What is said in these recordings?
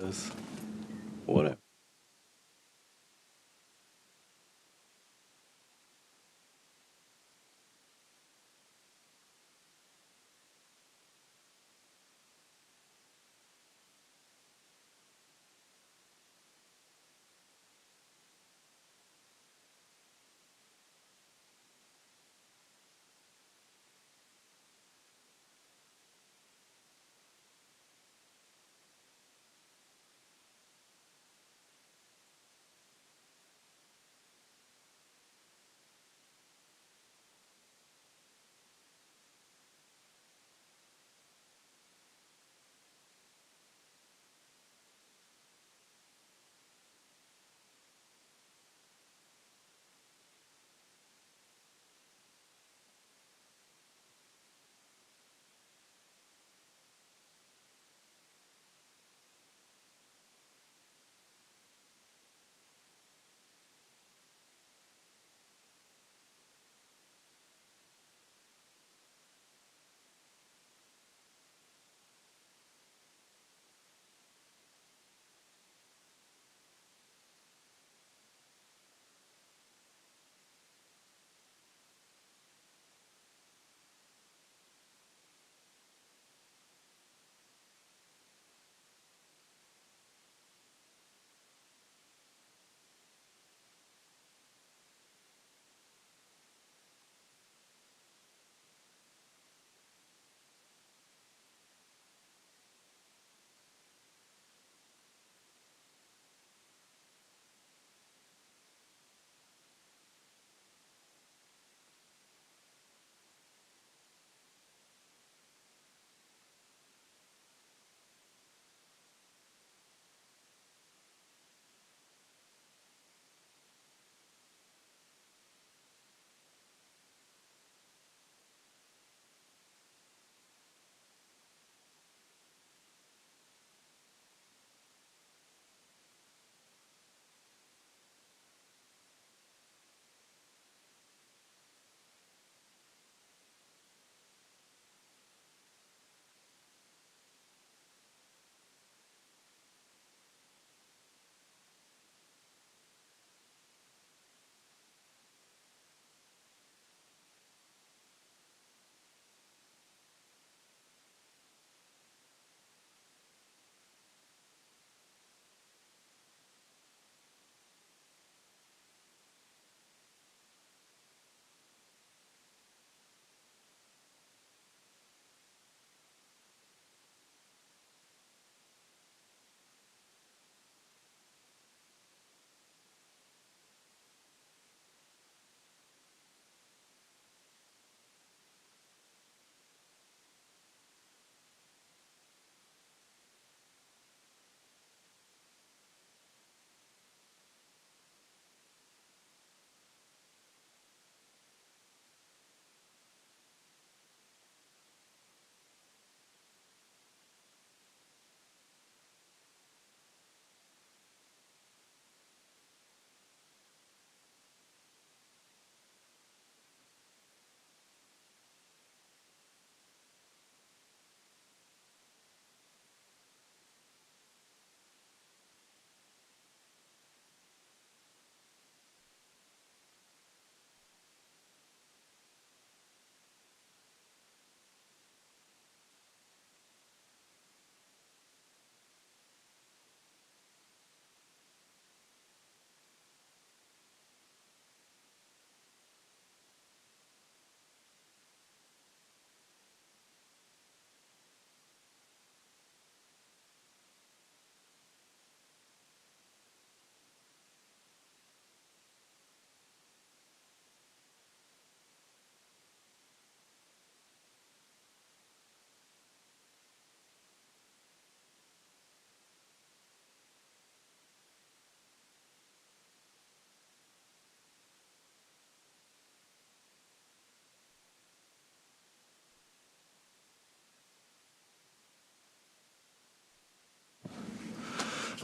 That's whatever.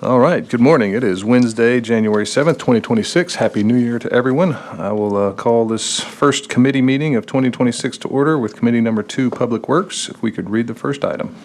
All right, good morning. It is Wednesday, January 7th, 2026. Happy New Year to everyone. I will call this first committee meeting of 2026 to order with Committee Number 2, Public Works. If we could read the first item.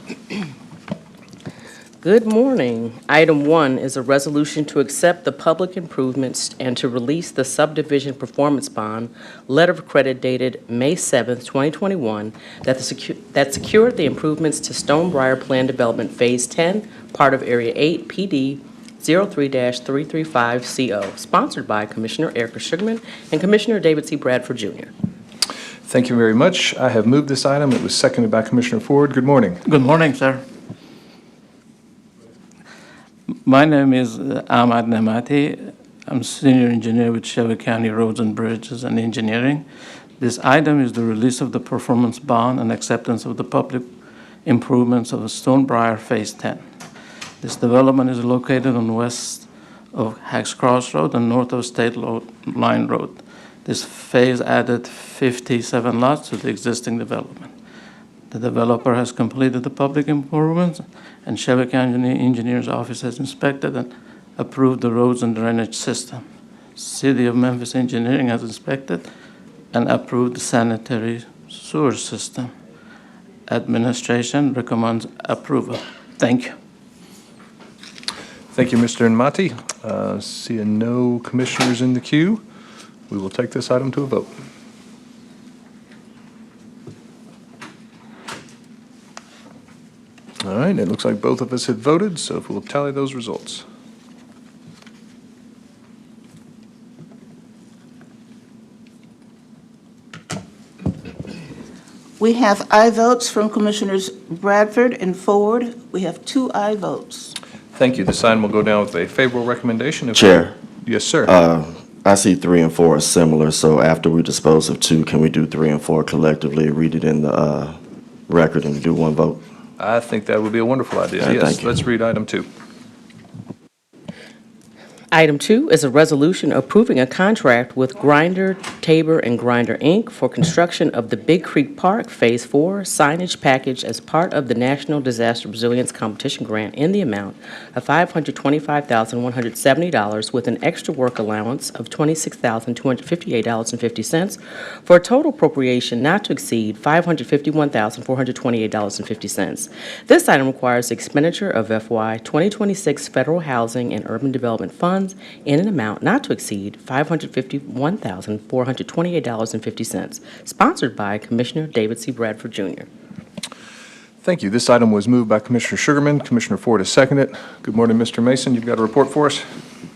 Good morning. Item 1 is a resolution to accept the public improvements and to release the subdivision performance bond, letter of credit dated May 7th, 2021, that secured the improvements to Stonebriar Plan Development Phase 10, part of Area 8, PD 03-335CO, sponsored by Commissioner Erica Sugarman and Commissioner David C. Bradford, Jr. Thank you very much. I have moved this item. It was seconded by Commissioner Ford. Good morning. Good morning, sir. My name is Ahmad Namati. I'm senior engineer with Shelby County Roads and Bridges and Engineering. This item is the release of the performance bond and acceptance of the public improvements of Stonebriar Phase 10. This development is located on west of Hacks Cross Road and north of State Line Road. This phase added 57 lots to the existing development. The developer has completed the public improvements, and Shelby County Engineer's Office has inspected and approved the roads and drainage system. City of Memphis Engineering has inspected and approved the sanitary sewer system. Administration recommends approval. Thank you. Thank you, Mr. Nmati. Seeing no commissioners in the queue, we will take this item to a vote. All right, it looks like both of us have voted, so if we'll tally those results. We have aye votes from Commissioners Bradford and Ford. We have 2 aye votes. Thank you. This item will go down with a favorable recommendation. Chair. Yes, sir. I see 3 and 4 are similar, so after we dispose of 2, can we do 3 and 4 collectively, read it in the record, and do one vote? I think that would be a wonderful idea. All right, Yes, thank you. let's read item 2. Item 2 is a resolution approving a contract with Grinder, Tabor, and Grinder, Inc. for construction of the Big Creek Park Phase 4 signage package as part of the National Disaster Resilience Competition Grant in the amount of $525,170 with an extra work allowance of $26,258.50 for a total appropriation not to exceed $551,428.50. This item requires the expenditure of FY 2026 Federal Housing and Urban Development Funds in an amount not to exceed $551,428.50, sponsored by Commissioner David C. Bradford, Jr. Thank you. This item was moved by Commissioner Sugarman. Commissioner Ford has seconded it. Good morning, Mr. Mason. You've got a report for us?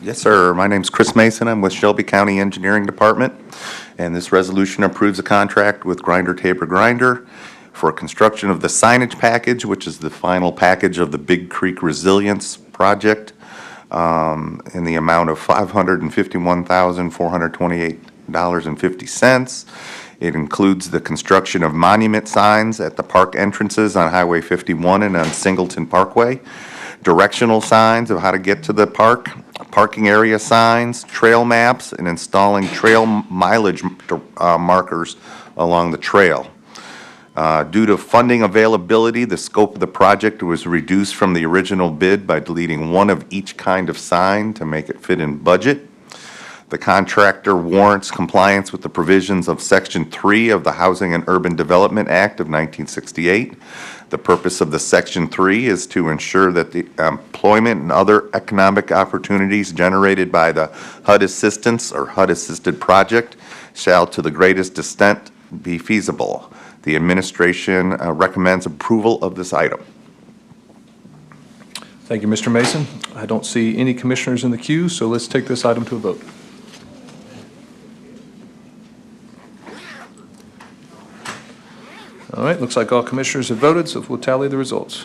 Yes, sir. My name's Chris Mason. I'm with Shelby County Engineering Department, and this resolution approves a contract with Grinder Tabor Grinder for construction of the signage package, which is the final package of the Big Creek Resilience Project, in the amount of $551,428.50. It includes the construction of monument signs at the park entrances on Highway 51 and on Singleton Parkway, directional signs of how to get to the park, parking area signs, trail maps, and installing trail mileage markers along the trail. Due to funding availability, the scope of the project was reduced from the original bid by deleting one of each kind of sign to make it fit in budget. The contractor warrants compliance with the provisions of Section 3 of the Housing and Urban Development Act of 1968. The purpose of the Section 3 is to ensure that the employment and other economic opportunities generated by the HUD assistance or HUD assisted project shall to the greatest extent be feasible. The administration recommends approval of this item. Thank you, Mr. Mason. I don't see any commissioners in the queue, so let's take this item to a vote. All right, looks like all commissioners have voted, so we'll tally the results.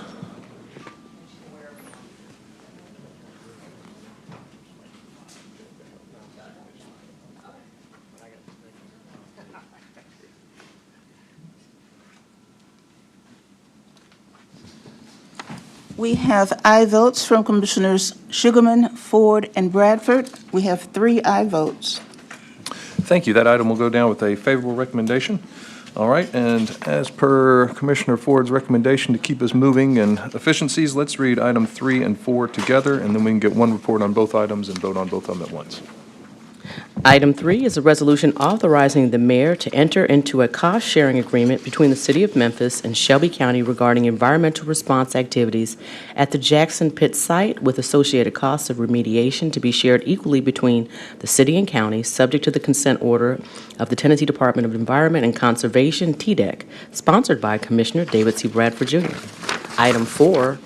We have aye votes from Commissioners Sugarman, Ford, and Bradford. We have 3 aye votes. Thank you. That item will go down with a favorable recommendation. All right, and as per Commissioner Ford's recommendation to keep us moving in efficiencies, let's read item 3 and 4 together, and then we can get one report on both items and vote on both of them at once. Item 3 is a resolution authorizing the mayor to enter into a cost-sharing agreement between the City of Memphis and Shelby County regarding environmental response activities at the Jackson Pit site with associated costs of remediation to be shared equally between the city and county, subject to the consent order of the Tennessee Department of Environment and Conservation, TDEC, sponsored by Commissioner David C. Bradford Jr. Item 4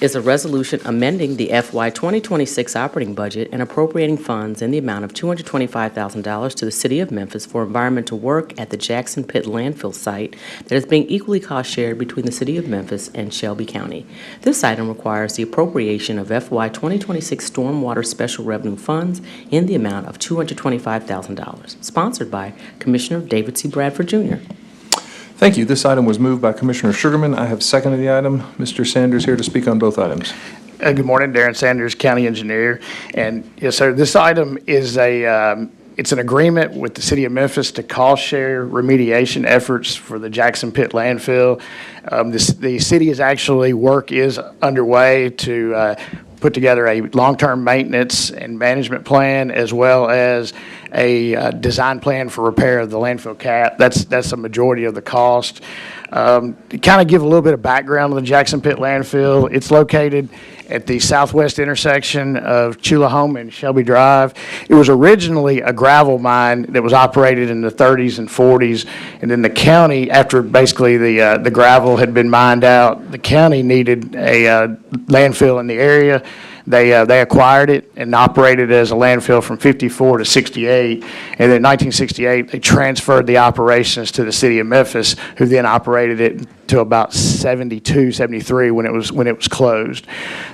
is a resolution amending the FY 2026 operating budget and appropriating funds in the amount of $225,000 to the City of Memphis for environmental work at the Jackson Pit landfill site that is being equally cost-shared between the City of Memphis and Shelby County. This item requires the appropriation of FY 2026 stormwater special revenue funds in the amount of $225,000, sponsored by Commissioner David C. Bradford Jr. Thank you. This item was moved by Commissioner Sugarman. I have seconded the item. Mr. Sanders here to speak on both items. Good morning, Darren Sanders, County Engineer. And yes, sir, this item is it's an agreement with the City of Memphis to cost share remediation efforts for the Jackson Pit landfill. The city work is underway to put together a long-term maintenance and management plan, as well as a design plan for repair of the landfill cap. That's a majority of the cost. To kind of give a little bit of background on the Jackson Pit landfill, it's located at the southwest intersection of Chulahoma and Shelby Drive. It was originally a gravel mine that was operated in the 30s and 40s, and then the county, after basically the gravel had been mined out, the county needed a landfill in the area. They acquired it and operated it as a landfill from 54 to 68. And in 1968, they transferred the operations to the City of Memphis, who then operated it to about 72, 73 when it was closed.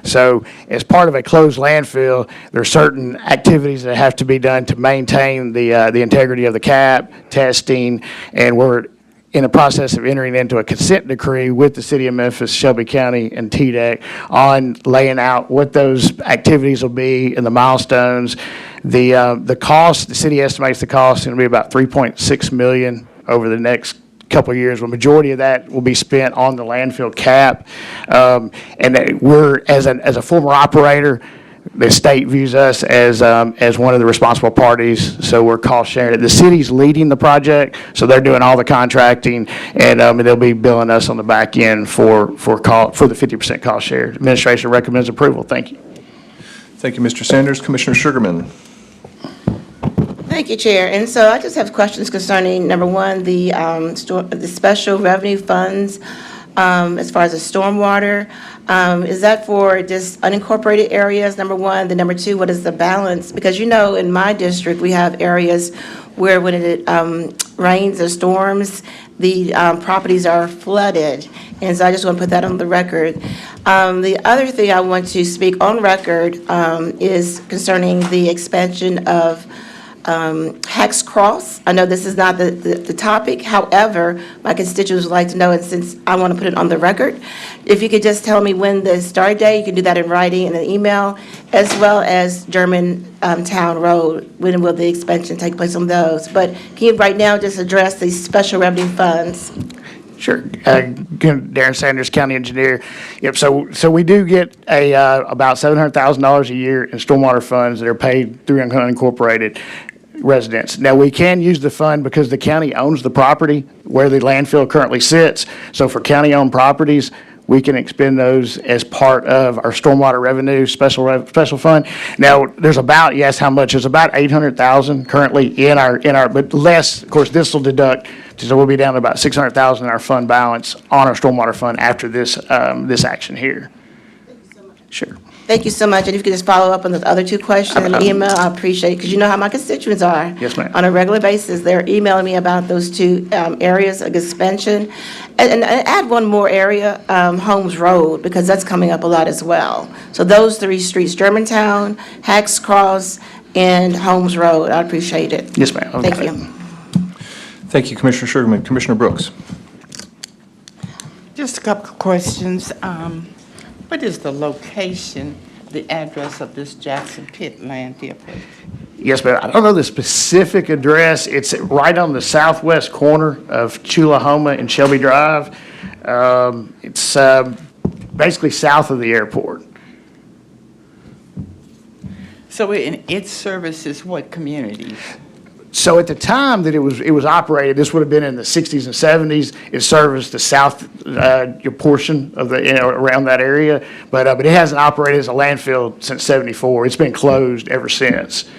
So as part of a closed landfill, there are certain activities that have to be done to maintain the integrity of the cap, testing, and we're in the process of entering into a consent decree with the City of Memphis, Shelby County, and TDEC on laying out what those activities will be and the milestones. The cost, the city estimates the cost is going to be about $3.6 million over the next couple of years. The majority of that will be spent on the landfill cap. And we're, as a former operator, the state views us as one of the responsible parties, so we're cost sharing it. The city's leading the project, so they're doing all the contracting, and they'll be billing us on the back end for the 50% cost share. Administration recommends approval. Thank you. Thank you, Mr. Sanders. Commissioner Sugarman. Thank you, Chair. And so I just have questions concerning, number one, the special revenue funds as far as the stormwater. Is that for just unincorporated areas, number one? Then number two, what is the balance? Because in my district, we have areas where when it rains or storms, the properties are flooded. And so I just want to put that on the record. The other thing I want to speak on record is concerning the expansion of Hex Cross. I know this is not the topic. However, my constituents would like to know, and since I want to put it on the record, if you could just tell me when the start date, you can do that in writing in an email, as well as Germantown Road, when will the expansion take place on those? But can you right now just address these special revenue funds? Sure. Darren Sanders, County Engineer. Yep. So we do get about $700,000 a year in stormwater funds that are paid through unincorporated residents. Now, we can use the fund because the county owns the property where the landfill currently sits. So for county-owned properties, we can expend those as part of our stormwater revenue special fund. Now, there's about, you asked how much, there's about $800,000 currently in our, but less, of course, this will deduct, so we'll be down to about $600,000 in our fund balance on our stormwater fund after this action here. Thank you so much. Sure. Thank you so much. And if you could just follow up on the other two questions in the email, I appreciate it, because you know how my constituents are. Yes, ma'am. On a regular basis, they're emailing me about those two areas of expansion. And add one more area, Holmes Road, because that's coming up a lot as well. So those three streets, Germantown, Hacks Cross, and Holmes Road, I appreciate it. Yes, ma'am. Thank you. Thank you, Commissioner Sugarman. Commissioner Brooks. Just a couple of questions. What is the location, the address of this Jackson Pit landfill, please? Yes, ma'am. I don't know the specific address. It's right on the southwest corner of Chulahoma and Shelby Drive. It's basically south of the airport. So it services what communities? So at the time that it was operated, this would have been in the 60s and 70s. It serviced the south your portion of the around that area, but it hasn't operated as a landfill since '74. It's been closed ever since.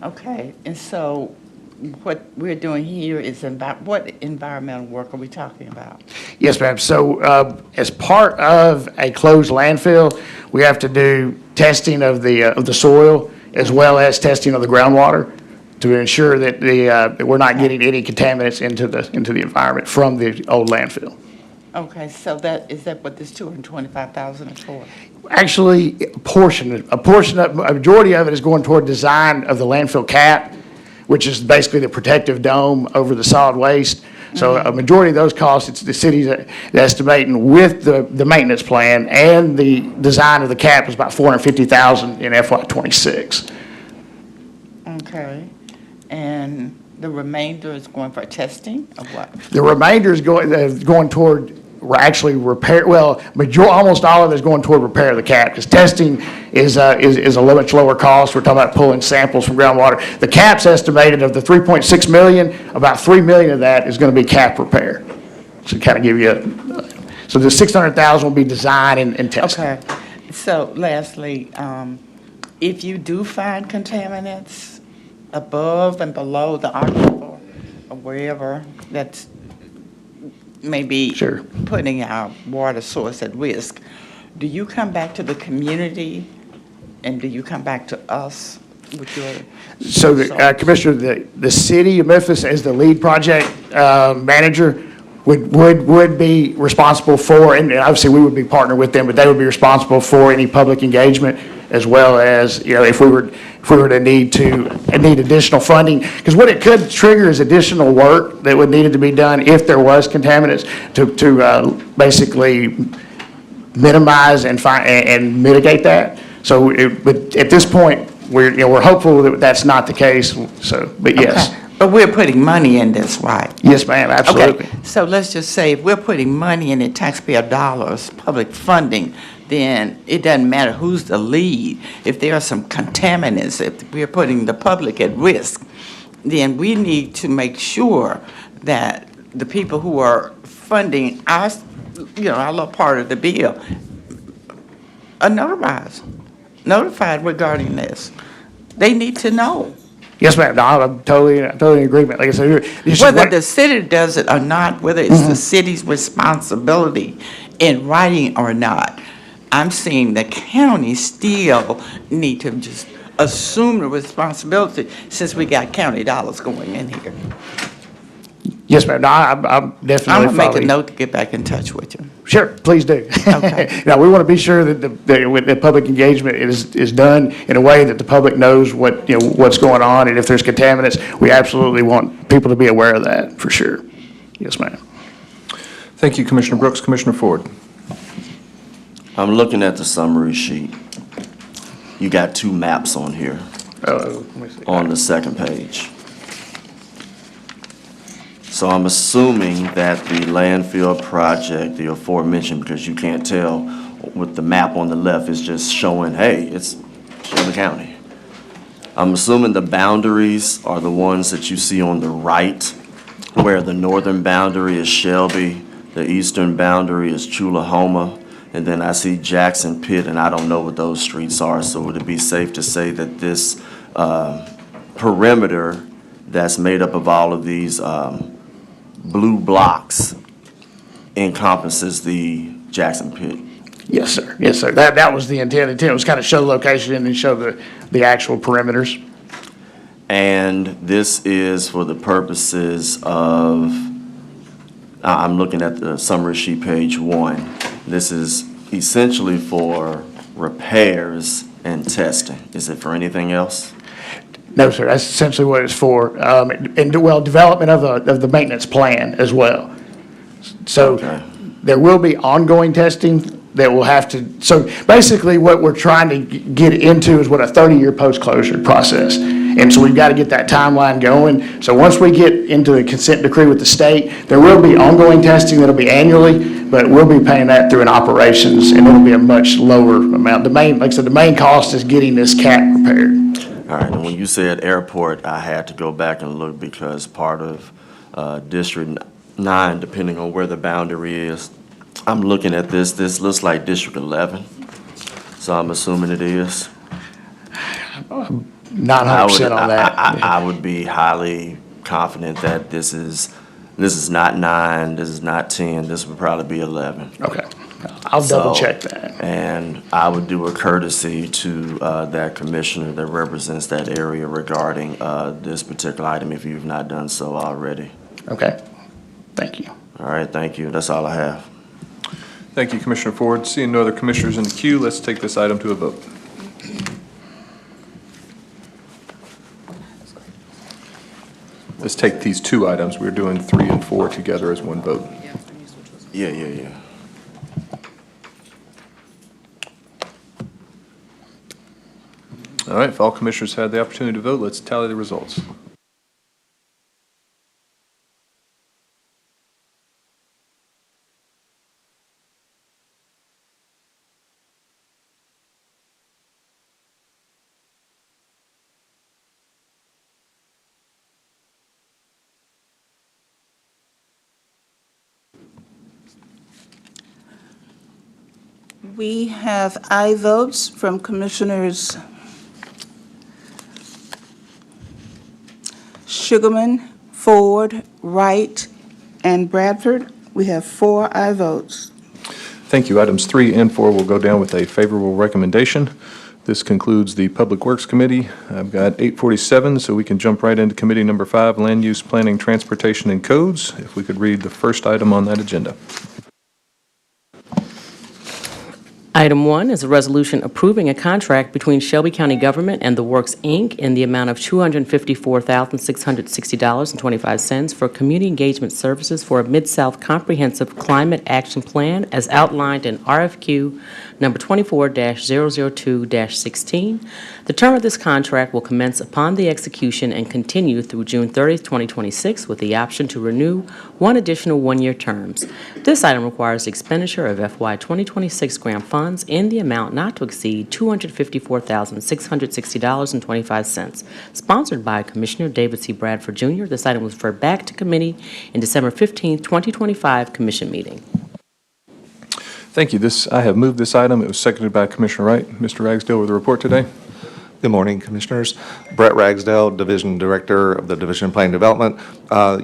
Okay, and so what we're doing here is what environmental work are we talking about? Yes, ma'am. So as part of a closed landfill, we have to do testing of the soil as well as testing of the groundwater to ensure that that we're not getting any contaminants into the environment from the old landfill. Okay, so is that what this 225,000 is for? Actually, a majority of it is going toward design of the landfill cap, which is basically the protective dome over the solid waste. So a majority of those costs, it's the city's estimating with the maintenance plan and the design of the cap is about $450,000 in FY '26. Okay, and the remainder is going for testing of what? The remainder is going toward actually repair, almost all of it is going toward repair of the cap, because testing is a little much lower cost. We're talking about pulling samples from groundwater. The cap's estimated of the 3.6 million, about 3 million of that is going to be cap repair. So kind of give you, so the 600,000 will be design and testing. Okay, so lastly, if you do find contaminants above and below the aquifer or wherever that's maybe Sure. putting our water source at risk, do you come back to the community and do you come back to us with your? So Commissioner, the city of Memphis as the lead project manager would be responsible for, and obviously we would be partnered with them, but they would be responsible for any public engagement as well as, if we were to need additional funding, because what it could trigger is additional work that would need to be done if there was contaminants to basically minimize and mitigate that. So, but at this point, we're hopeful that that's not the case. So, but yes. Okay. But we're putting money in this, right? Yes, ma'am, absolutely. Okay, so let's just say if we're putting money in it, taxpayer dollars, public funding, then it doesn't matter who's the lead. If there are some contaminants, if we're putting the public at risk, then we need to make sure that the people who are funding our little part of the bill are notified regarding this. They need to know. Yes, ma'am. No, I'm totally in agreement. Like I said, Whether the city does it or not, whether it's the city's responsibility in writing or not, I'm seeing the county still need to just assume the responsibility since we got county dollars going in here. Yes, ma'am. No, I'm definitely I'm gonna make a following. note to get back in touch with you. Sure, please do. Okay. Now, we want to be sure that the public engagement is done in a way that the public knows what's going on, and if there's contaminants, we absolutely want people to be aware of that, for sure. Yes, ma'am. Thank you, Commissioner Brooks. Commissioner Ford. I'm looking at the summary sheet. You got two maps on here Let me see. on the second page. So I'm assuming that the landfill project, the aforementioned, because you can't tell with the map on the left, is just showing, hey, it's Shelby County. I'm assuming the boundaries are the ones that you see on the right, where the northern boundary is Shelby, the eastern boundary is Chulahoma, and then I see Jackson Pitt, and I don't know what those streets are, so would it be safe to say that this perimeter that's made up of all of these blue blocks encompasses the Jackson Pit? Yes, sir. Yes, sir. That was the intent. The intent was kind of show the location and then show the actual perimeters. And this is for the purposes of, I'm looking at the summary sheet, page 1. This is essentially for repairs and testing. Is it for anything else? No, sir. That's essentially what it's for. And development of the maintenance plan as well. So Okay. there will be ongoing testing that will have to, so basically what we're trying to get into is what a 30-year post-closure process. And so we've got to get that timeline going. So once we get into a consent decree with the state, there will be ongoing testing that'll be annually, but we'll be paying that through in operations, and it'll be a much lower amount. Like I said, the main cost is getting this CAC repaired. All right, and when you said airport, I had to go back and look because part of District 9, depending on where the boundary is, I'm looking at this looks like District 11, so I'm assuming it is. Not 100% on that. I would be highly confident that this is not 9, this is not 10, this would probably be 11. Okay. I'll double check that. And I would do a courtesy to that commissioner that represents that area regarding this particular item if you've not done so already. Okay. Thank you. All right, thank you. That's all I have. Thank you, Commissioner Ford. Seeing no other commissioners in the queue, let's take this item to a vote. Let's take these two items. We're doing 3 and 4 together as one vote. Yeah. All right, if all commissioners had the opportunity to vote, let's tally the results. We have aye votes from Commissioners Sugarman, Ford, Wright, and Bradford. We have 4 aye votes. Thank you. Items 3 and 4 will go down with a favorable recommendation. This concludes the Public Works Committee. I've got 8:47, so we can jump right into Committee Number 5, Land Use, Planning, Transportation, and Codes. If we could read the first item on that agenda. Item 1 is a resolution approving a contract between Shelby County Government and The Works, Inc. in the amount of $254,660.25 for community engagement services for a Mid-South Comprehensive Climate Action Plan as outlined in RFQ number 24-002-16. The term of this contract will commence upon the execution and continue through June 30th, 2026, with the option to renew 1 additional 1-year terms. This item requires the expenditure of FY 2026 grant funds in the amount not to exceed $254,660.25. Sponsored by Commissioner David C. Bradford, Jr., this item was referred back to committee in December 15th, 2025 commission meeting. Thank you. I have moved this item. It was seconded by Commissioner Wright. Mr. Ragsdale with the report today. Good morning, Commissioners. Brett Ragsdale, Division Director of the Division of Planning Development.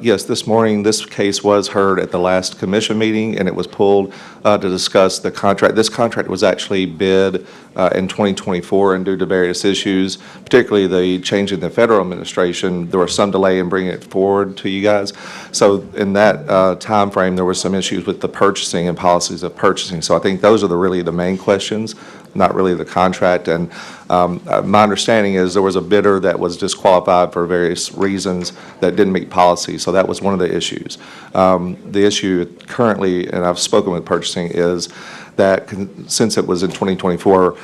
Yes, this morning, this case was heard at the last commission meeting, and it was pulled to discuss the contract. This contract was actually bid in 2024, and due to various issues, particularly the change in the federal administration, there was some delay in bringing it forward to you guys. So in that time frame, there were some issues with the purchasing and policies of purchasing. So I think those are really the main questions, not really the contract. And my understanding is there was a bidder that was disqualified for various reasons that didn't meet policy. So that was one of the issues. The issue currently, and I've spoken with purchasing, is that since it was in 2024,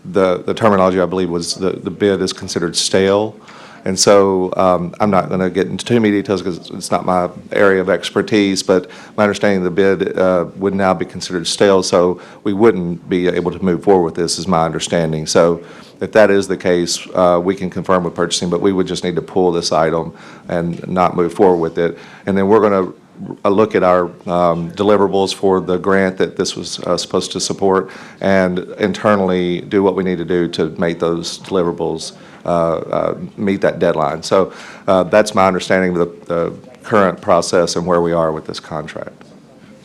the terminology, I believe, was the bid is considered stale. And so I'm not going to get into too many details because it's not my area of expertise, but my understanding the bid would now be considered stale, so we wouldn't be able to move forward with this, is my understanding. So if that is the case, we can confirm with purchasing, but we would just need to pull this item and not move forward with it. And then we're going to look at our deliverables for the grant that this was supposed to support, and internally do what we need to do to make those deliverables meet that deadline. So that's my understanding of the current process and where we are with this contract.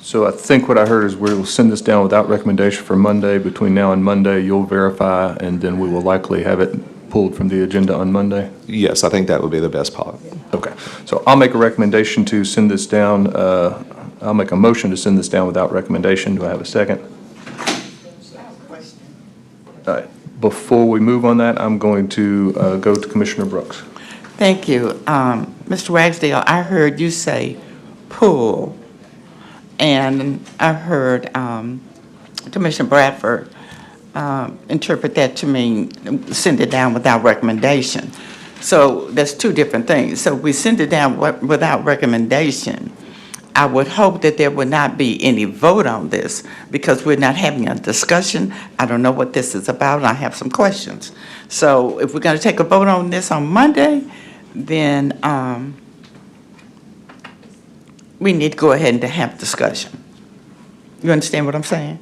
So I think what I heard is we'll send this down without recommendation for Monday. Between now and Monday, you'll verify, and then we will likely have it pulled from the agenda on Monday? Yes, I think that would be the best policy. Okay. So I'll make a recommendation to send this down. I'll make a motion to send this down without recommendation. Do I have a second? All right. Before we move on that, I'm going to go to Commissioner Brooks. Thank you. Mr. Ragsdale, I heard you say pull, and I heard Commissioner Bradford interpret that to mean send it down without recommendation. So that's two different things. So we send it down without recommendation. I would hope that there would not be any vote on this because we're not having a discussion. I don't know what this is about, and I have some questions. So if we're going to take a vote on this on Monday, then we need to go ahead and to have discussion. You understand what I'm saying?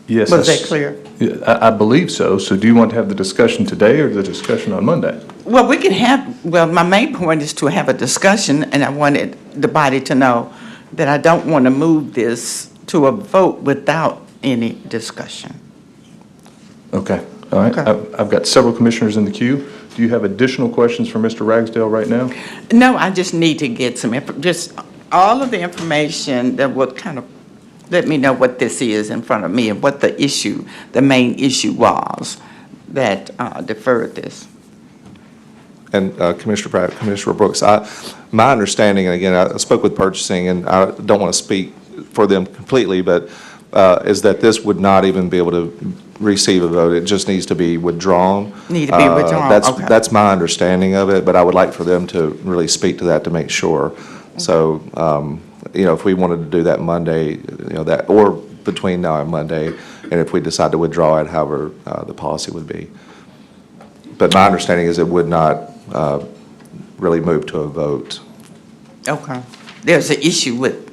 Yes. Was that clear? Yeah, I believe so. So do you want to have the discussion today or the discussion on Monday? Well, we can have, well, my main point is to have a discussion, and I wanted the body to know that I don't want to move this to a vote without any discussion. Okay, all right. Okay. I've got several commissioners in the queue. Do you have additional questions for Mr. Ragsdale right now? No, I just need to get some, just all of the information that would kind of let me know what this is in front of me and what the issue, the main issue was that deferred this. And Commissioner Pratt, Commissioner Brooks, my understanding, and again, I spoke with purchasing, and I don't want to speak for them completely, but is that this would not even be able to receive a vote. It just needs to be withdrawn. Need to be withdrawn, okay. That's my understanding of it, but I would like for them to really speak to that to make sure. So, if we wanted to do that Monday, that, or between now and Monday, and if we decide to withdraw it, however the policy would be. But my understanding is it would not really move to a vote. Okay. There's an issue with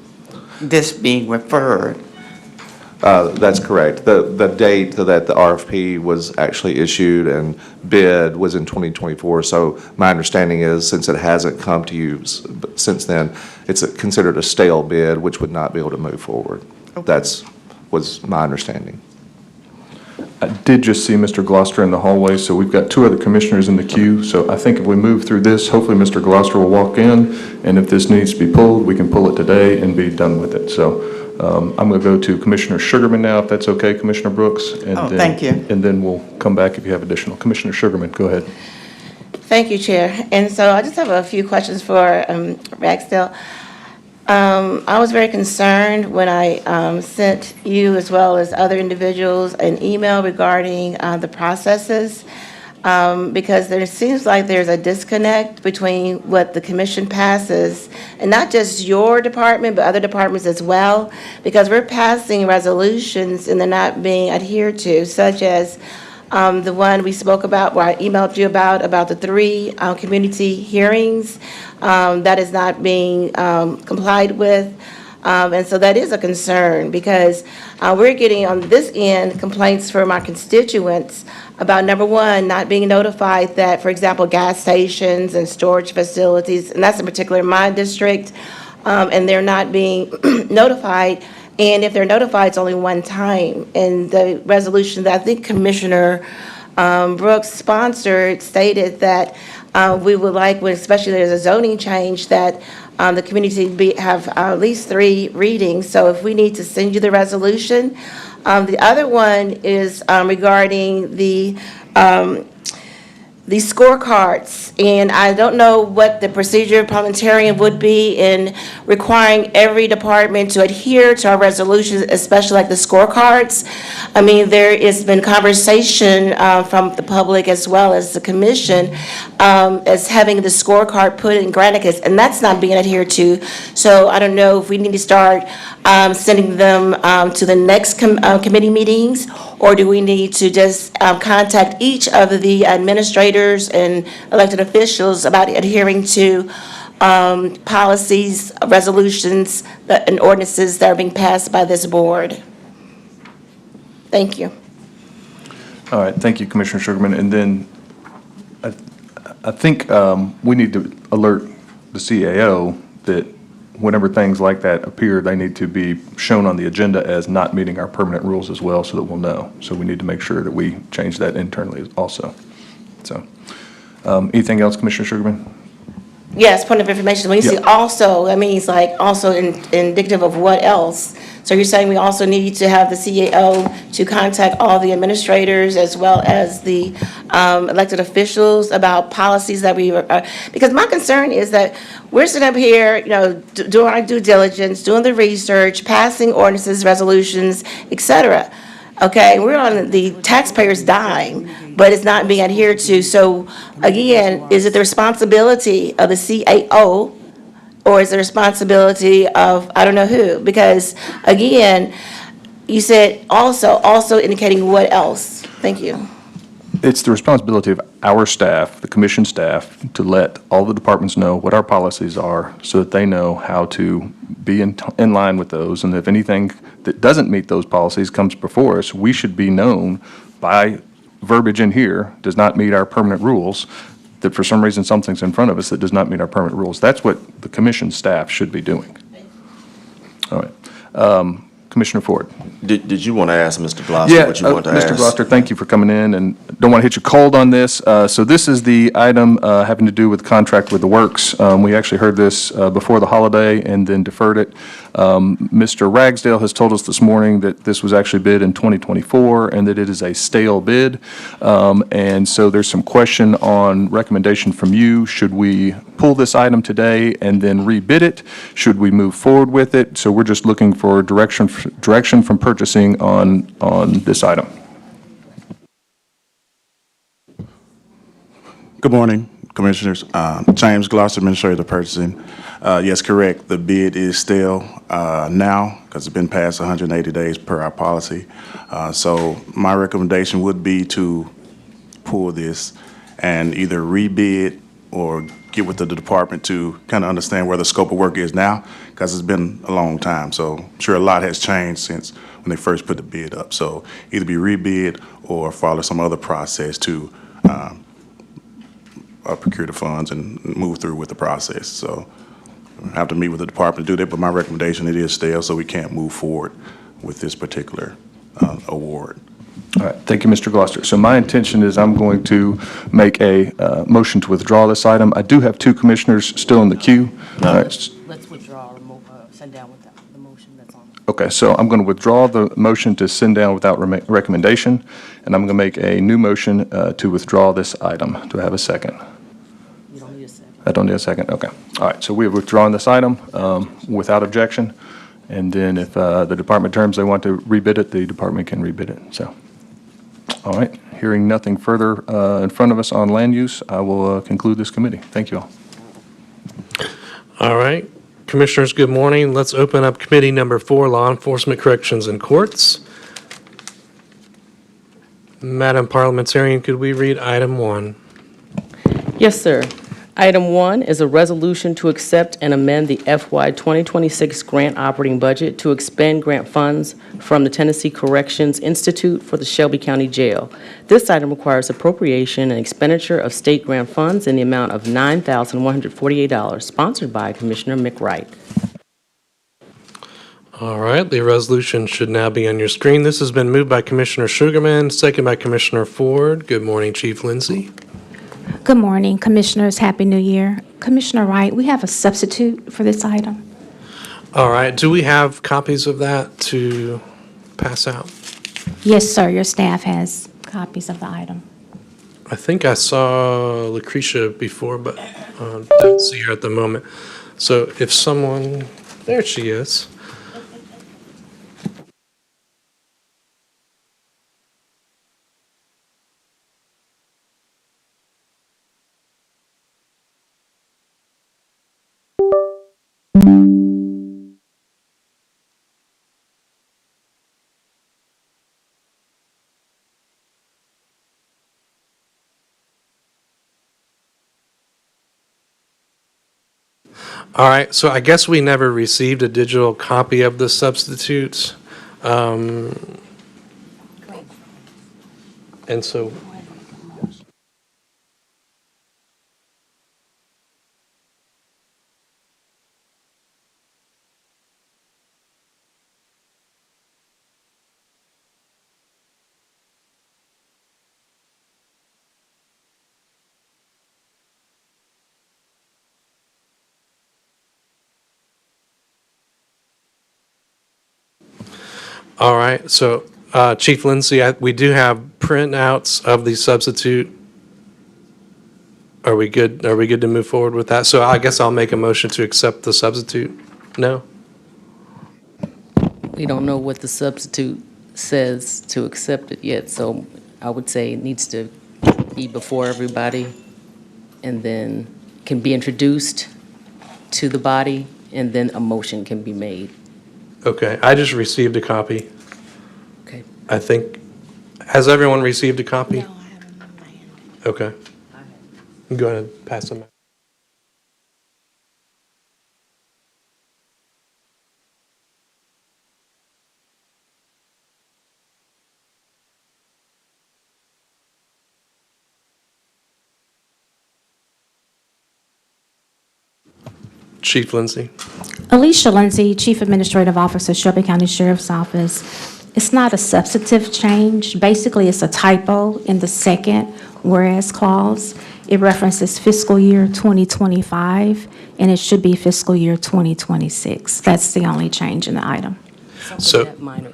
this being referred. That's correct. The date that the RFP was actually issued and bid was in 2024. So my understanding is, since it hasn't come to you since then, it's considered a stale bid, which would not be able to move forward. Okay. Was my understanding. I did just see Mr. Gloucester in the hallway, so we've got two other commissioners in the queue. So I think if we move through this, hopefully Mr. Gloucester will walk in, and if this needs to be pulled, we can pull it today and be done with it. So I'm going to go to Commissioner Sugarman now, if that's okay, Commissioner Brooks. And Oh, then, thank you. And then we'll come back if you have additional. Commissioner Sugarman, go ahead. Thank you, Chair. And so I just have a few questions for Ragsdale. I was very concerned when I sent you, as well as other individuals, an email regarding the processes, because there seems like there's a disconnect between what the commission passes, and not just your department, but other departments as well, because we're passing resolutions and they're not being adhered to, such as the one we spoke about, where I emailed you about the 3 community hearings that is not being complied with. And so that is a concern, because we're getting on this end complaints from our constituents about, number one, not being notified that, for example, gas stations and storage facilities, and that's in particular in my district, and they're not being notified. And if they're notified, it's only one time. And the resolution that I think Commissioner Brooks sponsored stated that we would like, when especially there's a zoning change, that the community have at least 3 readings. So if we need to send you the resolution. The other one is regarding the scorecards, and I don't know what the procedure parliamentarian would be in requiring every department to adhere to our resolutions, especially like the scorecards. I mean, there has been conversation from the public as well as the commission as having the scorecard put in Granicus, and that's not being adhered to. So I don't know if we need to start sending them to the next committee meetings, or do we need to just contact each of the administrators and elected officials about adhering to policies, resolutions, and ordinances that are being passed by this board? Thank you. All right, thank you, Commissioner Sugarman. And then I think we need to alert the CAO that whenever things like that appear, they need to be shown on the agenda as not meeting our permanent rules as well, so that we'll know. So we need to make sure that we change that internally also. So, anything else, Commissioner Sugarman? Yes, point of information. When you see Yeah. also, that means like also indicative of what else? So you're saying we also need to have the CAO to contact all the administrators as well as the elected officials about policies that we are, because my concern is that we're sitting up here, doing our due diligence, doing the research, passing ordinances, resolutions, et cetera. Okay, we're on the taxpayer's dime, but it's not being adhered to. So again, is it the responsibility of the CAO, or is it the responsibility of, I don't know who? Because again, you said also indicating what else? Thank you. It's the responsibility of our staff, the commission staff, to let all the departments know what our policies are so that they know how to be in line with those. And if anything that doesn't meet those policies comes before us, we should be known by verbiage in here does not meet our permanent rules, that for some reason something's in front of us that does not meet our permanent rules. That's what the commission staff should be doing. All right. Commissioner Ford. Did you want to ask Mr. Gloucester what you want to ask? Mr. Gloucester, thank you for coming in, and don't want to hit you cold on this. So this is the item having to do with contract with the works. We actually heard this before the holiday and then deferred it. Mr. Ragsdale has told us this morning that this was actually bid in 2024 and that it is a stale bid. And so there's some question on recommendation from you. Should we pull this item today and then rebid it? Should we move forward with it? So we're just looking for direction from purchasing on this item. Good morning, Commissioners. James Gloucester, Administrator of Purchasing. Yes, correct. The bid is stale now because it's been past 180 days per our policy. So my recommendation would be to pull this and either rebid or get with the department to kind of understand where the scope of work is now, because it's been a long time. So I'm sure a lot has changed since when they first put the bid up. So either be rebid or follow some other process to procure the funds and move through with the process. So I have to meet with the department to do that, but my recommendation, it is stale, so we can't move forward with this particular award. All right, thank you, Mr. Gloucester. So my intention is I'm going to make a motion to withdraw this item. I do have two commissioners still in the queue. All right. Let's withdraw, send down with the motion that's on. Okay, so I'm going to withdraw the motion to send down without recommendation, and I'm going to make a new motion to withdraw this item. Do I have a second? You don't need a second. I don't need a second, okay. All right, so we have withdrawn this item without objection, and then if the department terms they want to rebid it, the department can rebid it, so. All right, hearing nothing further in front of us on land use, I will conclude this committee. Thank you all. All right. Commissioners, good morning. Let's open up committee number 4, Law Enforcement, Corrections, and Courts. Madam Parliamentarian, could we read item 1? Yes, sir. Item 1 is a resolution to accept and amend the FY 2026 grant operating budget to expend grant funds from the Tennessee Corrections Institute for the Shelby County Jail. This item requires appropriation and expenditure of state grant funds in the amount of $9,148, sponsored by Commissioner McWright. All right, the resolution should now be on your screen. This has been moved by Commissioner Sugarman, second by Commissioner Ford. Good morning, Chief Lindsay. Good morning, Commissioners. Happy New Year. Commissioner Wright, we have a substitute for this item. All right, do we have copies of that to pass out? Yes, sir. Your staff has copies of the item. I think I saw Lucretia before, but don't see her at the moment. So if someone, there she is. All right, so I guess we never received a digital copy of the substitutes. And so, all right, so Chief Lindsay, we do have printouts of the substitute. Are we good? Are we good to move forward with that? So I guess I'll make a motion to accept the substitute. No? We don't know what the substitute says to accept it yet, so I would say it needs to be before everybody, and then can be introduced to the body, and then a motion can be made. Okay, I just received a copy. Okay. I think, has everyone received a copy? No, I haven't in my hand. Okay. Go ahead and pass them out. Chief Lindsay. Alicia Lindsay, Chief Administrative Officer, Shelby County Sheriff's Office. It's not a substantive change. Basically, it's a typo in the second whereas clause. It references fiscal year 2025, and it should be fiscal year 2026. That's the only change in the item. So- That minor.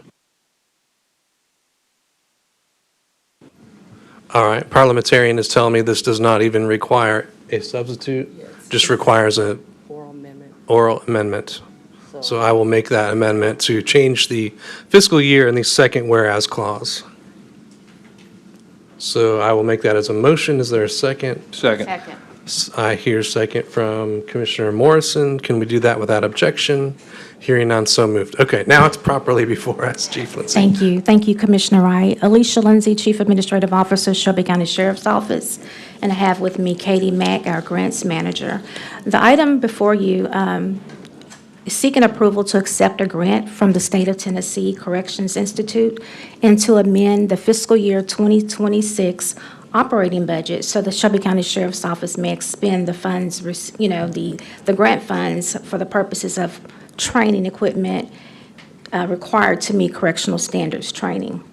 All right, parliamentarian is telling me this does not even require a substitute, just requires a Oral amendment. oral amendment. So I will make that amendment to change the fiscal year in the second whereas clause. So I will make that as a motion. Is there a second? Second. I hear second from Commissioner Morrison. Can we do that without objection? Hearing none, so moved. Okay, now it's properly before us, Chief Lindsay. Thank you. Thank you, Commissioner Wright. Alicia Lindsay, Chief Administrative Officer, Shelby County Sheriff's Office, and I have with me Katie Mack, our Grants Manager. The item before you is seeking approval to accept a grant from the State of Tennessee Corrections Institute and to amend the fiscal year 2026 operating budget so the Shelby County Sheriff's Office may expend the funds, the grant funds for the purposes of training equipment required to meet correctional training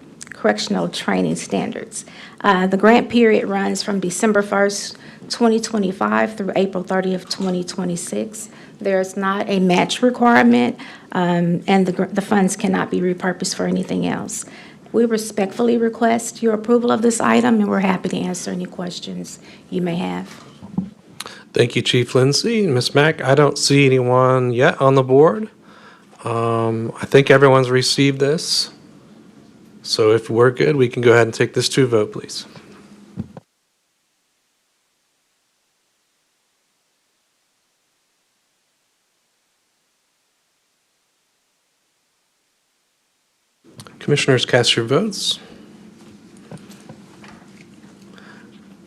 standards. The grant period runs from December 1st, 2025 through April 30th, 2026. There's not a match requirement, and the funds cannot be repurposed for anything else. We respectfully request your approval of this item, and we're happy to answer any questions you may have. Thank you, Chief Lindsay. Ms. Mack, I don't see anyone yet on the board. I think everyone's received this. So if we're good, we can go ahead and take this to a vote, please. Commissioners, cast your votes.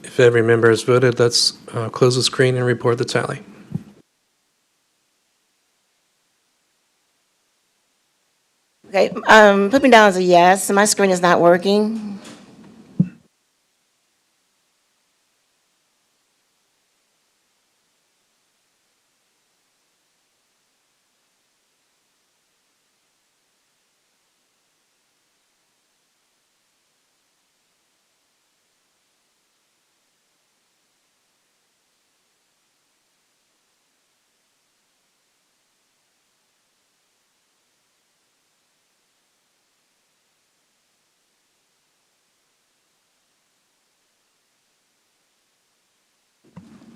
If every member has voted, let's close the screen and report the tally. Okay, put me down as a yes. My screen is not working.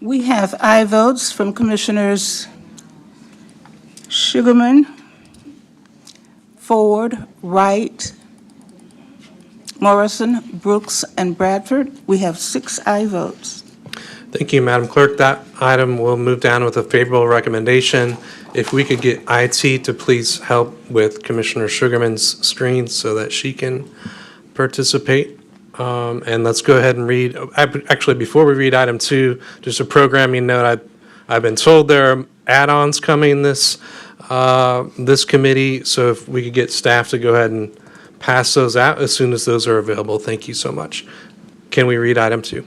We have aye votes from Commissioners Sugarman, Ford, Wright, Morrison, Brooks, and Bradford. We have 6 aye votes. Thank you, Madam Clerk. That item will move down with a favorable recommendation. If we could get IT to please help with Commissioner Sugarman's screen so that she can participate. And let's go ahead and read, actually, before we read item 2, just a programming note. I've been told there are add-ons coming this committee, so if we could get staff to go ahead and pass those out as soon as those are available. Thank you so much. Can we read item 2?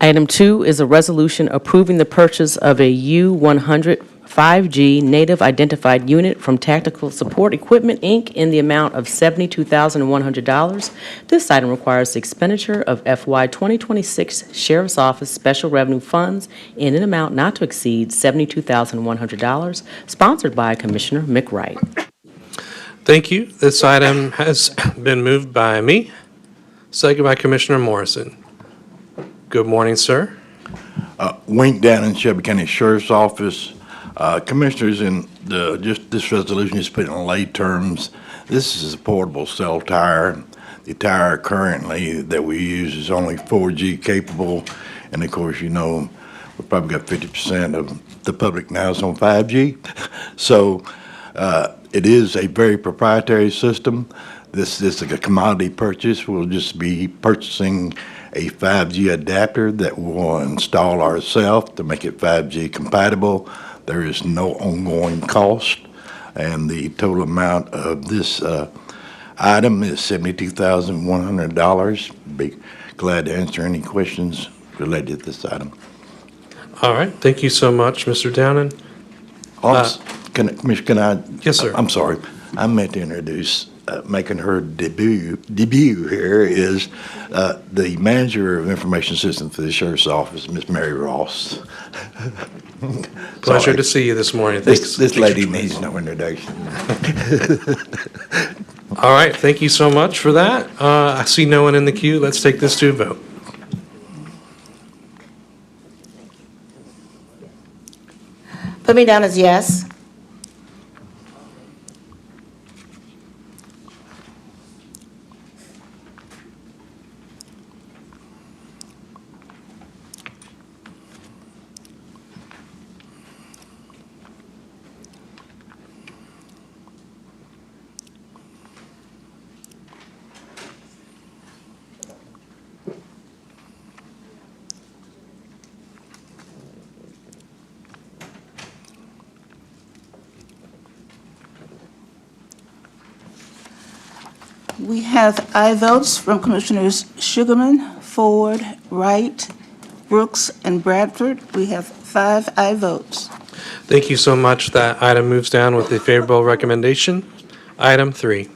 Item 2 is a resolution approving the purchase of a U-100 5G Native Identified Unit from Tactical Support Equipment, Inc. in the amount of $72,100. This item requires the expenditure of FY 2026 Sheriff's Office Special Revenue Funds in an amount not to exceed $72,100, sponsored by Commissioner McWright. Thank you. This item has been moved by me, second by Commissioner Morrison. Good morning, sir. Wink down in Shelby County Sheriff's Office. Commissioners, in just this resolution is put in lay terms This is a portable cell tire. The tire currently that we use is only 4G capable, and of course, you know, we probably got 50% of the public now is on 5G. So it is a very proprietary system. This is a commodity purchase. We'll just be purchasing a 5G adapter that we'll install ourselves to make it 5G compatible. There is no ongoing cost, and the total amount of this item is $72,100. Be glad to answer any questions related to this item. All right, thank you so much, Mr. Downing. Commissioner, can I? Yes, sir. I'm sorry. I meant to introduce, making her debut here is the manager of information systems for the sheriff's office, Miss Mary Ross. Pleasure Sorry. to see you this morning. Thanks. This Thanks lady for joining needs us. no introduction. All right, thank you so much for that. I see no one in the queue. Let's take this to a vote. Put me down as yes. We have aye votes from Commissioners Sugarman, Ford, Wright, Brooks, and Bradford. We have 5 aye votes. Thank you so much. That item moves down with a favorable recommendation. Item 3.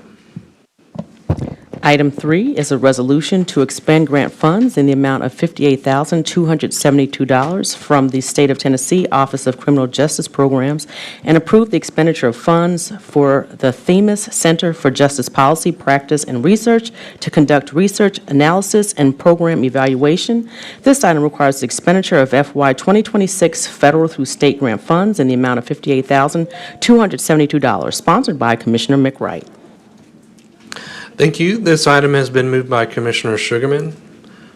Item 3 is a resolution to expend grant funds in the amount of $58,272 from the State of Tennessee Office of Criminal Justice Programs and approve the expenditure of funds for the Themis Center for Justice Policy, Practice, and Research to conduct research, analysis, and program evaluation. This item requires the expenditure of FY 2026 federal through state grant funds in the amount of $58,272, sponsored by Commissioner McWright. Thank you. This item has been moved by Commissioner Sugarman,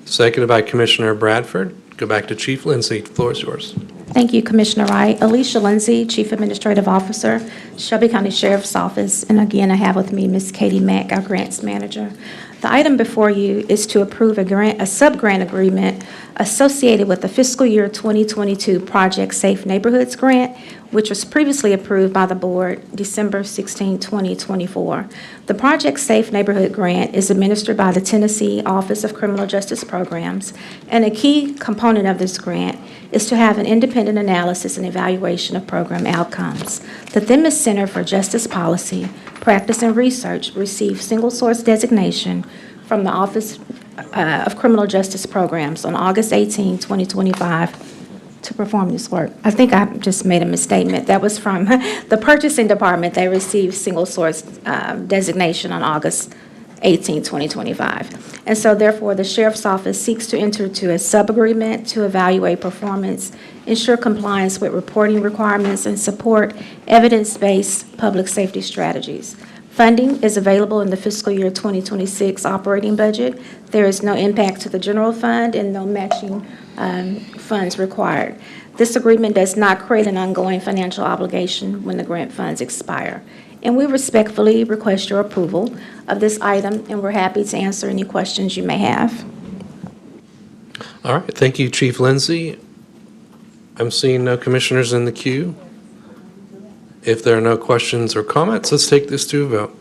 seconded by Commissioner Bradford. Go back to Chief Lindsay. The floor is yours. Thank you, Commissioner Wright. Alicia Lindsay, Chief Administrative Officer, Shelby County Sheriff's Office. And again, I have with me Ms. Katie Mack, our Grants Manager. The item before you is to approve a sub-grant agreement associated with the fiscal year 2022 Project Safe Neighborhoods Grant, which was previously approved by the board December 16, 2024. The Project Safe Neighborhood Grant is administered by the Tennessee Office of Criminal Justice Programs, and a key component of this grant is to have an independent analysis and evaluation of program outcomes. The Themis Center for Justice Policy, Practice, and Research received single source designation from the Office of Criminal Justice Programs on August 18, 2025, to perform this work. I think I just made a misstatement. That was from the purchasing department. They received single source designation on August 18, 2025. And so therefore, the Sheriff's Office seeks to enter into a sub-agreement to evaluate performance, ensure compliance with reporting requirements, and support evidence-based public safety strategies. Funding is available in the fiscal year 2026 operating budget. There is no impact to the general fund and no matching funds required. This agreement does not create an ongoing financial obligation when the grant funds expire. And we respectfully request your approval of this item, and we're happy to answer any questions you may have. All right, thank you, Chief Lindsay. I'm seeing no commissioners in the queue. If there are no questions or comments, let's take this to a vote.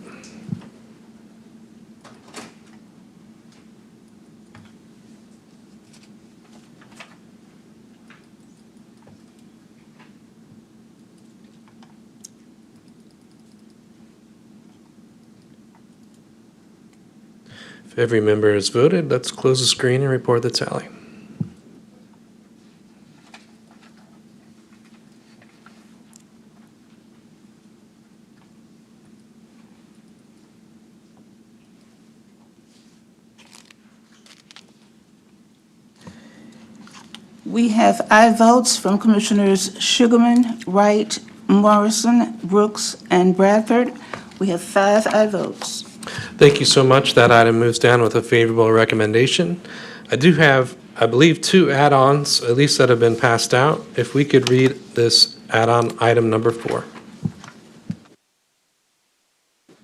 If every member has voted, let's close the screen and report the tally. We have aye votes from Commissioners Sugarman, Wright, Morrison, Brooks, and Bradford. We have 5 aye votes. Thank you so much. That item moves down with a favorable recommendation. I do have, I believe, 2 add-ons, at least that have been passed out. If we could read this add-on, item number 4.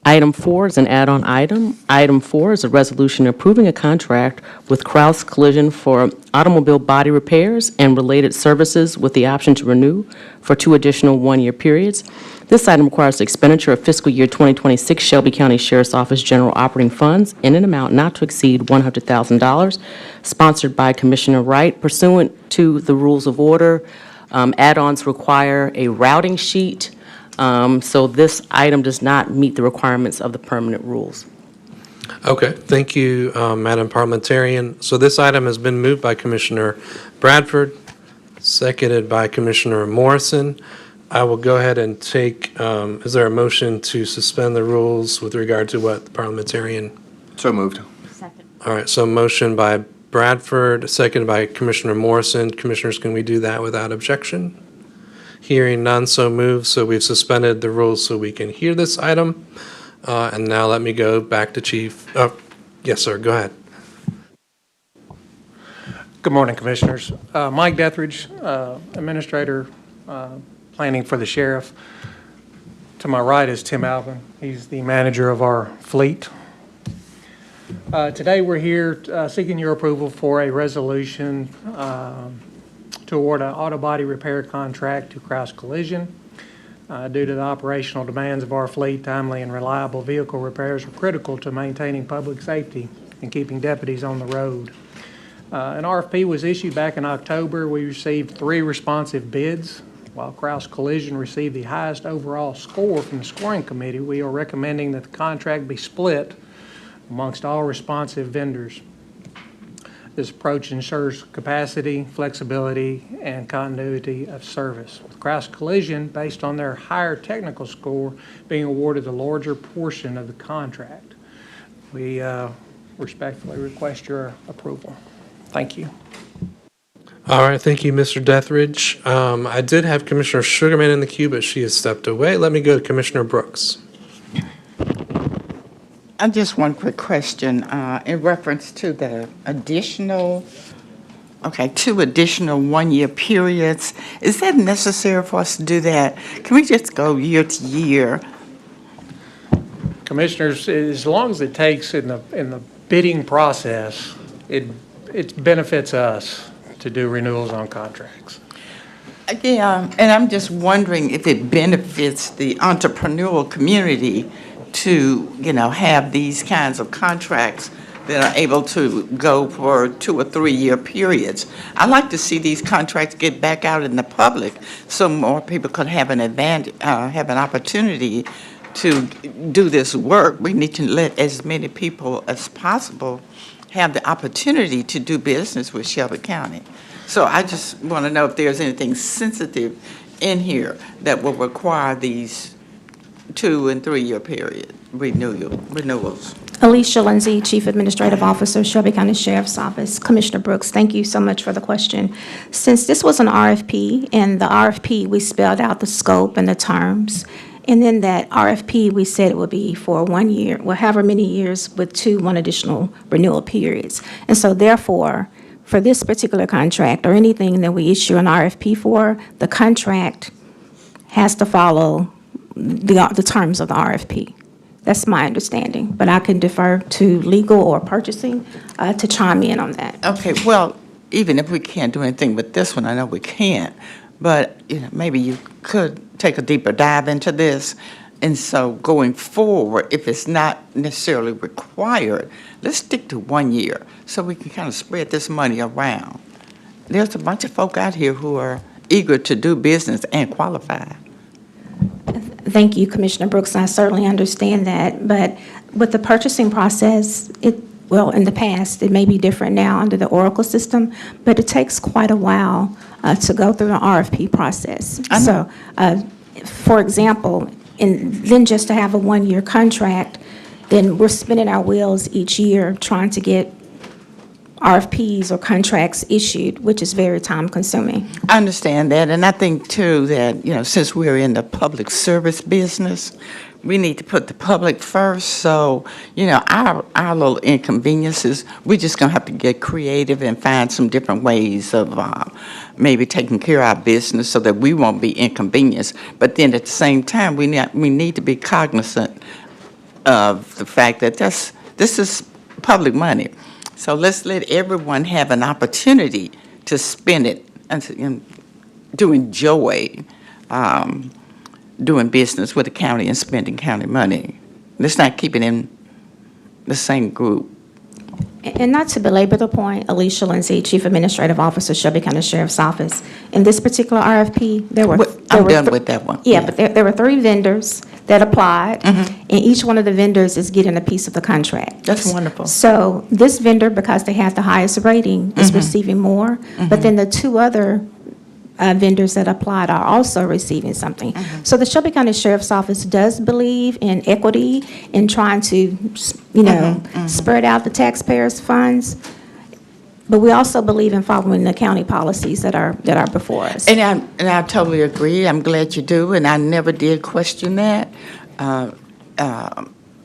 Item 4 is an add-on item. Item 4 is a resolution approving a contract with Kraus Collision for automobile body repairs and related services with the option to renew for 2 additional one-year periods. This item requires the expenditure of fiscal year 2026 Shelby County Sheriff's Office General Operating Funds in an amount not to exceed $100,000, sponsored by Commissioner Wright. Pursuant to the rules of order, add-ons require a routing sheet. So this item does not meet the requirements of the permanent rules. Okay, thank you, Madam Parliamentarian. So this item has been moved by Commissioner Bradford, seconded by Commissioner Morrison. I will go ahead and take, is there a motion to suspend the rules with regard to what the parliamentarian? So moved. All right, so motion by Bradford, seconded by Commissioner Morrison. Commissioners, can we do that without objection? Hearing none, so moved. So we've suspended the rules so we can hear this item. And now let me go back to Chief. Yes, sir, go ahead. Good morning, Commissioners. Mike Dethridge, Administrator, Planning for the Sheriff. To my right is Tim Alvin. He's the manager of our fleet. Today we're here seeking your approval for a resolution to award an auto body repair contract to Kraus Collision. Due to the operational demands of our fleet, timely and reliable vehicle repairs are critical to maintaining public safety and keeping deputies on the road. An RFP was issued back in October. We received 3 responsive bids. While Kraus Collision received the highest overall score from the scoring committee, we are recommending that the contract be split amongst all responsive vendors. This approach ensures capacity, flexibility, and continuity of service. With Kraus Collision, based on their higher technical score, being awarded the larger portion of the contract. We respectfully request your approval. Thank you. All right, thank you, Mr. Dethridge. I did have Commissioner Sugarman in the queue, but she has stepped away. Let me go to Commissioner Brooks. Just one quick question in reference to the additional, 2 additional one-year periods. Is that necessary for us to do that? Can we just go year to year? Commissioners, as long as it takes in the bidding process, it benefits us to do renewals on contracts. Yeah, and I'm just wondering if it benefits the entrepreneurial community to, have these kinds of contracts that are able to go for 2 or 3 year periods. I'd like to see these contracts get back out in the public so more people could have an advantage, have an opportunity to do this work. We need to let as many people as possible have the opportunity to do business with Shelby County. So I just want to know if there's anything sensitive in here that will require these 2 and 3 year period renewals. Alicia Lindsay, Chief Administrative Officer, Shelby County Sheriff's Office. Commissioner Brooks, thank you so much for the question. Since this was an RFP, in the RFP, we spelled out the scope and the terms. And in that RFP, we said it would be for 1 year, well, however many years with 2 additional renewal periods. And so therefore, for this particular contract or anything that we issue an RFP for, the contract has to follow the terms of the RFP. That's my understanding, but I can defer to legal or purchasing to chime in on that. Okay, well, even if we can't do anything with this one, I know we can't, but maybe you could take a deeper dive into this. And so going forward, if it's not necessarily required, let's stick to 1 year so we can kind of spread this money around. There's a bunch of folk out here who are eager to do business and qualify. Thank you, Commissioner Brooks. I certainly understand that, but with the purchasing process, in the past, it may be different now under the Oracle system, but it takes quite a while to go through the RFP process. So, for example, and then just to have a 1 year contract, then we're spinning our wheels each year trying to get RFPs or contracts issued, which is very time consuming. I understand that, and I think too that, since we're in the public service business, we need to put the public first, so, our little inconveniences, we're just gonna have to get creative and find some different ways of maybe taking care of our business so that we won't be inconvenienced. But then at the same time, we need to be cognizant of the fact that this is public money. So let's let everyone have an opportunity to spend it and to enjoy doing business with the county and spending county money. Let's not keep it in the same group. And not to belabor the point, Alicia Lindsay, Chief Administrative Officer, Shelby County Sheriff's Office. In this particular RFP, I'm done with that one. Yeah, but there were 3 vendors that applied, and each one of the vendors is getting a piece of the contract. That's wonderful. So this vendor, because they had the highest rating, is receiving more, but then the 2 other vendors that applied are also receiving something. So the Shelby County Sheriff's Office does believe in equity, in trying to, spread out the taxpayers' funds, but we also believe in following the county policies that are before us. And I totally agree. I'm glad you do, and I never did question that.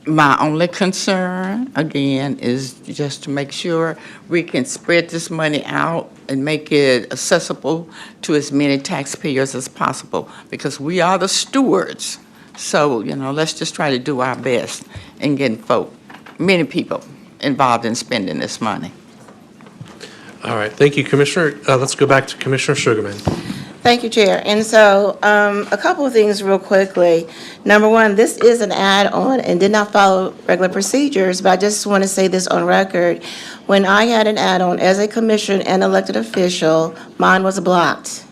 My only concern, again, is just to make sure we can spread this money out and make it accessible to as many taxpayers as possible, because we are the stewards. So, let's just try to do our best in getting many people involved in spending this money. All right, thank you, Commissioner. Let's go back to Commissioner Sugarman. Thank you, Chair. And so, a couple of things real quickly. Number one, this is an add-on and did not follow regular procedures, but I just want to say this on record. When I had an add-on as a commissioner and elected official, mine was blocked.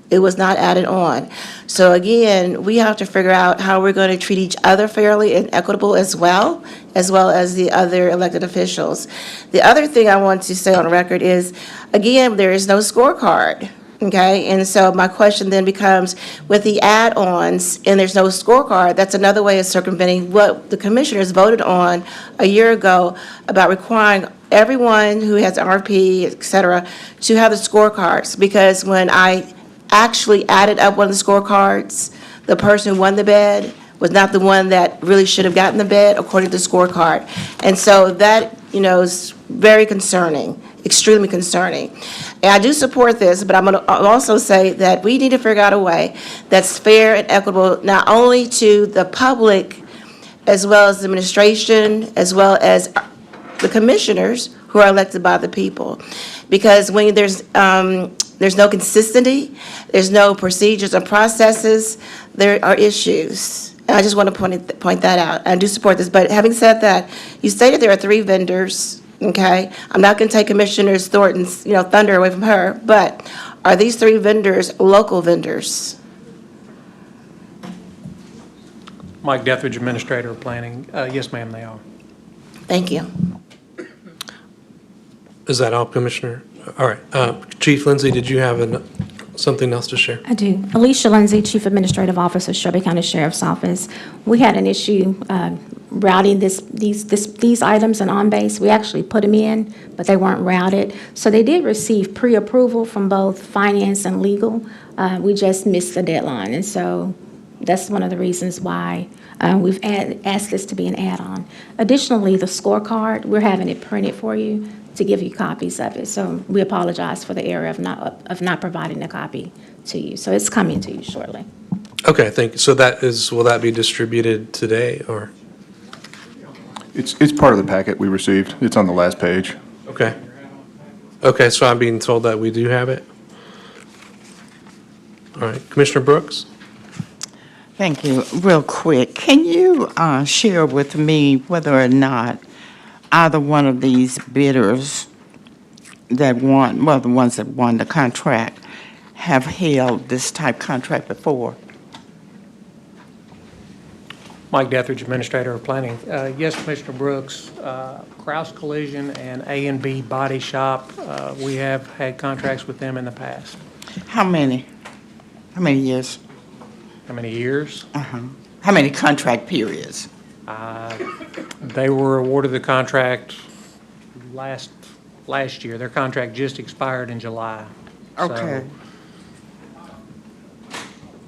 It was not added on. So again, we have to figure out how we're going to treat each other fairly and equitable as well as the other elected officials. The other thing I want to say on record is, again, there is no scorecard. Okay, and so my question then becomes, with the add-ons and there's no scorecard, that's another way of circumventing what the commissioners voted on a year ago about requiring everyone who has RFP, et cetera, to have the scorecards. Because when I actually added up one of the scorecards, the person who won the bid was not the one that really should have gotten the bid according to the scorecard. And so that, is very concerning, extremely concerning. And I do support this, but I'm going to also say that we need to figure out a way that's fair and equitable, not only to the public, as well as the administration, as well as the commissioners who are elected by the people. Because when there's no consistency, there's no procedures or processes, there are issues. And I just want to point that out. I do support this, but having said that, you stated there are 3 vendors. Okay, I'm not going to take Commissioner Thornton's, thunder away from her, but are these 3 vendors local vendors? Mike Dethridge, Administrator of Planning. Yes, ma'am, they are. Thank you. Is that all, Commissioner? All right, Chief Lindsay, did you have something else to share? I do. Alicia Lindsay, Chief Administrative Officer, Shelby County Sheriff's Office. We had an issue routing these items in on-base. We actually put them in, but they weren't routed. So they did receive pre-approval from both finance and legal. We just missed the deadline, and so that's one of the reasons why we've asked this to be an add-on. Additionally, the scorecard, we're having it printed for you to give you copies of it. So we apologize for the error of not providing a copy to you. So it's coming to you shortly. Okay, thank you. So will that be distributed today, or? It's part of the packet we received. It's on the last page. Okay. Okay, so I'm being told that we do have it. All right, Commissioner Brooks? Thank you. Real quick, can you share with me whether or not either one of these bidders that won, the ones that won the contract, have held this type contract before? Mike Dethridge, Administrator of Planning. Yes, Commissioner Brooks, Kraus Collision and A&B Body Shop, we have had contracts with them in the past. How many? How many years? How many years? How many contract periods? They were awarded the contract last year. Their contract just expired in July. Okay.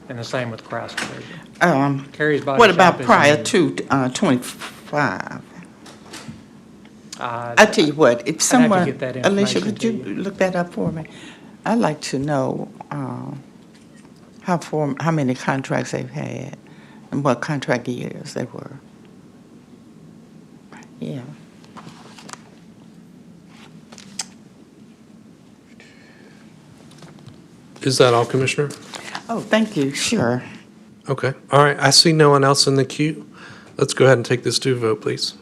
and the same with Kraus Collision. Carrie's Body What Shop about is prior in- to 25? Uh, I tell you what, if I'd have to someone, get that Alicia, information could to you look that up for me? I'd like to know how many contracts they've had and what contract years they were. Yeah. Is that all, Commissioner? Oh, thank you, sure. Okay, all right, I see no one else in the queue. Let's go ahead and take this to a vote, please.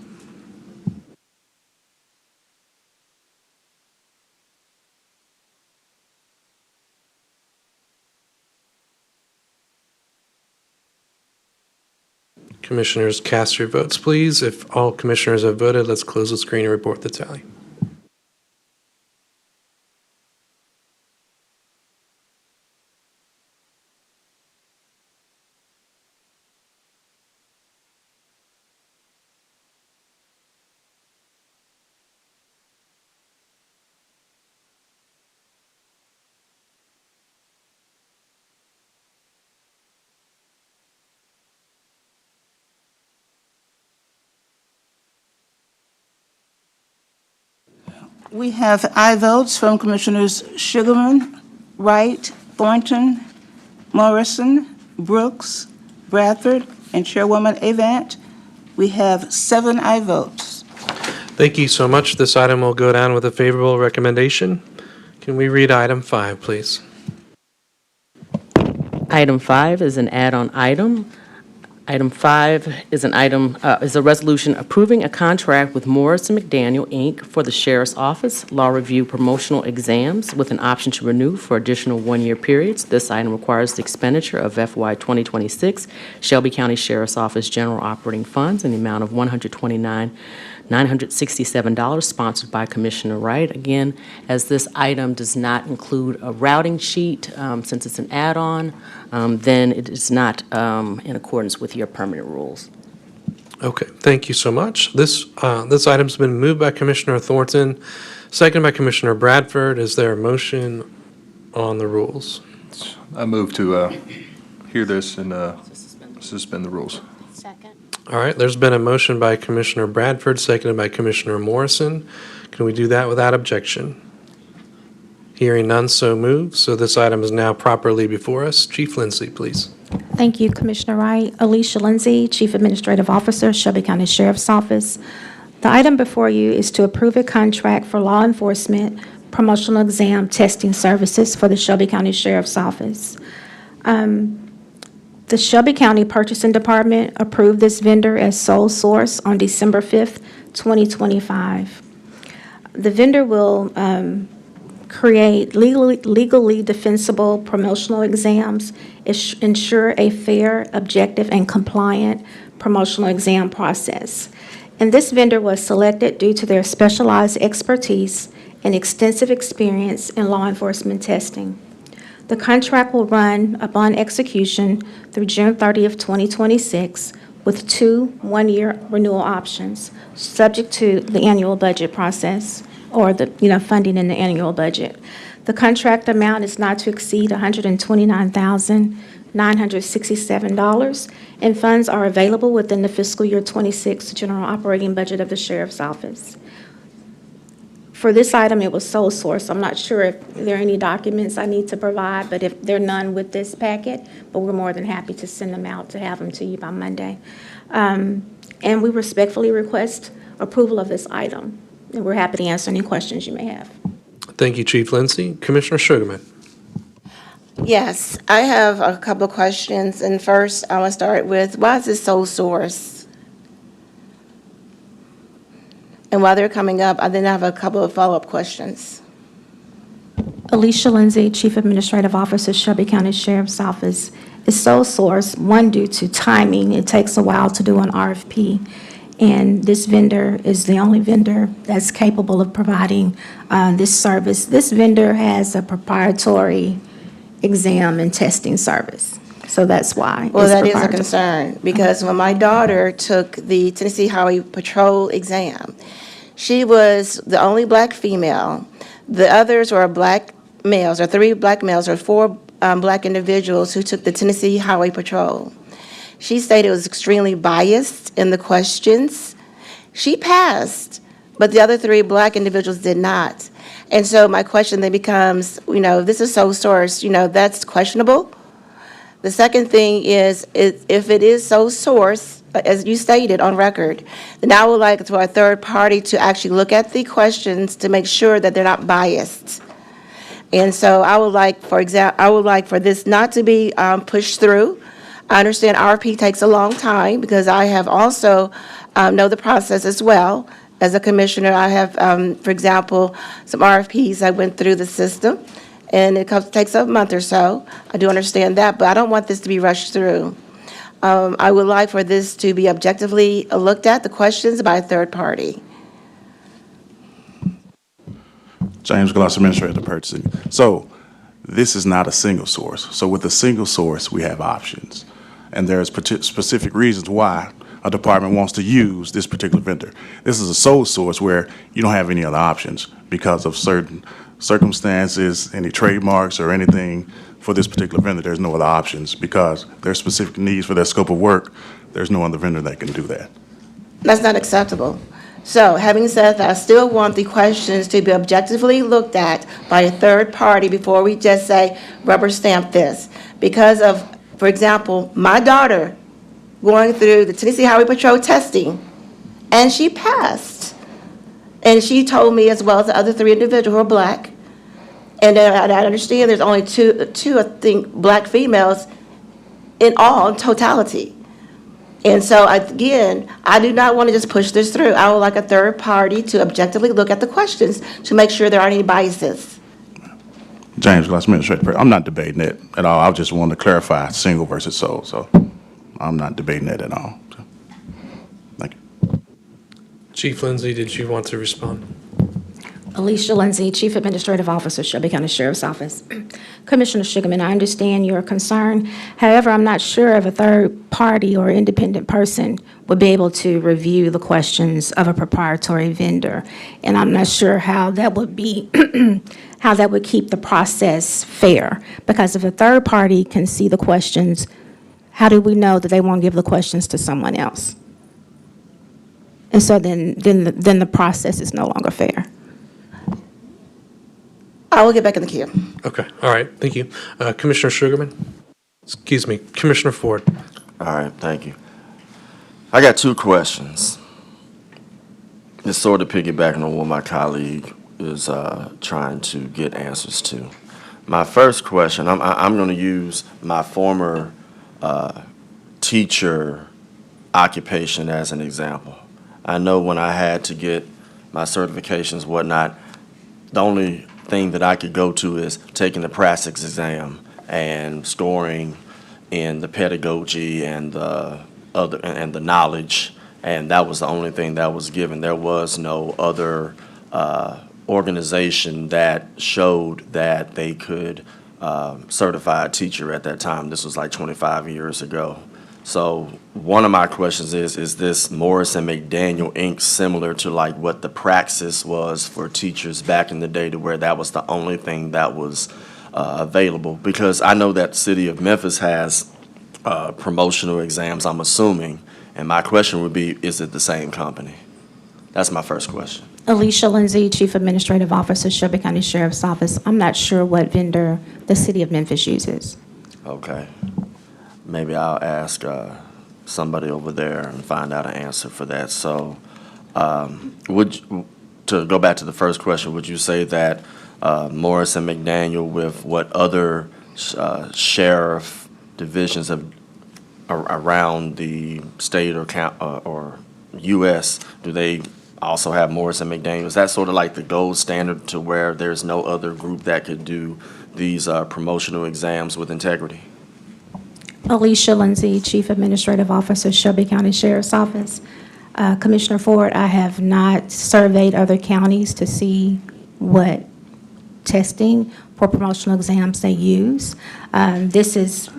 Commissioners, cast your votes, please. If all commissioners have voted, let's close the screen and report the tally. We have aye votes from Commissioners Sugarman, Wright, Thornton, Morrison, Brooks, Bradford, and Chairwoman Avant. We have 7 aye votes. Thank you so much. This item will go down with a favorable recommendation. Can we read item 5, please? Item 5 is an add-on item. Item 5 is is a resolution approving a contract with Morris and McDaniel, Inc. for the Sheriff's Office Law Review promotional exams with an option to renew for additional one-year periods. This item requires the expenditure of FY 2026 Shelby County Sheriff's Office General Operating Funds in the amount of $129,967, sponsored by Commissioner Wright. Again, as this item does not include a routing sheet, since it's an add-on, then it is not in accordance with your permanent rules. Okay, thank you so much. This item's been moved by Commissioner Thornton, seconded by Commissioner Bradford. Is there a motion on the rules? I move to hear this and suspend the rules. Second. All right, there's been a motion by Commissioner Bradford, seconded by Commissioner Morrison. Can we do that without objection? Hearing none, so moved. So this item is now properly before us. Chief Lindsay, please. Thank you, Commissioner Wright. Alicia Lindsay, Chief Administrative Officer, Shelby County Sheriff's Office. The item before you is to approve a contract for law enforcement promotional exam testing services for the Shelby County Sheriff's Office. The Shelby County Purchasing Department approved this vendor as sole source on December 5th, 2025. The vendor will create legally defensible promotional exams, ensure a fair, objective, and compliant promotional exam process. And this vendor was selected due to their specialized expertise and extensive experience in law enforcement testing. The contract will run upon execution through June 30th, 2026, with 2 one-year renewal options, subject to the annual budget process or the, funding in the annual budget. The contract amount is not to exceed $129,967, and funds are available within the fiscal year 26 general operating budget of the Sheriff's Office. For this item, it was sole source. I'm not sure if there are any documents I need to provide, but if there are none with this packet, but we're more than happy to send them out to have them to you by Monday. And we respectfully request approval of this item. And we're happy to answer any questions you may have. Thank you, Chief Lindsay. Commissioner Sugarman. Yes, I have a couple of questions, and first, I want to start with, why is this sole source? And while they're coming up, I then have a couple of follow-up questions. Alicia Lindsay, Chief Administrative Officer, Shelby County Sheriff's Office, is sole source, one, due to timing. It takes a while to do an RFP, and this vendor is the only vendor that's capable of providing this service. This vendor has a proprietary exam and testing service, so that's why. Well, it's that is a proprietary. concern, because when my daughter took the Tennessee Highway Patrol exam, she was the only black female. The others were black males, or 3 black males, or 4 Black individuals who took the Tennessee Highway Patrol. She stated it was extremely biased in the questions. She passed, but the other 3 Black individuals did not. And so my question then becomes, if this is sole source, that's questionable. The second thing is if it is sole source, as you stated on record, then I would like for a third party to actually look at the questions to make sure that they're not biased. And so I would like, for this not to be pushed through. I understand RFP takes a long time because I have also know the process as well. As a commissioner, I have, for example, some RFPs I went through the system, and it takes a month or so. I do understand that, but I don't want this to be rushed through. I would like for this to be objectively looked at, the questions, by a third party. James Gloss, Administrator of Purchasing. So this is not a single source. So with a single source, we have options. And there's specific reasons why a department wants to use this particular vendor. This is a sole source where you don't have any other options because of certain circumstances, any trademarks or anything for this particular vendor. There's no other options because there's specific needs for their scope of work. There's no other vendor that can do that. That's not acceptable. So having said that, I still want the questions to be objectively looked at by a third party before we just say rubber stamp this. Because of, for example, my daughter going through the Tennessee Highway Patrol testing, and she passed. And she told me, as well as the other 3 individuals who are Black, and I understand there's only two, I think, Black females in totality. And so, again, I do not want to just push this through. I would like a third party to objectively look at the questions to make sure there aren't any biases. James Gloss, Administrator. I'm not debating it at all. I just wanted to clarify single versus sole. So I'm not debating that at all. So, thank you. Chief Lindsay, did you want to respond? Alicia Lindsay, Chief Administrative Officer, Shelby County Sheriff's Office. Commissioner Sugarman, I understand your concern. However, I'm not sure if a third party or independent person would be able to review the questions of a proprietary vendor. And I'm not sure how that would be, how that would keep the process fair. Because if a third party can see the questions, how do we know that they won't give the questions to someone else? And so then the process is no longer fair. I will get back in the queue. Okay, all right, thank you. Commissioner Sugarman? Excuse me, Commissioner Ford. All right, thank you. I got 2 questions. It's sort of piggybacking on what my colleague is trying to get answers to. My first question, I'm going to use my former teacher occupation as an example. I know when I had to get my certifications, whatnot, the only thing that I could go to is taking the practice exam and scoring in the pedagogy and the knowledge, and that was the only thing that was given. There was no other organization that showed that they could certify a teacher at that time. This was like 25 years ago. So one of my questions is this Morris and McDaniel Inc. similar to like what the praxis was for teachers back in the day, to where that was the only thing that was available? Because I know that the city of Memphis has promotional exams, I'm assuming, and my question would be, is it the same company? That's my first question. Alicia Lindsay, Chief Administrative Officer, Shelby County Sheriff's Office. I'm not sure what vendor the city of Memphis uses. Okay. Maybe I'll ask somebody over there and find out an answer for that. So to go back to the first question, would you say that Morris and McDaniel, with what other sheriff divisions around the state or U.S., do they also have Morris and McDaniel? Is that sort of like the gold standard to where there's no other group that could do these promotional exams with integrity? Alicia Lindsay, Chief Administrative Officer, Shelby County Sheriff's Office. Commissioner Ford, I have not surveyed other counties to see what testing for promotional exams they use. This is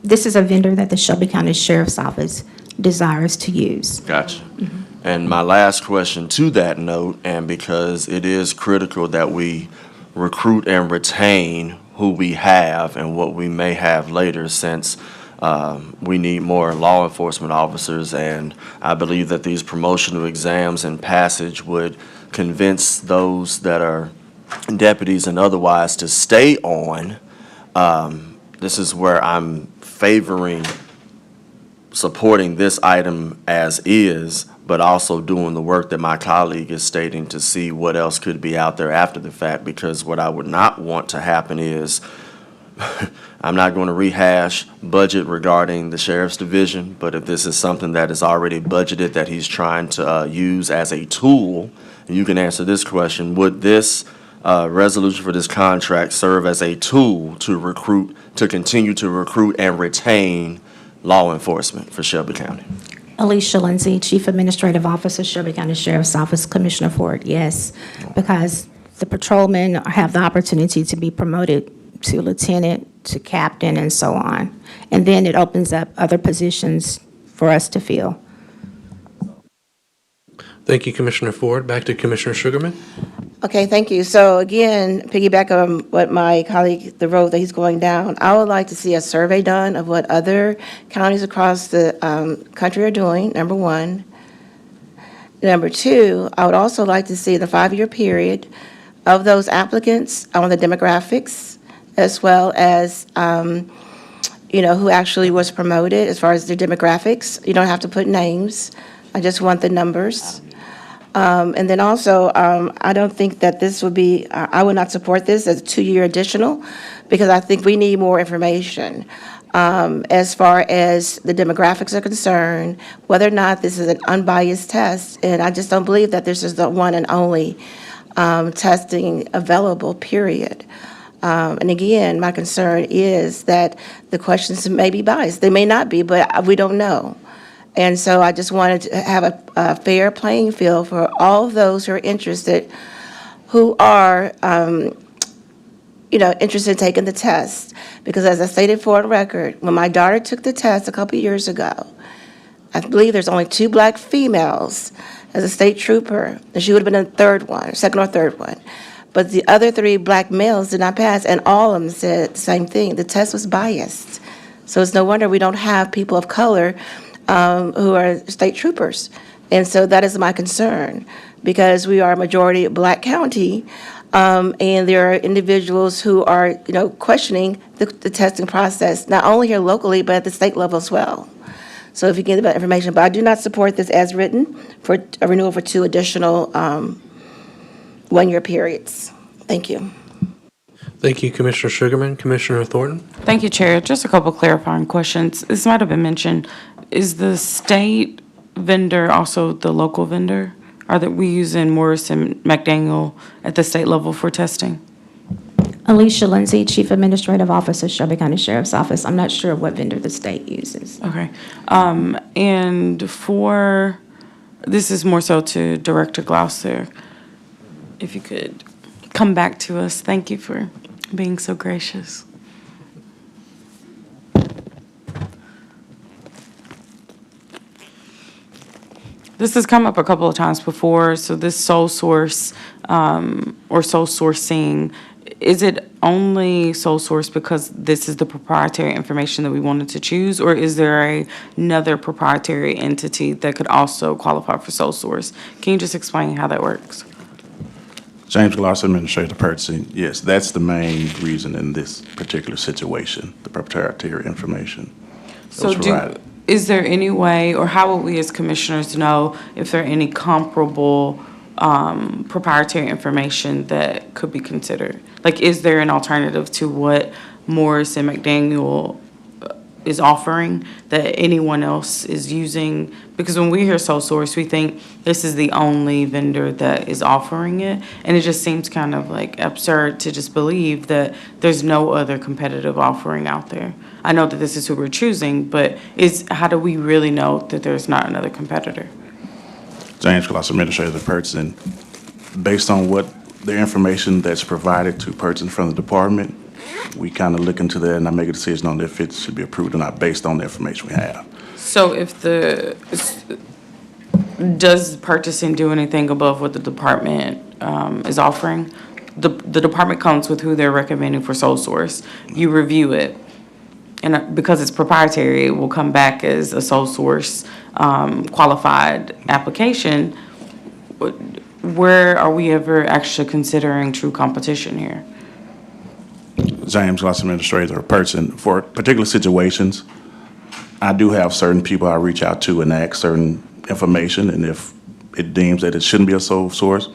a vendor that the Shelby County Sheriff's Office desires to use. Gotcha. Mm-hmm. And my last question to that note, and because it is critical that we recruit and retain who we have and what we may have later, since we need more law enforcement officers, and I believe that these promotional exams and passage would convince those that are deputies and otherwise to stay on. This is where I'm favoring supporting this item as is, but also doing the work that my colleague is stating to see what else could be out there after the fact, because what I would not want to happen is I'm not going to rehash budget regarding the sheriff's division, but if this is something that is already budgeted that he's trying to use as a tool, and you can answer this question, would this resolution for this contract serve as a tool to continue to recruit and retain law enforcement for Shelby County? Alicia Lindsay, Chief Administrative Officer, Shelby County Sheriff's Office. Commissioner Ford, yes, because the patrolmen have the opportunity to be promoted to lieutenant, to captain, and so on. And then it opens up other positions for us to fill. Thank you, Commissioner Ford. Back to Commissioner Sugarman. Okay, thank you. So again, piggyback on what my colleague, the road that he's going down, I would like to see a survey done of what other counties across the country are doing, number one. Number two, I would also like to see the 5-year period of those applicants on the demographics, as well as, who actually was promoted as far as their demographics. You don't have to put names. I just want the numbers. And then also, I don't think that this would be, I would not support this as a 2-year additional, because I think we need more information as far as the demographics are concerned, whether or not this is an unbiased test. And I just don't believe that this is the one and only testing available, period. And again, my concern is that the questions may be biased. They may not be, but we don't know. And so I just wanted to have a fair playing field for all of those who are interested, who are, interested in taking the test. Because as I stated for the record, when my daughter took the test a couple years ago, I believe there's only 2 black females as a state trooper, and she would have been the second or third one. But the other 3 black males did not pass, and all of them said the same thing. The test was biased. So it's no wonder we don't have people of color who are state troopers. And so that is my concern, because we are a majority black county, and there are individuals who are, questioning the testing process, not only here locally, but at the state level as well. So if you get that information, but I do not support this as written for a renewal for 2 additional 1-year periods. Thank you. Thank you, Commissioner Sugarman. Commissioner Thornton? Thank you, Chair. Just a couple clarifying questions. This might have been mentioned. Is the state vendor also the local vendor? Are that we using Morris and McDaniel at the state level for testing? Alicia Lindsay, Chief Administrative Officer, Shelby County Sheriff's Office. I'm not sure what vendor the state uses. Okay. And this is more so to Director Gloucester. If you could come back to us. Thank you for being so gracious. This has come up a couple of times before, so this sole source or sole sourcing, is it only sole source because this is the proprietary information that we wanted to choose, or is there another proprietary entity that could also qualify for sole source? Can you just explain how that works? James Gloucester, Administrator of Purchasing. Yes, that's the main reason in this particular situation, the proprietary information that was provided. Is there any way, or how would we as commissioners know if there are any comparable proprietary information that could be considered? Like, is there an alternative to what Morris and McDaniel is offering that anyone else is using? Because when we hear sole source, we think this is the only vendor that is offering it. And it just seems kind of like absurd to just believe that there's no other competitive offering out there. I know that this is who we're choosing, but how do we really know that there's not another competitor? James Gloucester, Administrator of Purchasing. Based on what the information that's provided to purchasing from the department, we kind of look into that and I make a decision on if it should be approved or not based on the information we have. So does purchasing do anything above what the department is offering? the department comes with who they're recommending for sole source. You review it. And because it's proprietary, it will come back as a sole source qualified application. Where are we ever actually considering true competition here? James Gloss, Administrator, person, for particular situations, I do have certain people I reach out to and ask certain information, and if it deems that it shouldn't be a sole source,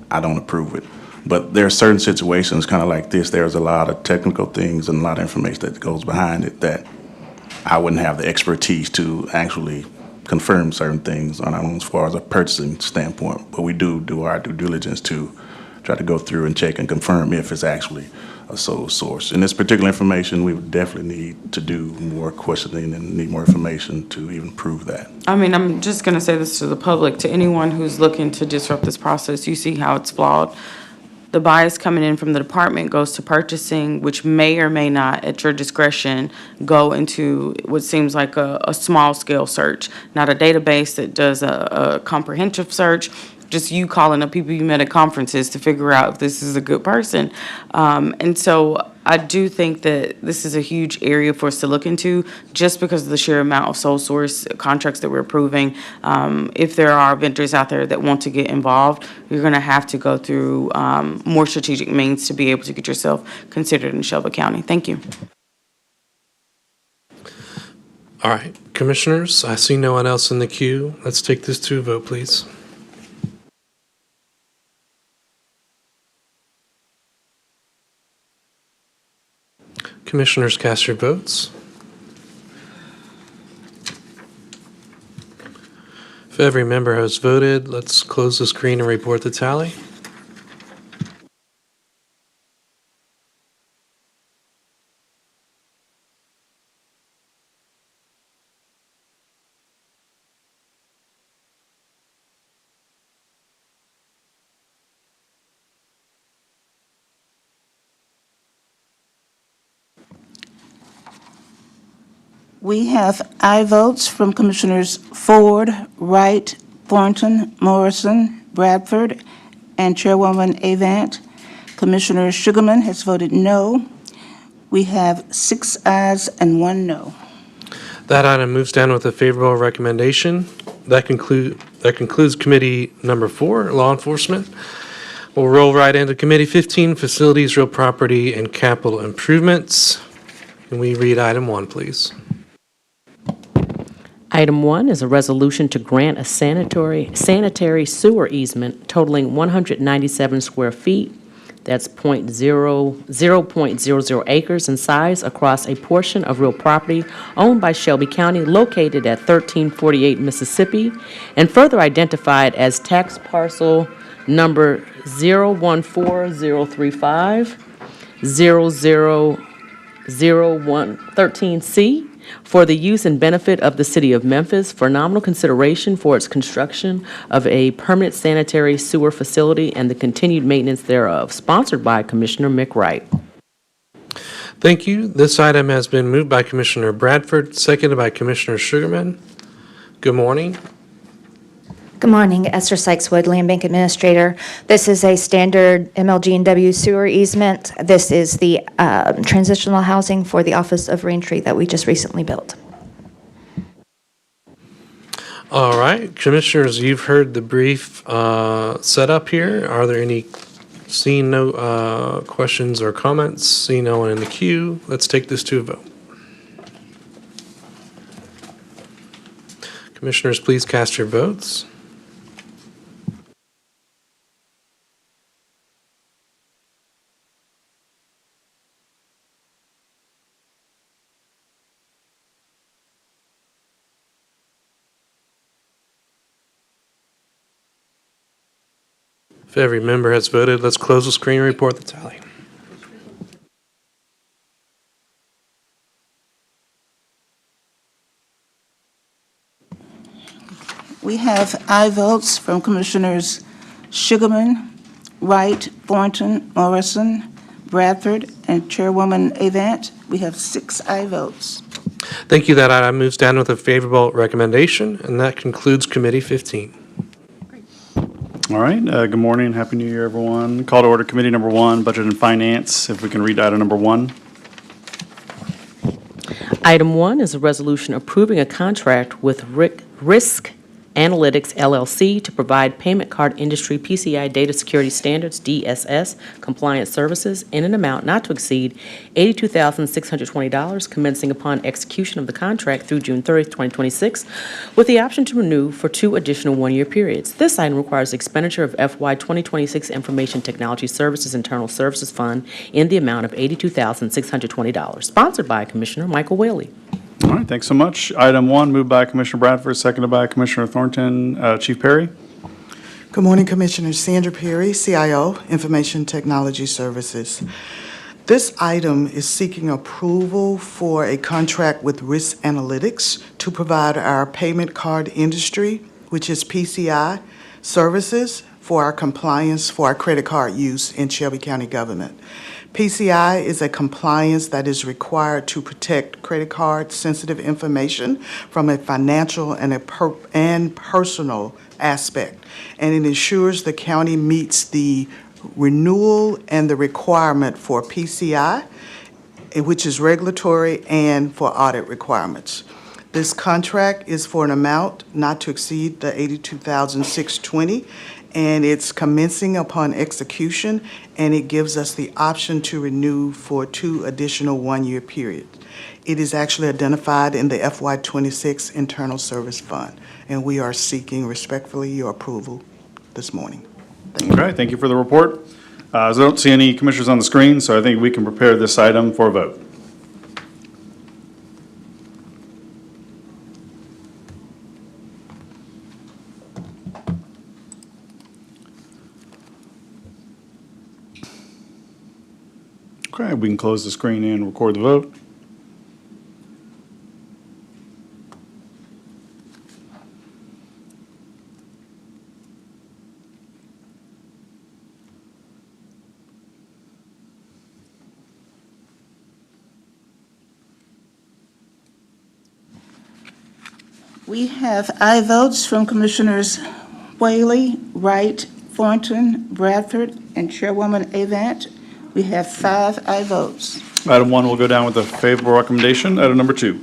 I don't approve it. But there are certain situations, kind of like this, there's a lot of technical things and a lot of information that goes behind it that I wouldn't have the expertise to actually confirm certain things on our own as far as a purchasing standpoint. But we do our due diligence to try to go through and check and confirm if it's actually a sole source. In this particular information, we would definitely need to do more questioning and need more information to even prove that. I mean, I'm just going to say this to the public, to anyone who's looking to disrupt this process. You see how it's flawed. The bias coming in from the department goes to purchasing, which may or may not, at your discretion, go into what seems like a small-scale search, not a database that does a comprehensive search, just you calling up people you met at conferences to figure out if this is a good person. And so I do think that this is a huge area for us to look into, just because of the sheer amount of sole source contracts that we're approving. If there are vendors out there that want to get involved, you're going to have to go through more strategic means to be able to get yourself considered in Shelby County. Thank you. All right, commissioners, I see no one else in the queue. Let's take this to a vote, please. Commissioners, cast your votes. If every member has voted, let's close the screen and report the tally. We have aye votes from Commissioners Ford, Wright, Thornton, Morrison, Bradford, and Chairwoman Avant. Commissioner Sugarman has voted no. We have 6 ayes and 1 no. That item moves down with a favorable recommendation. That concludes Committee Number 4, Law Enforcement. We'll roll right into Committee 15, Facilities, Real Property, and Capital Improvements. Can we read item 1, please? Item 1 is a resolution to grant a sanitary sewer easement totaling 197 square feet, that's 0.00 acres in size, across a portion of real property owned by Shelby County located at 1348 Mississippi and further identified as tax parcel number 014035 000113C, for the use and benefit of the city of Memphis for nominal consideration for its construction of a permanent sanitary sewer facility and the continued maintenance thereof, sponsored by Commissioner McWright. Thank you. This item has been moved by Commissioner Bradford, seconded by Commissioner Sugarman. Good morning. Good morning, Esther Sykes-Wood, Land Bank Administrator. This is a standard MLG&W sewer easement. This is the transitional housing for the Office of Reentry that we just recently built. All right, Commissioners, you've heard the brief setup here. Are there any, seeing no questions or comments, seeing no one in the queue, let's take this to a vote. Commissioners, please cast your votes. If every member has voted, let's close the screen and report the tally. We have aye votes from Commissioners Sugarman, Wright, Thornton, Morrison, Bradford, and Chairwoman Avant. We have 6 aye votes. Thank you. That item moves down with a favorable recommendation, and that concludes Committee 15. All right, good morning, Happy New Year, everyone. Call to order Committee Number 1, Budget and Finance. If we can read item number 1. Item 1 is a resolution approving a contract with Risk Analytics LLC to provide payment card industry PCI data security standards, DSS, compliance services in an amount not to exceed $82,620 commencing upon execution of the contract through June 30th, 2026, with the option to renew for 2 additional one-year periods. This item requires expenditure of FY 2026 Information Technology Services Internal Services Fund in the amount of $82,620, sponsored by Commissioner Michael Whaley. All right, thanks so much. Item 1, moved by Commissioner Bradford, seconded by Commissioner Thornton. Chief Perry? Good morning, Commissioners. Sandra Perry, CIO, Information Technology Services. This item is seeking approval for a contract with Risk Analytics to provide our payment card industry, which is PCI, services for our compliance for our credit card use in Shelby County government. PCI is a compliance that is required to protect credit card sensitive information from a financial and personal aspect, and it ensures the county meets the renewal and the requirement for PCI, which is regulatory, and for audit requirements. This contract is for an amount not to exceed the $82,620, and it's commencing upon execution, and it gives us the option to renew for 2 additional one-year periods. It is actually identified in the FY 26 Internal Service Fund, and we are seeking respectfully your approval this morning. Okay, thank you for the report. I don't see any commissioners on the screen, so I think we can prepare this item for a vote. Okay, we can close the screen and record the vote. We have aye votes from Commissioners Whaley, Wright, Thornton, Bradford, and Chairwoman Avant. We have 5 aye votes. Item 1 will go down with a favorable recommendation. Item number 2.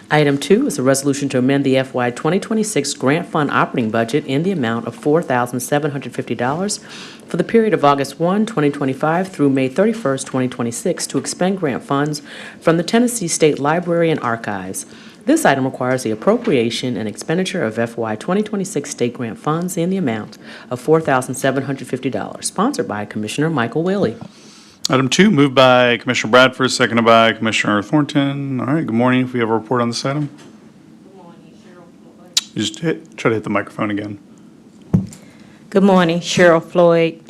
Item 2 is a resolution to amend the FY 2026 Grant Fund operating budget in the amount of $4,750 for the period of August 1, 2025 through May 31st, 2026 to expend grant funds from the Tennessee State Library and Archives. This item requires the appropriation and expenditure of FY 2026 state grant funds in the amount of $4,750, sponsored by Commissioner Michael Whaley. Item 2, moved by Commissioner Bradford, seconded by Commissioner Thornton. All right, good morning. If we have a report on this item. Good morning, Cheryl. You just try to hit the microphone again. Good morning, Cheryl Floyd,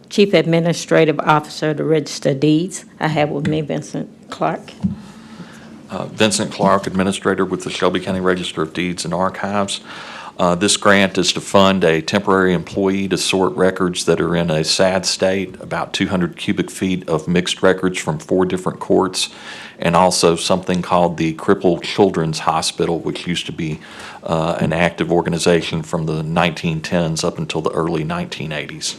Chief Administrative Officer of the Register of Deeds. I have with me Vincent Clark. Vincent Clark, Administrator with the Shelby County Register of Deeds and Archives. This grant is to fund a temporary employee to sort records that are in a sad state, about 200 cubic feet of mixed records from 4 different courts, and also something called the Crippled Children's Hospital, which used to be an active organization from the 1910s up until the early 1980s.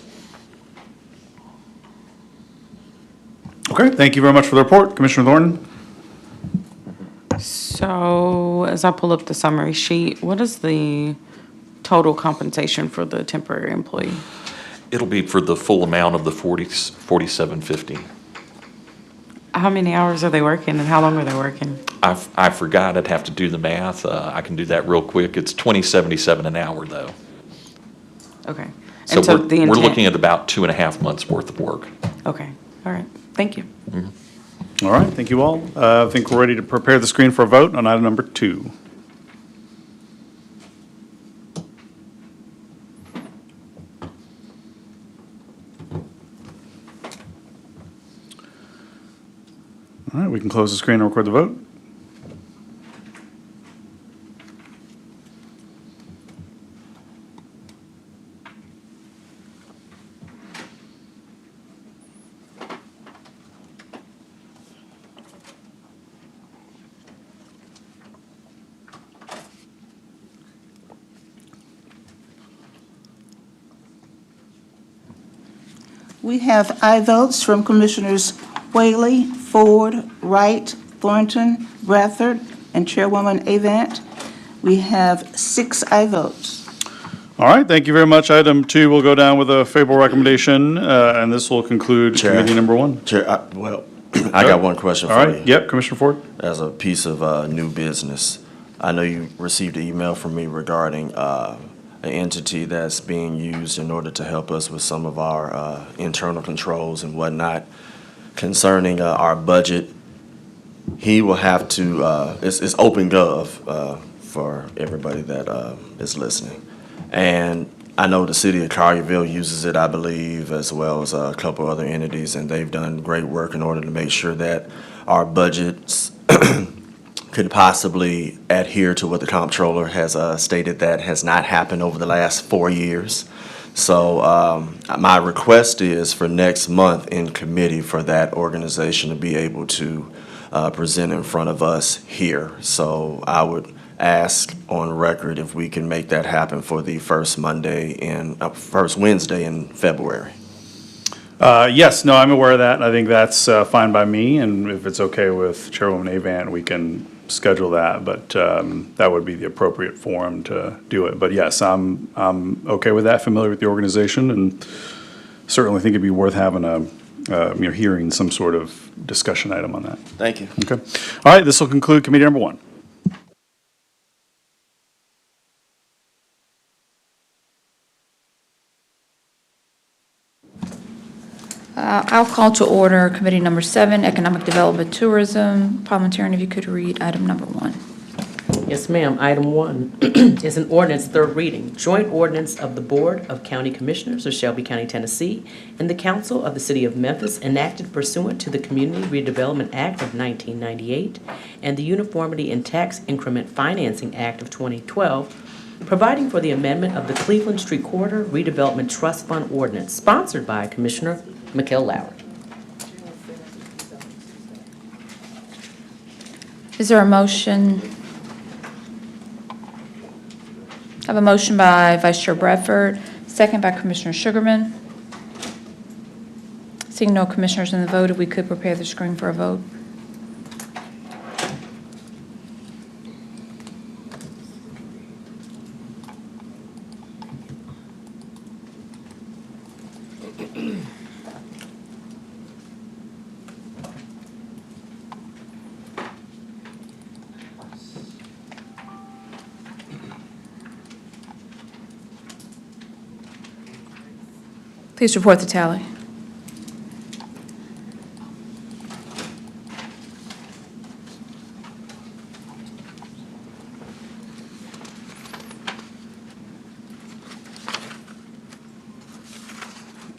Okay, thank you very much for the report. Commissioner Thornton? So as I pull up the summary sheet, what is the total compensation for the temporary employee? It'll be for the full amount of the $47.50. How many hours are they working and how long are they working? I forgot, I'd have to do the math. I can do that real quick. It's $20.77 an hour, though. Okay. So And so we're the intent- looking at about 2.5 months' worth of work. Okay, all right, thank you. All right, thank you all. I think we're ready to prepare the screen for a vote on item number 2. All right, we can close the screen and record the vote. We have aye votes from Commissioners Whaley, Ford, Wright, Thornton, Bradford, and Chairwoman Avant. We have 6 aye votes. All right, thank you very much. Item 2 will go down with a favorable recommendation, and this will conclude Chair. committee number 1. Chair, I got one question for All you. right, yep, Commissioner Ford. As a piece of new business, I know you received an email from me regarding an entity that's being used in order to help us with some of our internal controls and whatnot concerning our budget. He will have to, it's OpenGov for everybody that is listening. And I know the city of Collierville uses it, I believe, as well as a couple other entities, and they've done great work in order to make sure that our budgets could possibly adhere to what the comptroller has stated that has not happened over the last 4 years. So my request is for next month in committee for that organization to be able to present in front of us here. So I would ask on record if we can make that happen for the first Wednesday in February. Yes, no, I'm aware of that. I think that's fine by me, and if it's okay with Chairwoman Avant, we can schedule that, but that would be the appropriate forum to do it. But yes, I'm okay with that, familiar with the organization, and certainly think it'd be worth having hearing some sort of discussion item on that. Thank you. Okay. All right, this will conclude committee number 1. I'll call to order Committee Number 7, Economic Development Tourism. Parliamentarian, if you could read item number 1. Yes, ma'am. Item 1 is an ordinance, third reading. Joint ordinance of the Board of County Commissioners of Shelby County, Tennessee, and the Council of the City of Memphis enacted pursuant to the Community Redevelopment Act of 1998 and the Uniformity in Tax Increment Financing Act of 2012, providing for the amendment of the Cleveland Street Corridor Redevelopment Trust Fund Ordinance, sponsored by Commissioner McKell Lowry. Is there a motion? I have a motion by Vice Chair Bradford, second by Commissioner Sugarman. Seeing no commissioners in the vote, if we could prepare the screen for a vote. Please report the tally.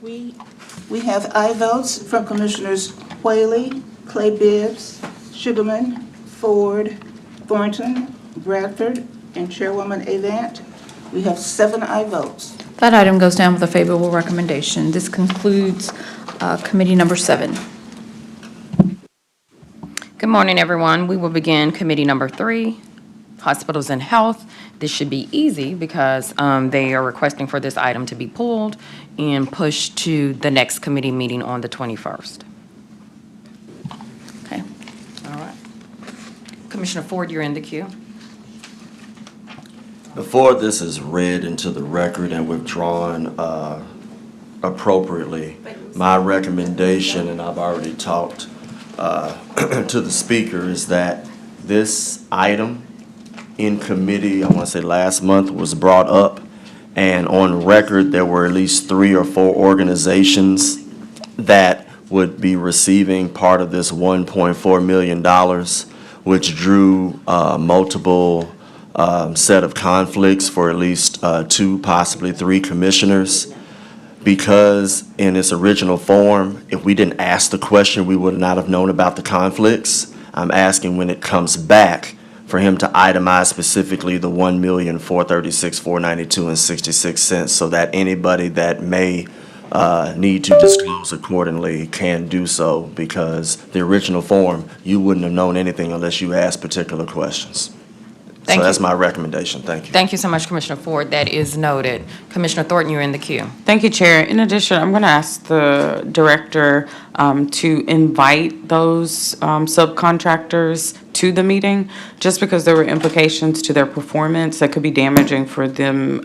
We have aye votes from Commissioners Whaley, Clay Bibbs, Sugarman, Ford, Thornton, Bradford, and Chairwoman Avant. We have 7 aye votes. That item goes down with a favorable recommendation. This concludes Committee Number 7. Good morning, everyone. We will begin Committee Number 3, Hospitals and Health. This should be easy because they are requesting for this item to be pulled and pushed to the next committee meeting on the 21st. Okay. All right. Commissioner Ford, you're in the queue. Before this is read into the record and withdrawn appropriately, my recommendation, and I've already talked to the speaker, is that this item in committee, I want to say last month, was brought up, and on record, there were at least 3 or 4 organizations that would be receiving part of this $1.4 million, which drew multiple set of conflicts for at least 2, possibly 3 commissioners. Because in its original form, if we didn't ask the question, we would not have known about the conflicts. I'm asking when it comes back for him to itemize specifically the $1,436,492.66, so that anybody that may need to disclose accordingly can do so, because the original form, you wouldn't have known anything unless you asked particular questions. Thank So that's you. my recommendation. Thank you. Thank you so much, Commissioner Ford. That is noted. Commissioner Thornton, you're in the queue. Thank you, Chair. In addition, I'm going to ask the director to invite those subcontractors to the meeting, just because there were implications to their performance that could be damaging for them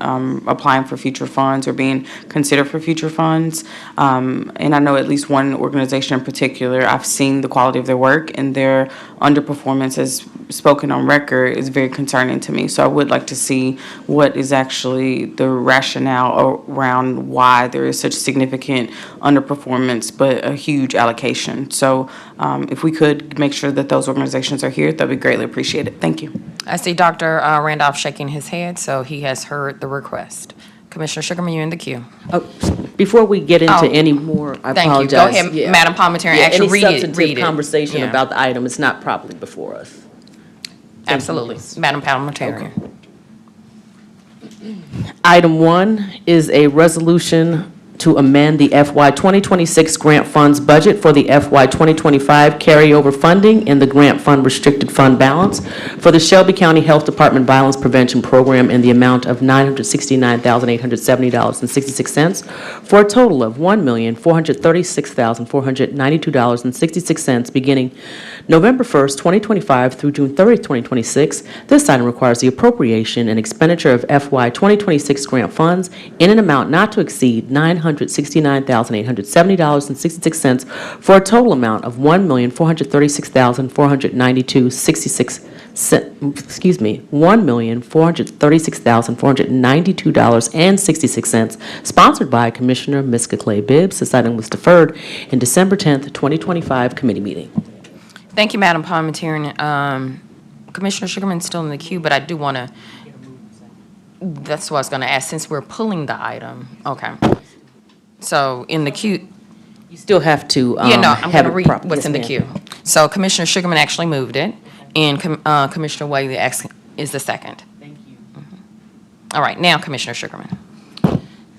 applying for future funds or being considered for future funds. And I know at least one organization in particular, I've seen the quality of their work, and their underperformance, as spoken on record, is very concerning to me. So I would like to see what is actually the rationale around why there is such significant underperformance, but a huge allocation. So if we could make sure that those organizations are here, that'd be greatly appreciated. Thank you. I see Dr. Randolph shaking his head, so he has heard the request. Commissioner Sugarman, you're in the queue. Before we get into Oh, any more, I thank you. apologize. Go ahead, Yeah. Madam Parliamentarian. Yeah, Actually, read it. Any substantive Yeah. conversation about the item is not properly before us. Absolutely. Madam Parliamentarian. Item 1 is a resolution to amend the FY 2026 grant funds budget for the FY 2025 carryover funding in the grant fund restricted fund balance for the Shelby County Health Department Violence Prevention Program in the amount of $969,870.66 for a total of $1,436,492.66 beginning November 1st, 2025 through June 30th, 2026. This item requires the appropriation and expenditure of FY 2026 grant funds in an amount not to exceed $969,870.66 for a total amount of $1,436,492.66, sponsored by Commissioner Miska Clay Bibbs. This item was deferred in December 10th, 2025 committee meeting. Thank you, Madam Parliamentarian. Commissioner Sugarman's still in the queue, but I do want to, that's what I was going to ask, since we're pulling the item. Okay. So in the queue. You still have to Yeah, no, I'm going have to it read proper. what's Yes, in the ma'am. queue. So Commissioner Sugarman actually moved it, and Commissioner Whaley is the second. Thank you. All right, now Commissioner Sugarman.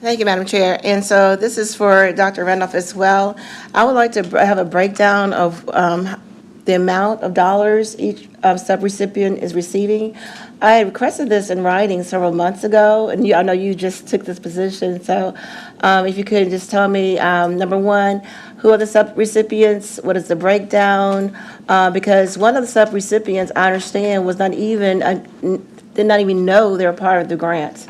Thank you, Madam Chair. And so this is for Dr. Randolph as well. I would like to have a breakdown of the amount of dollars each subrecipient is receiving. I had requested this in writing several months ago, and I know you just took this position. So if you could just tell me, number one, who are the subrecipients? What is the breakdown? Because one of the subrecipients, I understand, was not even, did not even know they were part of the grant.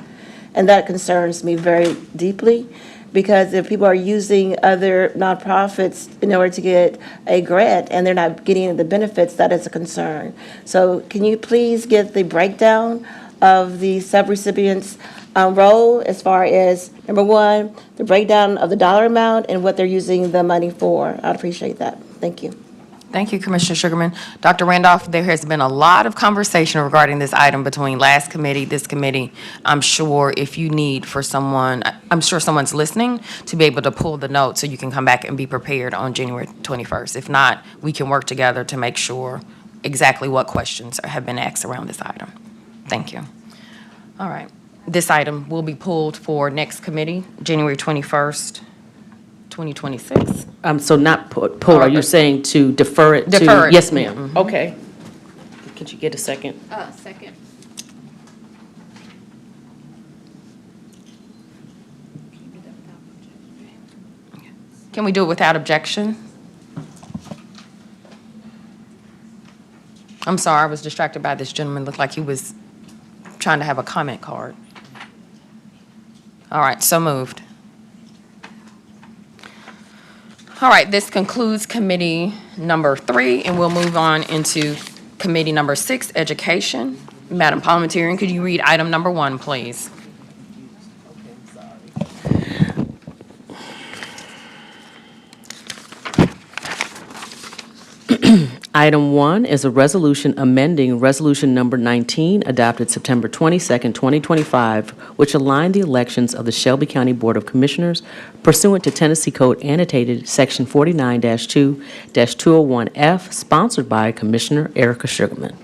And that concerns me very deeply, because if people are using other nonprofits in order to get a grant and they're not getting the benefits, that is a concern. So can you please get the breakdown of the subrecipients' role as far as, number one, the breakdown of the dollar amount and what they're using the money for? I'd appreciate that. Thank you. Thank you, Commissioner Sugarman. Dr. Randolph, there has been a lot of conversation regarding this item between last committee, this committee. I'm sure if you need for someone, I'm sure someone's listening to be able to pull the notes so you can come back and be prepared on January 21st. If not, we can work together to make sure exactly what questions have been asked around this item. Thank you. All right. This item will be pulled for next committee, January 21st. 2026. So not pull, are you saying to defer it to? Defer it. Yes, ma'am. Okay. Could you get a second? Second. Can we do it without objection? I'm sorry, I was distracted by this gentleman. Looked like he was trying to have a comment card. All right, so moved. All right, this concludes committee number 3, and we'll move on into committee number 6, education. Madam Parliamentarian, could you read item number 1, please? Item 1 is a resolution amending Resolution Number 19, adopted September 22nd, 2025, which aligned the elections of the Shelby County Board of Commissioners pursuant to Tennessee Code annotated Section 49-2-201F, sponsored by Commissioner Erica Sugarman.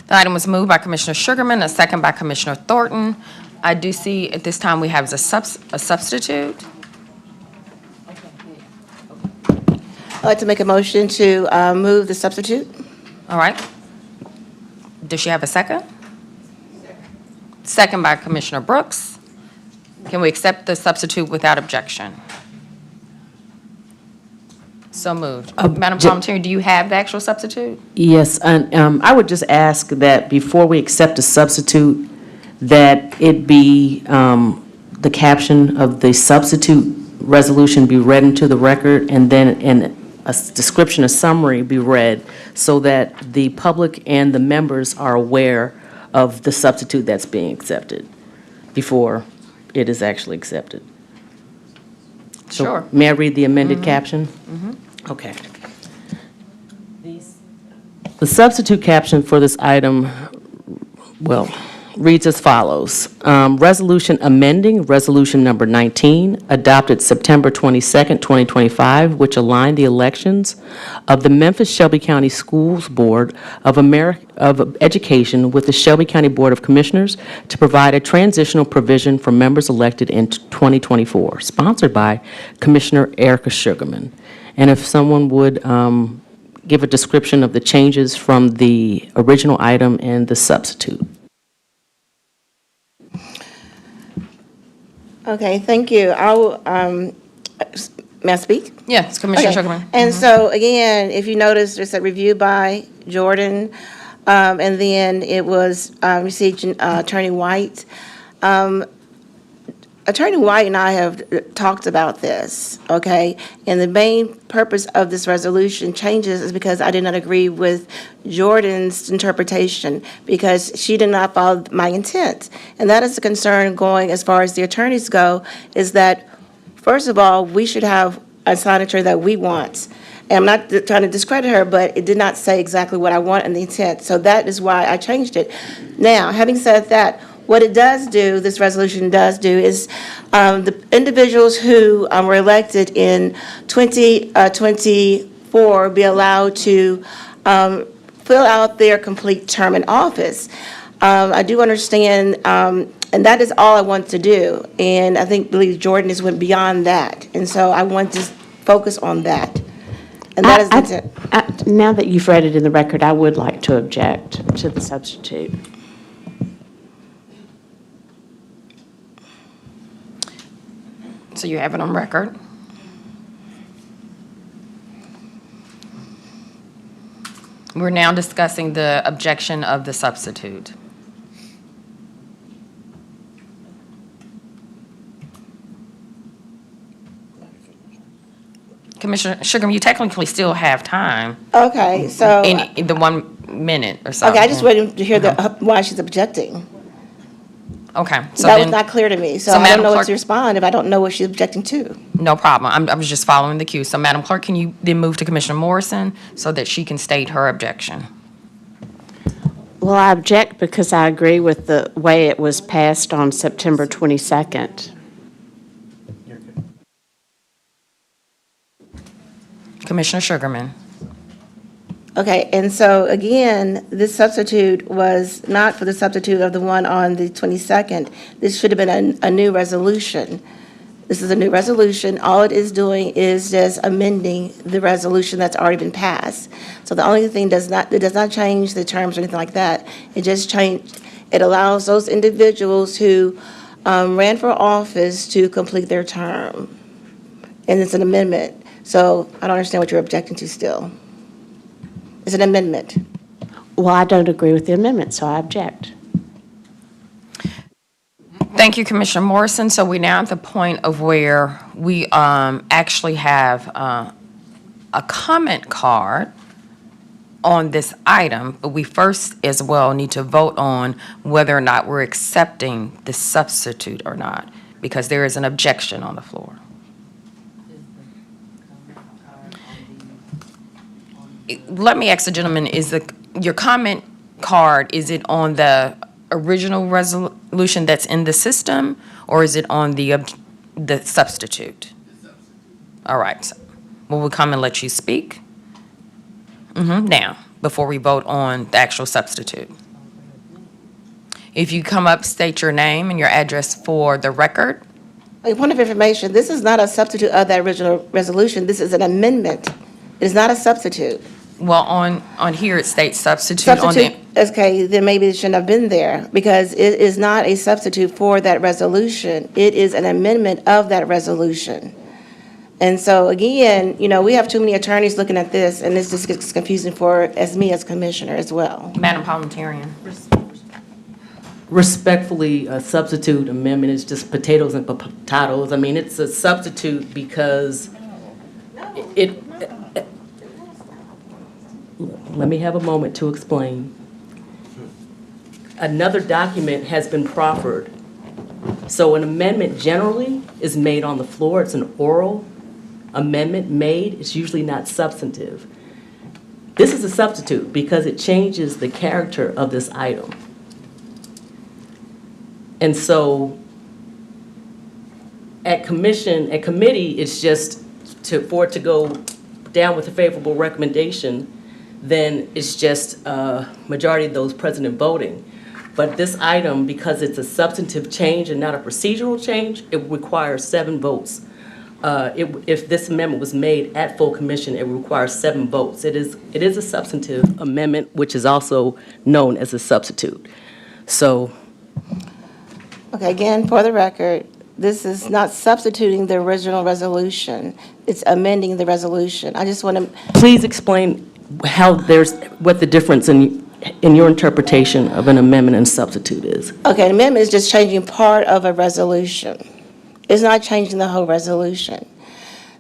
The item was moved by Commissioner Sugarman, a second by Commissioner Thornton. I do see at this time we have a substitute. I'd like to make a motion to move the substitute. All right. Does she have a second? Second by Commissioner Brooks. Can we accept the substitute without objection? So moved. Madam Parliamentarian, do you have the actual substitute? Yes, and I would just ask that before we accept a substitute, that it be, the caption of the substitute resolution be read into the record, and then a description, a summary be read, so that the public and the members are aware of the substitute that's being accepted before it is actually accepted. So, Sure. may I read the amended caption? Okay. The substitute caption for this item, well, reads as follows. Resolution amending Resolution Number 19, adopted September 22nd, 2025, which aligned the elections of the Memphis-Shelby County Schools Board of Education with the Shelby County Board of Commissioners to provide a transitional provision for members elected in 2024, sponsored by Commissioner Erica Sugarman. And if someone would give a description of the changes from the original item and the substitute. Okay, thank you. May I speak? Yes, Commissioner Okay. Sugarman. And so, again, if you notice, there's a review by Jordan, and then it was received Attorney White. Attorney White and I have talked about this, okay? And the main purpose of this resolution changes is because I did not agree with Jordan's interpretation, because she did not follow my intent. And that is the concern going as far as the attorneys go, is that, first of all, we should have a signature that we want. And I'm not trying to discredit her, but it did not say exactly what I want in the intent. So that is why I changed it. Now, having said that, what it does do, this resolution does do, is the individuals who were elected in 2024 be allowed to fill out their complete term in office. I do understand, and that is all I want to do. And I believe Jordan has went beyond that. And so I want to focus on that. And that is the intent. Now that you've read it in the record, I would like to object to the substitute. So you have it on record. We're now discussing the objection of the substitute. Commissioner Sugarman, you technically still have time. Okay, so. In the 1 minute or so. Okay, I just waited to hear why she's objecting. Okay. So That then, was not clear to me, so so I Madam don't know what Clerk- to respond if I don't know what she's objecting to. no problem. I was just following the cue. So Madam Clerk, can you then move to Commissioner Morrison so that she can state her objection? Well, I object because I agree with the way it was passed on September 22nd. Commissioner Sugarman. Okay, and so again, this substitute was not for the substitute of the one on the 22nd. This should have been a new resolution. This is a new resolution. All it is doing is just amending the resolution that's already been passed. So the only thing it does not change the terms or anything like that. It allows those individuals who ran for office to complete their term. And it's an amendment. So I don't understand what you're objecting to still. It's an amendment. Well, I don't agree with the amendment, so I object. Thank you, Commissioner Morrison. So we're now at the point of where we actually have a comment card on this item, but we first as well need to vote on whether or not we're accepting the substitute or not, because there is an objection on the floor. Let me ask the gentleman, your comment card, is it on the original resolution that's in the system, or is it on the substitute? All right. Will we come and let you speak? Now, before we vote on the actual substitute. If you come up, state your name and your address for the record. A point of information, this is not a substitute of that original resolution. This is an amendment. It is not a substitute. Well, on here, it states substitute on Substitute, the, okay, then maybe it shouldn't have been there, because it is not a substitute for that resolution. It is an amendment of that resolution. And so, again, we have too many attorneys looking at this, and this just gets confusing as me as commissioner as well. Madam Parliamentarian. Respectfully, a substitute amendment is just potatoes and potatoes. I mean, it's a substitute because let me have a moment to explain. Another document has been proffered. So an amendment generally is made on the floor. It's an oral amendment made. It's usually not substantive. This is a substitute because it changes the character of this item. And so at committee, it's just for it to go down with a favorable recommendation, then it's just a majority of those present and voting. But this item, because it's a substantive change and not a procedural change, it requires 7 votes. If this amendment was made at full commission, it requires 7 votes. It is a substantive amendment, which is also known as a substitute. So. Okay, again, for the record, this is not substituting the original resolution. It's amending the resolution. I just want to. Please explain what the difference in your interpretation of an amendment and substitute is. Okay, an amendment is just changing part of a resolution. It's not changing the whole resolution.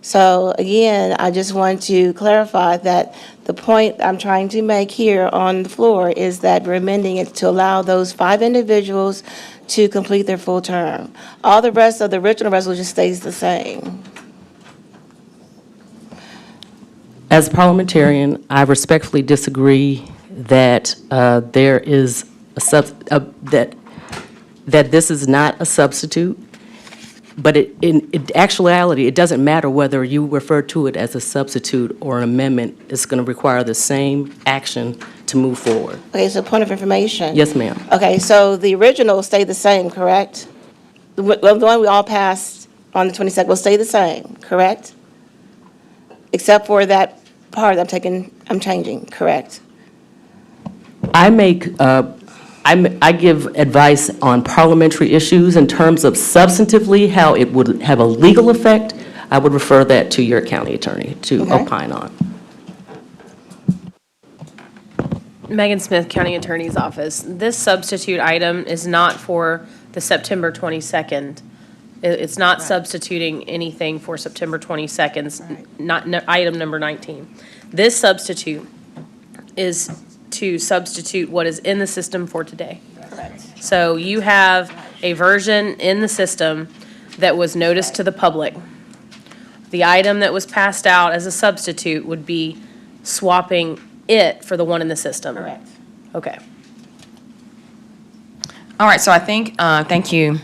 So again, I just want to clarify that the point I'm trying to make here on the floor is that we're amending it to allow those 5 individuals to complete their full term. All the rest of the original resolution stays the same. As a parliamentarian, I respectfully disagree that there is that this is not a substitute. But in actuality, it doesn't matter whether you refer to it as a substitute or an amendment. It's going to require the same action to move forward. Okay, so point of information. Yes, ma'am. Okay, so the original stayed the same, correct? The one we all passed on the 22nd will stay the same, correct? Except for that part I'm changing, correct? I give advice on parliamentary issues in terms of substantively how it would have a legal effect. I would refer that to your county attorney to opine on. Megan Smith, County Attorney's Office. This substitute item is not for the September 22nd. It's not substituting anything for September 22nd's, item number 19. This substitute is to substitute what is in the system for today. Correct. So you have a version in the system that was noticed to the public. The item that was passed out as a substitute would be swapping it for the one in the system. Correct. Okay. All right, so I think, thank you,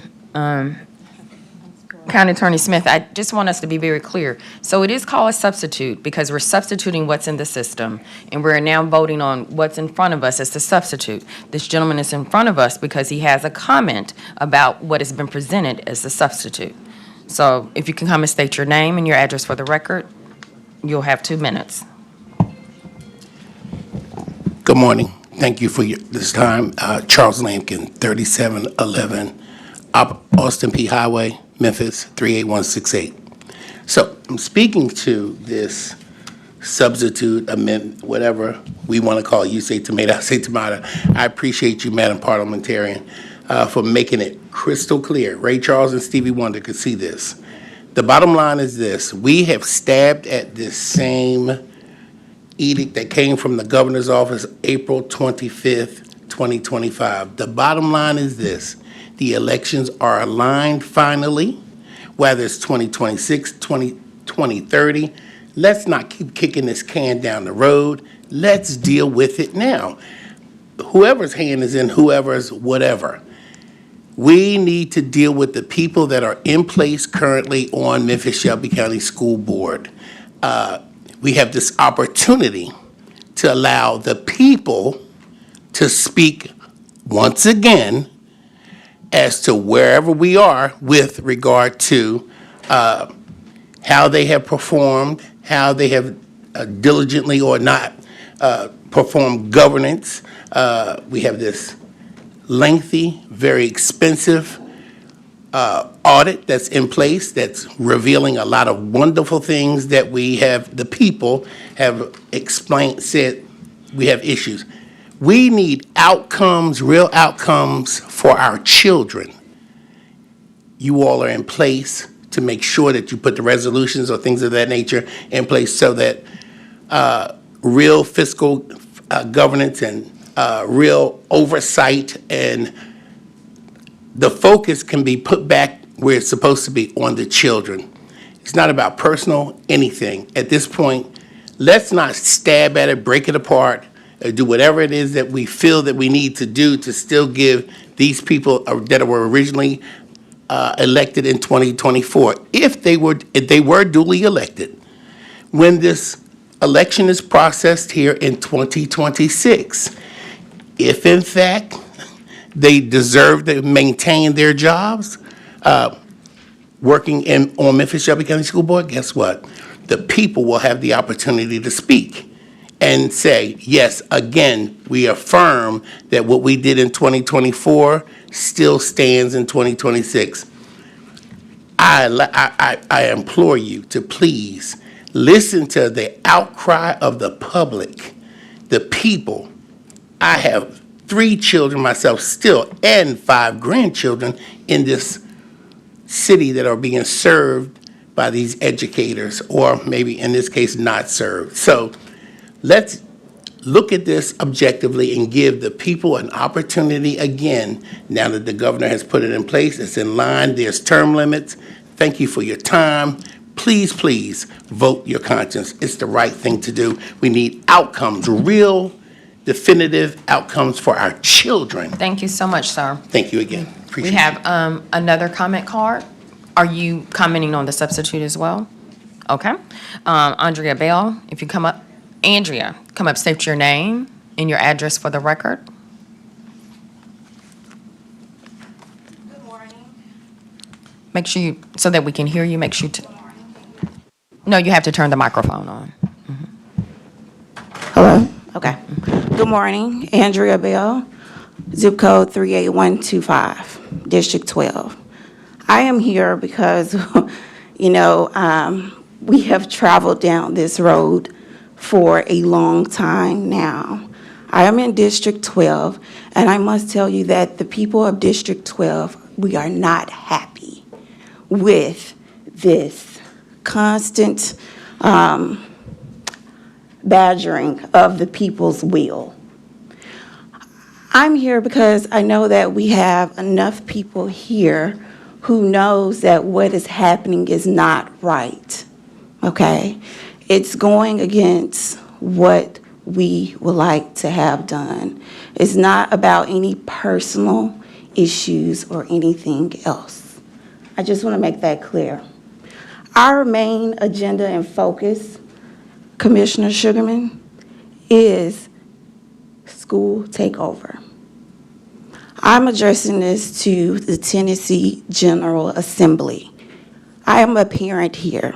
County Attorney Smith. I just want us to be very clear. So it is called a substitute because we're substituting what's in the system, and we're now voting on what's in front of us as the substitute. This gentleman is in front of us because he has a comment about what has been presented as the substitute. So if you can come and state your name and your address for the record, you'll have 2 minutes. Good morning. Thank you for this time. Charles Lampkin, 3711 Austin P. Highway, Memphis, 38168. So I'm speaking to this substitute amendment, whatever we want to call it. You say tomato, I say tomato. I appreciate you, Madam Parliamentarian, for making it crystal clear. Ray Charles and Stevie Wonder could see this. The bottom line is this. We have stabbed at this same edict that came from the governor's office April 25th, 2025. The bottom line is this. The elections are aligned finally, whether it's 2026, 2030. Let's not keep kicking this can down the road. Let's deal with it now. Whoever's hand is in whoever's whatever. We need to deal with the people that are in place currently on Memphis Shelby County School Board. We have this opportunity to allow the people to speak once again as to wherever we are with regard to how they have performed, how they have diligently or not perform governance. We have this lengthy, very expensive audit that's in place that's revealing a lot of wonderful things that the people have said we have issues. We need outcomes, real outcomes for our children. You all are in place to make sure that you put the resolutions or things of that nature in place so that real fiscal governance and real oversight and the focus can be put back where it's supposed to be, on the children. It's not about personal anything. At this point, let's not stab at it, break it apart, or do whatever it is that we feel that we need to do to still give these people that were originally elected in 2024, if they were duly elected, when this election is processed here in 2026, if in fact they deserve to maintain their jobs, working on Memphis Shelby County School Board, guess what? The people will have the opportunity to speak and say, yes, again, we affirm that what we did in 2024 still stands in 2026. I implore you to please listen to the outcry of the public, the people. I have 3 children myself still and 5 grandchildren in this city that are being served by these educators, or maybe in this case not served. So let's look at this objectively and give the people an opportunity again, now that the governor has put it in place. It's in line, there's term limits. Thank you for your time. Please, please vote your conscience. It's the right thing to do. We need outcomes, real definitive outcomes for our children. Thank you so much, sir. Thank you again. Appreciate We have another comment card. Are you commenting on the substitute as well? Okay. Andrea Bell, if you come up. Andrea, come up, state your name and your address for the record. Good morning. Make sure you, so that we can hear you, make sure to. No, you have to turn the microphone on. Hello? Okay. Good morning, Andrea Bell, zip code 38125, District 12. I am here because, we have traveled down this road for a long time now. I am in District 12, and I must tell you that the people of District 12, we are not happy with this constant badgering of the people's will. I'm here because I know that we have enough people here who knows that what is happening is not right, okay? It's going against what we would like to have done. It's not about any personal issues or anything else. I just want to make that clear. Our main agenda and focus, Commissioner Sugarman, is school takeover. I'm addressing this to the Tennessee General Assembly. I am a parent here.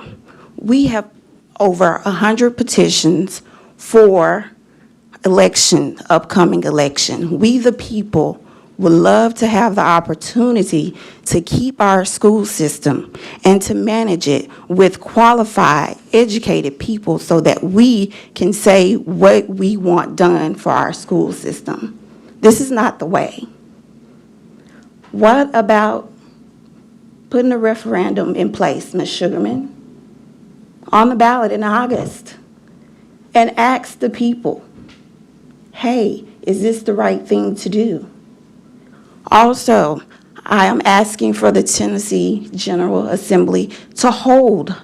We have over 100 petitions for upcoming election. We, the people, would love to have the opportunity to keep our school system and to manage it with qualified, educated people so that we can say what we want done for our school system. This is not the way. What about putting a referendum in place, Ms. Sugarman, on the ballot in August, and ask the people, hey, is this the right thing to do? Also, I am asking for the Tennessee General Assembly to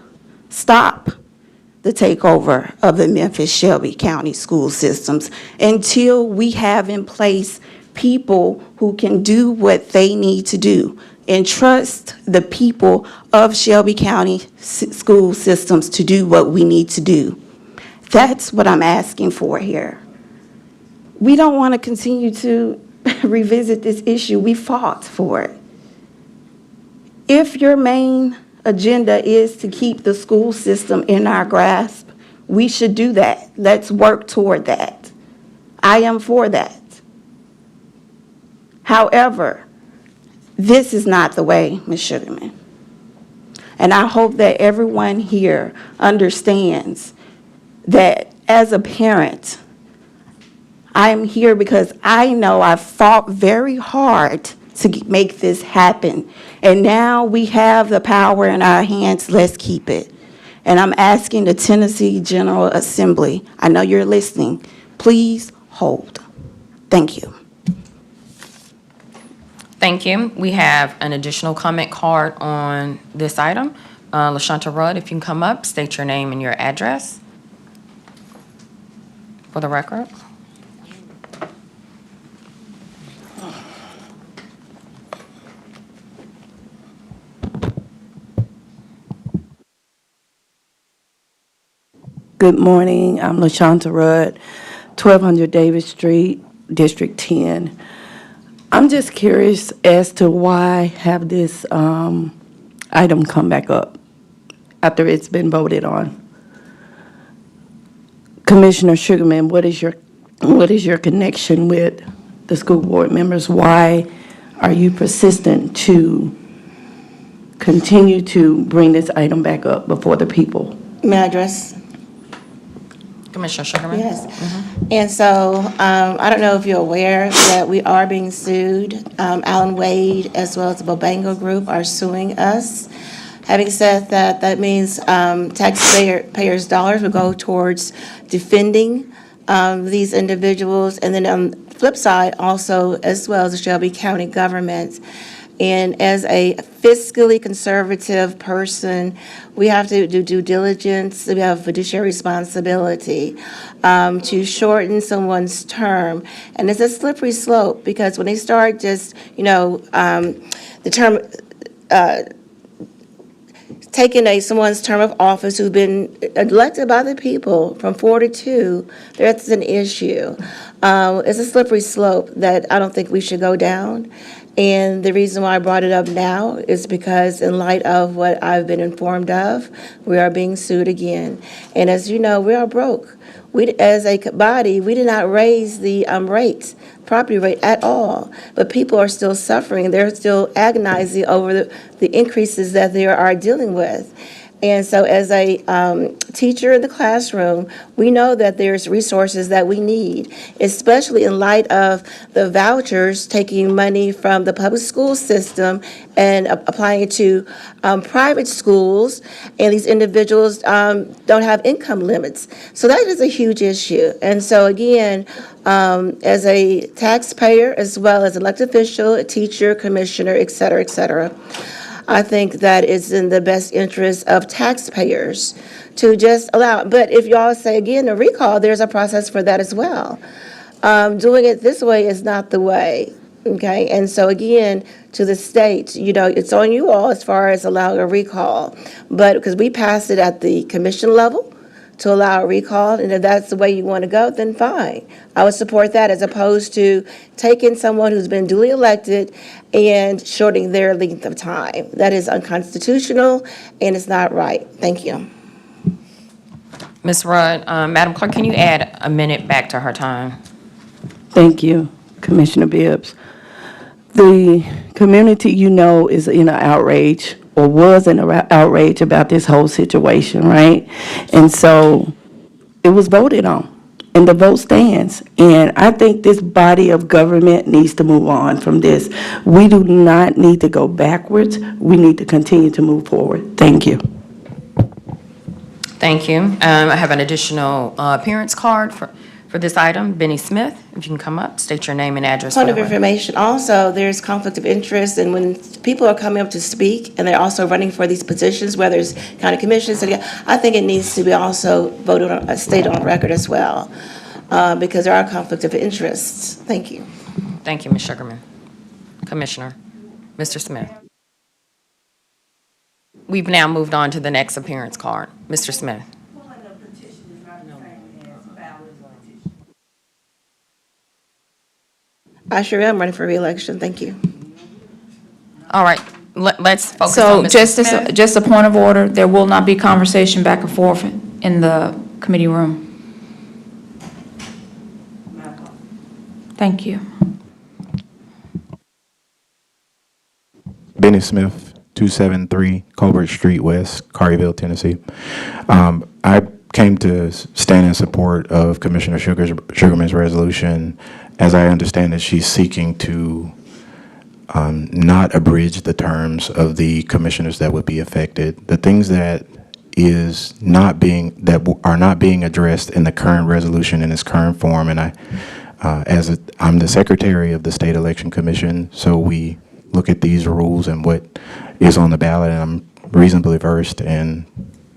stop the takeover of the Memphis Shelby County school systems until we have in place people who can do what they need to do and trust the people of Shelby County school systems to do what we need to do. That's what I'm asking for here. We don't want to continue to revisit this issue. We fought for it. If your main agenda is to keep the school system in our grasp, we should do that. Let's work toward that. I am for that. However, this is not the way, Ms. Sugarman. And I hope that everyone here understands that as a parent, I am here because I know I fought very hard to make this happen. And now we have the power in our hands, let's keep it. And I'm asking the Tennessee General Assembly, I know you're listening, please hold. Thank you. Thank you. We have an additional comment card on this item. LaShonta Rudd, if you can come up, state your name and your address for the record. Good morning. I'm LaShonta Rudd, 1200 Davis Street, District 10. I'm just curious as to why have this item come back up after it's been voted on. Commissioner Sugarman, what is your connection with the school board members? Why are you persistent to continue to bring this item back up before the people? May I address? Commissioner Sugarman? Yes. And so, I don't know if you're aware that we are being sued. Allen Wade, as well as the Bobango Group, are suing us. Having said that, that means taxpayers' dollars will go towards defending these individuals. And then on the flip side, also, as well as the Shelby County government. And as a fiscally conservative person, we have to do due diligence, we have fiduciary responsibility to shorten someone's term. And it's a slippery slope, because when they start just, the term, taking someone's term of office who's been elected by the people from 4 to 2, that's an issue. It's a slippery slope that I don't think we should go down. And the reason why I brought it up now is because in light of what I've been informed of, we are being sued again. And as you know, we are broke. We, as a body, we did not raise the property rate at all. But people are still suffering. They're still agonizing over the increases that they are dealing with. And so as a teacher in the classroom, we know that there's resources that we need, especially in light of the vouchers taking money from the public school system and applying it to private schools, and these individuals don't have income limits. So that is a huge issue. And so again, as a taxpayer, as well as elected official, a teacher, commissioner, et cetera, I think that it's in the best interest of taxpayers to just allow it. But if y'all say, again, a recall, there's a process for that as well. Doing it this way is not the way, okay? And so again, to the state, it's on you all as far as allowing a recall. But because we passed it at the commission level to allow a recall, and if that's the way you want to go, then fine. I would support that, as opposed to taking someone who's been duly elected and shorting their length of time. That is unconstitutional, and it's not right. Thank you. Ms. Rudd, Madam Clerk, can you add a minute back to her time? Thank you, Commissioner Bibbs. The community, is in an outrage, or was in an outrage about this whole situation, right? And so it was voted on, and the vote stands. And I think this body of government needs to move on from this. We do not need to go backwards. We need to continue to move forward. Thank you. Thank you. I have an additional appearance card for this item. Benny Smith, if you can come up, state your name and address. Point of information, also, there's conflict of interest, and when people are coming up to speak, and they're also running for these positions, whether it's county commissions, I think it needs to be also voted on, stated on record as well, because there are conflicts of interests. Thank you. Thank you, Ms. Sugarman. Commissioner, Mr. Smith. We've now moved on to the next appearance card. Mr. Smith. I sure am running for re-election. Thank you. All right, let's focus So on Mr. just Smith. just a point of order, there will not be conversation back and forth in the committee room. Thank you. Benny Smith, 273 Colbert Street West, Collierville, Tennessee. I came to stand in support of Commissioner Sugarman's resolution. As I understand it, she's seeking to not abridge the terms of the commissioners that would be affected. The things that are not being addressed in the current resolution in its current form, and I'm the secretary of the State Election Commission, so we look at these rules and what is on the ballot, and I'm reasonably versed in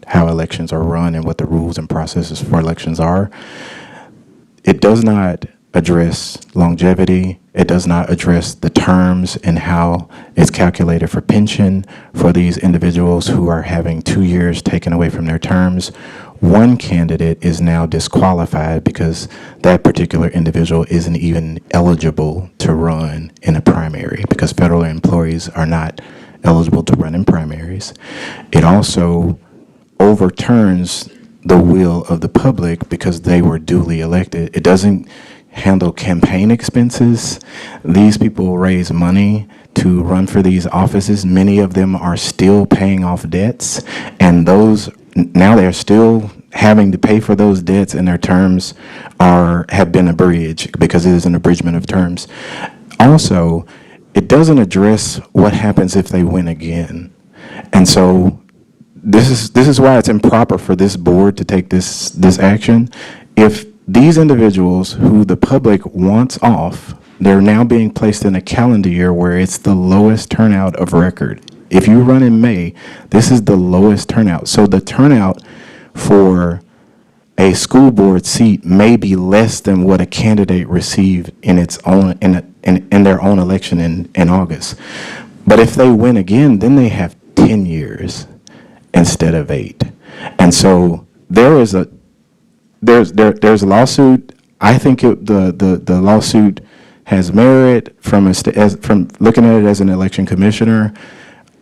how elections are run and what the rules and processes for elections are. It does not address longevity. It does not address the terms and how it's calculated for pension for these individuals who are having 2 years taken away from their terms. One candidate is now disqualified because that particular individual isn't even eligible to run in a primary because federal employees are not eligible to run in primaries. It also overturns the will of the public because they were duly elected. It doesn't handle campaign expenses. These people raise money to run for these offices. Many of them are still paying off debts, and now they're still having to pay for those debts, and their terms have been abridged because it is an abridgment of terms. Also, it doesn't address what happens if they win again. And so this is why it's improper for this board to take this action. If these individuals who the public wants off, they're now being placed in a calendar year where it's the lowest turnout of record. If you run in May, this is the lowest turnout. So the turnout for a school board seat may be less than what a candidate received in their own election in August. But if they win again, then they have 10 years instead of 8. And so there's a lawsuit. I think the lawsuit has merit from looking at it as an election commissioner.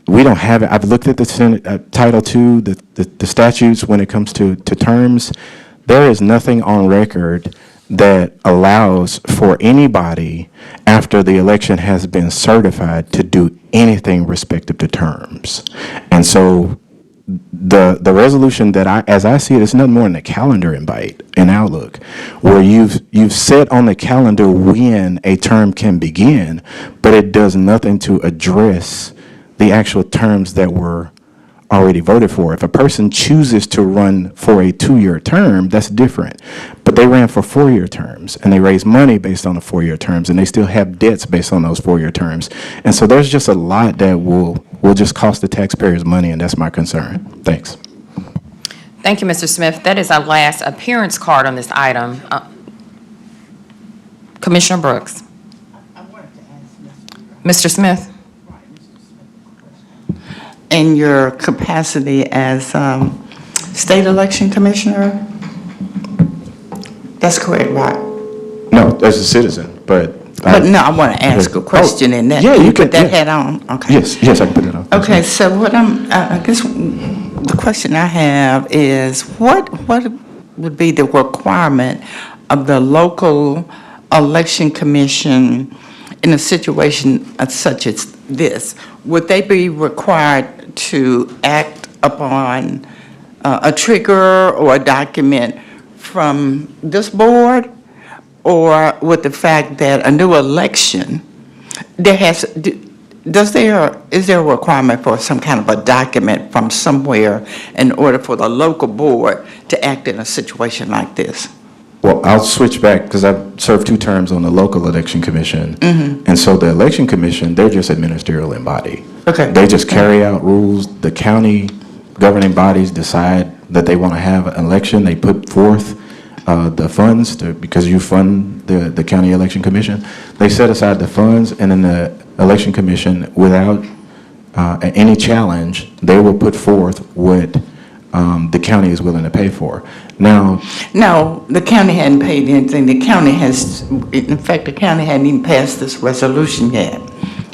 We don't have it. I've looked at the Senate, Title II, the statutes when it comes to terms. There is nothing on record that allows for anybody after the election has been certified to do anything respective to terms. And so the resolution that as I see it, is nothing more than a calendar invite in Outlook, where you've set on the calendar when a term can begin, but it does nothing to address the actual terms that were already voted for. If a person chooses to run for a 2-year term, that's different. But they ran for 4-year terms, and they raised money based on the 4-year terms, and they still have debts based on those 4-year terms. And so there's just a lot that will just cost the taxpayers money, and that's my concern. Thanks. Thank you, Mr. Smith. That is our last appearance card on this item. Commissioner Brooks. Mr. Smith. In your capacity as state election commissioner? That's correct, right? No, as a citizen, but no, I want to ask a question in that. Yeah, you can put that hat on? Okay. Yes, I can put it on. Okay, so what I guess the question I have is what would be the requirement of the local election commission in a situation such as this? Would they be required to act upon a trigger or a document from this board, or with the fact that a new election, is there a requirement for some kind of a document from somewhere in order for the local board to act in a situation like this? Well, I'll switch back because I've served 2 terms on the local election commission. Mm-hmm. And so the election commission, they're just a ministerial body. Okay. They just carry out rules. The county governing bodies decide that they want to have an election. They put forth the funds because you fund the county election commission. They set aside the funds, and then the election commission, without any challenge, they will put forth what the county is willing to pay for. Now, no, the county hadn't paid anything. The county hadn't even passed this resolution yet.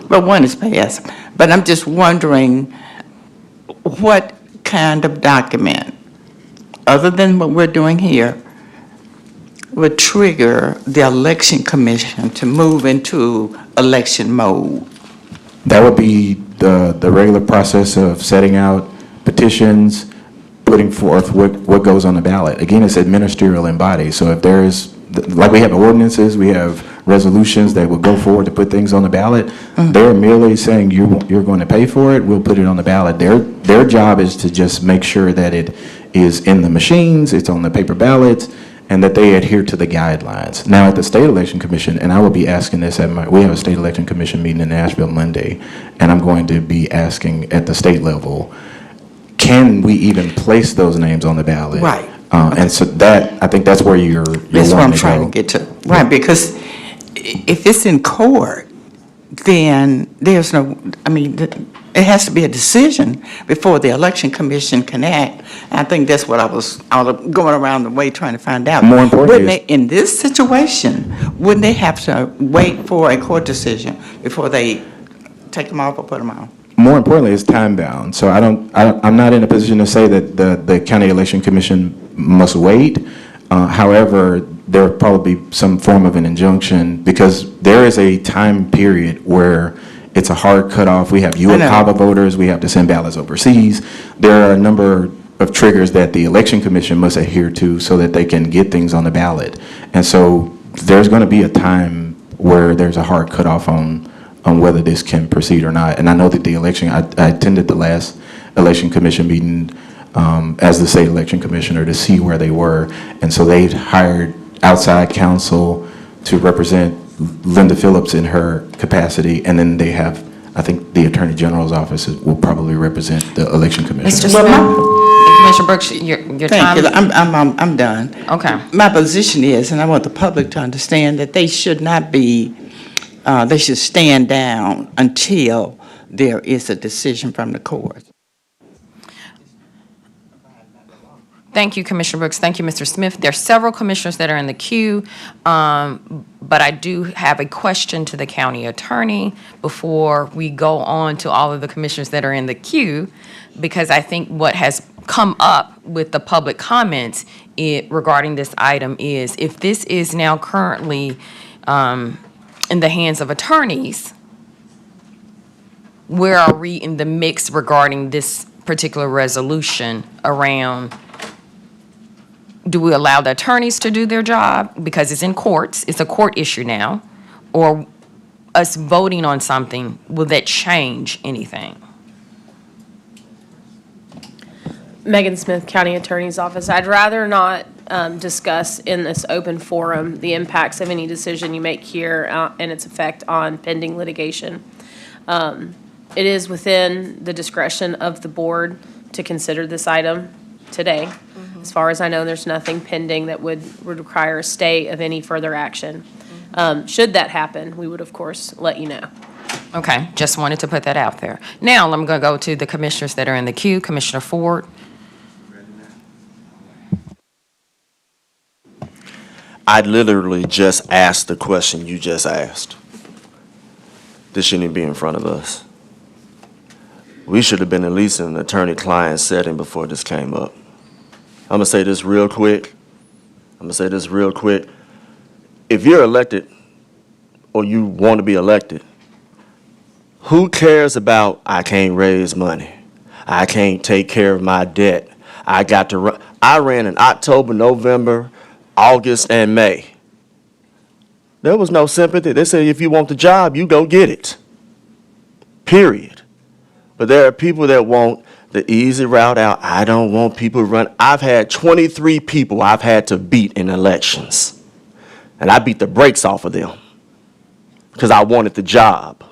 But one is passed. But I'm just wondering what kind of document, other than what we're doing here, would trigger the election commission to move into election mode? That would be the regular process of setting out petitions, putting forth what goes on the ballot. Again, it's administerial in body, so if there is, like we have ordinances, we have resolutions that will go forward to put things on the ballot, they're merely saying you're going to pay for it, we'll put it on the ballot. Their job is to just make sure that it is in the machines, it's on the paper ballots, and that they adhere to the guidelines. Now, at the State Election Commission, and I will be asking this we have a State Election Commission meeting in Nashville Monday, and I'm going to be asking at the state level, can we even place those names on the ballot? Right. And so I think that's where you're That's what I'm trying to get to. Right, because if it's in court, then there's no, it has to be a decision before the election commission can act. And I think that's what I was going around the way trying to find out. More importantly, in this situation, wouldn't they have to wait for a court decision before they take them off or put them on? More importantly, it's time bound. So I'm not in a position to say that the County Election Commission must wait. However, there will probably be some form of an injunction because there is a time period where it's a hard cutoff. We have UOCAVA voters. We have to send ballots overseas. There are a number of triggers that the Election Commission must adhere to so that they can get things on the ballot. And so there's going to be a time where there's a hard cutoff on whether this can proceed or not. And I know that the election, I attended the last Election Commission meeting as the state election commissioner to see where they were. And so they hired outside counsel to represent Linda Phillips in her capacity. And then they have, I think the Attorney General's office will probably represent the election commission. Mr. Smith, Commissioner Brooks, your time. Thank you. I'm done. Okay. My position is, and I want the public to understand, that they should not be, they should stand down until there is a decision from the court. Thank you, Commissioner Brooks. Thank you, Mr. Smith. There are several commissioners that are in the queue, but I do have a question to the county attorney before we go on to all of the commissioners that are in the queue, because I think what has come up with the public comments regarding this item is, if this is now currently in the hands of attorneys, where are we in the mix regarding this particular resolution around, do we allow the attorneys to do their job because it's in courts, it's a court issue now, or us voting on something, will that change anything? Megan Smith, County Attorney's Office. I'd rather not discuss in this open forum the impacts of any decision you make here and its effect on pending litigation. It is within the discretion of the board to consider this item today. As far as I know, there's nothing pending that would require a stay of any further action. Should that happen, we would, of course, let you know. Okay, just wanted to put that out there. Now, I'm going to go to the commissioners that are in the queue. Commissioner Ford. I literally just asked the question you just asked. This shouldn't even be in front of us. We should have been at least in an attorney-client setting before this came up. I'm gonna say this real quick. If you're elected or you want to be elected, who cares about I can't raise money? I can't take care of my debt. I ran in October, November, August, and May. There was no sympathy. They said if you want the job, you go get it. Period. But there are people that want the easy route out. I don't want people to run. I've had 23 people I've had to beat in elections. And I beat the brakes off of them because I wanted the job.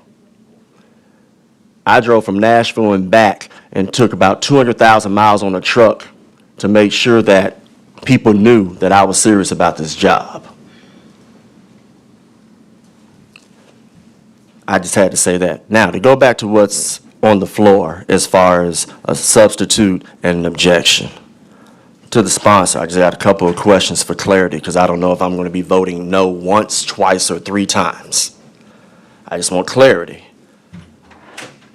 I drove from Nashville and back and took about 200,000 miles on a truck to make sure that people knew that I was serious about this job. I just had to say that. Now, to go back to what's on the floor as far as a substitute and an objection. To the sponsor, I just got a couple of questions for clarity because I don't know if I'm going to be voting no once, twice, or 3 times. I just want clarity.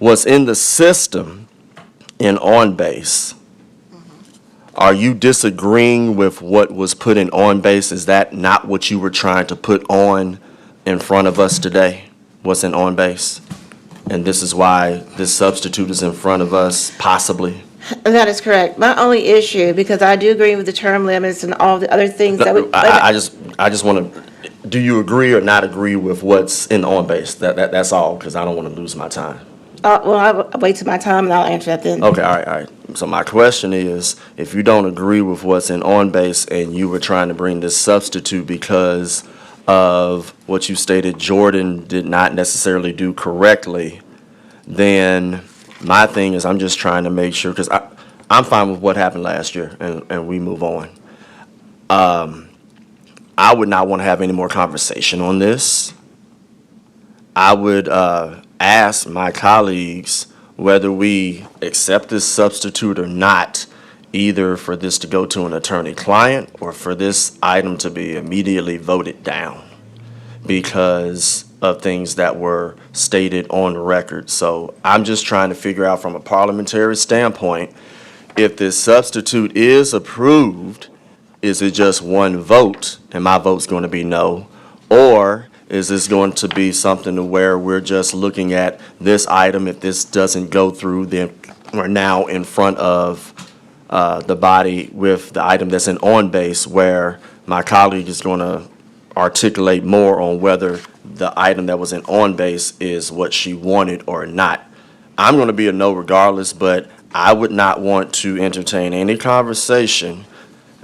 What's in the system in OnBase Are you disagreeing with what was put in on base? Is that not what you were trying to put on in front of us today? What's in on base? And this is why this substitute is in front of us, possibly? That is correct. My only issue, because I do agree with the term limits and all the other things that would. I just want to, do you agree or not agree with what's in on base? That's all, because I don't want to lose my time. Well, I'll wait till my time and I'll answer that then. Okay, all right. So my question is, if you don't agree with what's in on base and you were trying to bring this substitute because of what you stated Jordan did not necessarily do correctly, then my thing is I'm just trying to make sure, because I'm fine with what happened last year and we move on. I would not want to have any more conversation on this. I would ask my colleagues whether we accept this substitute or not, either for this to go to an attorney-client or for this item to be immediately voted down because of things that were stated on the record. So I'm just trying to figure out from a parliamentary standpoint, if this substitute is approved, is it just one vote and my vote's going to be no? Or is this going to be something to where we're just looking at this item? If this doesn't go through, then we're now in front of the body with the item that's in on base, where my colleague is going to articulate more on whether the item that was in on base is what she wanted or not. I'm going to be a no regardless, but I would not want to entertain any conversation.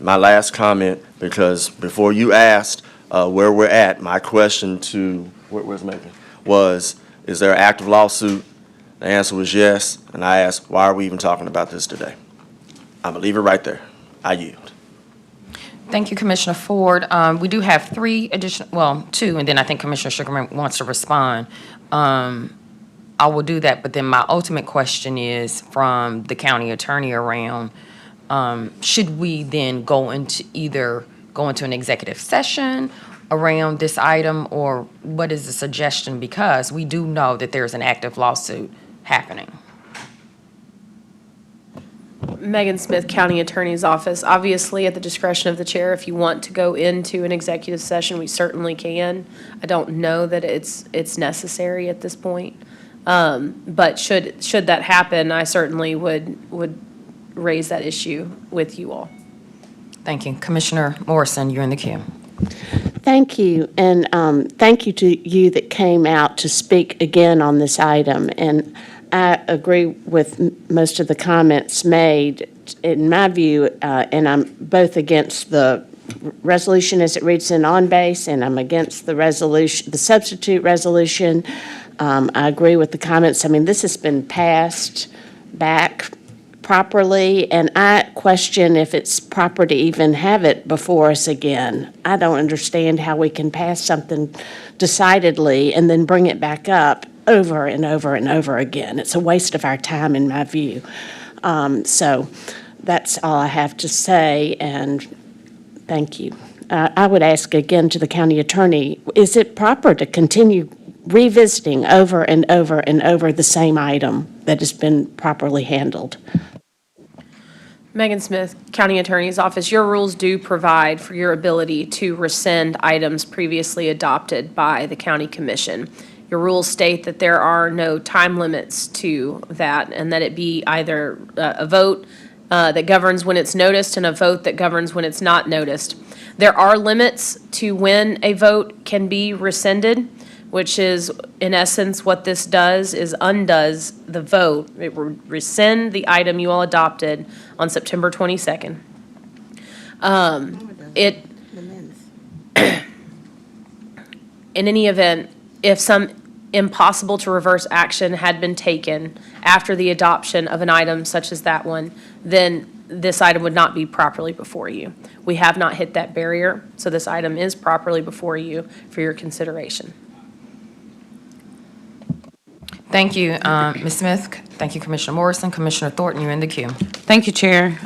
My last comment, because before you asked where we're at, my question to, where's Megan, was, is there an active lawsuit? The answer was yes, and I asked, why are we even talking about this today? I'm gonna leave it right there. I yield. Thank you, Commissioner Ford. We do have two, and then I think Commissioner Sugarman wants to respond. I will do that, but then my ultimate question is from the county attorney around, should we then go into an executive session around this item, or what is the suggestion? Because we do know that there's an active lawsuit happening. Megan Smith, County Attorney's Office. Obviously, at the discretion of the chair, if you want to go into an executive session, we certainly can. I don't know that it's necessary at this point. But should that happen, I certainly would raise that issue with you all. Thank you. Commissioner Morrison, you're in the queue. Thank you, and thank you to you that came out to speak again on this item. And I agree with most of the comments made. In my view, and I'm both against the resolution as it reads in on base, and I'm against the resolution, the substitute resolution. I agree with the comments. I mean, this has been passed back properly, and I question if it's proper to even have it before us again. I don't understand how we can pass something decidedly and then bring it back up over and over and over again. It's a waste of our time, in my view. So that's all I have to say, and thank you. I would ask again to the county attorney, is it proper to continue revisiting over and over and over the same item that has been properly handled? Megan Smith, County Attorney's Office, your rules do provide for your ability to rescind items previously adopted by the county commission. Your rules state that there are no time limits to that, and that it be either a vote that governs when it's noticed and a vote that governs when it's not noticed. There are limits to when a vote can be rescinded, which is, in essence, what this does is undoes the vote. It will rescind the item you all adopted on September 22nd. In any event, if some impossible to reverse action had been taken after the adoption of an item such as that one, then this item would not be properly before you. We have not hit that barrier, so this item is properly before you for your consideration. Thank you, Ms. Smith. Thank you, Commissioner Morrison. Commissioner Thornton, you're in the queue. Thank you, Chair.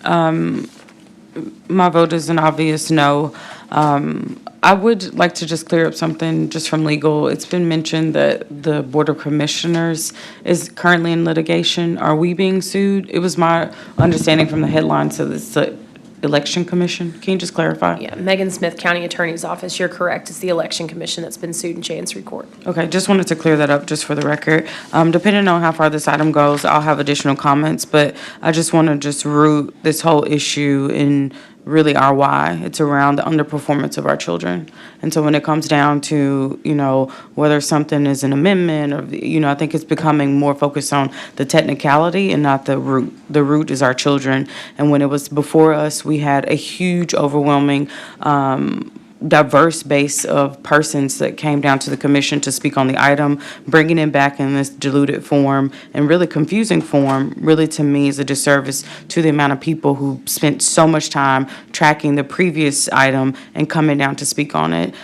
My vote is an obvious no. I would like to just clear up something just from legal. It's been mentioned that the Board of Commissioners is currently in litigation. Are we being sued? It was my understanding from the headlines of this Election Commission? Can you just clarify? Yeah, Megan Smith, County Attorney's Office, you're correct. It's the Election Commission that's been sued in Chancery Court. Okay, just wanted to clear that up just for the record. Depending on how far this item goes, I'll have additional comments, but I just want to just root this whole issue in really our why. It's around the underperformance of our children. And so when it comes down to, whether something is an amendment or, I think it's becoming more focused on the technicality and not the root. The root is our children. And when it was before us, we had a huge, overwhelming, diverse base of persons that came down to the commission to speak on the item, bringing it back in this diluted form and really confusing form, really to me is a disservice to the amount of people who spent so much time tracking the previous item and coming down to speak on it.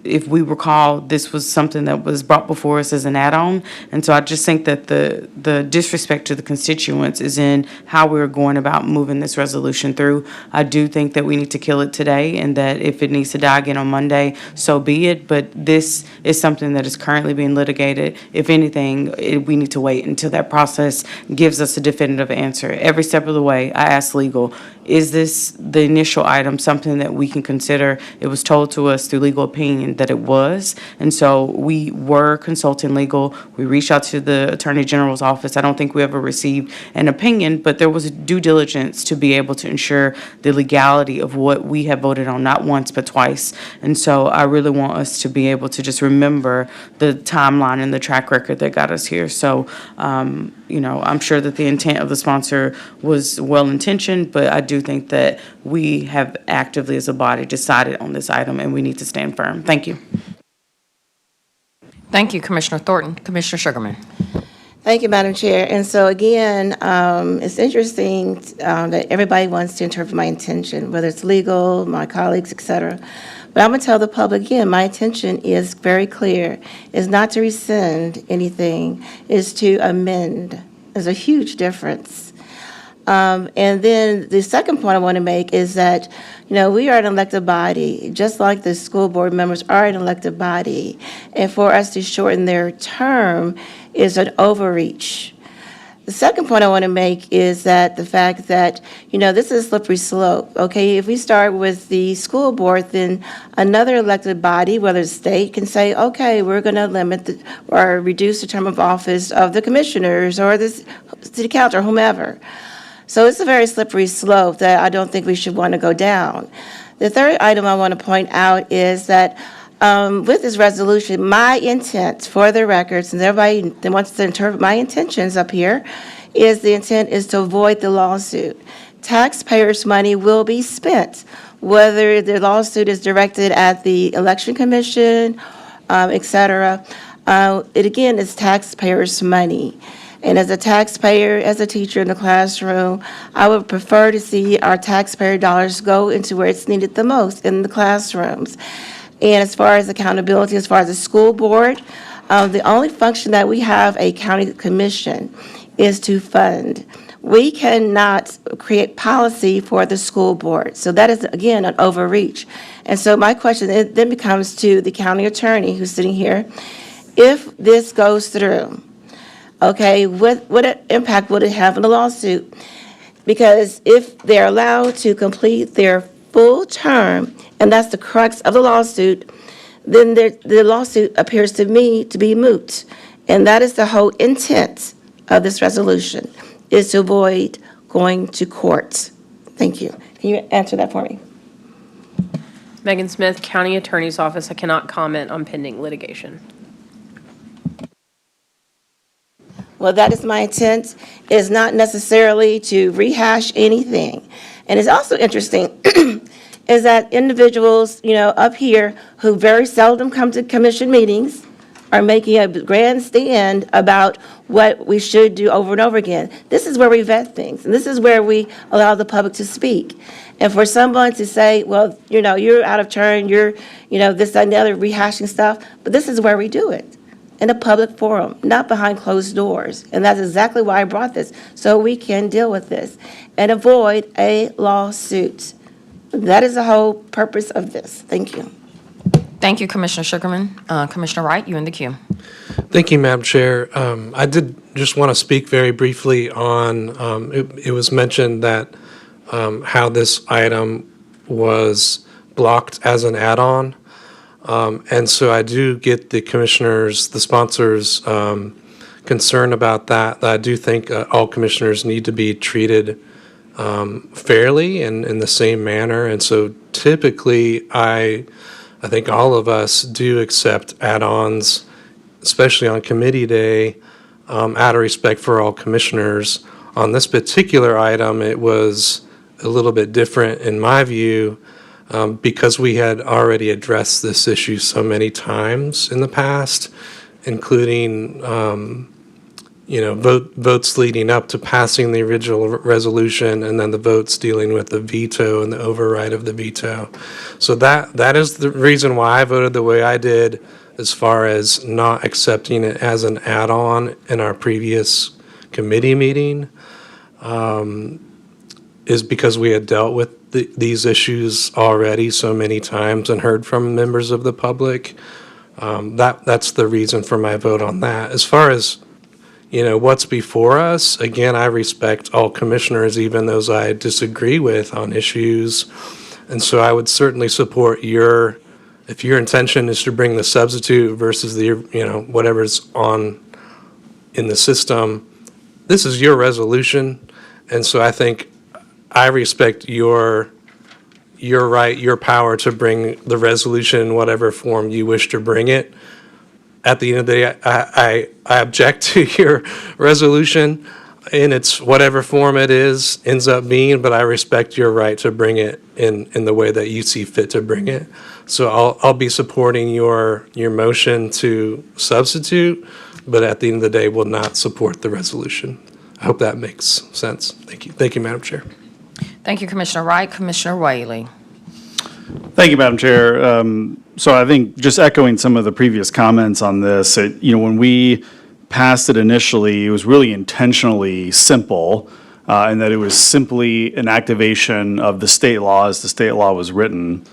If we recall, this was something that was brought before us as an add-on, and so I just think that the disrespect to the constituents is in how we're going about moving this resolution through. I do think that we need to kill it today, and that if it needs to die again on Monday, so be it. But this is something that is currently being litigated. If anything, we need to wait until that process gives us a definitive answer. Every step of the way, I asked legal, is this the initial item something that we can consider? It was told to us through legal opinion that it was. And so we were consulting legal. We reached out to the Attorney General's office. I don't think we ever received an opinion, but there was due diligence to be able to ensure the legality of what we have voted on, not once, but twice. And so I really want us to be able to just remember the timeline and the track record that got us here. So, I'm sure that the intent of the sponsor was well-intentioned, but I do think that we have actively as a body decided on this item and we need to stand firm. Thank you. Thank you, Commissioner Thornton. Commissioner Sugarman. Thank you, Madam Chair. And so again, it's interesting that everybody wants to interpret my intention, whether it's legal, my colleagues, et cetera. But I'm going to tell the public again, my intention is very clear. It's not to rescind anything, it's to amend. There's a huge difference. And then the second point I want to make is that, we are an elected body, just like the school board members are an elected body. And for us to shorten their term is an overreach. The second point I want to make is that the fact that, this is a slippery slope, okay? If we start with the school board, then another elected body, whether it's state, can say, okay, we're going to limit or reduce the term of office of the commissioners or the city council or whomever. So it's a very slippery slope that I don't think we should want to go down. The third item I want to point out is that with this resolution, my intent, for the record, since everybody that wants to interpret my intentions up here, is the intent is to avoid the lawsuit. Taxpayers' money will be spent, whether the lawsuit is directed at the Election Commission, et cetera. It again is taxpayers' money. And as a taxpayer, as a teacher in the classroom, I would prefer to see our taxpayer dollars go into where it's needed the most, in the classrooms. And as far as accountability, as far as the school board, the only function that we have a county commission is to fund. We cannot create policy for the school board. So that is, again, an overreach. And so my question then becomes to the county attorney who's sitting here. If this goes through, okay, what impact would it have on the lawsuit? Because if they're allowed to complete their full term, and that's the crux of the lawsuit, then the lawsuit appears to me to be moot. And that is the whole intent of this resolution, is to avoid going to court. Thank you. Can you answer that for me? Megan Smith, County Attorney's Office. I cannot comment on pending litigation. Well, that is my intent. It is not necessarily to rehash anything. And it's also interesting is that individuals, up here who very seldom come to commission meetings are making a grandstand about what we should do over and over again. This is where we vet things, and this is where we allow the public to speak. And for someone to say, well, you're out of turn, you're, this, that, and the other, rehashing stuff, but this is where we do it. In a public forum, not behind closed doors. And that's exactly why I brought this, so we can deal with this and avoid a lawsuit. That is the whole purpose of this. Thank you. Thank you, Commissioner Sugarman. Commissioner Wright, you in the queue. Thank you, Madam Chair. I did just want to speak very briefly on, it was mentioned that how this item was blocked as an add-on. And so I do get the commissioners, the sponsors' concern about that. I do think all commissioners need to be treated fairly and in the same manner. And so typically, I think all of us do accept add-ons, especially on committee day, out of respect for all commissioners. On this particular item, it was a little bit different in my view, because we had already addressed this issue so many times in the past, including votes leading up to passing the original resolution, and then the votes dealing with the veto and the override of the veto. So that is the reason why I voted the way I did, as far as not accepting it as an add-on in our previous committee meeting, is because we had dealt with these issues already so many times and heard from members of the public. That's the reason for my vote on that. As far as what's before us, again, I respect all commissioners, even those I disagree with on issues. And so I would certainly support if your intention is to bring the substitute versus the, whatever's on in the system, this is your resolution. And so I think I respect your right, your power to bring the resolution in whatever form you wish to bring it. At the end of the day, I object to your resolution in its whatever form it ends up being, but I respect your right to bring it in the way that you see fit to bring it. So I'll be supporting your motion to substitute, but at the end of the day, will not support the resolution. I hope that makes sense. Thank you. Thank you, Madam Chair. Thank you, Commissioner Wright. Commissioner Whaley. Thank you, Madam Chair. So I think just echoing some of the previous comments on this, when we passed it initially, it was really intentionally simple, in that it was simply an activation of the state law as the state law was written.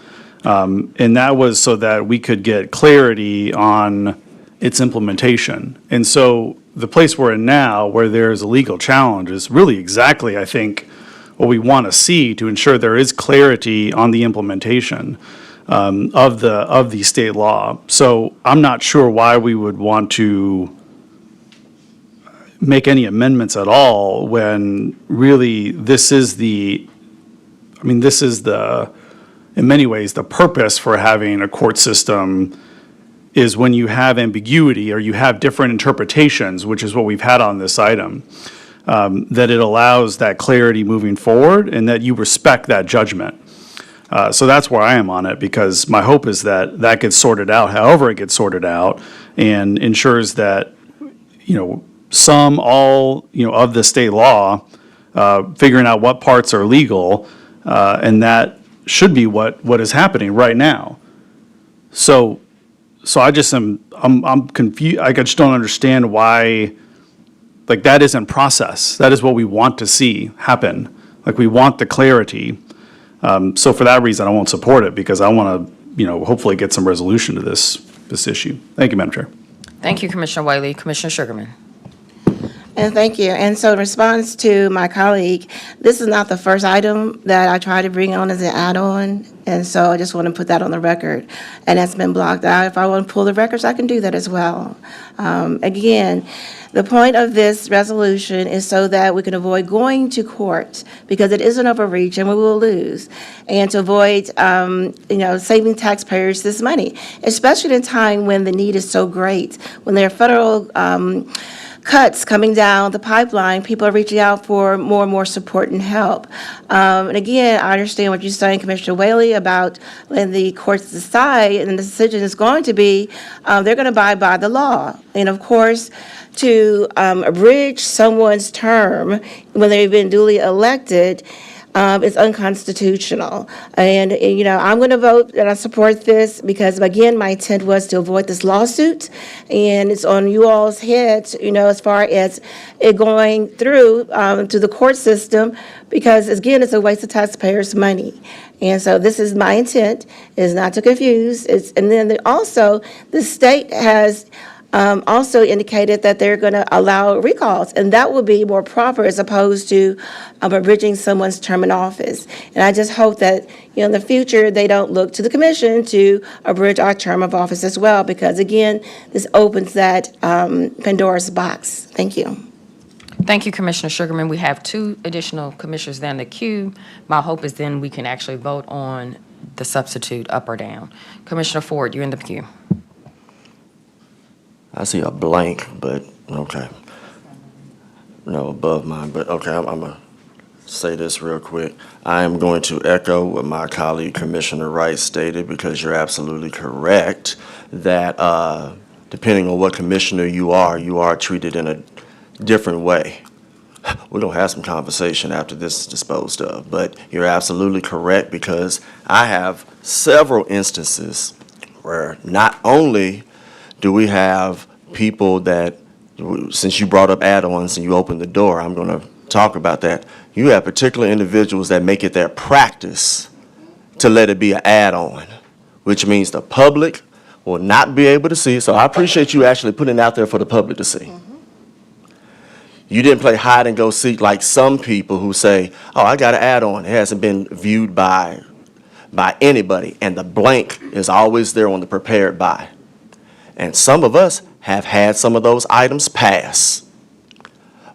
And that was so that we could get clarity on its implementation. And so the place we're in now, where there's a legal challenge, is really exactly, I think, what we want to see to ensure there is clarity on the implementation of the state law. So I'm not sure why we would want to make any amendments at all when really this is in many ways, the purpose for having a court system is when you have ambiguity or you have different interpretations, which is what we've had on this item. That it allows that clarity moving forward and that you respect that judgment. So that's where I am on it, because my hope is that that gets sorted out, however it gets sorted out, and ensures that, all of the state law, figuring out what parts are legal, and that should be what is happening right now. So I just I'm confused. I just don't understand why. That isn't process. That is what we want to see happen. We want the clarity. So for that reason, I won't support it, because I want to, hopefully get some resolution to this issue. Thank you, Madam Chair. Thank you, Commissioner Whaley. Commissioner Sugarman. And thank you. And so in response to my colleague, this is not the first item that I try to bring on as an add-on. And so I just want to put that on the record. And that's been blocked out. If I want to pull the records, I can do that as well. Again, the point of this resolution is so that we can avoid going to court, because it is an overreach and we will lose, and to avoid, saving taxpayers this money, especially in a time when the need is so great, when there are federal cuts coming down the pipeline, people are reaching out for more and more support and help. And again, I understand what you're saying, Commissioner Whaley, about letting the courts decide, and the decision is going to be, they're going to abide by the law. And of course, to abridge someone's term when they've been duly elected is unconstitutional. And, I'm going to vote and I support this because, again, my intent was to avoid this lawsuit. And it's on you all's heads, as far as it going through to the court system, because, again, it's a waste of taxpayers' money. And so this is my intent, is not to confuse. And then also, the state has also indicated that they're going to allow recalls, and that will be more proper as opposed to abridging someone's term in office. And I just hope that, in the future, they don't look to the commission to abridge our term of office as well, because again, this opens that Pandora's box. Thank you. Thank you, Commissioner Sugarman. We have 2 additional commissioners down the queue. My hope is then we can actually vote on the substitute up or down. Commissioner Ford, you're in the queue. I see a blank, but okay. No, above mine, but okay, I'm going to say this real quick. I am going to echo what my colleague Commissioner Wright stated, because you're absolutely correct that depending on what commissioner you are treated in a different way. We're going to have some conversation after this is disposed of, but you're absolutely correct, because I have several instances where not only do we have people that, since you brought up add-ons and you opened the door, I'm going to talk about that. You have particular individuals that make it their practice to let it be an add-on, which means the public will not be able to see it. So I appreciate you actually putting it out there for the public to see. You didn't play hide and go seek like some people who say, oh, I got an add-on. It hasn't been viewed by anybody, and the blank is always there on the prepared by. And some of us have had some of those items pass.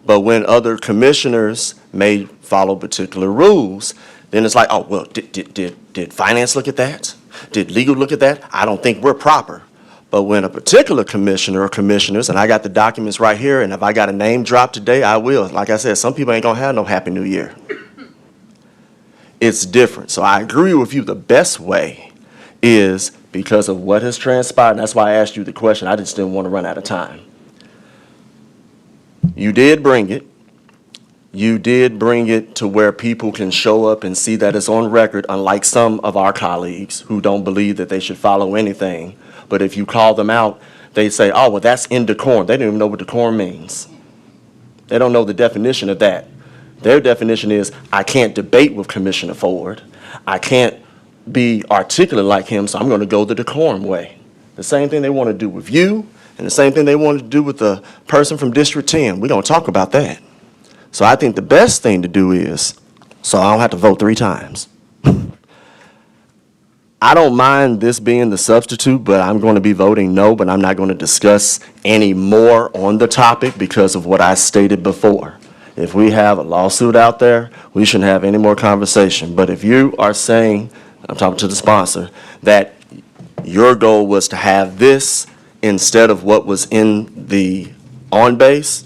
But when other commissioners may follow particular rules, then it's like, oh, well, did finance look at that? Did legal look at that? I don't think we're proper. But when a particular commissioner or commissioners, and I got the documents right here, and if I got a name drop today, I will. Like I said, some people ain't gonna have no Happy New Year. It's different. So I agree with you. The best way is because of what has transpired, and that's why I asked you the question. I just didn't want to run out of time. You did bring it. You did bring it to where people can show up and see that it's on record, unlike some of our colleagues who don't believe that they should follow anything. But if you call them out, they say, oh, well, that's indecorum. They don't even know what decorum means. They don't know the definition of that. Their definition is, I can't debate with Commissioner Ford. I can't be articulate like him, so I'm going to go the decorum way. The same thing they want to do with you, and the same thing they want to do with the person from District 10. We're going to talk about that. So I think the best thing to do is, so I don't have to vote 3 times. I don't mind this being the substitute, but I'm going to be voting no, but I'm not going to discuss any more on the topic because of what I stated before. If we have a lawsuit out there, we shouldn't have any more conversation. But if you are saying, I'm talking to the sponsor, that your goal was to have this instead of what was in the on base,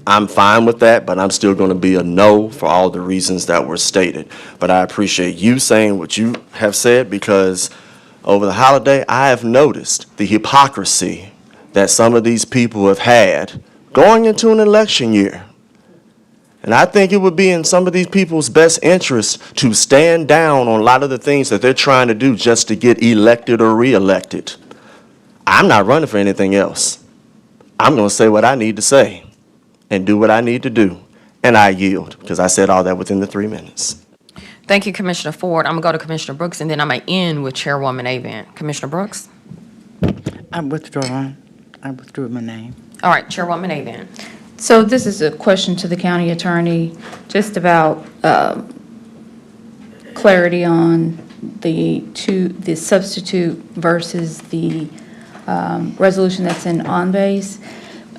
I'm fine with that, but I'm still going to be a no for all the reasons that were stated. But I appreciate you saying what you have said, because over the holiday, I have noticed the hypocrisy that some of these people have had going into an election year. And I think it would be in some of these people's best interest to stand down on a lot of the things that they're trying to do just to get elected or reelected. I'm not running for anything else. I'm going to say what I need to say and do what I need to do. And I yield, because I said all that within the 3 minutes. Thank you, Commissioner Ford. I'm going to go to Commissioner Brooks, and then I'm going to end with Chairwoman Avent. Commissioner Brooks? I'm withdrawing. I withdrew my name. All right, Chairwoman Avent. So this is a question to the county attorney, just about clarity on the substitute versus the resolution that's in on base.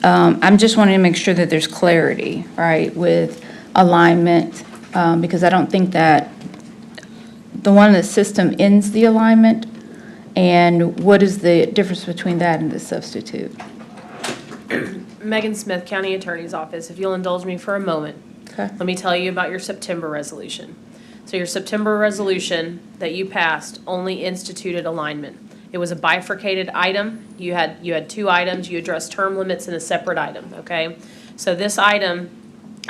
I'm just wanting to make sure that there's clarity, right, with alignment, because I don't think that the one in the system ends the alignment, and what is the difference between that and the substitute? Megan Smith, County Attorney's Office. If you'll indulge me for a moment, Okay. let me tell you about your September resolution. So your September resolution that you passed only instituted alignment. It was a bifurcated item. You had 2 items. You addressed term limits in a separate item, okay? So this item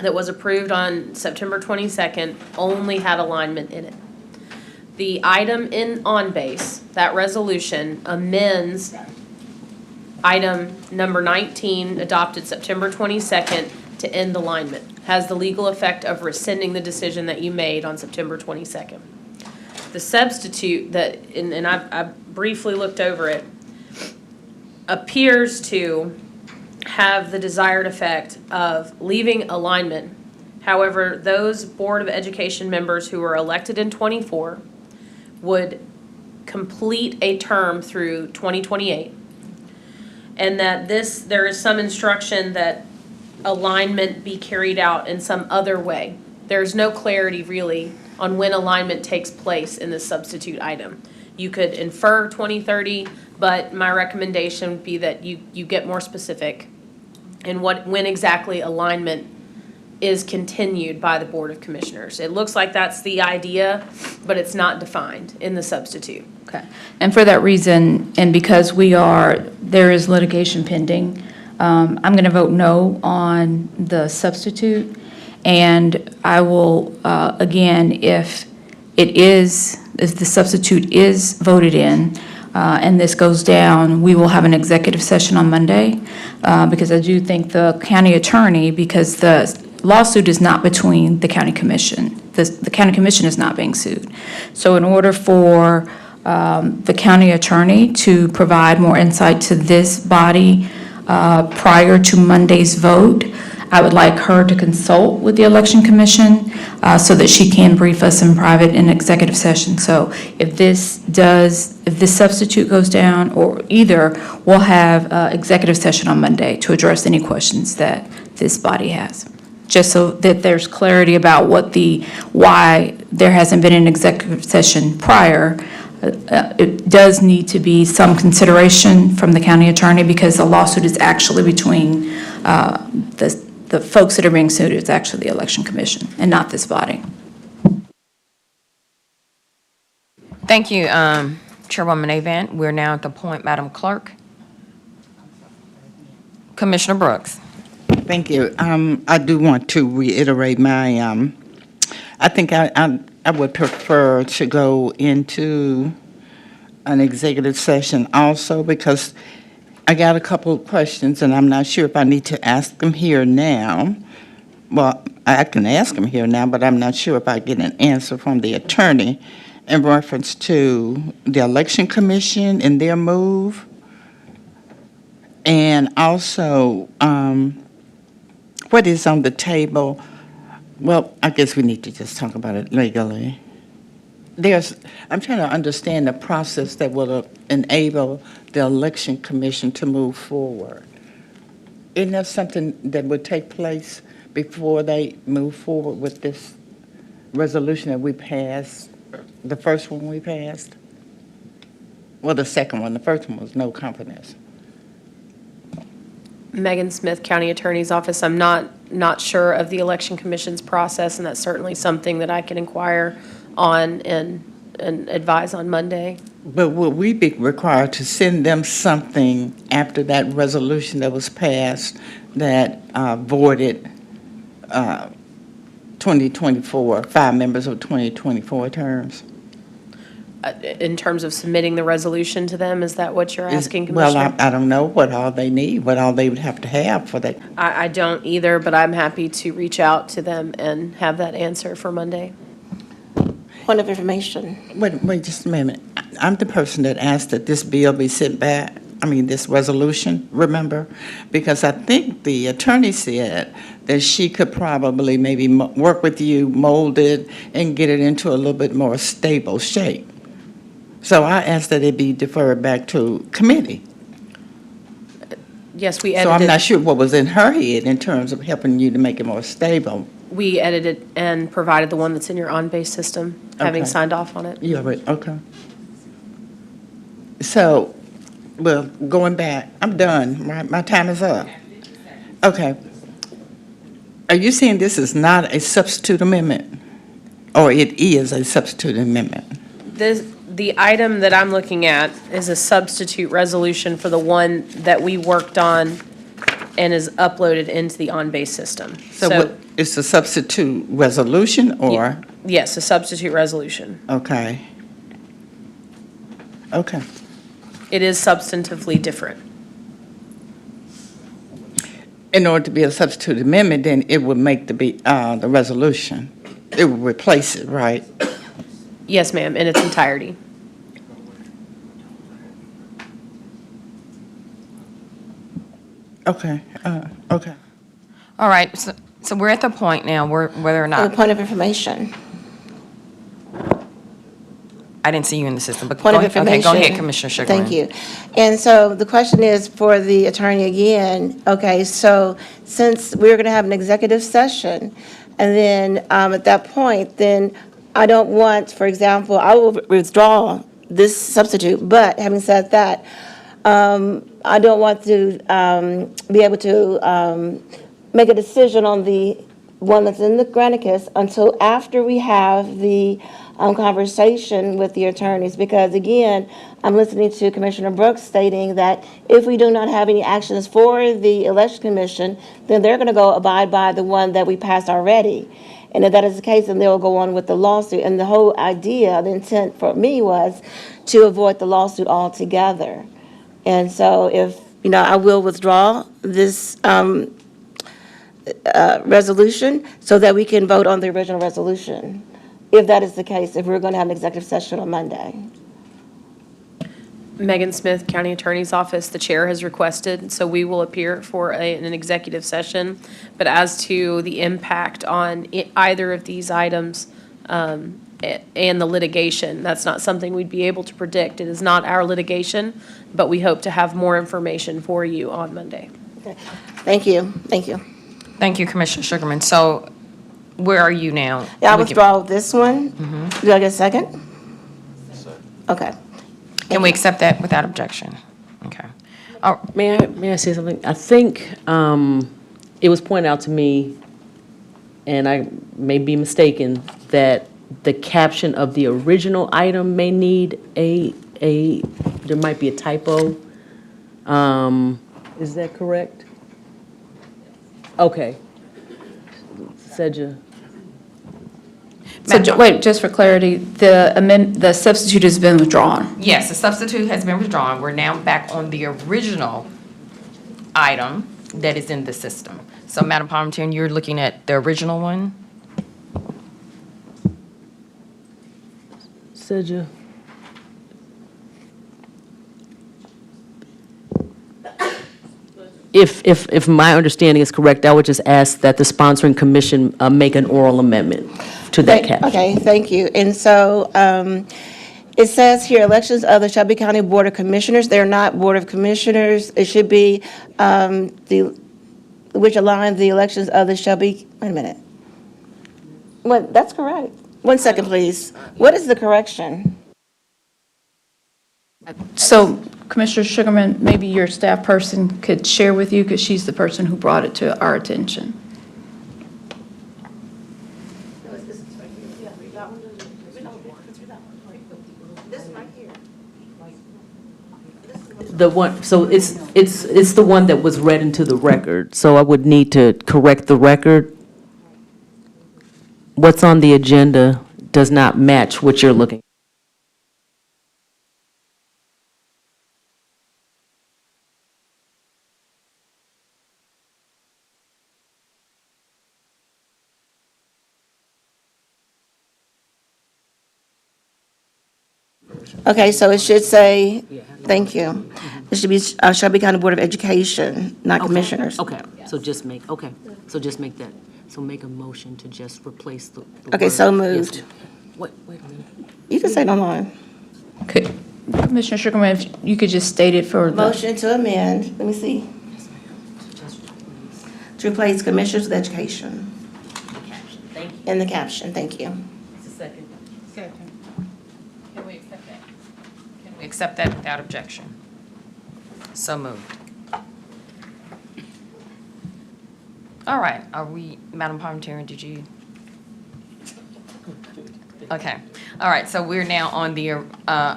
that was approved on September 22nd only had alignment in it. The item on base, that resolution, amends item number 19, adopted September 22nd, to end alignment. Has the legal effect of rescinding the decision that you made on September 22nd. The substitute that, and I briefly looked over it, appears to have the desired effect of leaving alignment. However, those Board of Education members who were elected in '24 would complete a term through 2028. And that there is some instruction that alignment be carried out in some other way. There's no clarity really on when alignment takes place in this substitute item. You could infer 2030, but my recommendation would be that you get more specific in when exactly alignment is continued by the Board of Commissioners. It looks like that's the idea, but it's not defined in the substitute. Okay. And for that reason, and because there is litigation pending, I'm going to vote no on the substitute. And I will, again, if the substitute is voted in, and this goes down, we will have an executive session on Monday, because I do think the county attorney, because the lawsuit is not between the county commission. The county commission is not being sued. So in order for the county attorney to provide more insight to this body prior to Monday's vote, I would like her to consult with the election commission so that she can brief us in private in executive session. So if this substitute goes down, or either, we'll have executive session on Monday to address any questions that this body has, just so that there's clarity about why there hasn't been an executive session prior. It does need to be some consideration from the county attorney, because the lawsuit is actually between the folks that are being sued. It's actually the election commission and not this body. Thank you, Chairwoman Avant. We're now at the point, Madam Clerk. Commissioner Brooks. Thank you. I do want to reiterate my, I think I would prefer to go into an executive session also, because I got a couple of questions, and I'm not sure if I need to ask them here now. Well, I can ask them here now, but I'm not sure if I get an answer from the attorney in reference to the election commission and their move. And also, what is on the table? Well, I guess we need to just talk about it legally. I'm trying to understand the process that will enable the election commission to move forward. Isn't that something that would take place before they move forward with this resolution that we passed, the first one we passed? Well, the second one. The first one was no confidence. Megan Smith, County Attorney's Office. I'm not sure of the Election Commission's process, and that's certainly something that I can inquire on and advise on Monday. But would we be required to send them something after that resolution that was passed that voided 2024, 5 members of 2024 terms? In terms of submitting the resolution to them, is that what you're asking, Commissioner? Well, I don't know what all they need, what all they would have to have for that. I don't either, but I'm happy to reach out to them and have that answer for Monday. Point of information. Wait just a minute. I'm the person that asked that this bill be sent back, this resolution, remember? Because I think the attorney said that she could probably maybe work with you, mold it, and get it into a little bit more stable shape. So I asked that it be deferred back to committee. Yes, we So edited. I'm not sure what was in her head in terms of helping you to make it more stable. We edited and provided the one that's in your on-base system, having Okay. signed off on it. Yeah, right, okay. So, well, going back, I'm done, my time is up. Okay. Are you saying this is not a substitute amendment? Or it is a substitute amendment? The item that I'm looking at is a substitute resolution for the one that we worked on and is uploaded into the on-base system. So what, it's a substitute resolution, or? Yes, a substitute resolution. Okay. Okay. It is substantively different. In order to be a substitute amendment, then it would make the resolution. It would replace it, right? Yes, ma'am, in its entirety. Okay, okay. All right, so we're at the point now where whether or A not, point of information. I didn't see you in the system, but Point go of ahead. Okay, information. go ahead, Commissioner Sugarman. Thank you. And so the question is for the attorney again, okay, so since we're going to have an executive session, and then at that point, then I don't want, for example, I will withdraw this substitute, but having said that, I don't want to be able to make a decision on the one that's in the Granicus until after we have the conversation with the attorneys, because again, I'm listening to Commissioner Brooks stating that if we do not have any actions for the Election Commission, then they're going to go abide by the one that we passed already. And if that is the case, then they'll go on with the lawsuit. And the whole idea, the intent for me was to avoid the lawsuit altogether. And so if, I will withdraw this resolution so that we can vote on the original resolution, if that is the case, if we're going to have an executive session on Monday. Megan Smith, County Attorney's Office, the chair has requested, so we will appear for an executive session. But as to the impact on either of these items and the litigation, that's not something we'd be able to predict. It is not our litigation, but we hope to have more information for you on Monday. Okay. Thank you. Thank you. Thank you, Commissioner Sugarman. So where are you now? Yeah, I withdraw this one. Do I get a second? Okay. Can we accept that without objection? Okay. Oh, May I say something? I think it was pointed out to me, and I may be mistaken, that the caption of the original item may need there might be a typo. Is that correct? Okay. Seja. So, wait, just for clarity, the substitute has been withdrawn. Yes, the substitute has been withdrawn. We're now back on the original item that is in the system. So, Madam Parliamentarian, you're looking at the original one? Seja. If my understanding is correct, I would just ask that the sponsoring commission make an oral amendment to that caption. Okay, thank you. And so it says here, elections of the Shelby County Board of Commissioners, they're not Board of Commissioners. It should be which align the elections of the Shelby, wait a minute. What, that's correct. 1 second, please. What is the correction? So Commissioner Sugarman, maybe your staff person could share with you, because she's the person who brought it to our attention. The one, so it's the one that was read into the record, so I would need to correct the record. What's on the agenda does not match what you're looking. Okay, so it should say, thank you. It should be Shelby County Board of Education, not commissioners. Okay, so just make that, so make a motion to just replace the Okay, word. so Yes, moved. ma'am. Wait a minute. You can say it online. Okay. Commissioner Sugarman, if you could just state it for the. Motion to amend, let me see. To replace commissioners with education. Thank you. In the caption, thank you. It's a second. Can we accept that? Can we accept that without objection? So moved. All right, are we, Madam Parliamentarian, did you? Okay, all right, so we're now on the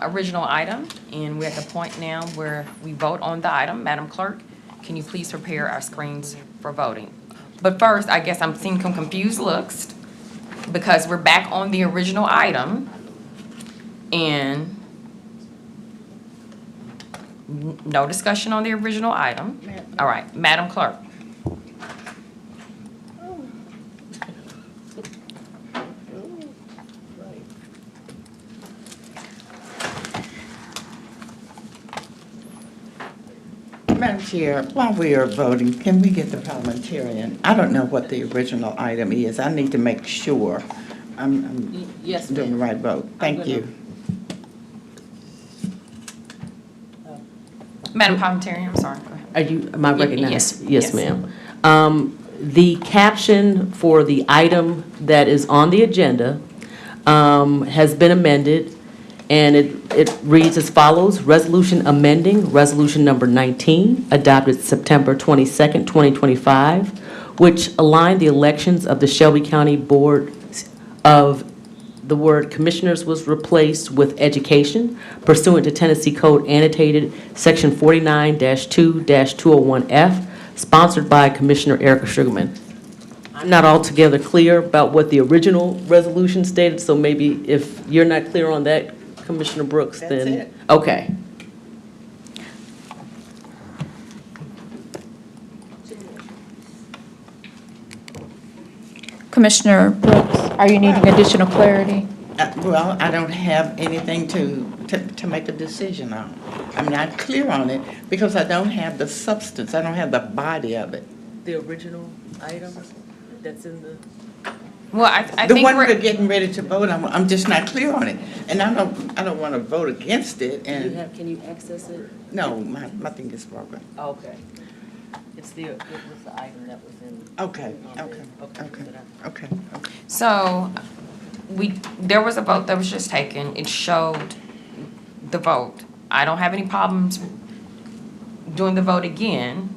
original item, and we're at the point now where we vote on the item. Madam Clerk, can you please prepare our screens for voting? But first, I guess I'm seeing some confused looks, because we're back on the original item, and no discussion on the original item. All right, Madam Clerk. Madam Chair, while we are voting, can we get the parliamentarian? I don't know what the original item is. I need to make sure I'm Yes, doing the right vote. Thank you. Madam Parliamentarian, I'm sorry, go ahead. Are you, am I recognized? Yes, yes. Ma'am. The caption for the item that is on the agenda has been amended, and it reads as follows: Resolution amending Resolution Number 19, adopted September 22nd, 2025, which aligned the elections of the Shelby County Board of the word commissioners was replaced with education pursuant to Tennessee Code annotated Section 49-2-201F, sponsored by Commissioner Erica Sugarman. I'm not altogether clear about what the original resolution stated, so maybe if you're not clear on that, Commissioner Brooks, That's then. it. Okay. Commissioner Brooks, are you needing additional clarity? Well, I don't have anything to make a decision on. I'm not clear on it because I don't have the substance. I don't have the body of it. The original item that's in the. Well, I The think one we're, we're getting ready to vote on, I'm just not clear on it. And I don't want to vote against it and, Can you access it? no, my thing is broken. Okay. It was the item that was in. Okay, okay. so, there was a vote that was just taken. It showed the vote. I don't have any problems doing the vote again,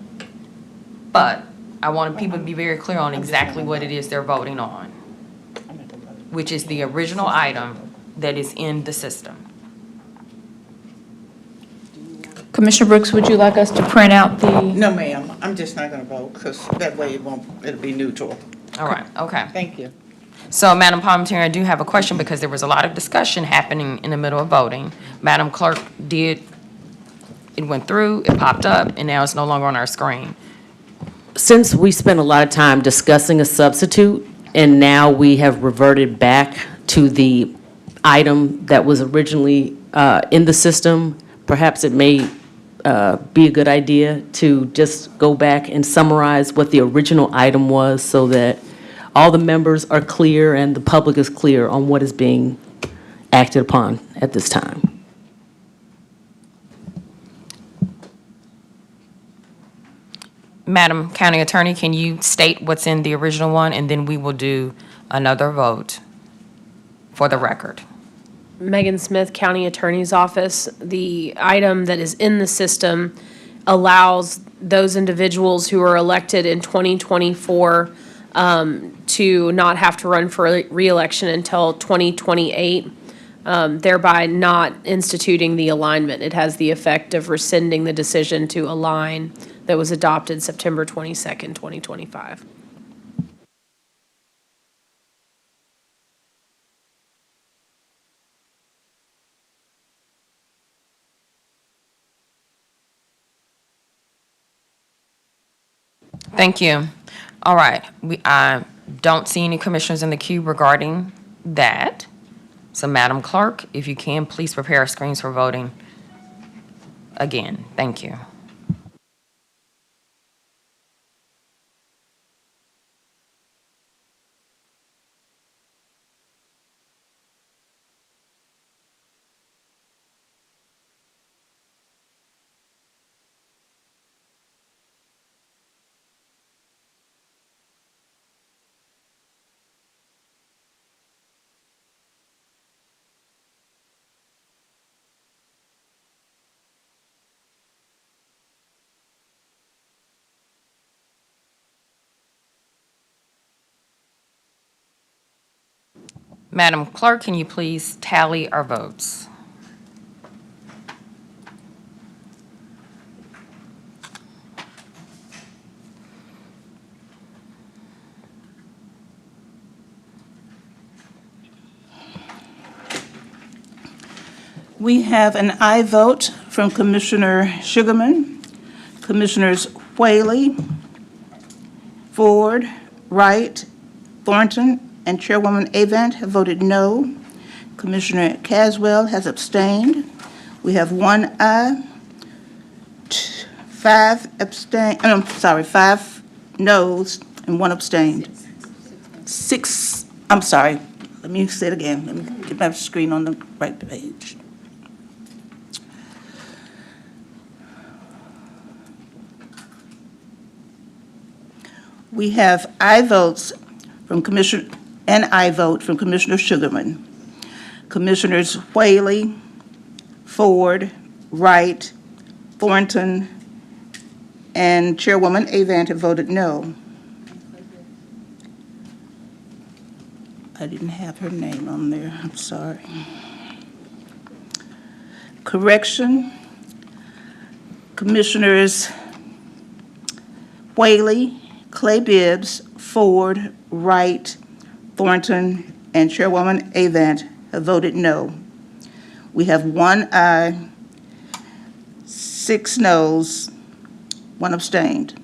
but I wanted people to be very clear on exactly what it is they're voting on, which is the original item that is in the system. Commissioner Brooks, would you like us to print out the? No, ma'am, I'm just not going to vote because that way it'll be neutral. All right, okay. Thank you. So, Madam Parliamentarian, I do have a question because there was a lot of discussion happening in the middle of voting. Madam Clerk it went through, it popped up, and now it's no longer on our screen. Since we spent a lot of time discussing a substitute, and now we have reverted back to the item that was originally in the system, perhaps it may be a good idea to just go back and summarize what the original item was so that all the members are clear and the public is clear on what is being acted upon at this time. Madam County Attorney, can you state what's in the original one, and then we will do another vote for the record. Megan Smith, County Attorney's Office. The item that is in the system allows those individuals who are elected in 2024 to not have to run for reelection until 2028, thereby not instituting the alignment. It has the effect of rescinding the decision to align that was adopted September 22nd, 2025. Thank you. All right, I don't see any commissioners in the queue regarding that. So, Madam Clerk, if you can, please prepare our screens for voting again. Thank you. Madam Clerk, can you please tally our votes? We have an aye vote from Commissioner Sugarman, Commissioners Whaley, Ford, Wright, Thornton, and Chairwoman Avant have voted no. Commissioner Caswell has abstained. We have one aye, 5 noes and 1 abstained. 6, I'm sorry, let me say it again. Let me get my screen on the right page. We have I votes from Commissioner, and I vote from Commissioner Sugarman. Commissioners Whaley, Ford, Wright, Thornton, and Chairwoman Avant have voted no. I didn't have her name on there, I'm sorry. Correction, Commissioners Whaley, Clay Bibbs, Ford, Wright, Thornton, and Chairwoman Avant have voted no. We have 1 aye, 6 noes, 1 abstained.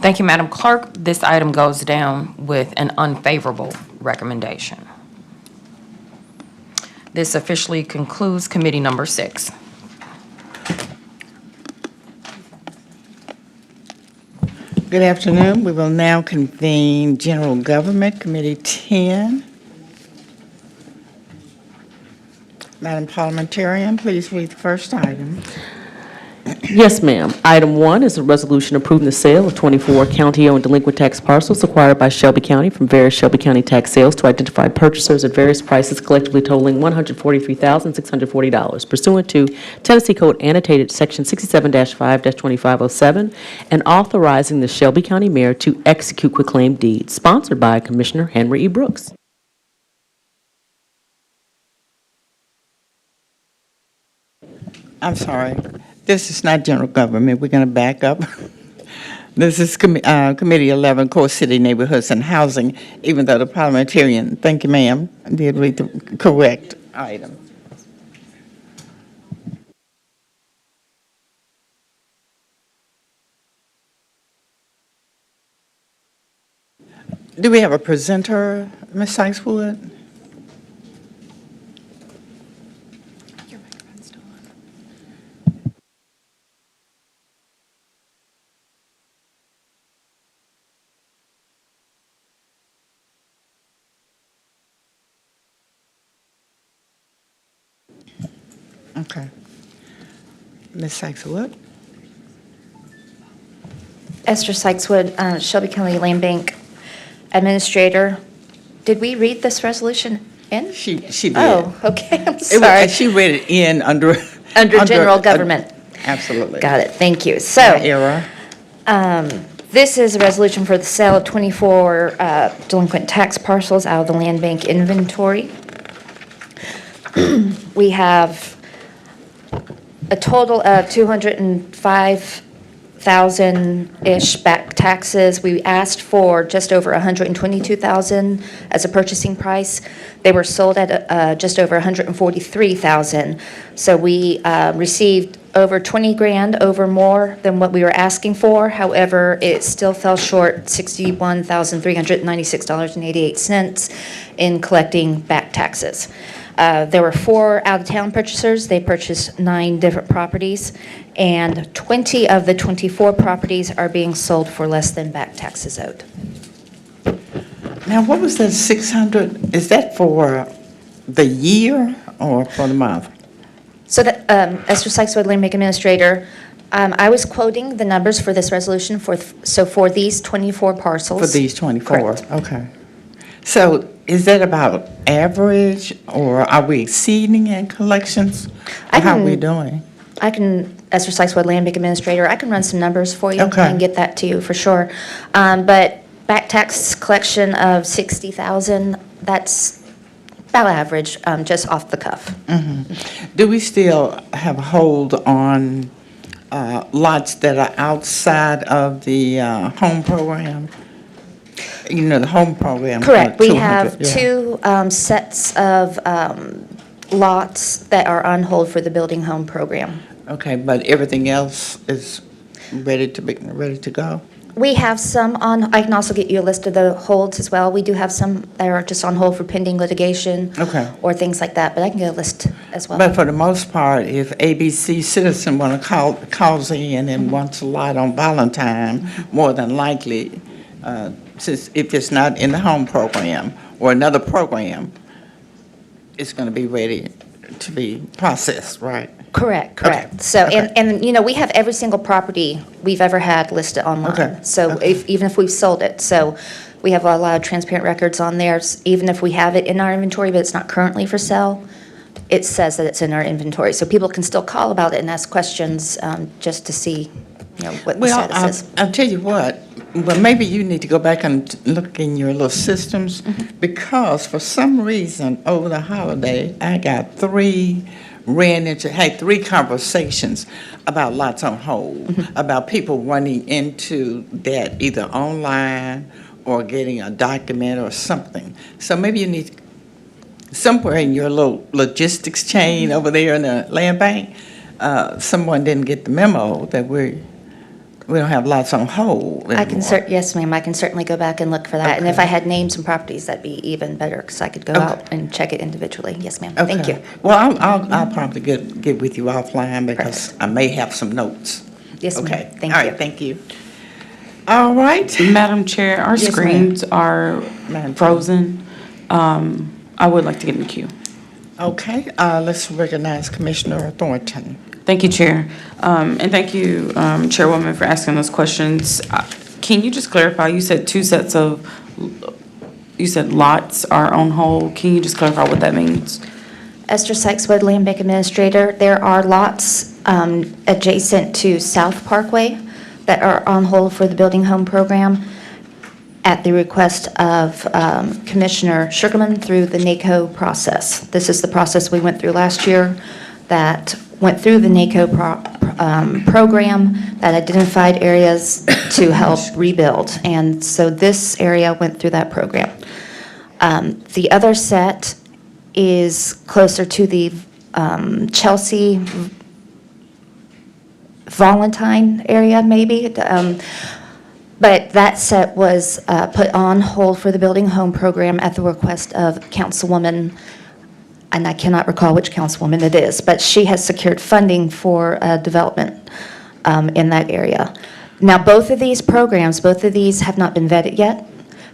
Thank you, Madam Clerk. This item goes down with an unfavorable recommendation. This officially concludes committee number 6. Good afternoon. We will now convene General Government Committee 10. Madam Parliamentarian, please read the first item. Yes, ma'am. Item 1 is a resolution approving the sale of 24 county-owned delinquent tax parcels acquired by Shelby County from various Shelby County tax sales to identified purchasers at various prices collectively totaling $143,640 pursuant to Tennessee Code Annotated Section 67-5-2507 and authorizing the Shelby County Mayor to execute quitclaim deeds, sponsored by Commissioner Henry E. Brooks. I'm sorry. This is not general government. We're going to back up. This is Committee 11, Core City Neighborhoods and Housing, even though the parliamentarian, thank you, ma'am, did read the correct item. Do we have a presenter, Ms. Sykes-Wood? Okay. Ms. Sykes-Wood? Esther Sykes-Wood, Shelby County Land Bank Administrator. Did we read this resolution in? She did. Oh, okay, I'm sorry. She read it in under General Government. Absolutely. Got it, thank you. So, Error. this is a resolution for the sale of 24 delinquent tax parcels out of the land bank inventory. We have a total of 205,000-ish back taxes. We asked for just over 122,000 as a purchasing price. They were sold at just over 143,000. So we received over 20 grand over more than what we were asking for. However, it still fell short $61,396.88 in collecting back taxes. There were 4 out-of-town purchasers. They purchased 9 different properties, and 20 of the 24 properties are being sold for less than back taxes owed. Now, what was that 600? Is that for the year or for the month? So that, Esther Sykes-Wood, Land Bank Administrator, I was quoting the numbers for this resolution for these 24 parcels. For these 24? Correct. Okay. So is that about average, or are we exceeding in collections? Or how are we doing? Esther Sykes-Wood, Land Bank Administrator, I can run some numbers for you. Okay. And get that to you for sure. But back tax collection of 60,000, that's about average, just off the cuff. Mm-hmm. Do we still have a hold on lots that are outside of the home program? You know, the home program. Correct. We 200, have yeah. 2 sets of lots that are on hold for the building home program. Okay, but everything else is ready to go? We have some on, I can also get you a list of the holds as well. We do have some that are just on hold for pending litigation. Okay. Or things like that, but I can get a list as well. But for the most part, if ABC citizen want to calls in and wants a lot on Valentine, more than likely, since if it's not in the home program or another program, it's going to be ready to be processed, right? Correct, correct. So, and, you know, we have every single property we've ever had listed online. Okay, So even if we've sold it, so we have a lot of transparent records on there. Even if we have it in our inventory, but it's not currently for sale, it says that it's in our inventory. So people can still call about it and ask questions, just to see, you know, what the status is. I'll tell you what, well, maybe you need to go back and look in your little systems, because for some reason, over the holiday, I got had three conversations about lots on hold, about people running into that either online or getting a document or something. So maybe you need, somewhere in your little logistics chain over there in the land bank, someone didn't get the memo that we don't have lots on hold anymore. Yes, ma'am, I can certainly go back and look for that. And if I had names and properties, that'd be even better, because I could go out and check it individually. Yes, ma'am. Thank Okay. you. Well, I'll probably get with you offline, because I may have some notes. Yes, ma'am. Okay. Thank All you. right, thank you. All right. Madam Chair, our Yes, ma'am. screens are Madam Chair. frozen. I would like to get in the queue. Okay, let's recognize Commissioner Thornton. Thank you, Chair. And thank you, Chairwoman, for asking those questions. Can you just clarify, you said you said lots are on hold. Can you just clarify what that means? Esther Sykes-Wood, Land Bank Administrator. There are lots adjacent to South Parkway that are on hold for the Building Home Program at the request of Commissioner Sugarman through the NACO process. This is the process we went through last year that went through the NACO program that identified areas to help rebuild. And so this area went through that program. The other set is closer to the Chelsea Valentine area, maybe. But that set was put on hold for the Building Home Program at the request of Councilwoman, and I cannot recall which councilwoman it is, but she has secured funding for development in that area. Now, both of these have not been vetted yet.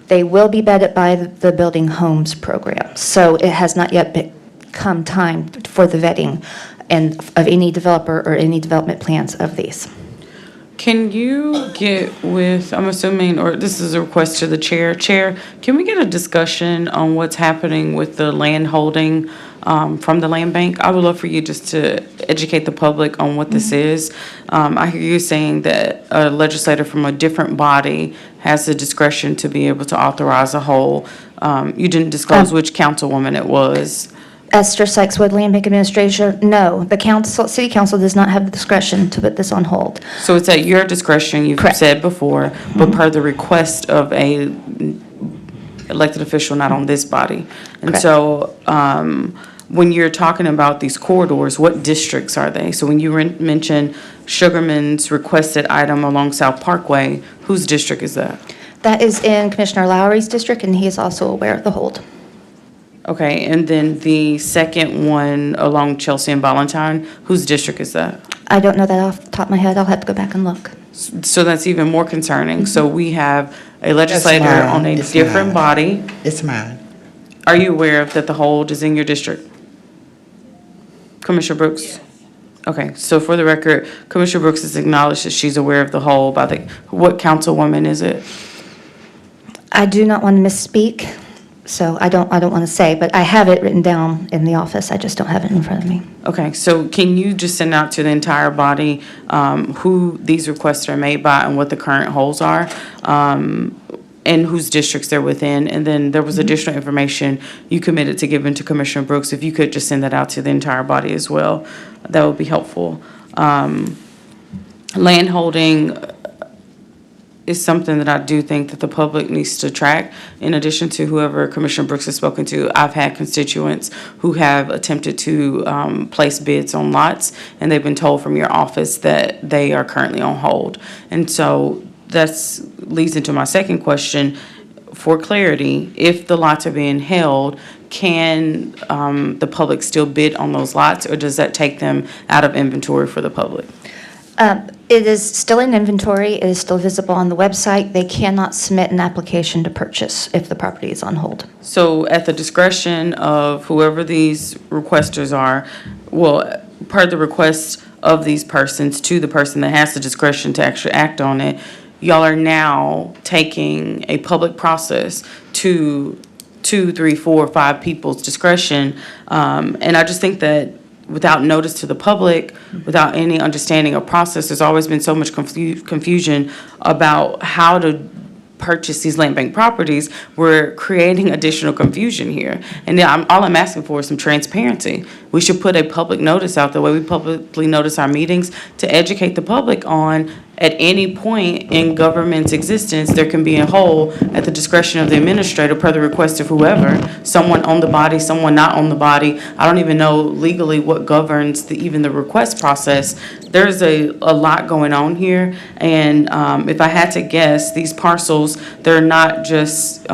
They will be vetted by the Building Homes Program. So it has not yet come time for the vetting of any developer or any development plans of these. Can you get with, I'm assuming, or this is a request to the chair. Chair, can we get a discussion on what's happening with the land holding from the land bank? I would love for you just to educate the public on what this is. I hear you saying that a legislator from a different body has the discretion to be able to authorize a hold. You didn't disclose which councilwoman it was. Esther Sykes-Wood, Land Bank Administrator. No, the city council does not have the discretion to put this on hold. So it's at your discretion, you've said before, but per the request of a elected official, not on this body. And Correct. so, when you're talking about these corridors, what districts are they? So when you mention Sugarman's requested item along South Parkway, whose district is that? That is in Commissioner Lowry's district, and he is also aware of the hold. Okay, and then the second one along Chelsea and Valentine, whose district is that? I don't know that off the top of my head. I'll have to go back and look. So that's even more concerning. So we have a legislator mine. on a It's different mine. body. It's mine. Are you aware of that the hold is in your district? Commissioner Brooks? Okay, so for the record, Commissioner Brooks has acknowledged that she's aware of the hold by the, what councilwoman is it? I do not want to misspeak, so I don't want to say, but I have it written down in the office. I just don't have it in front of me. Okay, so can you just send out to the entire body who these requests are made by and what the current holds are? And whose districts they're within? And then there was additional information you committed to giving to Commissioner Brooks. If you could just send that out to the entire body as well, that would be helpful. Land holding is something that I do think that the public needs to track. In addition to whoever Commissioner Brooks has spoken to, I've had constituents who have attempted to place bids on lots, and they've been told from your office that they are currently on hold. And so that's leads into my second question. For clarity, if the lots are being held, can the public still bid on those lots, or does that take them out of inventory for the public? It is still in inventory, it is still visible on the website. They cannot submit an application to purchase if the property is on hold. So at the discretion of whoever these requesters are, well, per the request of these persons to the person that has the discretion to actually act on it, y'all are now taking a public process to 2, 3, 4, 5 people's discretion. And I just think that without notice to the public, without any understanding of process, there's always been so much confusion about how to purchase these land bank properties. We're creating additional confusion here. And all I'm asking for is some transparency. We should put a public notice out the way we publicly notice our meetings to educate the public on, at any point in government's existence, there can be a hole at the discretion of the administrator per the request of whoever, someone on the body, someone not on the body. I don't even know legally what governs even the request process. There's a lot going on here, and if I had to guess, these parcels, they're not just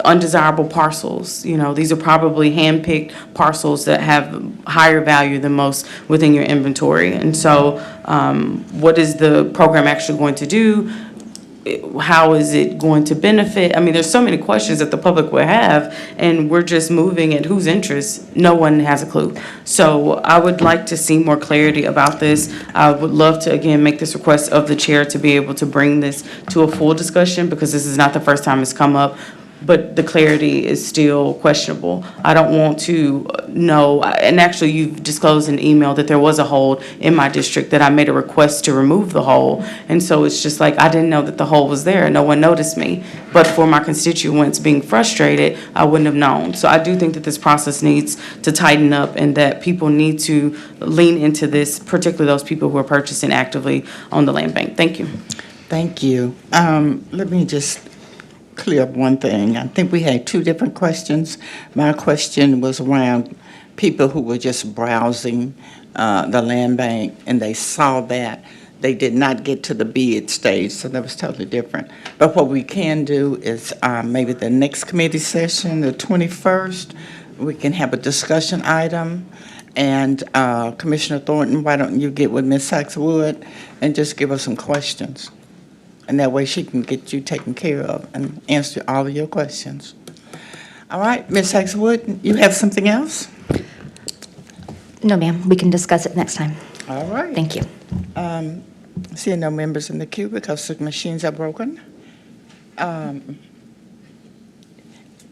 undesirable parcels. You know, these are probably hand-picked parcels that have higher value than most within your inventory. And so what is the program actually going to do? How is it going to benefit? I mean, there's so many questions that the public will have, and we're just moving at whose interest? No one has a clue. So I would like to see more clarity about this. I would love to, again, make this request of the chair to be able to bring this to a full discussion, because this is not the first time it's come up. But the clarity is still questionable. I don't want to know, and actually you've disclosed in email that there was a hold in my district, that I made a request to remove the hole. And so it's just like, I didn't know that the hole was there, no one noticed me. But for my constituents being frustrated, I wouldn't have known. So I do think that this process needs to tighten up, and that people need to lean into this, particularly those people who are purchasing actively on the land bank. Thank you. Thank you. Let me just clear up one thing. I think we had 2 different questions. My question was around people who were just browsing the land bank, and they saw that. They did not get to the bid stage, so that was totally different. But what we can do is maybe the next committee session, the 21st, we can have a discussion item. And Commissioner Thornton, why don't you get with Ms. Sachs-Wood and just give us some questions? And that way she can get you taken care of and answer all of your questions. All right, Ms. Sachs-Wood, you have something else? No, ma'am, we can discuss it next time. All right. Thank you. Seeing no members in the queue because the machines are broken.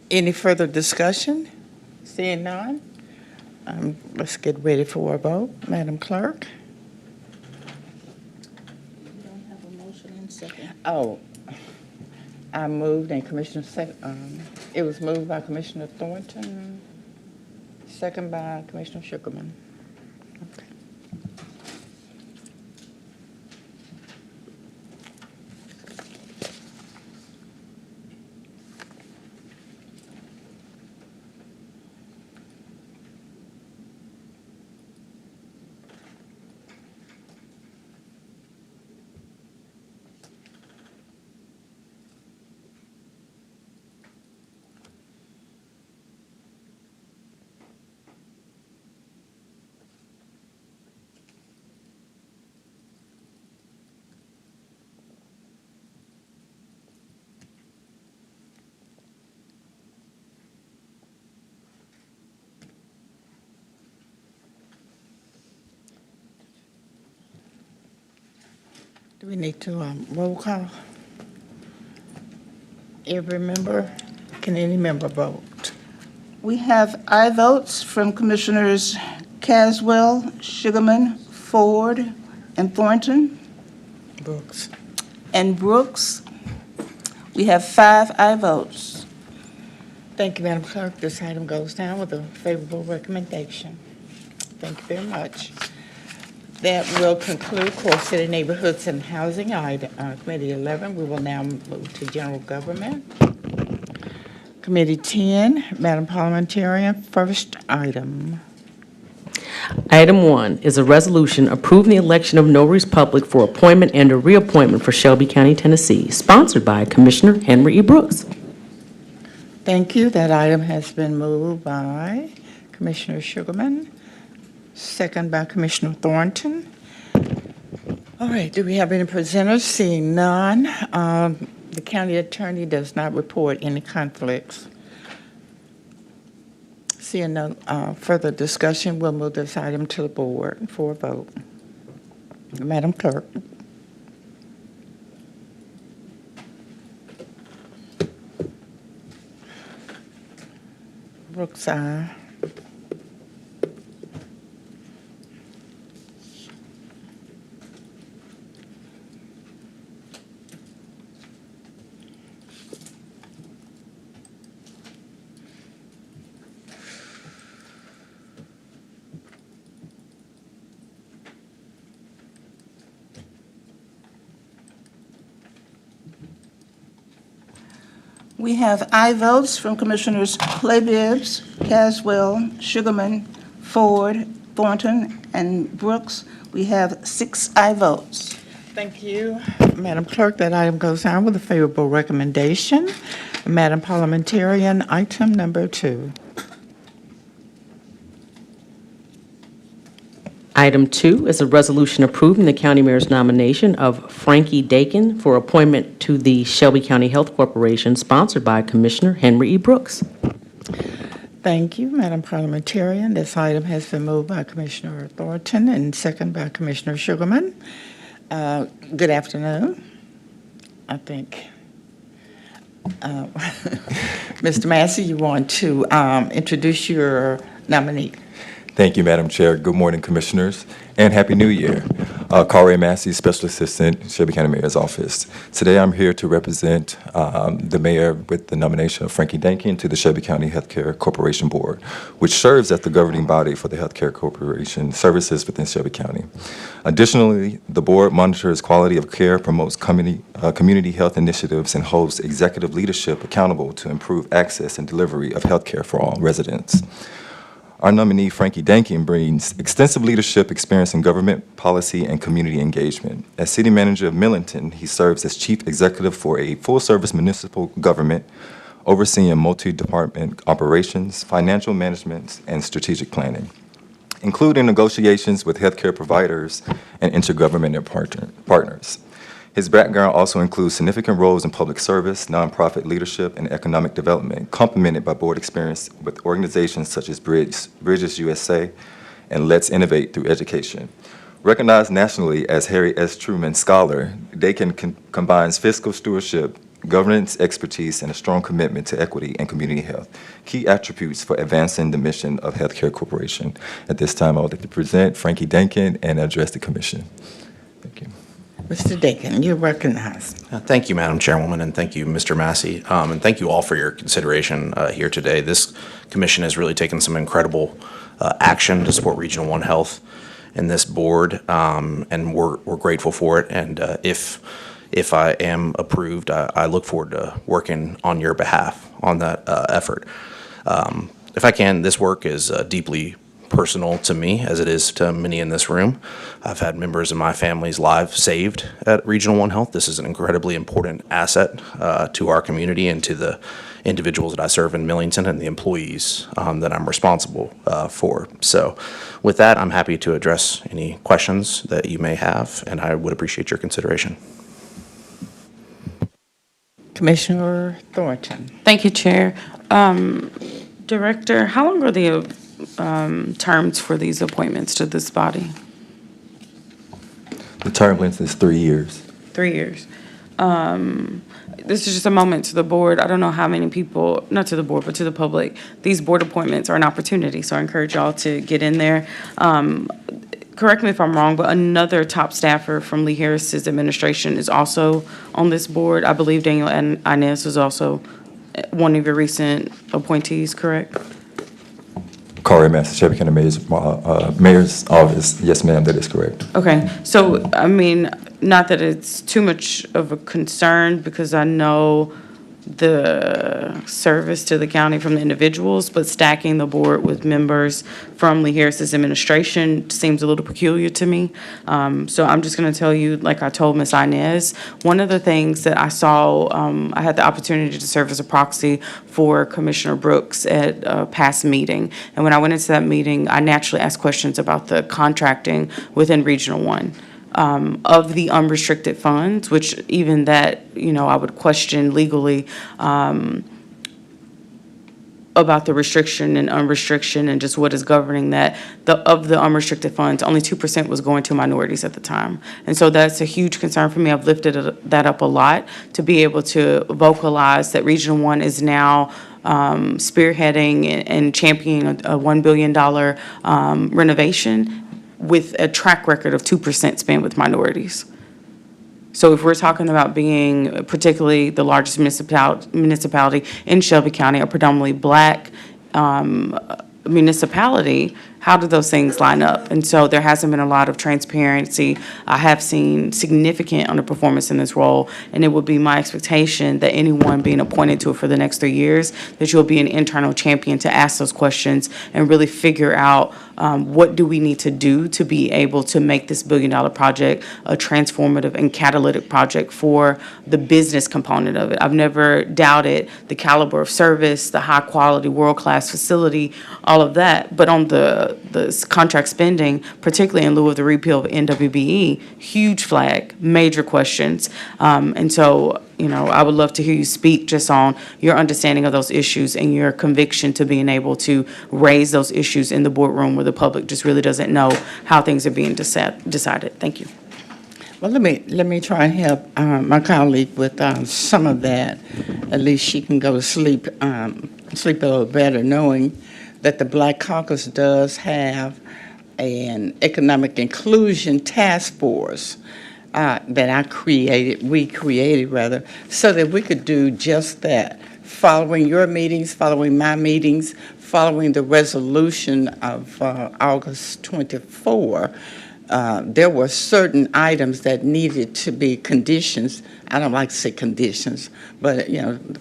Any further discussion? Seeing none, let's get ready for a vote. Madam Clerk? Oh, I moved, and it was moved by Commissioner Thornton, second by Commissioner Sugarman. Okay. Do we need to roll call? Every member? Can any member vote? We have aye votes from Commissioners Caswell, Sugarman, Ford, and Thornton. Brooks. And Brooks. We have 5 aye votes. Thank you, Madam Clerk. This item goes down with a favorable recommendation. Thank you very much. That will conclude Core City Neighborhoods and Housing, Committee 11. We will now move to General Government. Committee 10, Madam Parliamentarian, first item. Item 1 is a resolution approving the election of notaries public for appointment and a reappointment for Shelby County, Tennessee, sponsored by Commissioner Henry E. Brooks. Thank you. That item has been moved by Commissioner Sugarman, second by Commissioner Thornton. All right, do we have any presenters? Seeing none, the county attorney does not report any conflicts. Seeing no further discussion, we'll move this item to the board for a vote. Madam Clerk. Brooks, aye. We have aye votes from Commissioners Clay Bibbs, Caswell, Sugarman, Ford, Thornton, and Brooks. We have 6 aye votes. Thank you, Madam Clerk. That item goes on with a favorable recommendation. Madam Parliamentarian, item number 2. Item 2 is a resolution approving the county mayor's nomination of Frankie Dakin for appointment to the Shelby County Health Corporation, sponsored by Commissioner Henry E. Brooks. Thank you, Madam Parliamentarian. This item has been moved by Commissioner Thornton and second by Commissioner Sugarman. Good afternoon. I think, Mr. Massey, you want to introduce your nominee? Thank you, Madam Chair. Good morning, Commissioners, and Happy New Year. Carl Ray Massey, Special Assistant, Shelby County Mayor's Office. Today, I'm here to represent the mayor with the nomination of Frankie Dakin to the Shelby County Healthcare Corporation Board, which serves as the governing body for the Healthcare Corporation services within Shelby County. Additionally, the board monitors quality of care, promotes community health initiatives, and holds executive leadership accountable to improve access and delivery of healthcare for all residents. Our nominee, Frankie Dakin, brings extensive leadership experience in government, policy, and community engagement. As city manager of Millington, he serves as chief executive for a full-service municipal government, overseeing multi-department operations, financial management, and strategic planning, including negotiations with healthcare providers and intergovernmental partners. His background also includes significant roles in public service, nonprofit leadership, and economic development, complemented by board experience with organizations such as Bridges USA and Let's Innovate Through Education. Recognized nationally as Harry S. Truman Scholar, Dakin combines fiscal stewardship, governance expertise, and a strong commitment to equity and community health, key attributes for advancing the mission of Healthcare Corporation. At this time, I would like to present Frankie Dakin and address the commission. Thank you. Mr. Dakin, you're recognized. Thank you, Madam Chairwoman, and thank you, Mr. Massey, and thank you all for your consideration here today. This commission has really taken some incredible action to support Regional One Health and this board, and we're grateful for it. And if I am approved, I look forward to working on your behalf on that effort. If I can, this work is deeply personal to me, as it is to many in this room. I've had members of my family's lives saved at Regional One Health. This is an incredibly important asset to our community and to the individuals that I serve in Millington and the employees that I'm responsible for. So with that, I'm happy to address any questions that you may have, and I would appreciate your consideration. Commissioner Thornton. Thank you, Chair. Director, how long are the terms for these appointments to this body? The term length is 3 years. 3 years. This is just a moment to the board. I don't know how many people, not to the board, but to the public, these board appointments are an opportunity, so I encourage y'all to get in there. Correct me if I'm wrong, but another top staffer from Lee Harris's administration is also on this board. I believe Daniel and Inez is also one of your recent appointees, correct? Carl Ray Massey, Shelby County Mayor's Office. Yes, ma'am, that is correct. Okay, so, I mean, not that it's too much of a concern, because I know the service to the county from the individuals, but stacking the board with members from Lee Harris's administration seems a little peculiar to me. So I'm just going to tell you, like I told Ms. Inez, one of the things that I saw, I had the opportunity to serve as a proxy for Commissioner Brooks at a past meeting. And when I went into that meeting, I naturally asked questions about the contracting within Regional One. Of the unrestricted funds, which even that, I would question legally about the restriction and unrestriction and just what is governing that. Of the unrestricted funds, only 2% was going to minorities at the time. And so that's a huge concern for me. I've lifted that up a lot to be able to vocalize that Regional One is now spearheading and championing a $1 billion renovation with a track record of 2% spent with minorities. So if we're talking about being particularly the largest municipality in Shelby County, a predominantly black municipality, how do those things line up? And so there hasn't been a lot of transparency. I have seen significant underperformance in this role, and it would be my expectation that anyone being appointed to it for the next 3 years, that you'll be an internal champion to ask those questions and really figure out what do we need to do to be able to make this $1 billion project a transformative and catalytic project for the business component of it. I've never doubted the caliber of service, the high quality, world-class facility, all of that. But on the contract spending, particularly in lieu of the repeal of NWBE, huge flag, major questions. And so, I would love to hear you speak just on your understanding of those issues and your conviction to being able to raise those issues in the boardroom where the public just really doesn't know how things are being decided. Thank you. Well, let me try and help my colleague with some of that. At least she can go to sleep a little better, knowing that the Black Caucus does have an economic inclusion task force that we created, so that we could do just that. Following your meetings, following my meetings, following the resolution of August 24, there were certain items that needed to be conditions. I don't like to say conditions, but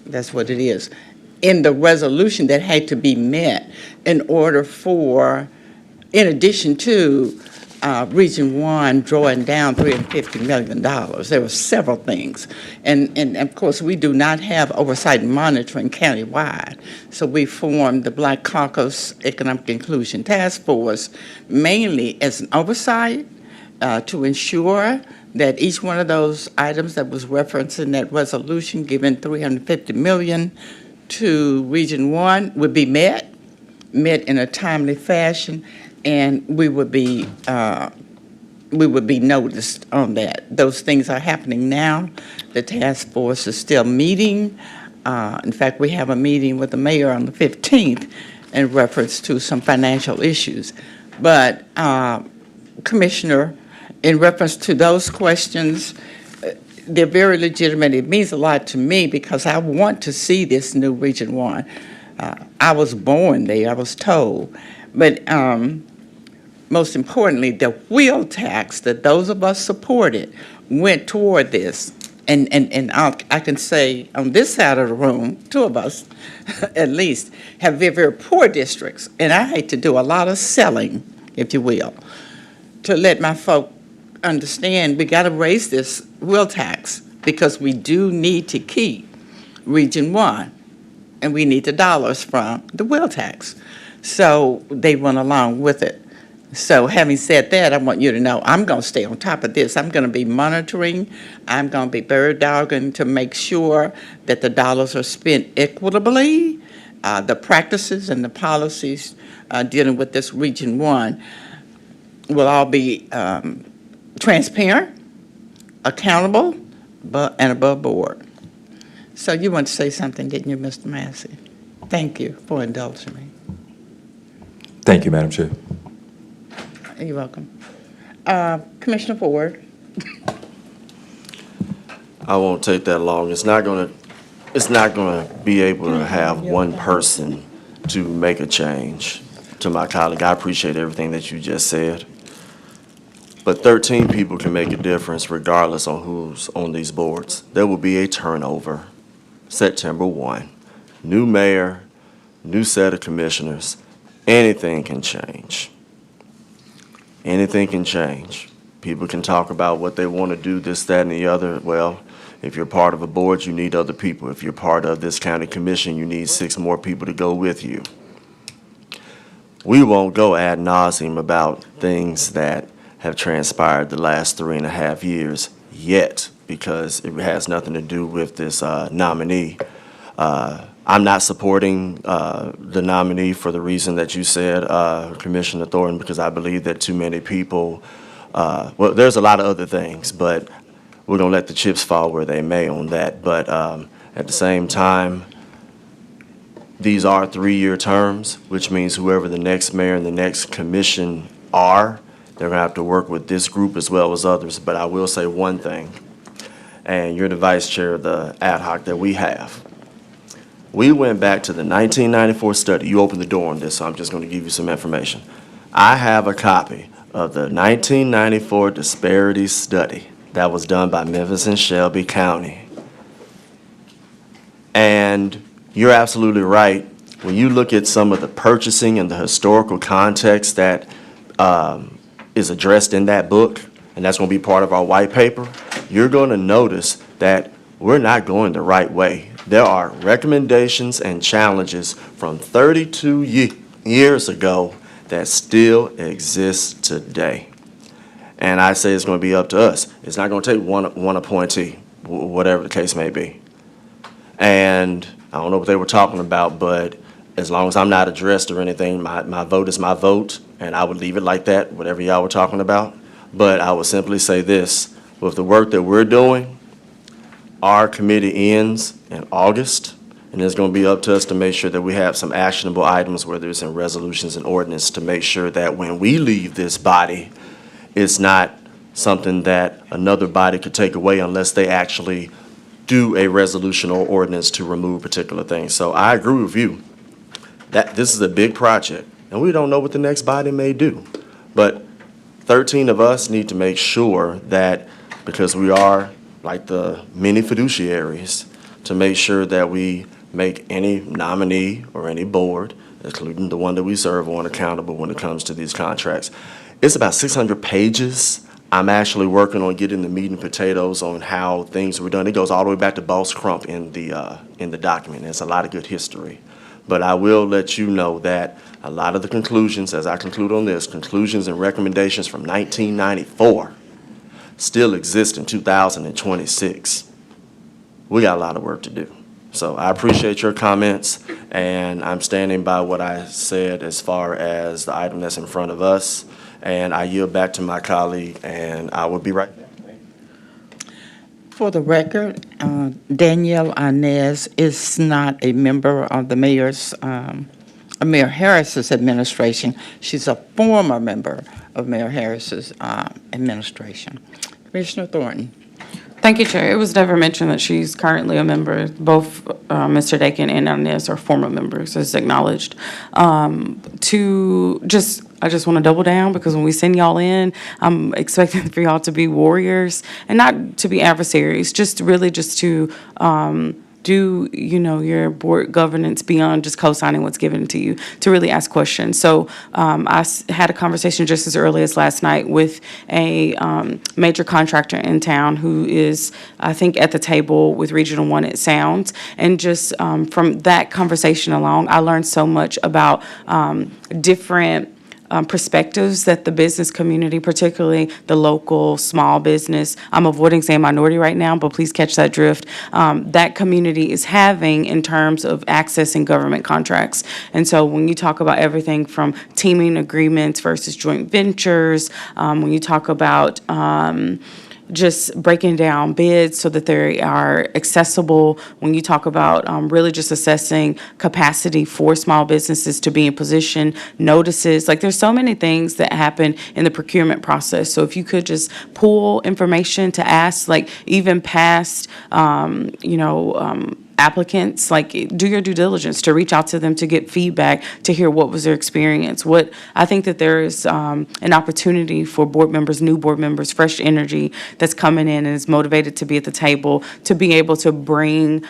that's what it is. In the resolution that had to be met in order for, in addition to Region 1 drawing down $350 million. There were several things. And of course, we do not have oversight and monitoring countywide. So we formed the Black Caucus Economic Inclusion Task Force mainly as an oversight to ensure that each one of those items that was referenced in that resolution, given $350 million to Region 1, would be met in a timely fashion, and we would be noticed on that. Those things are happening now. The task force is still meeting. In fact, we have a meeting with the mayor on the 15th in reference to some financial issues. But, Commissioner, in reference to those questions, they're very legitimate. It means a lot to me because I want to see this new Region 1. I was born there, I was told. But most importantly, the wheel tax that those of us supported went toward this. And I can say on this side of the room, two of us at least, have very, very poor districts. And I hate to do a lot of selling, if you will, to let my folk understand we got to raise this wheel tax because we do need to keep Region 1, and we need the dollars from the wheel tax. So they went along with it. So having said that, I want you to know I'm going to stay on top of this. I'm going to be monitoring. I'm going to be bird dogging to make sure that the dollars are spent equitably. The practices and the policies dealing with this Region 1 will all be transparent, accountable, and above board. So you want to say something, didn't you, Mr. Massey? Thank you for indulging me. Thank you, Madam Chair. You're welcome. Commissioner Ford. I won't take that long. It's not gonna be able to have one person to make a change. To my colleague, I appreciate everything that you just said. But 13 people can make a difference regardless on who's on these boards. There will be a turnover. September 1. New mayor, new set of commissioners, anything can change. Anything can change. People can talk about what they want to do, this, that, and the other. Well, if you're part of a board, you need other people. If you're part of this county commission, you need 6 more people to go with you. We won't go ad nauseum about things that have transpired the last 3.5 years yet, because it has nothing to do with this nominee. I'm not supporting the nominee for the reason that you said, Commissioner Thornton, because I believe that too many people, well, there's a lot of other things, but we're going to let the chips fall where they may on that. But at the same time, these are 3-year terms, which means whoever the next mayor and the next commission are, they're going to have to work with this group as well as others. But I will say one thing, and you're the vice chair of the ad hoc that we have. We went back to the 1994 study. You opened the door on this, so I'm just going to give you some information. I have a copy of the 1994 disparity study that was done by Memphis and Shelby County. And you're absolutely right. When you look at some of the purchasing and the historical context that is addressed in that book, and that's going to be part of our white paper, you're going to notice that we're not going the right way. There are recommendations and challenges from 32 years ago that still exist today. And I say it's going to be up to us. It's not going to take one appointee, whatever the case may be. And I don't know what they were talking about, but as long as I'm not addressed or anything, my vote is my vote, and I would leave it like that, whatever y'all were talking about. But I would simply say this, with the work that we're doing, our committee ends in August, and it's going to be up to us to make sure that we have some actionable items, whether it's in resolutions and ordinance, to make sure that when we leave this body, it's not something that another body could take away unless they actually do a resolution or ordinance to remove particular things. So I agree with you that this is a big project, and we don't know what the next body may do. But 13 of us need to make sure that, because we are like the mini fiduciaries, to make sure that we make any nominee or any board, including the one that we serve on, accountable when it comes to these contracts. It's about 600 pages. I'm actually working on getting the meat and potatoes on how things were done. It goes all the way back to Boss Crump in the document. There's a lot of good history. But I will let you know that a lot of the conclusions, as I conclude on this, conclusions and recommendations from 1994 still exist in 2026. We got a lot of work to do. So I appreciate your comments, and I'm standing by what I said as far as the item that's in front of us. And I yield back to my colleague, and I will be right back. For the record, Danielle Inez is not a member of the Mayor Harris's administration. She's a former member of Mayor Harris's administration. Commissioner Thornton. Thank you, Chair. It was never mentioned that she's currently a member. Both Mr. Dakin and Inez are former members, as acknowledged. I just want to double down, because when we send y'all in, I'm expecting for y'all to be warriors and not to be adversaries, just to do, your board governance beyond just co-signing what's given to you, to really ask questions. So I had a conversation just as early as last night with a major contractor in town who is, I think, at the table with Regional 1, it sounds. And just from that conversation alone, I learned so much about different perspectives that the business community, particularly the local small business, I'm avoiding saying minority right now, but please catch that drift, that community is having in terms of accessing government contracts. And so when you talk about everything from teaming agreements versus joint ventures, when you talk about just breaking down bids so that they are accessible, when you talk about really just assessing capacity for small businesses to be in position, notices, like there's so many things that happen in the procurement process. So if you could just pull information to ask, like even past, applicants, like, do your due diligence to reach out to them, to get feedback, to hear what was their experience. I think that there is an opportunity for board members, new board members, fresh energy that's coming in and is motivated to be at the table, to be able to bring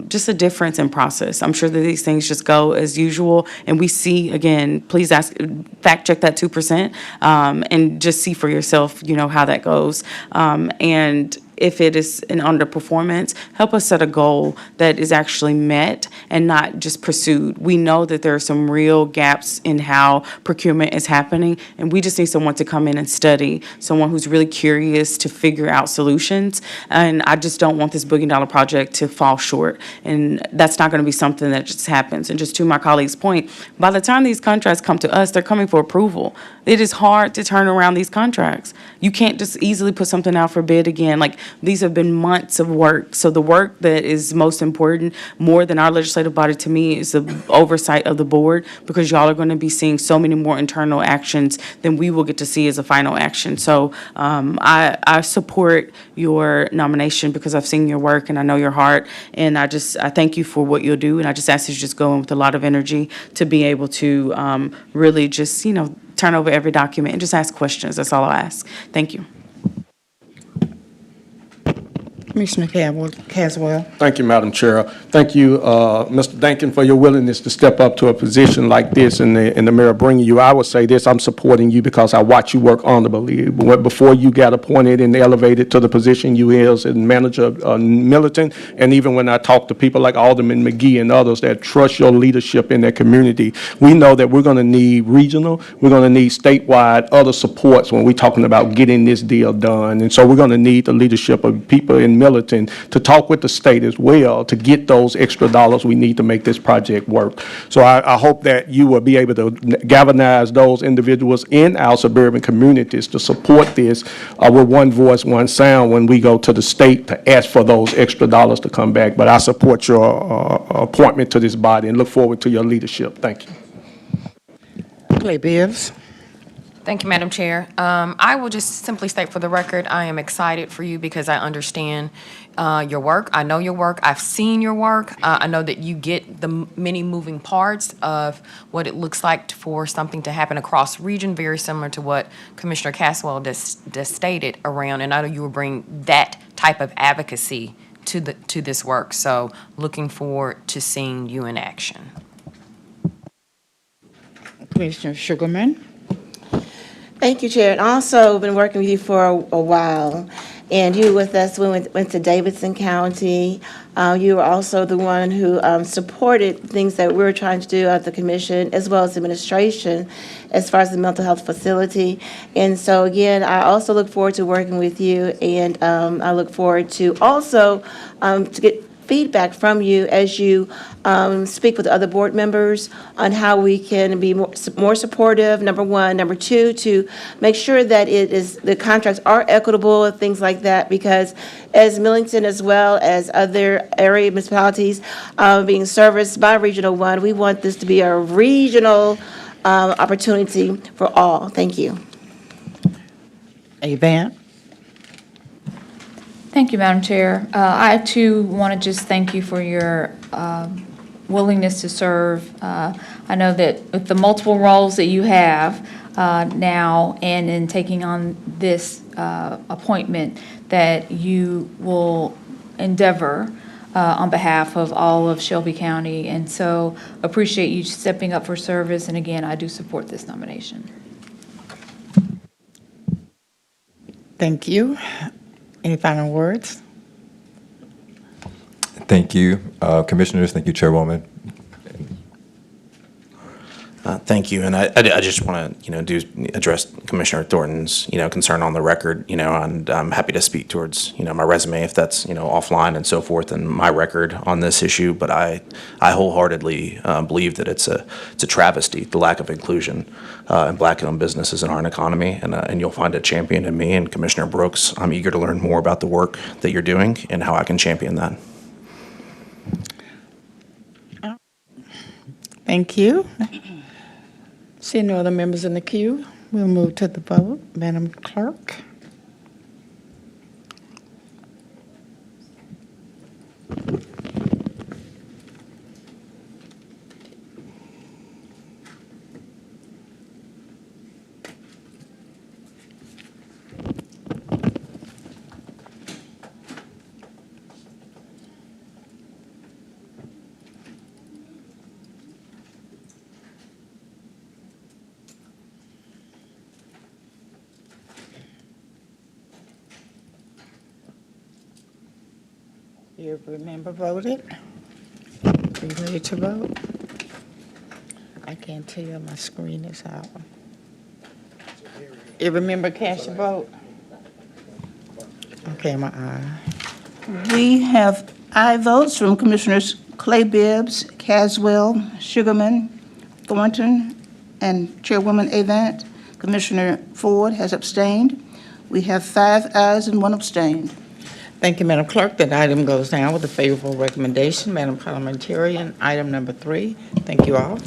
just a difference in process. I'm sure that these things just go as usual, and we see, again, please fact check that 2%, and just see for yourself, how that goes. And if it is an underperformance, help us set a goal that is actually met and not just pursued. We know that there are some real gaps in how procurement is happening, and we just need someone to come in and study, someone who's really curious to figure out solutions. And I just don't want this $1 billion project to fall short. And that's not going to be something that just happens. And just to my colleague's point, by the time these contracts come to us, they're coming for approval. It is hard to turn around these contracts. You can't just easily put something out for bid again. Like, these have been months of work. So the work that is most important, more than our legislative body to me, is the oversight of the board, because y'all are going to be seeing so many more internal actions than we will get to see as a final action. So I support your nomination because I've seen your work and I know your heart. And I thank you for what you'll do. And I just ask you to just go in with a lot of energy to be able to really just, turn over every document and just ask questions. That's all I ask. Thank you. Commissioner Caswell. Thank you, Madam Chair. Thank you, Mr. Dankin, for your willingness to step up to a position like this and the mayor bringing you. I would say this, I'm supporting you because I watch you work honorably. Before you got appointed and elevated to the position you is as manager of Militant, and even when I talk to people like Alderman McGee and others that trust your leadership in their community, we know that we're going to need regional, we're going to need statewide other supports when we're talking about getting this deal done. And so we're going to need the leadership of people in Militant to talk with the state as well to get those extra dollars we need to make this project work. So I hope that you will be able to galvanize those individuals in our suburban communities to support this with one voice, one sound when we go to the state to ask for those extra dollars to come back. But I support your appointment to this body and look forward to your leadership. Thank you. Clay Bibbs. Thank you, Madam Chair. I will just simply state for the record, I am excited for you because I understand your work. I know your work. I've seen your work. I know that you get the many moving parts of what it looks like for something to happen across region, very similar to what Commissioner Caswell just stated around. And I know you will bring that type of advocacy to this work. So looking forward to seeing you in action. Commissioner Sugarman. Thank you, Chair. And also been working with you for a while. And you were with us when we went to Davidson County. You were also the one who supported things that we were trying to do at the commission as well as administration as far as the mental health facility. And so again, I also look forward to working with you, and I look forward to also to get feedback from you as you speak with other board members on how we can be more supportive, number one. Number two, to make sure that the contracts are equitable, things like that, because as Millington as well as other area municipalities being serviced by Regional 1, we want this to be a regional opportunity for all. Thank you. Avant. Thank you, Madam Chair. I, too, want to just thank you for your willingness to serve. I know that with the multiple roles that you have now and in taking on this appointment, that you will endeavor on behalf of all of Shelby County. And so appreciate you stepping up for service. And again, I do support this nomination. Thank you. Any final words? Thank you, Commissioners. Thank you, Chairwoman. Thank you, and I just want to address Commissioner Thornton's concern on the record, and I'm happy to speak towards my resume if that's offline and so forth, and my record on this issue. But I wholeheartedly believe that it's a travesty, the lack of inclusion in Black-owned businesses in our economy, and you'll find a champion in me and Commissioner Brooks. I'm eager to learn more about the work that you're doing and how I can champion that. Thank you. See no other members in the queue. We'll move to the vote. Madam Clerk. Every member voted? Are you ready to vote? I can't tell, my screen is out. Every member cast your vote? Okay, my eye. We have aye votes from Commissioners Clay Bibbs, Caswell, Sugarman, Thornton, and Chairwoman Avant. Commissioner Ford has abstained. We have 5 ayes and 1 abstained. Thank you, Madam Clerk. That item goes down with a favorable recommendation. Madam Parliamentarian, item number 3. Thank you all.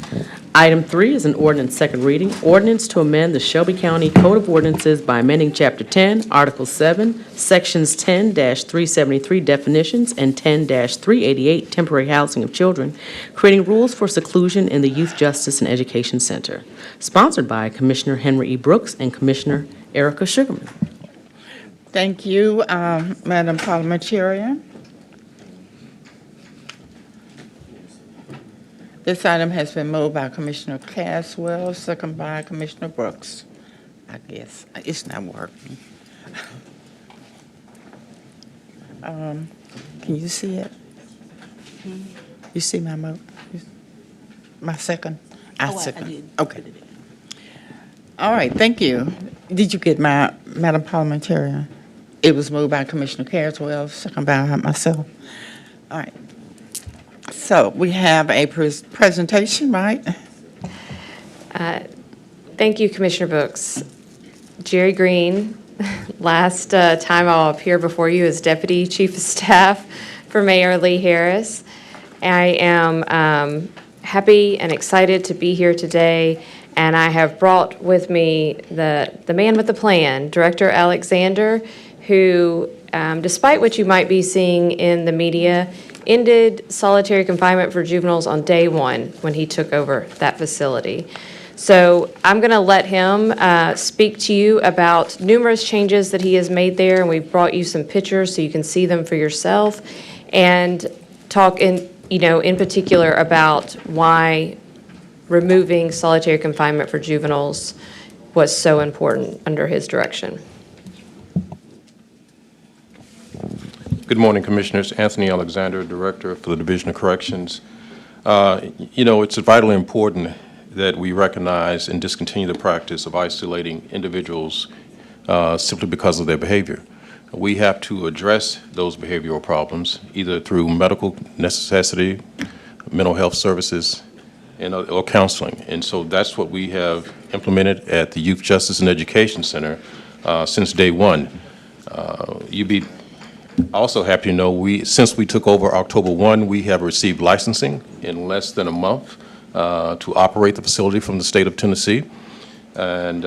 Item 3 is an ordinance second reading, ordinance to amend the Shelby County Code of Ordinances by amending Chapter 10, Article 7, Sections 10-373 definitions and 10-388 temporary housing of children, creating rules for seclusion in the Youth Justice and Education Center, sponsored by Commissioner Henry E. Brooks and Commissioner Erica Sugarman. Thank you, Madam Parliamentarian. This item has been moved by Commissioner Caswell, second by Commissioner Brooks. I guess it's not working. Can you see it? You see my my second? I did. Okay. All right, thank you. Did you get my, Madam Parliamentarian? It was moved by Commissioner Caswell, second by myself. All right. So we have a presentation, right? Thank you, Commissioner Brooks. Jerry Green, last time I'll appear before you as Deputy Chief of Staff for Mayor Lee Harris. I am happy and excited to be here today, and I have brought with me the man with the plan, Director Alexander, who, despite what you might be seeing in the media, ended solitary confinement for juveniles on day 1 when he took over that facility. So I'm going to let him speak to you about numerous changes that he has made there, and we've brought you some pictures so you can see them for yourself, and talk in particular about why removing solitary confinement for juveniles was so important under his direction. Good morning, Commissioners. Anthony Alexander, Director for the Division of Corrections. It's vitally important that we recognize and discontinue the practice of isolating individuals simply because of their behavior. We have to address those behavioral problems either through medical necessity, mental health services, or counseling. And so that's what we have implemented at the Youth Justice and Education Center since day 1. You'd be also happy to know since we took over October 1, we have received licensing in less than a month to operate the facility from the state of Tennessee. And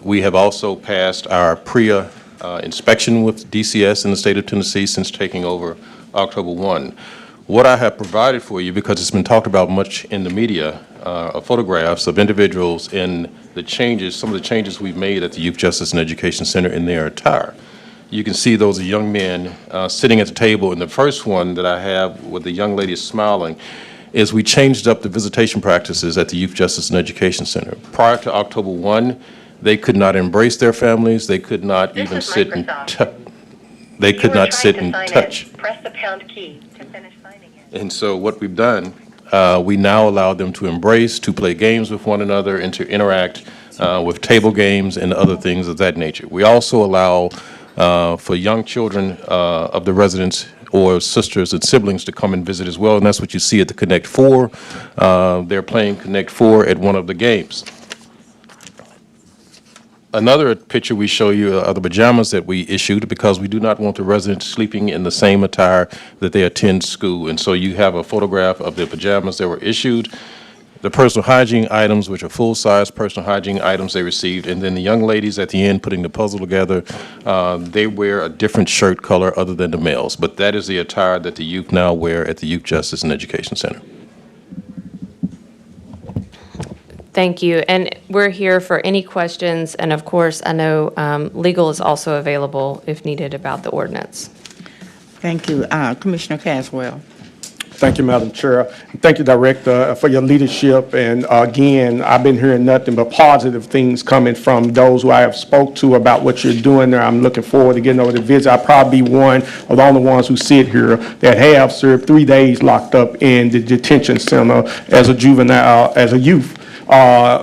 we have also passed our PREA inspection with DCS in the state of Tennessee since taking over October 1. What I have provided for you, because it's been talked about much in the media, are photographs of individuals and some of the changes we've made at the Youth Justice and Education Center in their attire. You can see those young men sitting at the table, and the first one that I have with the young lady smiling is we changed up the visitation practices at the Youth Justice and Education Center. Prior to October 1, they could not embrace their families, they could not even sit and touch. They could not sit and touch. Press the pound key to finish signing in. And so what we've done, we now allow them to embrace, to play games with one another, and to interact with table games and other things of that nature. We also allow for young children of the residents or sisters and siblings to come and visit as well, and that's what you see at the Connect 4. They're playing Connect 4 at one of the games. Another picture we show you are the pajamas that we issued because we do not want the residents sleeping in the same attire that they attend school. And so you have a photograph of the pajamas that were issued, the personal hygiene items, which are full-size personal hygiene items they received, and then the young ladies at the end putting the puzzle together, they wear a different shirt color other than the males. But that is the attire that the youth now wear at the Youth Justice and Education Center. Thank you. And we're here for any questions. And of course, I know legal is also available if needed about the ordinance. Thank you. Commissioner Caswell. Thank you, Madam Chair. Thank you, Director, for your leadership. And again, I've been hearing nothing but positive things coming from those who I have spoke to about what you're doing there. I'm looking forward to getting over to visit. I'll probably be one of the only ones who sit here that have served 3 days locked up in the detention center as a juvenile, as a youth.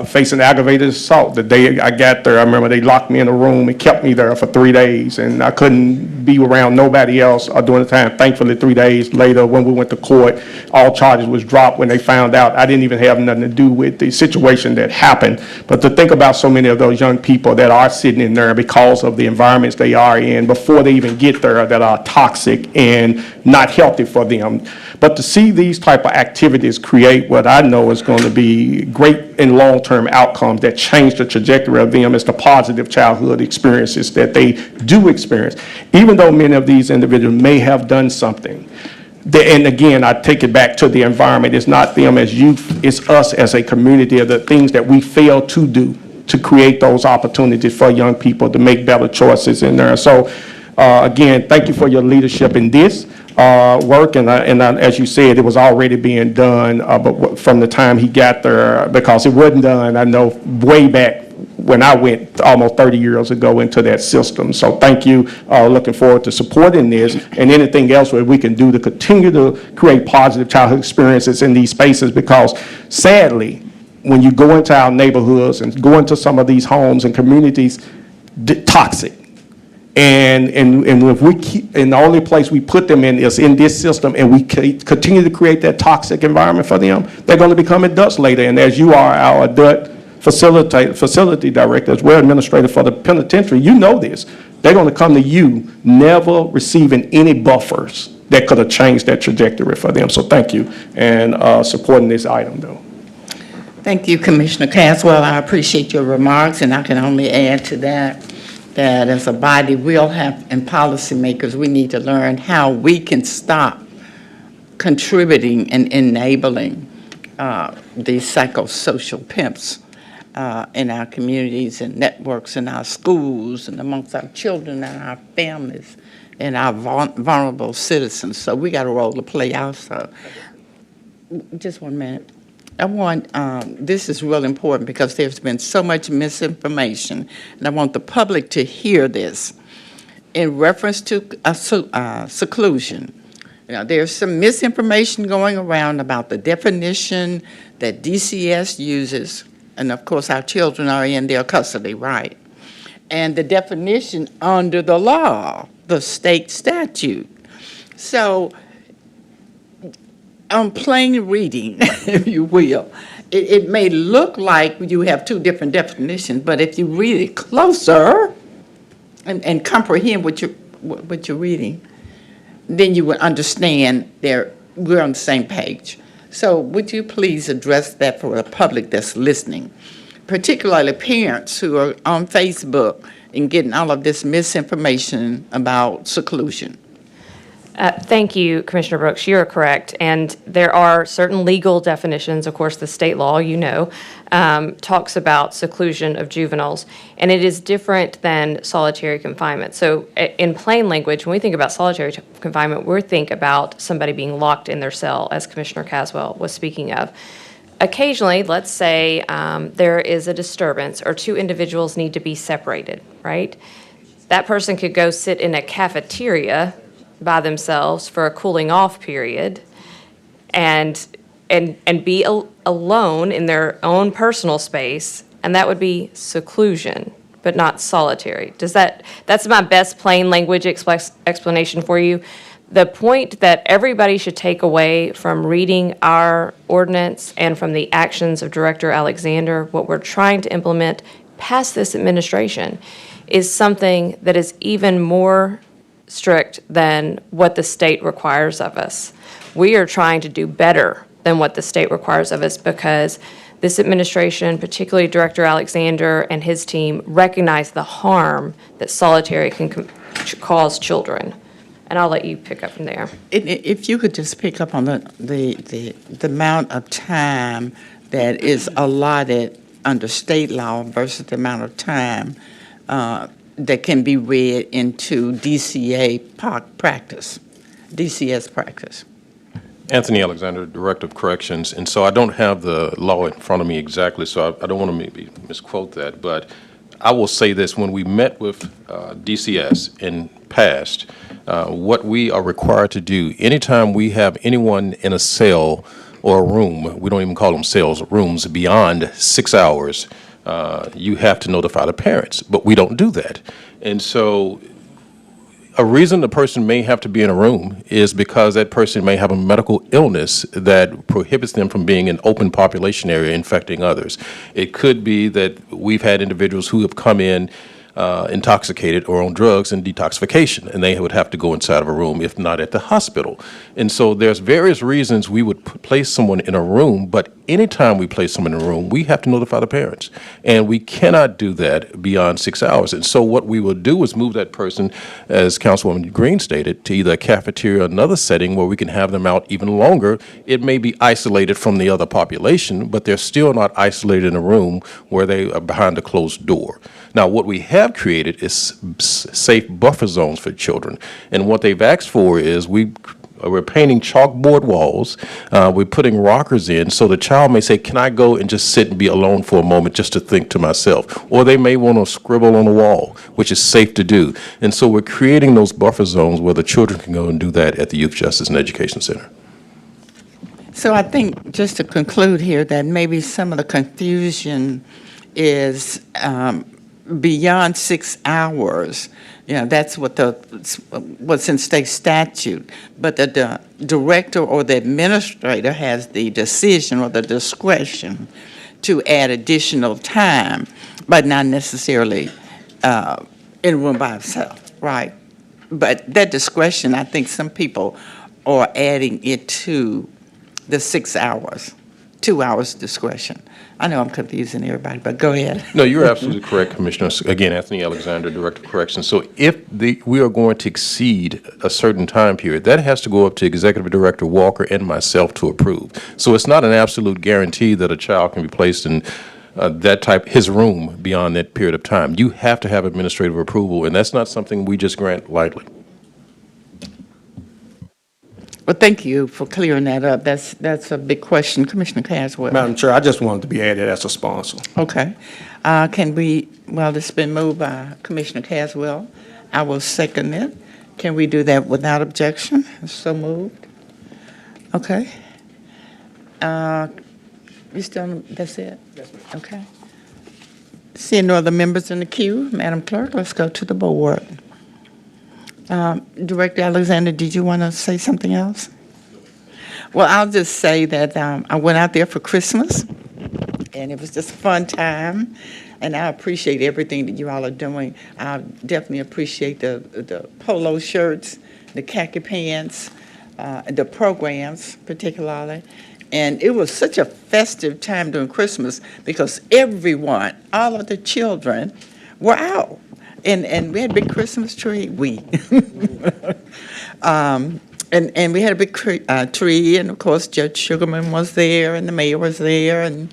Facing aggravated assault. The day I got there, I remember they locked me in a room and kept me there for 3 days, and I couldn't be around nobody else during the time. Thankfully, 3 days later, when we went to court, all charges was dropped when they found out I didn't even have nothing to do with the situation that happened. But to think about so many of those young people that are sitting in there because of the environments they are in before they even get there that are toxic and not healthy for them. But to see these type of activities create what I know is going to be great and long-term outcomes that change the trajectory of them is the positive childhood experiences that they do experience. Even though many of these individuals may have done something, and again, I take it back to the environment. It's not them as youth, it's us as a community of the things that we fail to do to create those opportunities for young people to make better choices in there. So again, thank you for your leadership in this work, and as you said, it was already being done, but from the time he got there, because it wasn't done, I know, way back when I went almost 30 years ago into that system. So thank you. Looking forward to supporting this and anything else where we can do to continue to create positive childhood experiences in these spaces, because sadly, when you go into our neighborhoods and go into some of these homes and communities, toxic. And if we keep, and the only place we put them in is in this system, and we continue to create that toxic environment for them, they're going to become adults later. And as you are our adult facility director, as well administrator for the penitentiary, you know this. They're going to come to you never receiving any buffers that could have changed that trajectory for them. So thank you, and supporting this item, though. Thank you, Commissioner Caswell. I appreciate your remarks, and I can only add to that as a body we'll have, and policymakers, we need to learn how we can stop contributing and enabling these psychosocial pimps in our communities and networks, in our schools, and amongst our children and our families and our vulnerable citizens. So we got a role to play also. Just 1 minute. I want, this is real important because there's been so much misinformation, and I want the public to hear this. In reference to seclusion, there's some misinformation going around about the definition that DCS uses, and of course our children are in their custody, right? And the definition under the law, the state statute. So, on plain reading, if you will, it may look like you have two different definitions, but if you read it closer and comprehend what you're reading, then you will understand we're on the same page. So would you please address that for the public that's listening, particularly parents who are on Facebook and getting all of this misinformation about seclusion? Thank you, Commissioner Brooks. You're correct. And there are certain legal definitions. Of course, the state law, talks about seclusion of juveniles, and it is different than solitary confinement. So in plain language, when we think about solitary confinement, we think about somebody being locked in their cell, as Commissioner Caswell was speaking of. Occasionally, let's say there is a disturbance or two individuals need to be separated, right? That person could go sit in a cafeteria by themselves for a cooling off period and be alone in their own personal space, and that would be seclusion, but not solitary. That's my best plain language explanation for you. The point that everybody should take away from reading our ordinance and from the actions of Director Alexander, what we're trying to implement past this administration, is something that is even more strict than what the state requires of us. We are trying to do better than what the state requires of us because this administration, particularly Director Alexander and his team, recognize the harm that solitary can cause children. And I'll let you pick up from there. If you could just pick up on the amount of time that is allotted under state law versus the amount of time that can be read into DCS practice. Anthony Alexander, Director of Corrections, and so I don't have the law in front of me exactly, so I don't want to maybe misquote that, but I will say this: when we met with DCS in past, what we are required to do anytime we have anyone in a cell or a room, we don't even call them cells, rooms beyond 6 hours, you have to notify the parents, but we don't do that, and so. A reason the person may have to be in a room is because that person may have a medical illness that prohibits them from being in open population area infecting others. It could be that we've had individuals who have come in intoxicated or on drugs and detoxification, and they would have to go inside of a room, if not at the hospital. And so there's various reasons we would place someone in a room, but anytime we place someone in a room, we have to notify the parents. And we cannot do that beyond 6 hours. And so what we will do is move that person, as Councilwoman Green stated, to either a cafeteria or another setting where we can have them out even longer. It may be isolated from the other population, but they're still not isolated in a room where they are behind a closed door. Now, what we have created is safe buffer zones for children. And what they've asked for is we're painting chalkboard walls. We're putting rockers in so the child may say, can I go and just sit and be alone for a moment just to think to myself? Or they may want to scribble on the wall, which is safe to do. And so we're creating those buffer zones where the children can go and do that at the Youth Justice and Education Center. So I think, just to conclude here, that maybe some of the confusion is beyond 6 hours. You know, that's what's in state statute. But the director or the administrator has the decision or the discretion to add additional time, but not necessarily in a room by himself, right? But that discretion, I think some people are adding it to the 6 hours, 2 hours discretion. I know I'm confusing everybody, but go ahead. No, you're absolutely correct, Commissioner. Again, Anthony Alexander, Director of Corrections. So if we are going to exceed a certain time period, that has to go up to Executive Director Walker and myself to approve. So it's not an absolute guarantee that a child can be placed in his room beyond that period of time. You have to have administrative approval, and that's not something we just grant lightly. Well, thank you for clearing that up. That's a big question. Commissioner Caswell. Madam Chair, I just wanted to be added as a sponsor. Okay. Well, it's been moved by Commissioner Caswell. I will second it. Can we do that without objection? So moved. Okay. You still, that's it? Yes, ma'am. Okay. Seeing no other members in the queue, Madam Clerk, let's go to the board. Director Alexander, did you want to say something else? Well, I'll just say that I went out there for Christmas, and it was just a fun time, and I appreciate everything that you all are doing. I definitely appreciate the polo shirts, the khaki pants, the programs particularly. And it was such a festive time during Christmas because everyone, all of the children, were out. And we had a big Christmas tree. And we had a big tree, and of course Judge Sugarman was there, and the mayor was there, and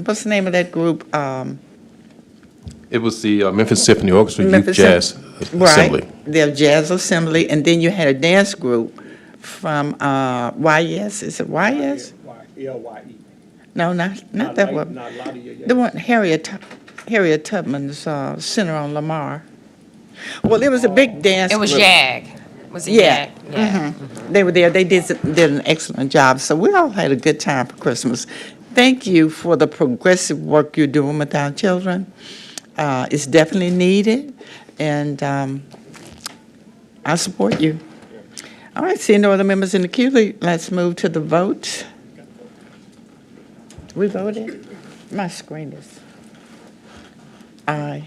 what's the name of that group? It was the Memphis Symphony Orchestra Youth Jazz Assembly. Right, their jazz assembly, and then you had a dance group from YS. Is it YS? L-Y-E. No, not that one. The one Harriet Tubman's Center on Lamar. Well, there was a big dance It was group. YAG. Was it Yeah. YAG? Yeah. They were there. They did an excellent job. So we all had a good time for Christmas. Thank you for the progressive work you're doing with our children. It's definitely needed, and I support you. All right, seeing no other members in the queue, let's move to the vote. We voted? My screen is... Aye.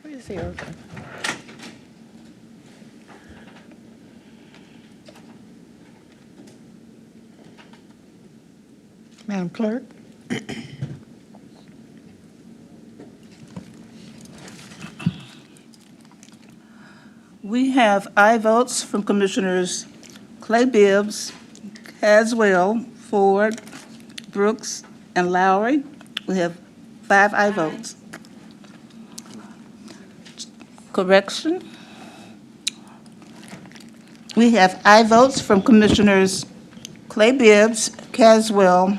Where is the other? Madam Clerk? We have aye votes from Commissioners Clay Bibbs, Caswell, Ford, Brooks, and Lowry. We have 5 aye votes. Correction. We have aye votes from Commissioners Clay Bibbs, Caswell,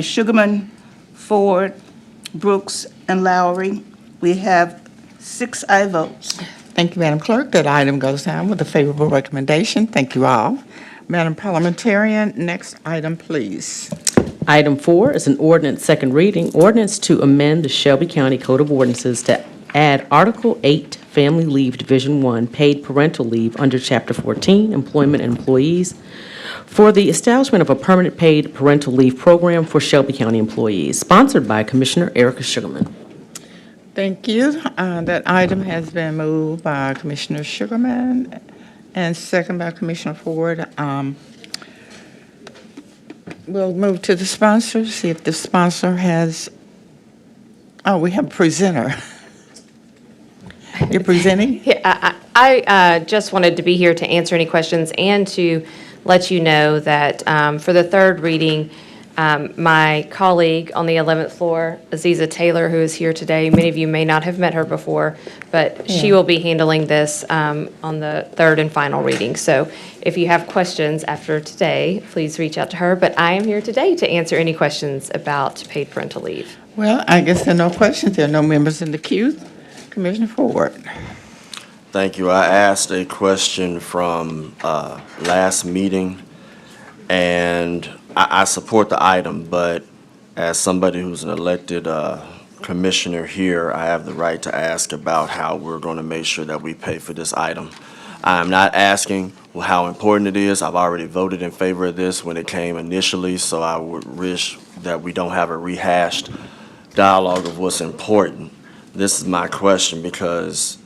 Sugarman, Ford, Brooks, and Lowry. We have 6 aye votes. Thank you, Madam Clerk. That item goes down with a favorable recommendation. Thank you all. Madam Parliamentarian, next item, please. Item 4 is an ordinance, second reading, ordinance to amend the Shelby County Code of Ordinances to add Article 8, Family Leave Division 1, Paid Parental Leave under Chapter 14, Employment and Employees, for the establishment of a permanent paid parental leave program for Shelby County employees, sponsored by Commissioner Erica Sugarman. Thank you. That item has been moved by Commissioner Sugarman and second by Commissioner Ford. We'll move to the sponsor, see if the sponsor has, we have a presenter. You're presenting? Yeah, I just wanted to be here to answer any questions and to let you know that for the third reading, my colleague on the 11th floor, Aziza Taylor, who is here today, many of you may not have met her before, but she will be handling this on the third and final reading. So if you have questions after today, please reach out to her. But I am here today to answer any questions about paid parental leave. Well, I guess there are no questions. There are no members in the queue. Commissioner Ford. Thank you. I asked a question from last meeting, and I support the item, but as somebody who's an elected commissioner here, I have the right to ask about how we're going to make sure that we pay for this item. I'm not asking how important it is. I've already voted in favor of this when it came initially, so I would wish that we don't have a rehashed dialogue of what's important. This is my question because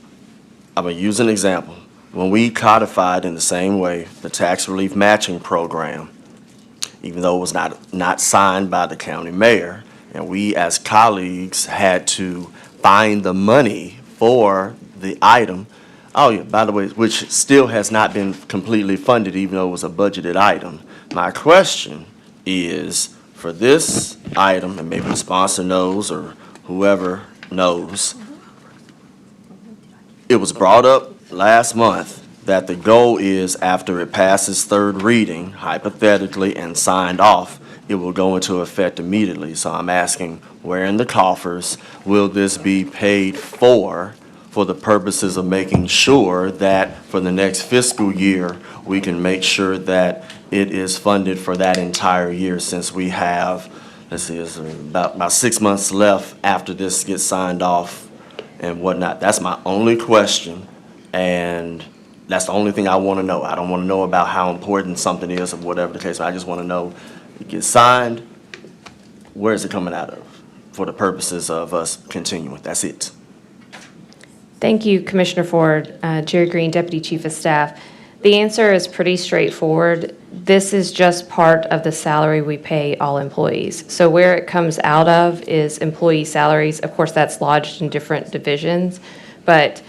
I'm going to use an example. When we codified in the same way the tax relief matching program, even though it was not signed by the county mayor, and we as colleagues had to find the money for the item. Oh yeah, by the way, which still has not been completely funded, even though it was a budgeted item. My question is, for this item, and maybe the sponsor knows or whoever knows, it was brought up last month that the goal is after it passes third reading, hypothetically, and signed off, it will go into effect immediately. So I'm asking, where in the coffers will this be paid for the purposes of making sure that for the next fiscal year, we can make sure that it is funded for that entire year, since we have, let's see, it's about 6 months left after this gets signed off and whatnot. That's my only question, and that's the only thing I want to know. I don't want to know about how important something is or whatever the case. I just want to know, it gets signed, where is it coming out of for the purposes of us continuing? That's it. Thank you, Commissioner Ford. Jerry Green, Deputy Chief of Staff. The answer is pretty straightforward. This is just part of the salary we pay all employees. So where it comes out of is employee salaries. Of course, that's lodged in different divisions, but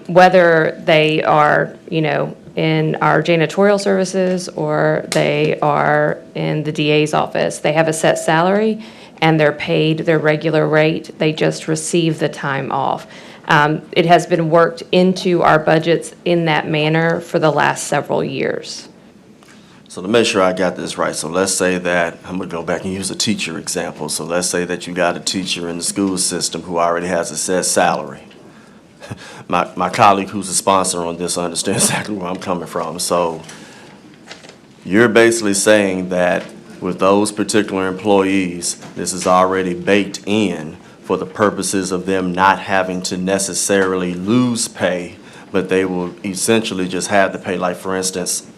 whether they are, in our janitorial services or they are in the DA's office, they have a set salary and they're paid their regular rate. They just receive the time off. It has been worked into our budgets in that manner for the last several years. So to make sure I got this right, so let's say that, I'm going to go back and use a teacher example. So let's say that you got a teacher in the school system who already has a set salary. My colleague who's a sponsor on this understands exactly where I'm coming from. So you're basically saying that with those particular employees, this is already baked in for the purposes of them not having to necessarily lose pay, but they will essentially just have to pay, like for instance,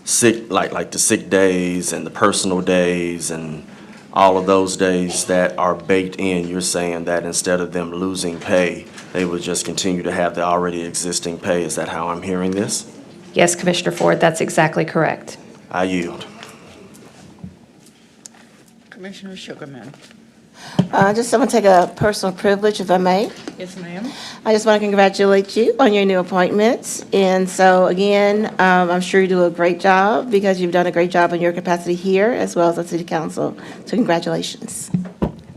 sick, like the sick days and the personal days and all of those days that are baked in. You're saying that instead of them losing pay, they would just continue to have the already existing pay. Is that how I'm hearing this? Yes, Commissioner Ford, that's exactly correct. I yield. Commissioner Sugarman. Just want to take a personal privilege, if I may. Yes, ma'am. I just want to congratulate you on your new appointments. And so, again, I'm sure you do a great job because you've done a great job in your capacity here as well as on City Council. So congratulations.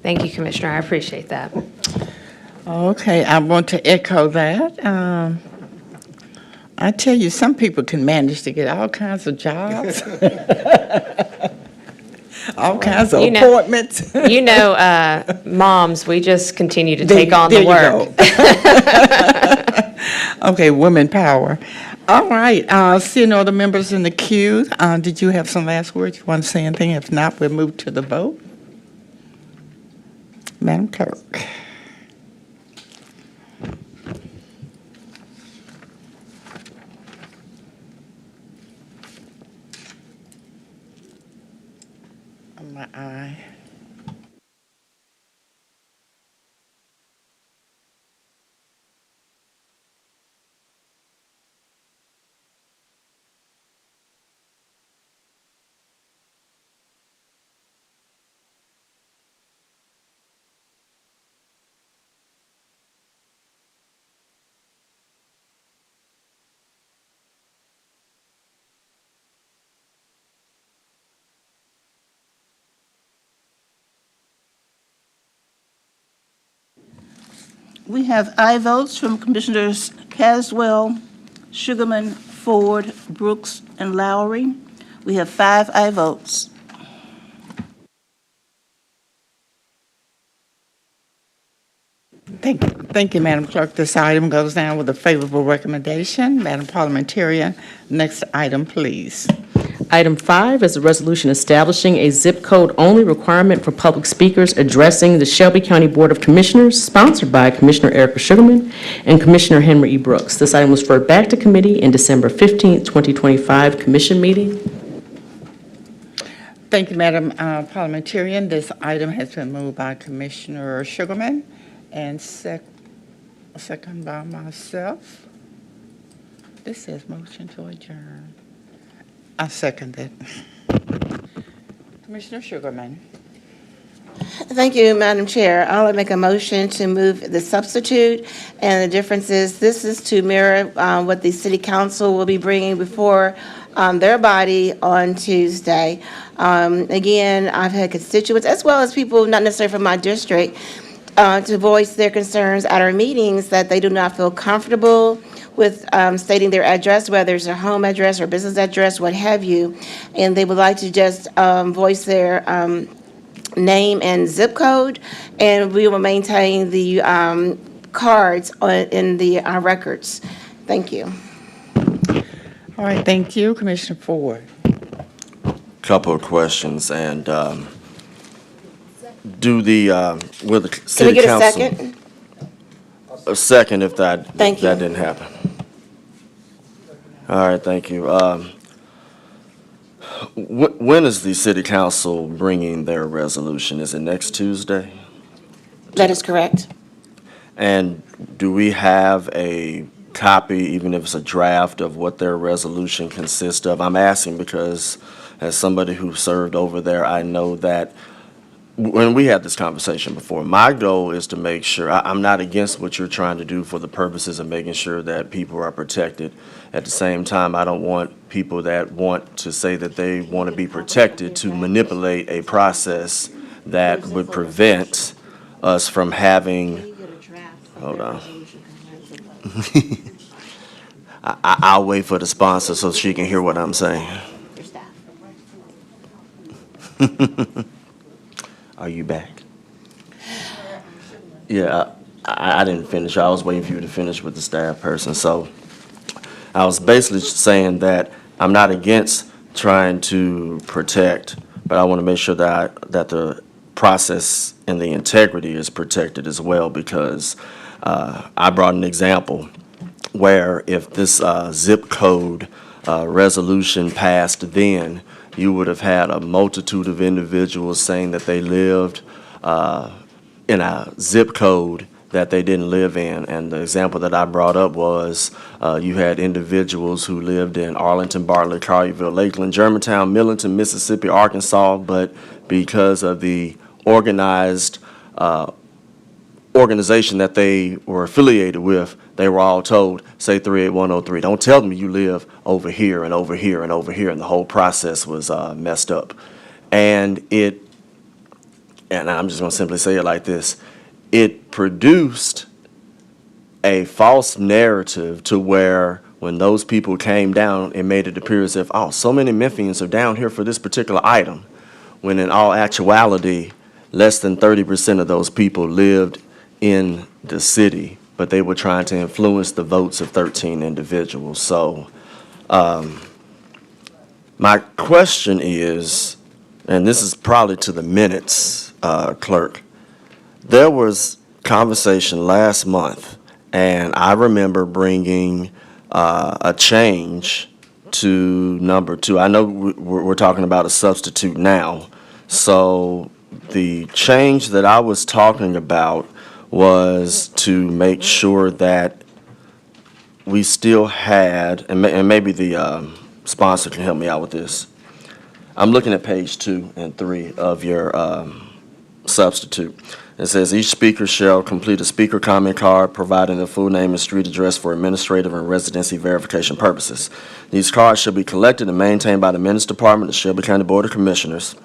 Thank you, Commissioner. I appreciate that. Okay, I want to echo that. I tell you, some people can manage to get all kinds of jobs, all kinds of appointments. Moms, we just continue to take on the There work. you go. Okay, women power. All right, seeing all the members in the queue, did you have some last words? You want to say anything? If not, we'll move to the vote. Madam Clerk. My eye. We have aye votes from Commissioners Caswell, Sugarman, Ford, Brooks, and Lowry. We have 5 aye votes. Thank you, Madam Clerk. This item goes down with a favorable recommendation. Madam Parliamentarian, next item, please. Item 5 is a resolution establishing a zip code-only requirement for public speakers addressing the Shelby County Board of Commissioners, sponsored by Commissioner Erica Sugarman and Commissioner Henry E. Brooks. This item was referred back to committee in December 15, 2025 commission meeting. Thank you, Madam Parliamentarian. This item has been moved by Commissioner Sugarman and second by myself. This says motion to adjourn. I second it. Commissioner Sugarman. Thank you, Madam Chair. I'll make a motion to move the substitute, and the difference is this is to mirror what the City Council will be bringing before their body on Tuesday. Again, I've had constituents, as well as people not necessarily from my district, to voice their concerns at our meetings that they do not feel comfortable with stating their address, whether it's their home address or business address, what have you, and they would like to just voice their name and zip code, and we will maintain the cards in the records. Thank you. All right, thank you. Commissioner Ford. Couple of questions, and will the Can city we get a council? second? A second if that Thank you. didn't happen. All right, thank you. When is the city council bringing their resolution? Is it next Tuesday? That is correct. And do we have a copy, even if it's a draft, of what their resolution consists of? I'm asking because as somebody who served over there, I know that when we had this conversation before, my goal is to make sure, I'm not against what you're trying to do for the purposes of making sure that people are protected. At the same time, I don't want people that want to say that they want to be protected to manipulate a process that would prevent us from having, hold on. I'll wait for the sponsor so she can hear what I'm saying. Are you back? Yeah, I didn't finish. I was waiting for you to finish with the staff person. So I was basically saying that I'm not against trying to protect, but I want to make sure that the process and the integrity is protected as well, because I brought an example where if this zip code resolution passed then, you would have had a multitude of individuals saying that they lived in a zip code that they didn't live in. And the example that I brought up was you had individuals who lived in Arlington, Bartlett, Collierville, Lakeland, Germantown, Millington, Mississippi, Arkansas, but because of the organized organization that they were affiliated with, they were all told, say 38103. Don't tell them you live over here and over here and over here, and the whole process was messed up. And I'm just going to simply say it like this, it produced a false narrative to where when those people came down, it made it appear as if, oh, so many Memphians are down here for this particular item, when in all actuality, less than 30% of those people lived in the city, but they were trying to influence the votes of 13 individuals. So my question is, and this is probably to the minutes, clerk, there was conversation last month, and I remember bringing a change to number 2. I know we're talking about a substitute now. So the change that I was talking about was to make sure that we still had, and maybe the sponsor can help me out with this. I'm looking at page 2 and 3 of your substitute. It says each speaker shall complete a speaker comment card providing the full name and street address for administrative and residency verification purposes. These cards shall be collected and maintained by the Minutes Department of the Shelby County Board of Commissioners.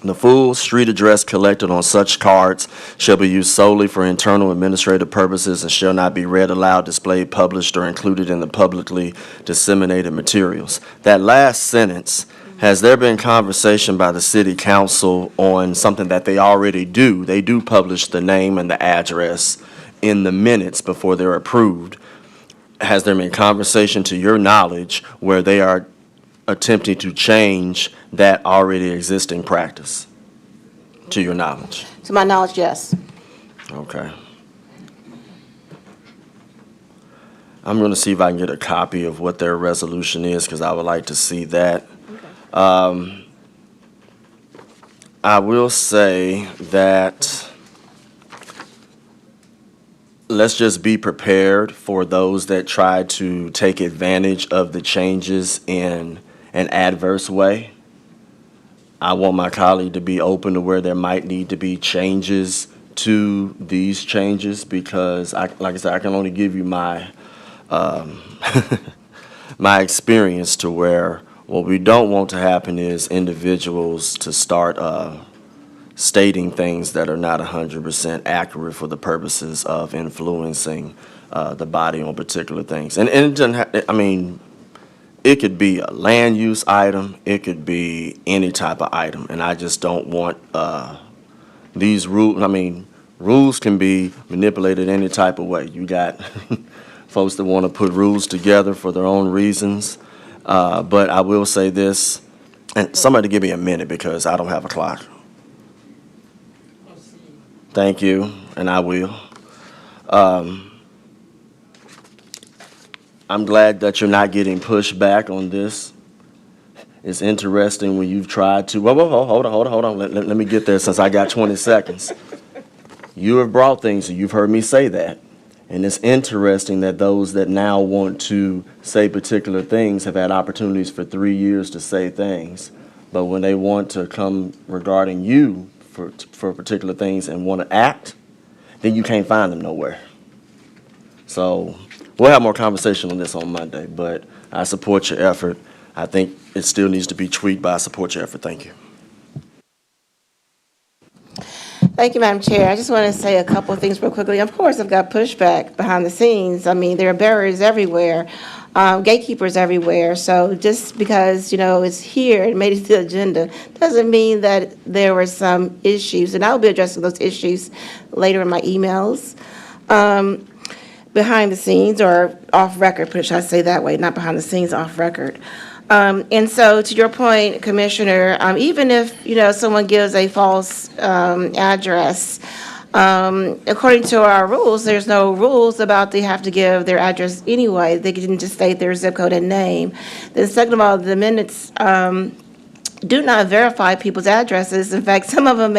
The full street address collected on such cards shall be used solely for internal administrative purposes and shall not be read aloud, displayed, published, or included in the publicly disseminated materials. That last sentence, has there been conversation by the city council on something that they already do? They do publish the name and the address in the minutes before they're approved. Has there been conversation, to your knowledge, where they are attempting to change that already existing practice, to your knowledge? To my knowledge, yes. Okay. I'm going to see if I can get a copy of what their resolution is, because I would like to see that. I will say that let's just be prepared for those that try to take advantage of the changes in an adverse way. I want my colleague to be open to where there might need to be changes to these changes, because like I said, I can only give you my my experience, to where what we don't want to happen is individuals to start stating things that are not 100% accurate for the purposes of influencing the body on particular things. And it doesn't it could be a land use item, it could be any type of item, and I just don't want these rules. Rules can be manipulated any type of way. You got folks that want to put rules together for their own reasons. But I will say this, and somebody give me a minute because I don't have a clock. Thank you, and I will. I'm glad that you're not getting pushed back on this. It's interesting when you've tried to, hold on. Let me get there since I got 20 seconds. You have brought things, and you've heard me say that. And it's interesting that those that now want to say particular things have had opportunities for 3 years to say things. But when they want to come regarding you for particular things and want to act, then you can't find them nowhere. So we'll have more conversation on this on Monday, but I support your effort. I think it still needs to be tweaked, but I support your effort. Thank you. Thank you, Madam Chair. I just want to say a couple of things real quickly. Of course, I've got pushback behind the scenes. There are barriers everywhere, gatekeepers everywhere. So just because, it's here, it made it to the agenda, doesn't mean that there were some issues. And I'll be addressing those issues later in my emails. Behind the scenes, or off record, should I say that way, not behind the scenes, off record. And so to your point, Commissioner, even if, someone gives a false address, according to our rules, there's no rules about they have to give their address anyway. They can just state their zip code and name. Then second of all, the minutes do not verify people's addresses. In fact, some of them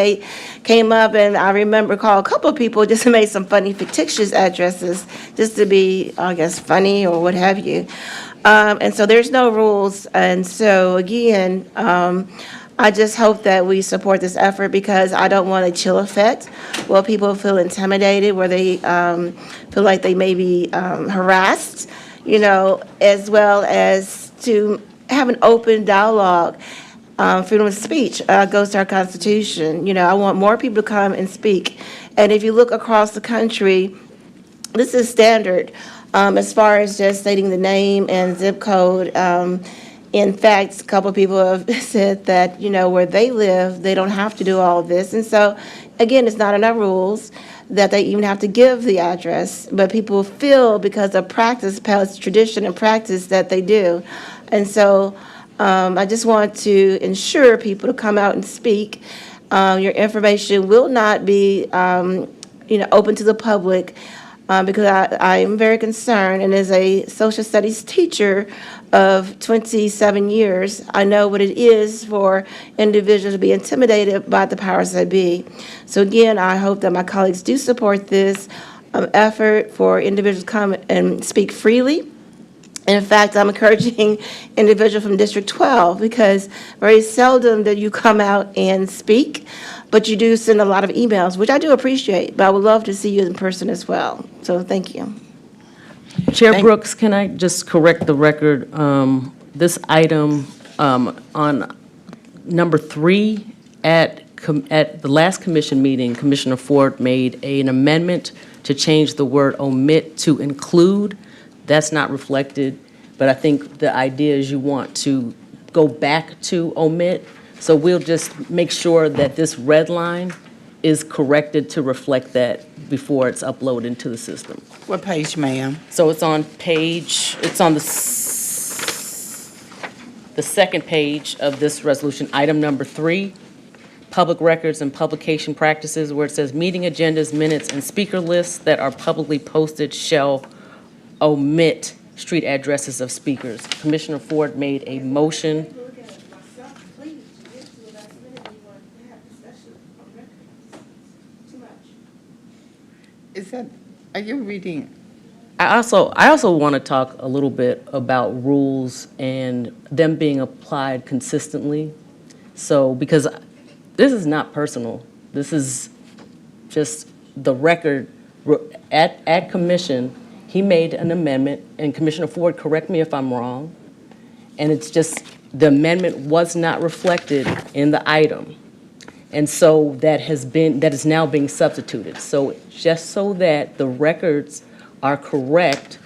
came up, and I recall a couple of people just made some funny fictitious addresses just to be, I guess, funny or what have you. And so there's no rules. And so again, I I just hope that we support this effort because I don't want a chill effect where people feel intimidated, where they feel like they may be harassed, as well as to have an open dialogue. Freedom of speech goes to our Constitution. I want more people to come and speak. And if you look across the country, this is standard as far as just stating the name and zip code. In fact, a couple of people have said that, where they live, they don't have to do all of this. And so, again, it's not in our rules that they even have to give the address, but people feel because of practice, past tradition and practice that they do. And so I just want to ensure people to come out and speak. Your information will not be, open to the public because I am very concerned, and as a social studies teacher of 27 years, I know what it is for individuals to be intimidated by the powers that be. So again, I hope that my colleagues do support this effort for individuals to come and speak freely. In fact, I'm encouraging individuals from District 12 because very seldom do you come out and speak, but you do send a lot of emails, which I do appreciate, but I would love to see you in person as well. So thank you. Chair Brooks, can I just correct the record? This item on number 3, at the last commission meeting, Commissioner Ford made an amendment to change the word omit to include. That's not reflected, but I think the idea is you want to go back to omit. So we'll just make sure that this red line is corrected to reflect that before it's uploaded into the system. What page, ma'am? So it's on the second page of this resolution, item number 3, public records and publication practices, where it says meeting agendas, minutes, and speaker lists that are publicly posted shall omit street addresses of speakers. Commissioner Ford made a motion. Are you reading? I also want to talk a little bit about rules and them being applied consistently. So, because this is not personal. This is just the record. At commission, he made an amendment, and Commissioner Ford, correct me if I'm wrong, and it's just the amendment was not reflected in the item. And so that is now being substituted. So just so that the records are correct,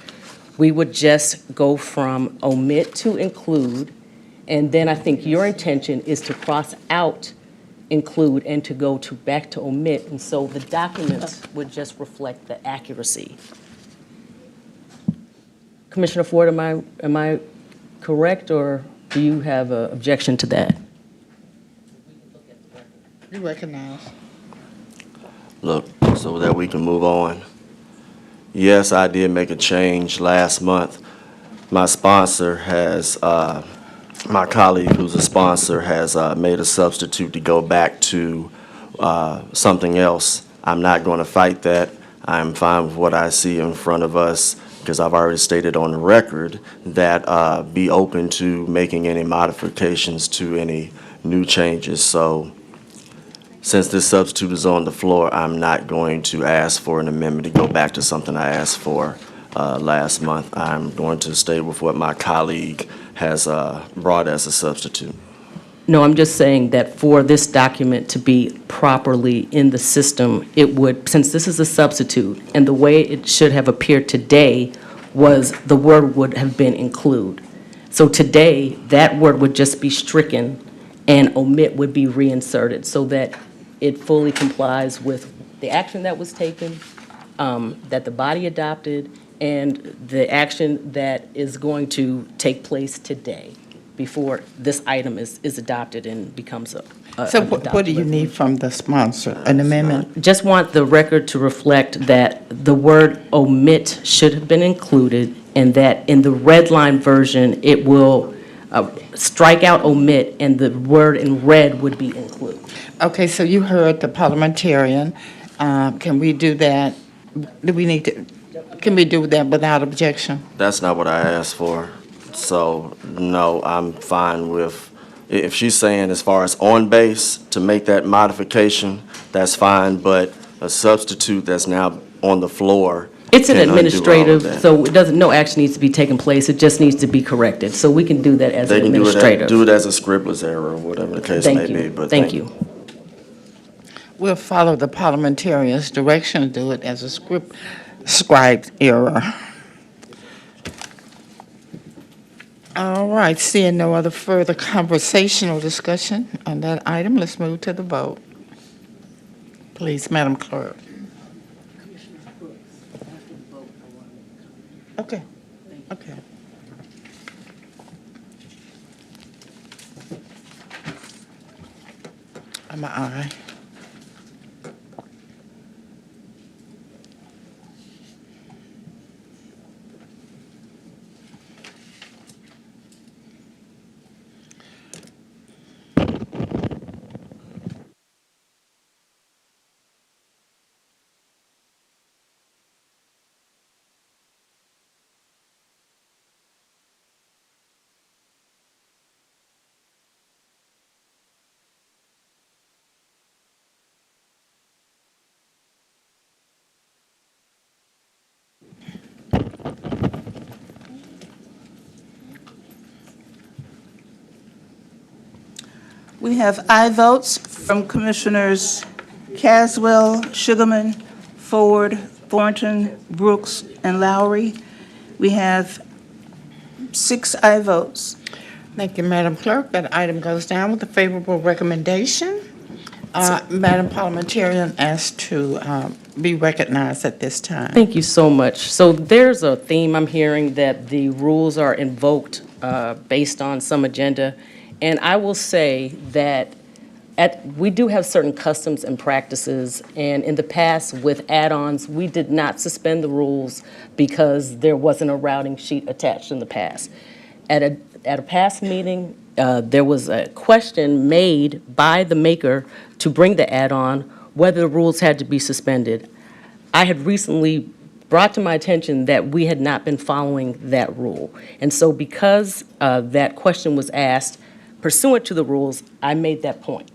we would just go from omit to include, and then I think your intention is to cross out include and to go back to omit, and so the documents would just reflect the accuracy. Commissioner Ford, am I correct, or do you have an objection to that? You recognize. Look, so that we can move on. Yes, I did make a change last month. My sponsor has, my colleague who's a sponsor has made a substitute to go back to something else. I'm not going to fight that. I'm fine with what I see in front of us because I've already stated on the record that be open to making any modifications to any new changes. So since this substitute is on the floor, I'm not going to ask for an amendment to go back to something I asked for last month. I'm going to stay with what my colleague has brought as a substitute. No, I'm just saying that for this document to be properly in the system, it would, since this is a substitute, and the way it should have appeared today was the word would have been include. So today, that word would just be stricken and omit would be reinserted so that it fully complies with the action that was taken, that the body adopted, and the action that is going to take place today before this item is adopted and becomes a So what do you need from the sponsor? An amendment? Just want the record to reflect that the word omit should have been included, and that in the red line version, it will strike out omit, and the word in red would be include. Okay, so you heard the parliamentarian. Can we do that? Can we do that without objection? That's not what I asked for. So, no, I'm fine with If she's saying as far as on base, to make that modification, that's fine, but a substitute that's now on the floor. It's an can undo all of administrative, that. so it doesn't, no action needs to be taken place, it just needs to be corrected. So we can do that as They an can do administrative. it as a scribbler's error, or whatever the case may be, but Thank you. We'll follow the parliamentarian's direction, do it as a scribed error. All right, seeing no other further conversation or discussion on that item, let's move to the vote. Please, Madam Clerk. Okay, okay. I'm an aye. We have aye votes from Commissioners Caswell, Sugarman, Ford, Thornton, Brooks, and Lowry. We have 6 aye votes. Thank you, Madam Clerk. That item goes down with a favorable recommendation. Madam Parliamentarian asked to be recognized at this time. Thank you so much. So there's a theme I'm hearing that the rules are invoked based on some agenda. And I will say that we do have certain customs and practices, and in the past with add-ons, we did not suspend the rules because there wasn't a routing sheet attached in the past. At a past meeting, there was a question made by the maker to bring the add-on whether the rules had to be suspended. I had recently brought to my attention that we had not been following that rule. And so because that question was asked pursuant to the rules, I made that point.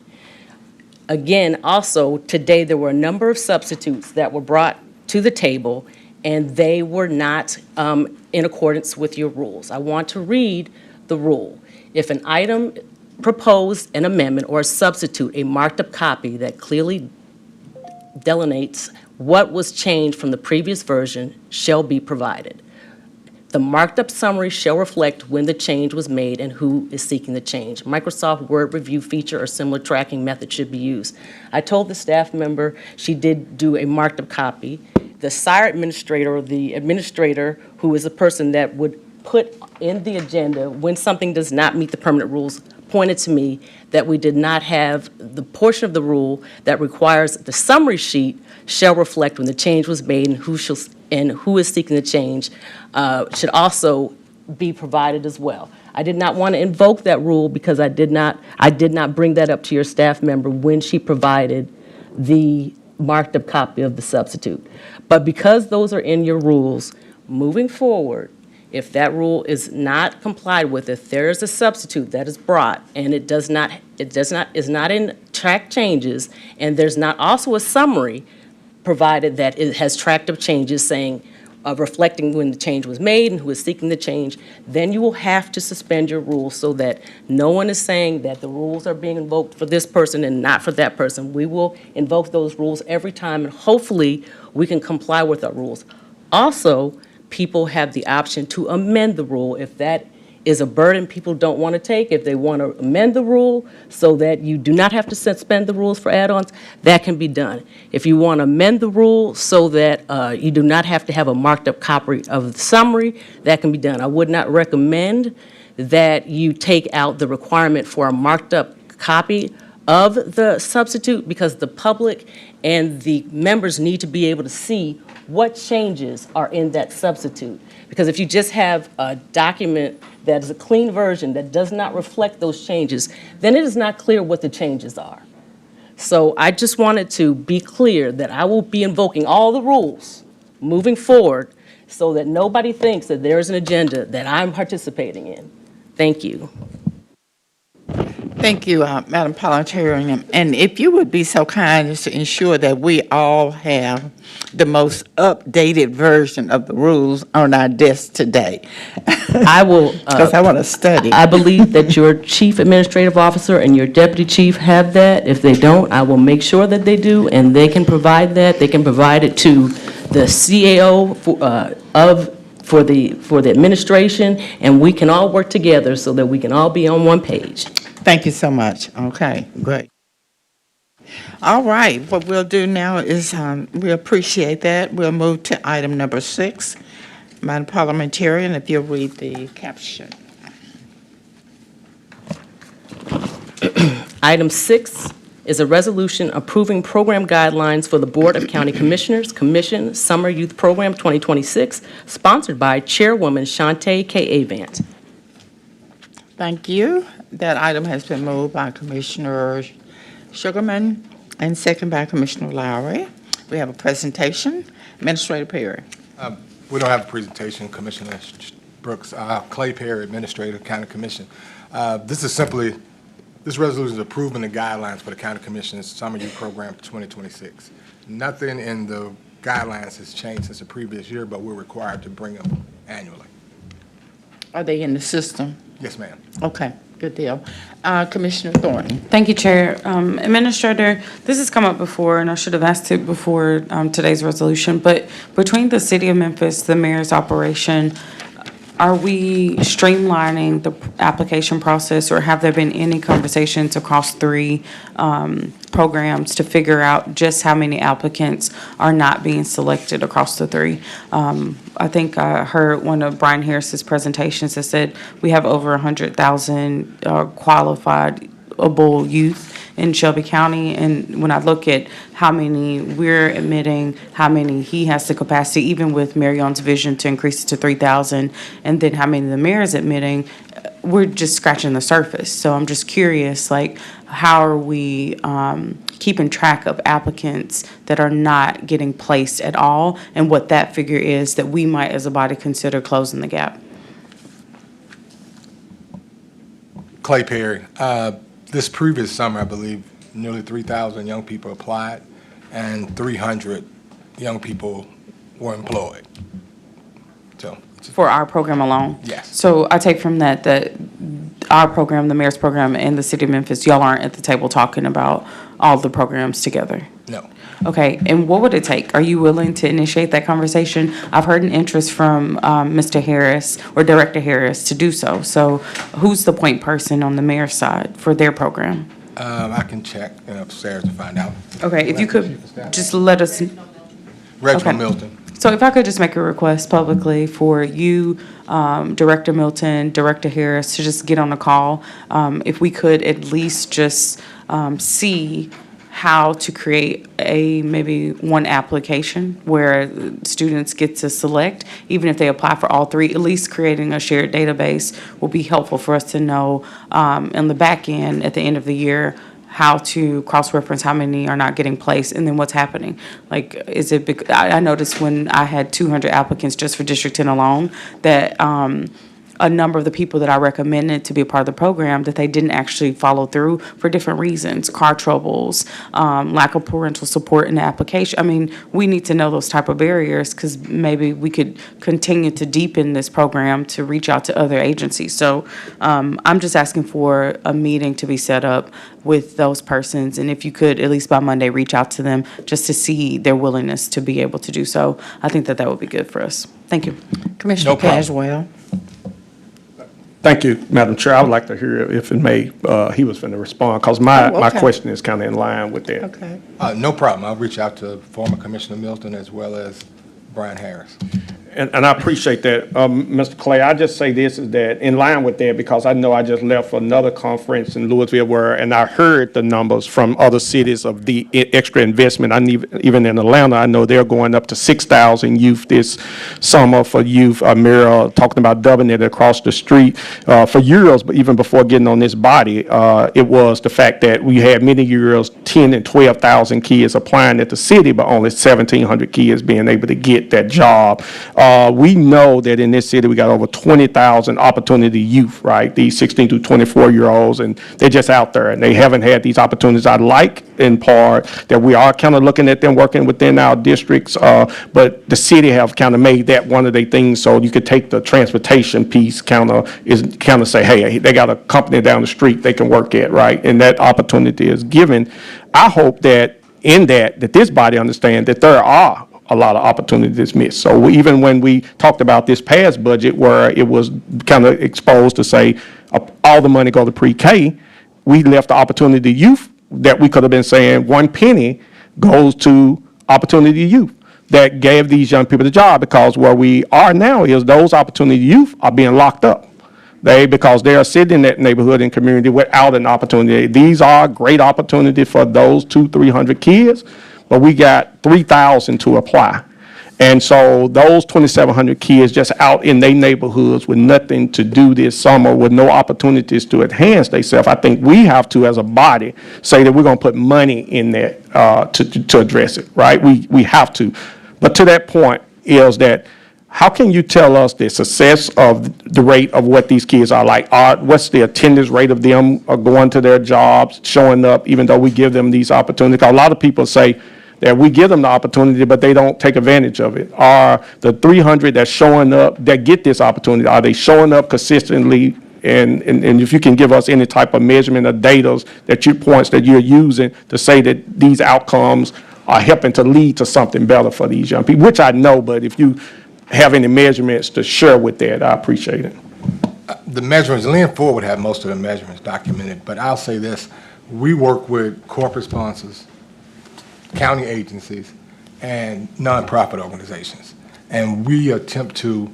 Again, also, today there were a number of substitutes that were brought to the table, and they were not in accordance with your rules. I want to read the rule. If an item proposed an amendment or a substitute, a marked-up copy that clearly delineates what was changed from the previous version shall be provided. The marked-up summary shall reflect when the change was made and who is seeking the change. Microsoft Word review feature or similar tracking method should be used. I told the staff member she did do a marked-up copy. The SIRE administrator, or the administrator, who is the person that would put in the agenda when something does not meet the permanent rules, pointed to me that we did not have the portion of the rule that requires the summary sheet shall reflect when the change was made and who is seeking the change should also be provided as well. I did not want to invoke that rule because I did not bring that up to your staff member when she provided the marked up copy of the substitute. But because those are in your rules, moving forward, if that rule is not complied with, if there is a substitute that is brought and it is not in track changes, and there's not also a summary provided that it has tracked of changes saying, reflecting when the change was made and who is seeking the change, then you will have to suspend your rules so that no one is saying that the rules are being invoked for this person and not for that person. We will invoke those rules every time, and hopefully we can comply with our rules. Also, people have the option to amend the rule if that is a burden people don't want to take. If they want to amend the rule so that you do not have to suspend the rules for add-ons, that can be done. If you want to amend the rule so that you do not have to have a marked up copy of the summary, that can be done. I would not recommend that you take out the requirement for a marked up copy of the substitute because the public and the members need to be able to see what changes are in that substitute. Because if you just have a document that is a clean version that does not reflect those changes, then it is not clear what the changes are. So I just wanted to be clear that I will be invoking all the rules moving forward so that nobody thinks that there is an agenda that I'm participating in. Thank you. Thank you, Madam Parliamentarian. And if you would be so kind as to ensure that we all have the most updated version of the rules on our desk today. I will. Because I want to study. I believe that your chief administrative officer and your deputy chief have that. If they don't, I will make sure that they do, and they can provide that. They can provide it to the CAO for the administration, and we can all work together so that we can all be on one page. Thank you so much. Okay, great. All right, what we'll do now is, we appreciate that. We'll move to item number 6. Madam Parliamentarian, if you'll read the caption. Item 6 is a resolution approving program guidelines for the Board of County Commissioners Commission Summer Youth Program 2026, sponsored by Chairwoman Shantae K. Avant. Thank you. That item has been moved by Commissioner Sugarman and second by Commissioner Lowry. We have a presentation. Administrator Perry. We don't have a presentation, Commissioner Brooks. Clay Perry, Administrator, County Commission. This resolution is approving the guidelines for the County Commission's Summer Youth Program for 2026. Nothing in the guidelines has changed since the previous year, but we're required to bring them annually. Are they in the system? Yes, ma'am. Okay, good deal. Commissioner Thornton. Thank you, Chair. Administrator, this has come up before, and I should have asked it before today's resolution, but between the City of Memphis, the mayor's operation, are we streamlining the application process, or have there been any conversations across 3 programs to figure out just how many applicants are not being selected across the 3? I think I heard one of Brian Harris's presentations that said we have over 100,000 qualifiable youth in Shelby County, and when I look at how many we're admitting, how many he has the capacity, even with Marion's vision to increase it to 3,000, and then how many the mayor is admitting, we're just scratching the surface. So I'm just curious, like, how are we keeping track of applicants that are not getting placed at all, and what that figure is that we might as a body consider closing the gap? Clay Perry. This previous summer, I believe, nearly 3,000 young people applied, and 300 young people were employed. So, For our program alone? Yes. So I take from that our program, the mayor's program, and the City of Memphis, y'all aren't at the table talking about all the programs together? No. Okay, and what would it take? Are you willing to initiate that conversation? I've heard an interest from Mr. Harris or Director Harris to do so. So who's the point person on the mayor's side for their program? I can check upstairs to find out. Okay, if you could just let us. Reginald Okay. Milton. So if I could just make a request publicly for you, Director Milton, Director Harris, to just get on the call. If we could at least just see how to create maybe one application where students get to select, even if they apply for all 3, at least creating a shared database will be helpful for us to know on the back end, at the end of the year, how to cross-reference how many are not getting placed, and then what's happening. Like, is it, I noticed when I had 200 applicants just for District 10 alone, that a number of the people that I recommended to be a part of the program, that they didn't actually follow through for different reasons, car troubles, lack of parental support in the application. I mean, we need to know those type of barriers, because maybe we could continue to deepen this program to reach out to other agencies. So I'm just asking for a meeting to be set up with those persons, and if you could, at least by Monday, reach out to them just to see their willingness to be able to do so. I think that would be good for us. Thank you. Commissioner Caswell. Thank you, Madam Chair. I would like to hear if it may, he was going to respond, because my question is kind of in line with that. Okay. No problem. I'll reach out to former Commissioner Milton as well as Brian Harris. And I appreciate that. Mr. Clay, I just say this is that in line with that, because I know I just left for another conference in Louisville and I heard the numbers from other cities of the extra investment. Even in Atlanta, I know they're going up to 6,000 youth this summer for youth. Mayor talking about doubling it across the street. For years, but even before getting on this body, it was the fact that we had many years 10 and 12,000 kids applying at the city, but only 1,700 kids being able to get that job. We know that in this city, we got over 20,000 opportunity youth, right? These 16 to 24-year-olds, and they're just out there, and they haven't had these opportunities. I like, in part, that we are kind of looking at them working within our districts, but the city have kind of made that one of their things, so you could take the transportation piece, kind of say, hey, they got a company down the street they can work at, right? And that opportunity is given. I hope that in that this body understands that there are a lot of opportunities missed. So even when we talked about this past budget where it was kind of exposed to say all the money go to pre-K, we left the opportunity youth that we could have been saying 1 penny goes to opportunity youth that gave these young people the job, because where we are now is those opportunity youth are being locked up. Because they are sitting in that neighborhood and community without an opportunity. These are great opportunities for those 200-300 kids, but we got 3,000 to apply. And so those 2,700 kids just out in their neighborhoods with nothing to do this summer, with no opportunities to enhance themselves, I think we have to, as a body, say that we're going to put money in there to address it, right? We have to. But to that point is that, how can you tell us the success of the rate of what these kids are like? What's the attendance rate of them going to their jobs, showing up, even though we give them these opportunities? 'Cause a lot of people say that we give them the opportunity, but they don't take advantage of it. Are the 300 that's showing up, that get this opportunity, are they showing up consistently? And if you can give us any type of measurement or data points that you're using to say that these outcomes are helping to lead to something better for these young people, which I know, but if you have any measurements to share with that, I appreciate it. The measurements, Lynn Ford would have most of the measurements documented, but I'll say this, we work with corporate sponsors, county agencies, and nonprofit organizations. And we attempt to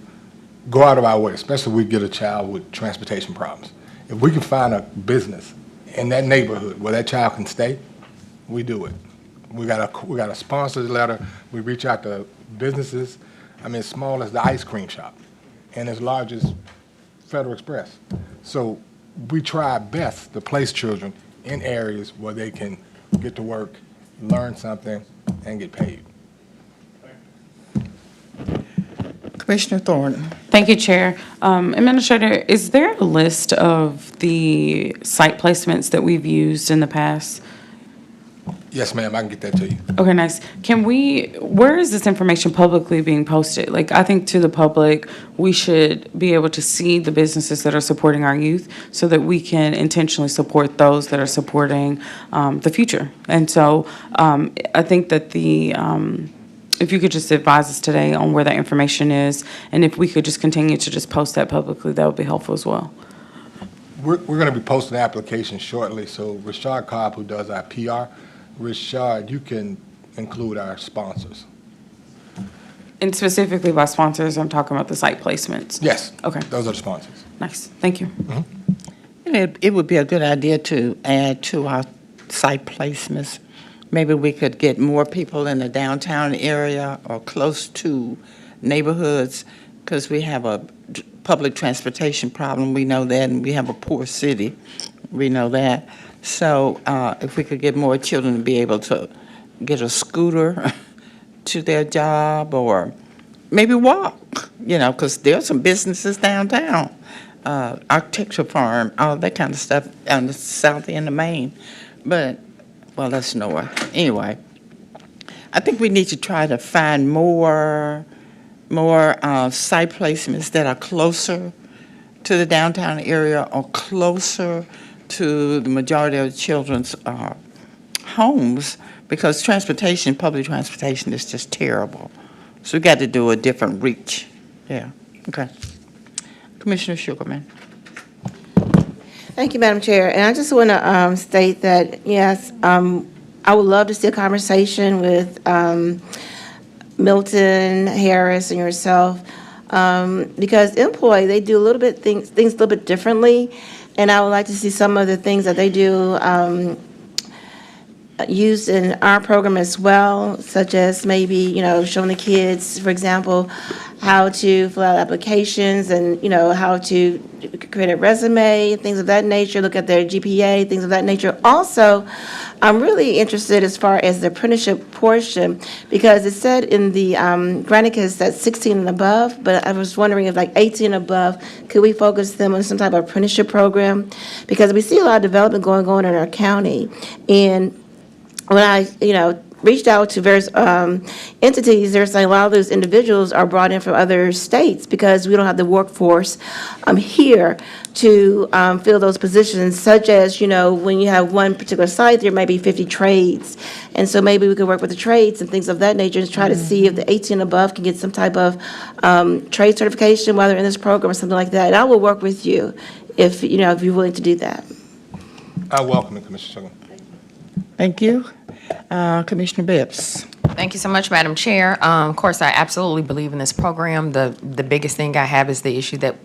go out of our way, especially if we get a child with transportation problems. If we can find a business in that neighborhood where that child can stay, we do it. We got a sponsors letter, we reach out to businesses, as small as the ice cream shop and as large as Federal Express. So we try our best to place children in areas where they can get to work, learn something, and get paid. Commissioner Thornton. Thank you, Chair. Administrator, is there a list of the site placements that we've used in the past? Yes, ma'am, I can get that to you. Okay, nice. Where is this information publicly being posted? Like, I think to the public, we should be able to see the businesses that are supporting our youth so that we can intentionally support those that are supporting the future. And so I think that if you could just advise us today on where that information is, and if we could just continue to just post that publicly, that would be helpful as well. We're going to be posting the application shortly, so Rashad Cobb, who does our PR, Rashad, you can include our sponsors. And specifically by sponsors, I'm talking about the site placements. Yes. Okay. Those are the sponsors. Nice. Thank you. It would be a good idea to add to our site placements. Maybe we could get more people in the downtown area or close to neighborhoods, because we have a public transportation problem. We know that, and we have a poor city. We know that. So if we could get more children to be able to get a scooter to their job, or maybe walk, because there are some businesses downtown, architecture farm, all that kind of stuff on the south end of Maine. But, well, that's north. Anyway, I think we need to try to find more site placements that are closer to the downtown area or closer to the majority of the children's homes, because public transportation is just terrible. So we got to do a different reach. Yeah, okay. Commissioner Sugarman. Thank you, Madam Chair. And I just want to state that, yes, I would love to see a conversation with Milton, Harris, and yourself, because employee, they do things a little bit differently, and I would like to see some of the things that they do used in our program as well, such as maybe, showing the kids, for example, how to fill out applications and, how to create a resume, things of that nature, look at their GPA, things of that nature. Also, I'm really interested as far as the apprenticeship portion, because it said in the Granicus that 16 and above, but I was wondering if like 18 and above, could we focus them on some type of apprenticeship program? Because we see a lot of development going on in our county. And when I, reached out to various entities, they're saying a lot of those individuals are brought in from other states because we don't have the workforce here to fill those positions, such as, when you have one particular site, there may be 50 trades. And so maybe we could work with the trades and things of that nature and try to see if the 18 and above can get some type of trade certification while they're in this program or something like that. And I will work with you if you're willing to do that. I welcome it, Commissioner Sugar. Thank you. Commissioner Bibbs. Thank you so much, Madam Chair. Of course, I absolutely believe in this program. The biggest thing I have is the issue that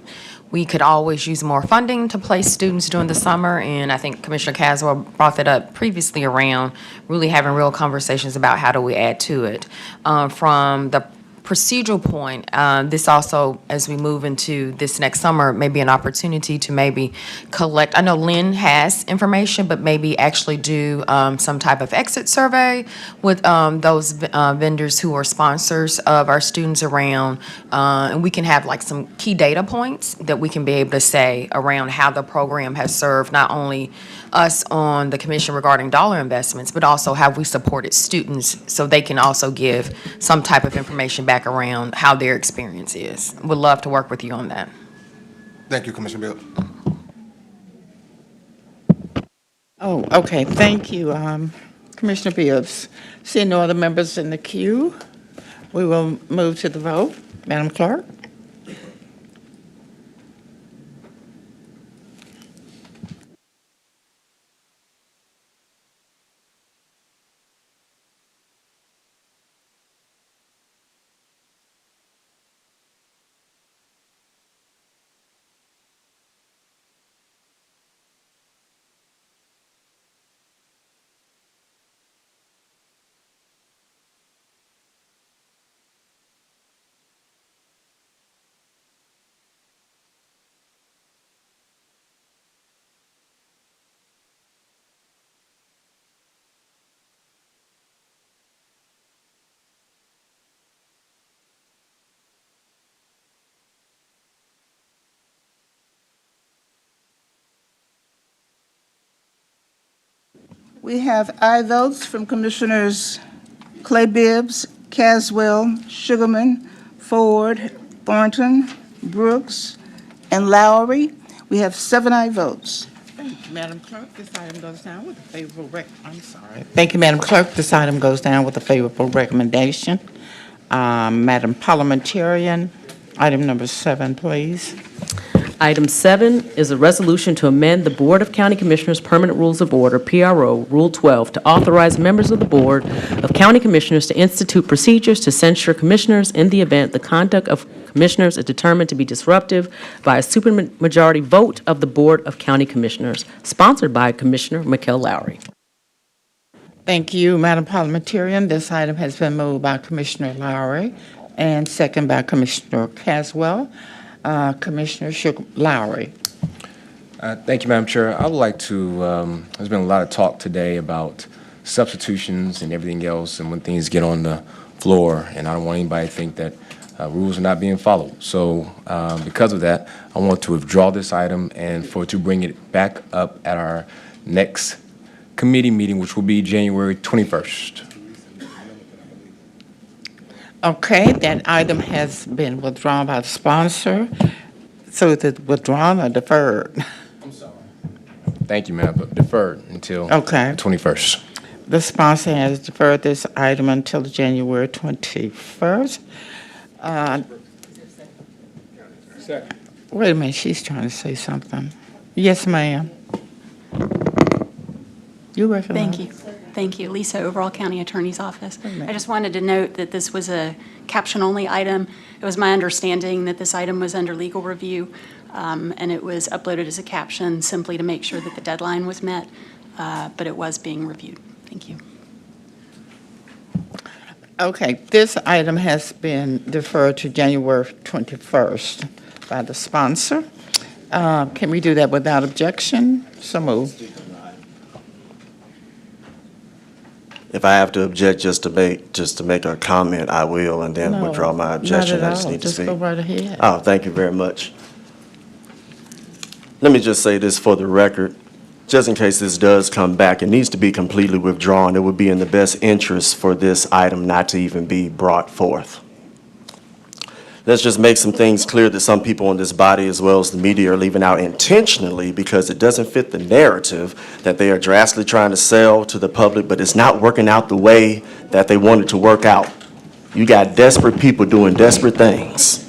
we could always use more funding to place students during the summer, and I think Commissioner Caswell brought that up previously around really having real conversations about how do we add to it. From the procedural point, this also, as we move into this next summer, may be an opportunity to maybe collect, I know Lynn has information, but maybe actually do some type of exit survey with those vendors who are sponsors of our students around, and we can have like some key data points that we can be able to say around how the program has served not only us on the commission regarding dollar investments, but also how we supported students so they can also give some type of information back around how their experience is. Would love to work with you on that. Thank you, Commissioner Bill. Oh, okay, thank you, Commissioner Bibbs. Seeing no other members in the queue, we will move to the vote. Madam Clerk? We have aye votes from Commissioners Clay Bibbs, Caswell, Sugarman, Ford, Thornton, Brooks, and Lowry. We have 7 aye votes. Madam Clerk, this item goes down with a favorable Thank you, Madam Clerk. This item goes down with a favorable recommendation. Madam Parliamentarian, item number 7, please. Item 7 is a resolution to amend the Board of County Commissioners Permanent Rules of Order, PRO, Rule 12, to authorize members of the Board of County Commissioners to institute procedures to censure commissioners in the event the conduct of commissioners is determined to be disruptive by a supermajority vote of the Board of County Commissioners, sponsored by Commissioner Mikkel Lowry. Thank you, Madam Parliamentarian. This item has been moved by Commissioner Lowry and second by Commissioner Caswell. Commissioner Lowry. Thank you, Madam Chair. I would like to, there's been a lot of talk today about substitutions and everything else, and when things get on the floor, and I don't want anybody to think that rules are not being followed. So because of that, I want to withdraw this item and to bring it back up at our next committee meeting, which will be January 21st. Okay, that item has been withdrawn by the sponsor. So is it withdrawn or deferred? I'm sorry. Thank you, ma'am, but deferred until the 21st. The sponsor has deferred this item until January 21st. Wait a minute, she's trying to say something. Yes, ma'am. You recognize? Thank you. Thank you. Lisa, Overall County Attorney's Office. I just wanted to note that this was a caption-only item. It was my understanding that this item was under legal review, and it was uploaded as a caption simply to make sure that the deadline was met, but it was being reviewed. Thank Thank you. Okay, this item has been deferred to January 21st by the sponsor. Can we do that without objection? So moved. If I have to object just to make a comment, I will, and then No, withdraw my objection. not at I just all. need to Just speak. go right ahead. Oh, thank you very much. Let me just say this for the record, just in case this does come back, it needs to be completely withdrawn. It would be in the best interest for this item not to even be brought forth. Let's just make some things clear that some people in this body, as well as the media, are leaving out intentionally because it doesn't fit the narrative that they are drastically trying to sell to the public, but it's not working out the way that they want it to work out. You got desperate people doing desperate things.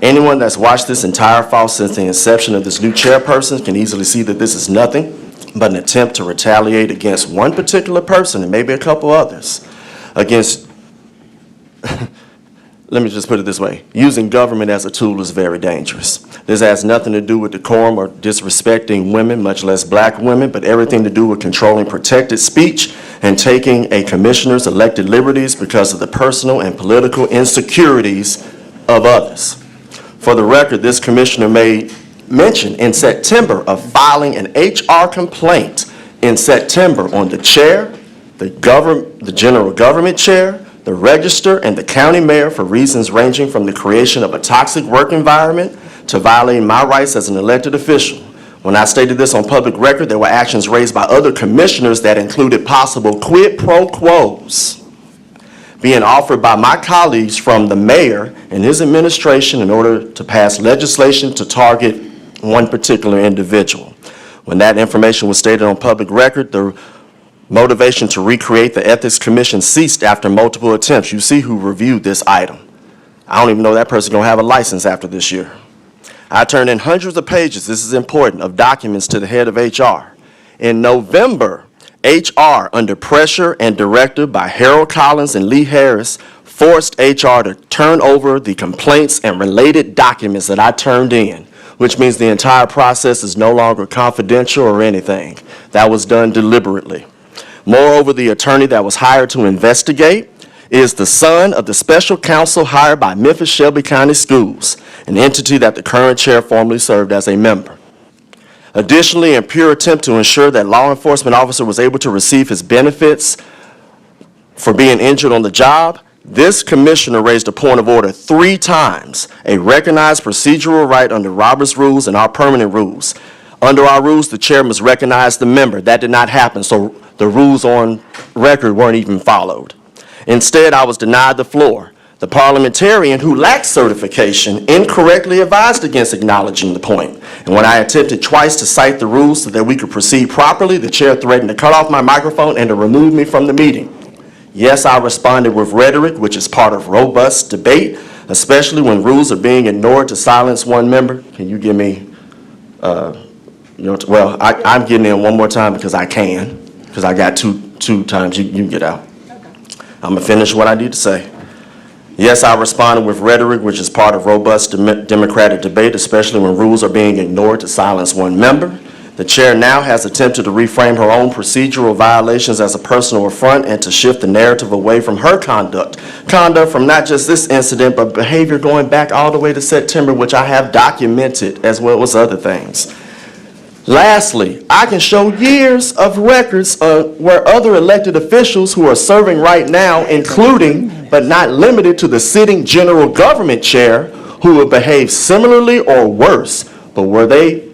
Anyone that's watched this entire fall since the inception of this new chairperson can easily see that this is nothing but an attempt to retaliate against one particular person and maybe a couple others against let me just put it this way. Using government as a tool is very dangerous. This has nothing to do with decorum or disrespecting women, much less black women, but everything to do with controlling protected speech and taking a commissioner's elected liberties because of the personal and political insecurities of others. For the record, this commissioner made mention in September of filing an HR complaint in September on the chair, the general government chair, the register, and the county mayor for reasons ranging from the creation of a toxic work environment to violating my rights as an elected official. When I stated this on public record, there were actions raised by other commissioners that included possible quid pro quos being offered by my colleagues from the mayor and his administration in order to pass legislation to target one particular individual. When that information was stated on public record, the motivation to recreate the Ethics Commission ceased after multiple attempts. You see who reviewed this item. I don't even know that person gonna have a license after this year. I turned in hundreds of pages, this is important, of documents to the head of HR. In November, HR, under pressure and directive by Harold Collins and Lee Harris, forced HR to turn over the complaints and related documents that I turned in, which means the entire process is no longer confidential or anything. That was done deliberately. Moreover, the attorney that was hired to investigate is the son of the special counsel hired by Memphis Shelby County Schools, an entity that the current chair formerly served as a member. Additionally, in pure attempt to ensure that law enforcement officer was able to receive his benefits for being injured on the job, this commissioner raised a point of order 3 times, a recognized procedural right under Robert's rules and our permanent rules. Under our rules, the chair must recognize the member. That did not happen, so the rules on record weren't even followed. Instead, I was denied the floor. The parliamentarian who lacked certification incorrectly advised against acknowledging the point. And when I attempted twice to cite the rules so that we could proceed properly, the chair threatened to cut off my microphone and to remove me from the meeting. Yes, I responded with rhetoric, which is part of robust debate, especially when rules are being ignored to silence one member. Can you give me, well, I'm getting in one more time because I can, because I got two times. You can get out. I'm going to finish what I need to say. Yes, I responded with rhetoric, which is part of robust democratic debate, especially when rules are being ignored to silence one member. The chair now has attempted to reframe her own procedural violations as a personal affront and to shift the narrative away from her conduct. Conduct from not just this incident, but behavior going back all the way to September, which I have documented, as well as other things. Lastly, I can show years of records where other elected officials who are serving right now, including but not limited to the sitting general government chair, who would behave similarly or worse. But were they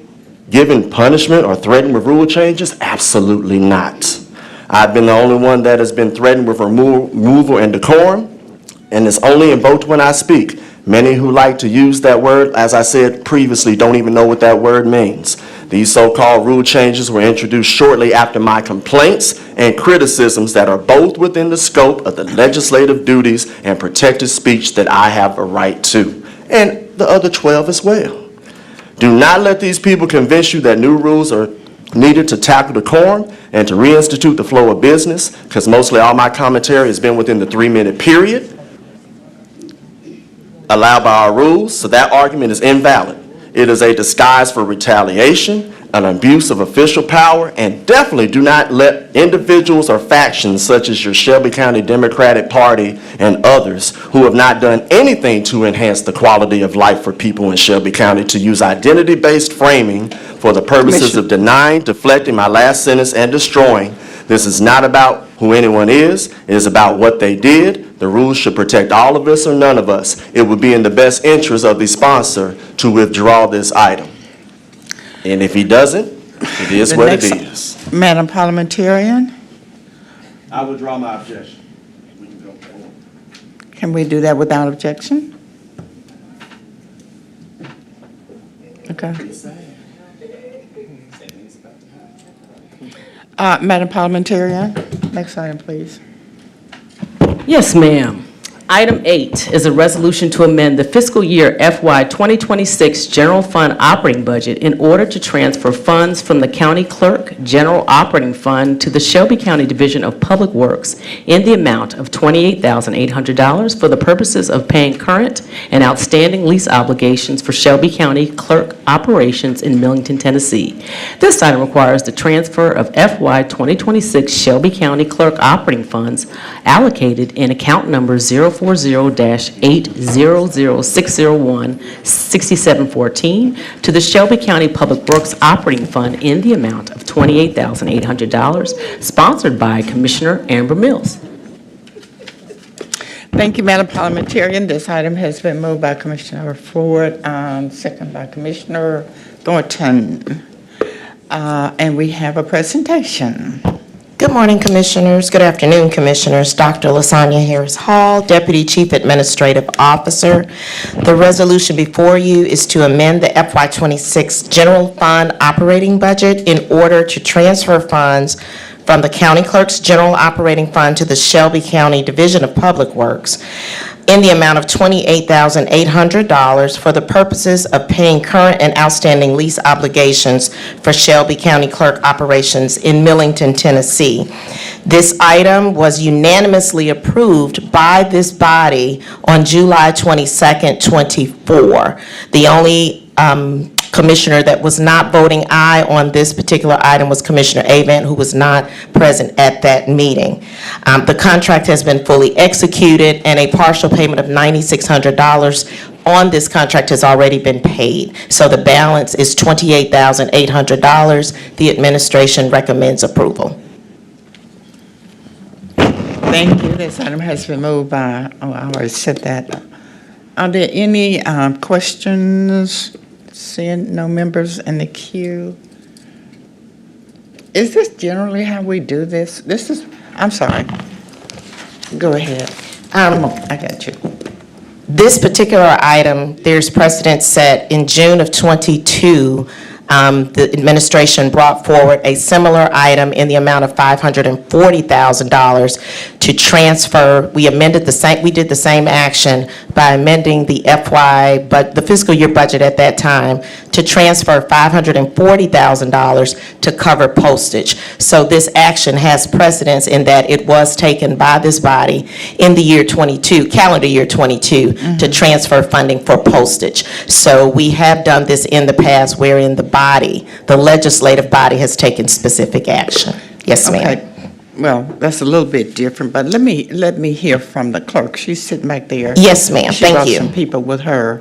given punishment or threatened with rule changes? Absolutely not. I've been the only one that has been threatened with removal and decorum, and it's only invoked when I speak. Many who like to use that word, as I said previously, don't even know what that word means. These so-called rule changes were introduced shortly after my complaints and criticisms that are both within the scope of the legislative duties and protected speech that I have a right to, and the other 12 as well. Do not let these people convince you that new rules are needed to tackle decorum and to reinstitute the flow of business, because mostly all my commentary has been within the 3-minute period allowed by our rules, so that argument is invalid. It is a disguise for retaliation. an abuse of official power, and definitely do not let individuals or factions such as your Shelby County Democratic Party and others who have not done anything to enhance the quality of life for people in Shelby County to use identity-based framing for the purposes of denying, deflecting my last sentence, and destroying. This is not about who anyone is. It is about what they did. The rules should protect all of us or none of us. It would be in the best interest of the sponsor to withdraw this item. And if he doesn't, it is what it is. Madam Parliamentarian, I withdraw my objection. can we do that without objection? Okay. Madam Parliamentarian, next item, please. Yes, ma'am. Item 8 is a resolution to amend the fiscal year FY 2026 General Fund Operating Budget in order to transfer funds from the County Clerk General Operating Fund to the Shelby County Division of Public Works in the amount of $28,800 for the purposes of paying current and outstanding lease obligations for Shelby County Clerk operations in Millington, Tennessee. This item requires the transfer of FY 2026 Shelby County Clerk operating funds allocated in account number 040-800-601-6714 to the Shelby County Public Works Operating Fund in the amount of $28,800, sponsored by Commissioner Amber Mills. Thank you, Madam Parliamentarian. This item has been moved by Commissioner Ford, second by Commissioner Thornton. And we have a presentation. Good morning, Commissioners. Good afternoon, Commissioners. Dr. Lasagna Harris Hall, Deputy Chief Administrative Officer. The resolution before you is to amend the FY26 General Fund Operating Budget in order to transfer funds from the County Clerk's General Operating Fund to the Shelby County Division of Public Works in the amount of $28,800 for the purposes of paying current and outstanding lease obligations for Shelby County Clerk operations in Millington, Tennessee. This item was unanimously approved by this body on July 22nd, 24. The only commissioner that was not voting aye on this particular item was Commissioner Avant, who was not present at that meeting. The contract has been fully executed, and a partial payment of $9,600 on this contract has already been paid. So the balance is $28,800. The administration recommends approval. Thank you. This item has been moved by, I already said that. Are there any questions? Seeing no members in the queue. Is this generally how we do this? This is, I'm sorry. Go ahead. Come on, I got you. This particular item, there's precedent set in June of '22. The administration brought forward a similar item in the amount of $540,000 to transfer. We amended the same. We did the same action by amending the but the fiscal year budget at that time to transfer $540,000 to cover postage. So this action has precedence in that it was taken by this body in the year 22, calendar year 22, to transfer funding for postage. So we have done this in the past, wherein the legislative body has taken specific action. Yes, ma'am. Okay. Well, that's a little bit different, but let me hear from the clerk. She's sitting back there. Yes, ma'am. Thank you. She brought some people with her.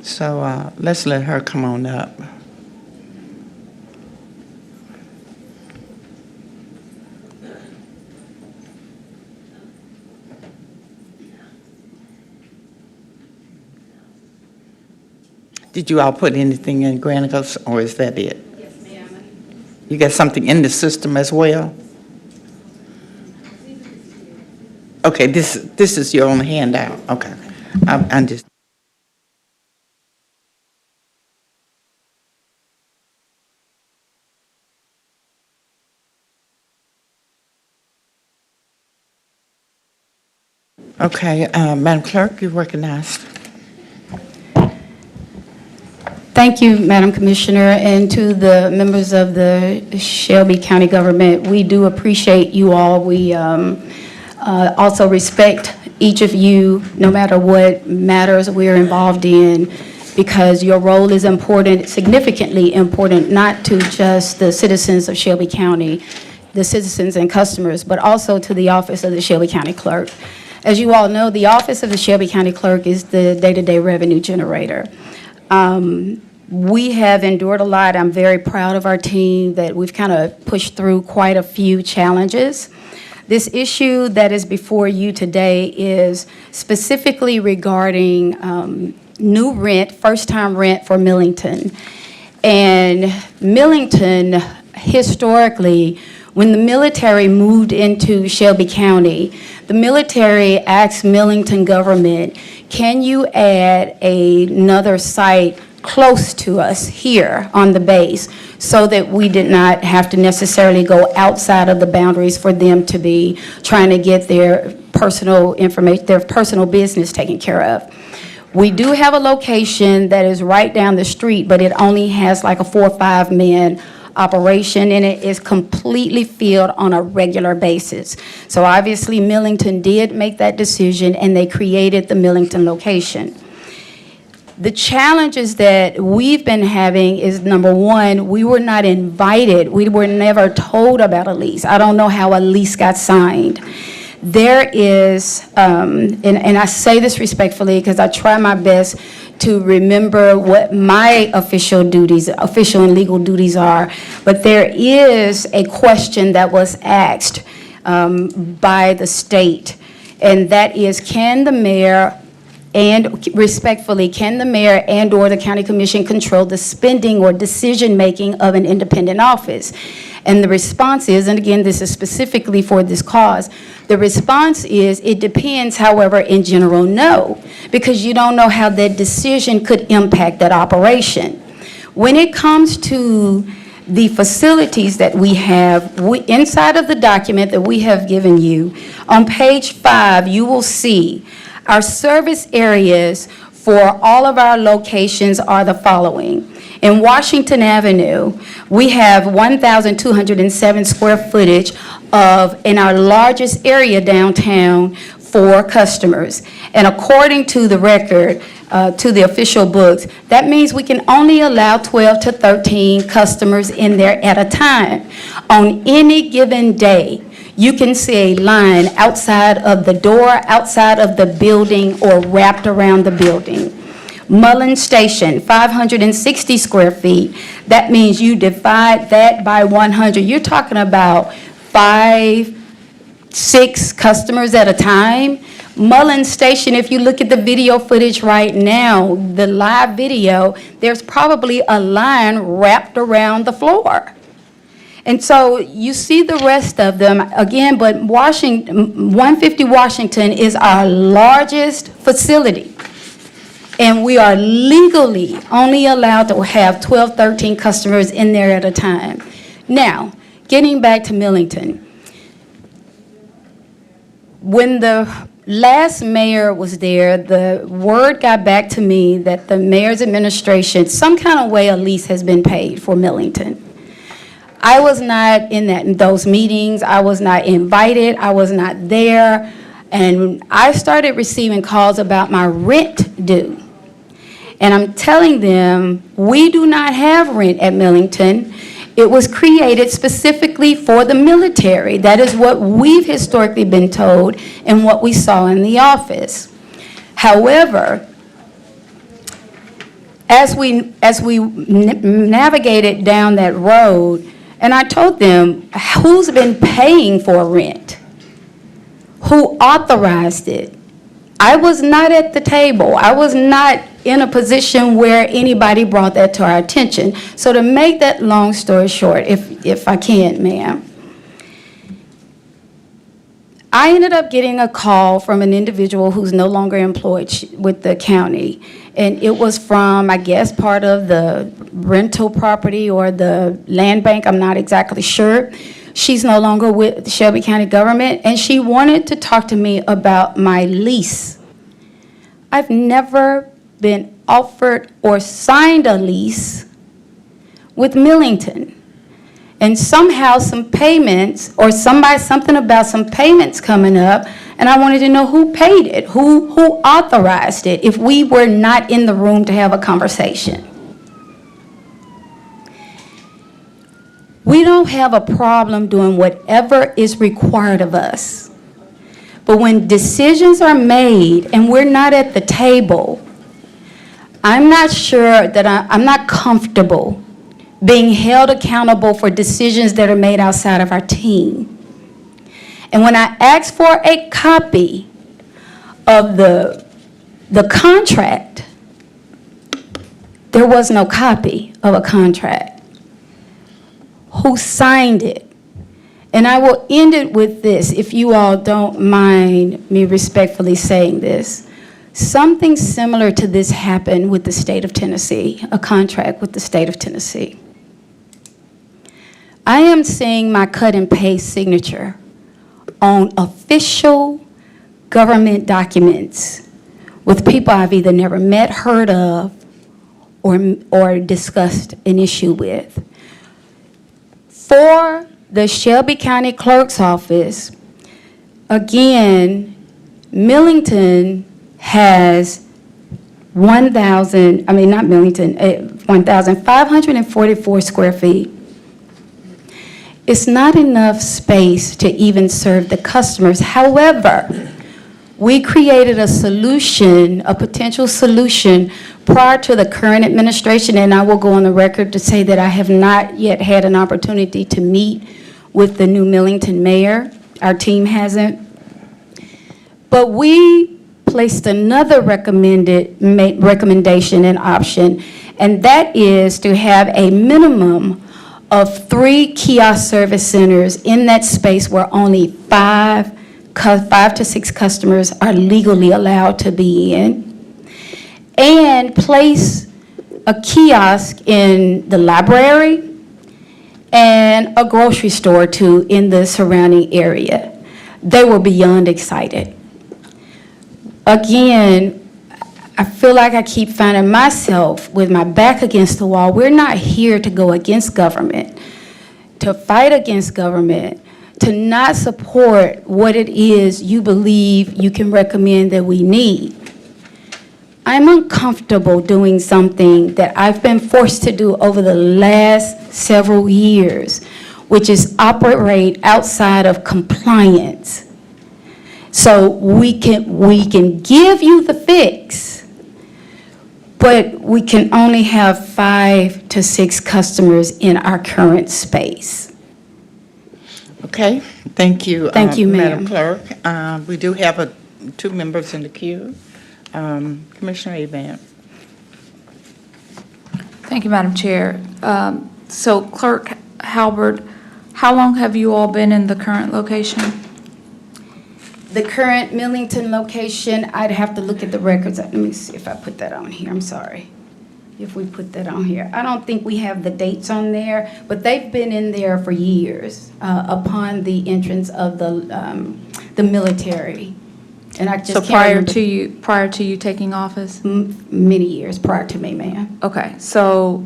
So let's let her come on up. Did you all put anything in Granicus, or is that it? Yes, ma'am. You got something in the system as well? Okay, this is your own handout. Okay. I'm just. Okay, Madam Clerk, you're recognized. Thank you, Madam Commissioner, and to the members of the Shelby County government. We do appreciate you all. We also respect each of you, no matter what matters we're involved in. because your role is important, significantly important, not to just the citizens of Shelby County, the citizens and customers, but also to the office of the Shelby County Clerk. As you all know, the office of the Shelby County Clerk is the day-to-day revenue generator. We have endured a lot. I'm very proud of our team that we've kind of pushed through quite a few challenges. This issue that is before you today is specifically regarding new rent, first-time rent for Millington. And Millington, historically, when the military moved into Shelby County, the military asked Millington government, can you add another site close to us here on the base so that we did not have to necessarily go outside of the boundaries for them to be trying to get their personal information, their personal business taken care of. We do have a location that is right down the street, but it only has like a 4 or 5 man operation, and it is completely filled on a regular basis. So obviously Millington did make that decision, and they created the Millington location. The challenges that we've been having is, number one, we were not invited. We were never told about a lease. I don't know how a lease got signed. There is, and I say this respectfully because I try my best to remember what my official and legal duties are, but there is a question that was asked by the state, and that is, can the mayor and respectfully, can the mayor and/or the county commission control the spending or decision-making of an independent office? And the response is, and again, this is specifically for this cause, the response is, it depends, however, in general, no, because you don't know how that decision could impact that operation. When it comes to the facilities that we have, inside of the document that we have given you, on page 5, you will see our service areas for all of our locations are the following. In Washington Avenue, we have 1,207 square footage in our largest area downtown for customers. And according to the record, to the official books, that means we can only allow 12 to 13 customers in there at a time. On any given day, you can see a line outside of the door, outside of the building, or wrapped around the building. Mullen Station, 560 square feet. That means you divide that by 100. You're talking about 5, 6 customers at a time. Mullen Station, if you look at the video footage right now, the live video, there's probably a line wrapped around the floor. And so you see the rest of them, again, but 150 Washington is our largest facility. And we are legally only allowed to have 12, 13 customers in there at a time. Now, getting back to Millington. When the last mayor was there, the word got back to me that the mayor's administration, some kind of way a lease has been paid for Millington. I was not in those meetings. I was not invited. I was not there. And I started receiving calls about my rent due. And I'm telling them, we do not have rent at Millington. It was created specifically for the military. That is what we've historically been told and what we saw in the office. However, as we navigated down that road, and I told them, who's been paying for rent? Who authorized it? I was not at the table. I was not in a position where anybody brought that to our attention. So to make that long story short, if I can, ma'am, I ended up getting a call from an individual who's no longer employed with the county. And it was from, I guess, part of the rental property or the land bank, I'm not exactly sure. She's no longer with the Shelby County government, and she wanted to talk to me about my lease. I've never been offered or signed a lease with Millington. and somehow some payments, or something about some payments coming up, and I wanted to know who paid it, who authorized it, if we were not in the room to have a conversation. We don't have a problem doing whatever is required of us. But when decisions are made and we're not at the table, I'm not sure that I'm not comfortable being held accountable for decisions that are made outside of our team. And when I asked for a copy of the contract, there was no copy of a contract. Who signed it? And I will end it with this, if you all don't mind me respectfully saying this. Something similar to this happened with the state of Tennessee, a contract with the state of Tennessee. I am seeing my cut and paste signature on official government documents with people I've either never met, heard of, or discussed an issue with. For the Shelby County Clerk's Office, again, Millington has 1,544 square feet. It's not enough space to even serve the customers. However, we created a solution, a potential solution, prior to the current administration, and I will go on the record to say that I have not yet had an opportunity to meet with the new Millington mayor. Our team hasn't. But we placed another recommendation and option, and that is to have a minimum of 3 kiosk service centers in that space where only 5 to 6 customers are legally allowed to be in, and place a kiosk in the library and a grocery store or 2 in the surrounding area. They were beyond excited. Again, I feel like I keep finding myself with my back against the wall. We're not here to go against government, to fight against government, to not support what it is you believe you can recommend that we need. I'm uncomfortable doing something that I've been forced to do over the last several years, which is operate outside of compliance. So we can give you the fix, but we can only have 5 to 6 customers in our current space. Okay, thank you. Thank you, ma'am. Madam Clerk. We do have 2 members in the queue. Commissioner Avant. Thank you, Madam Chair. So Clerk Halbert, how long have you all been in the current location? The current Millington location, I'd have to look at the records. Let me see if I put that on here. I'm sorry. If we put that on here. I don't think we have the dates on there, but they've been in there for years upon the entrance of the military. And I just So can't prior to you taking office? Many years prior to me, ma'am. Okay, so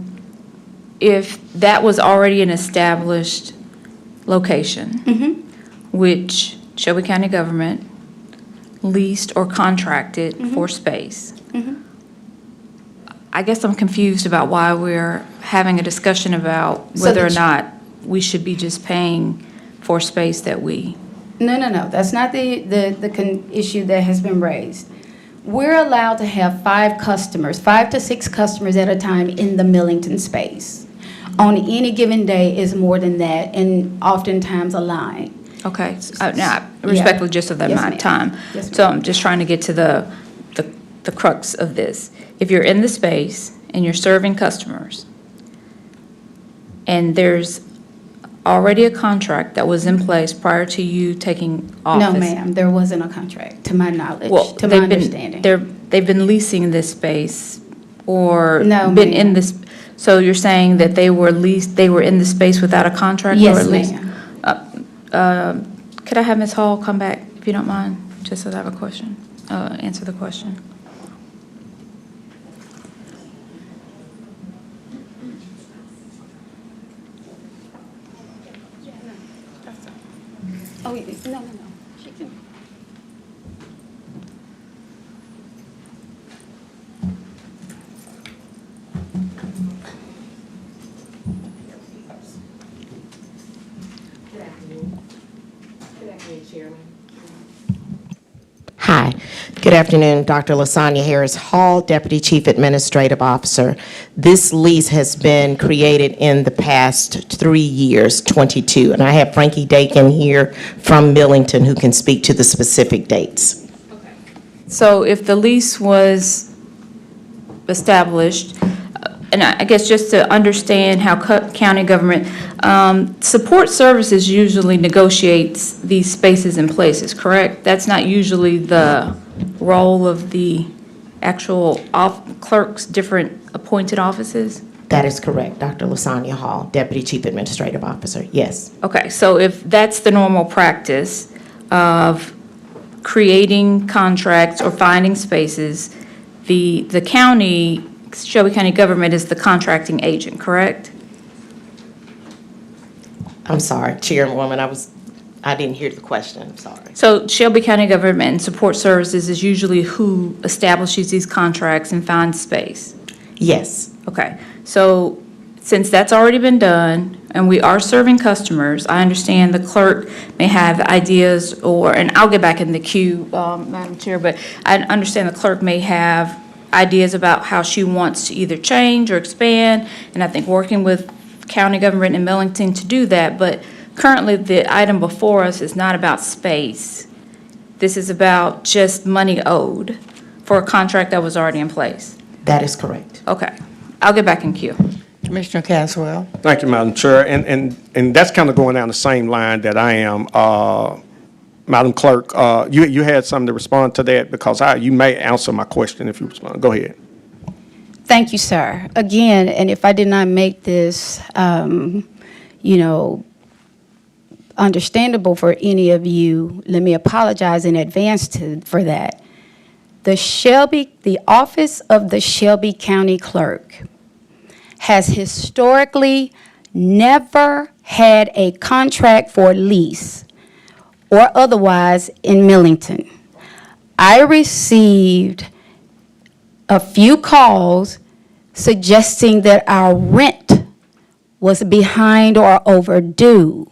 if that was already an established location, which Shelby County government leased or contracted for space, I guess I'm confused about why we're having a discussion about whether or not we should be just paying for space that we... No. That's not the issue that has been raised. We're allowed to have 5 to 6 customers at a time in the Millington space. On any given day is more than that, and oftentimes a line. Okay, now, respectfully, just of the amount of time. Yes, ma'am. So I'm just trying to get to the crux of this. If you're in the space and you're serving customers, and there's already a contract that was in place prior to you taking office. No, ma'am, there wasn't a contract, to my knowledge, Well, to my understanding. they've been leasing this space or No, been ma'am. in this, so you're saying that they were in the space without a contract? Yes, or at least- ma'am. Could I have Ms. Hall come back, if you don't mind, just so that I have a question, answer the question? Oh, no. She can. Hi. Good afternoon, Dr. Lasagna Harris Hall, Deputy Chief Administrative Officer. This lease has been created in the past 3 years, 22, and I have Frankie Dakin here from Millington who can speak to the specific dates. So if the lease was established, and I guess just to understand how county government, support services usually negotiates these spaces and places, correct? That's not usually the role of the actual clerks, different appointed offices? That is correct, Dr. Lasagna Hall, Deputy Chief Administrative Officer, yes. Okay, so if that's the normal practice of creating contracts or finding spaces, the county, Shelby County government is the contracting agent, correct? I'm sorry, Chairwoman, I didn't hear the question, I'm sorry. So Shelby County government and support services is usually who establishes these contracts and finds space? Yes. Okay, so since that's already been done and we are serving customers, I understand the clerk may have ideas and I'll get back in the queue, Madam Chair, but I understand the clerk may have ideas about how she wants to either change or expand, and I think working with county government in Millington to do that, but currently the item before us is not about space. This is about just money owed for a contract that was already in place. That is correct. Okay, I'll get back in queue. Commissioner Caswell. Thank you, Madam Chair. And that's kind of going down the same line that I am. Madam Clerk, you had something to respond to that because you may answer my question if you respond. Go ahead. Thank you, sir. Again, and if I did not make this, understandable for any of you, let me apologize in advance for that. The office of the Shelby County Clerk has historically never had a contract for lease or otherwise in Millington. I received a few calls suggesting that our rent was behind or overdue.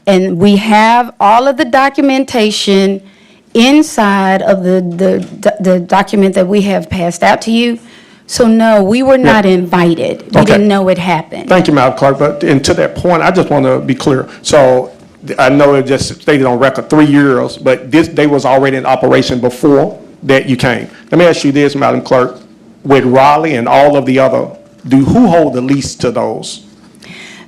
And we have all of the documentation inside of the document that we have passed out to you. So no, we were not invited. We didn't know it happened. Thank you, Madam Clerk. And to that point, I just want to be clear. So I know it just stated on record 3 years, but they was already in operation before that you came. Let me ask you this, Madam Clerk. With Raleigh and all of the other, who hold the lease to those?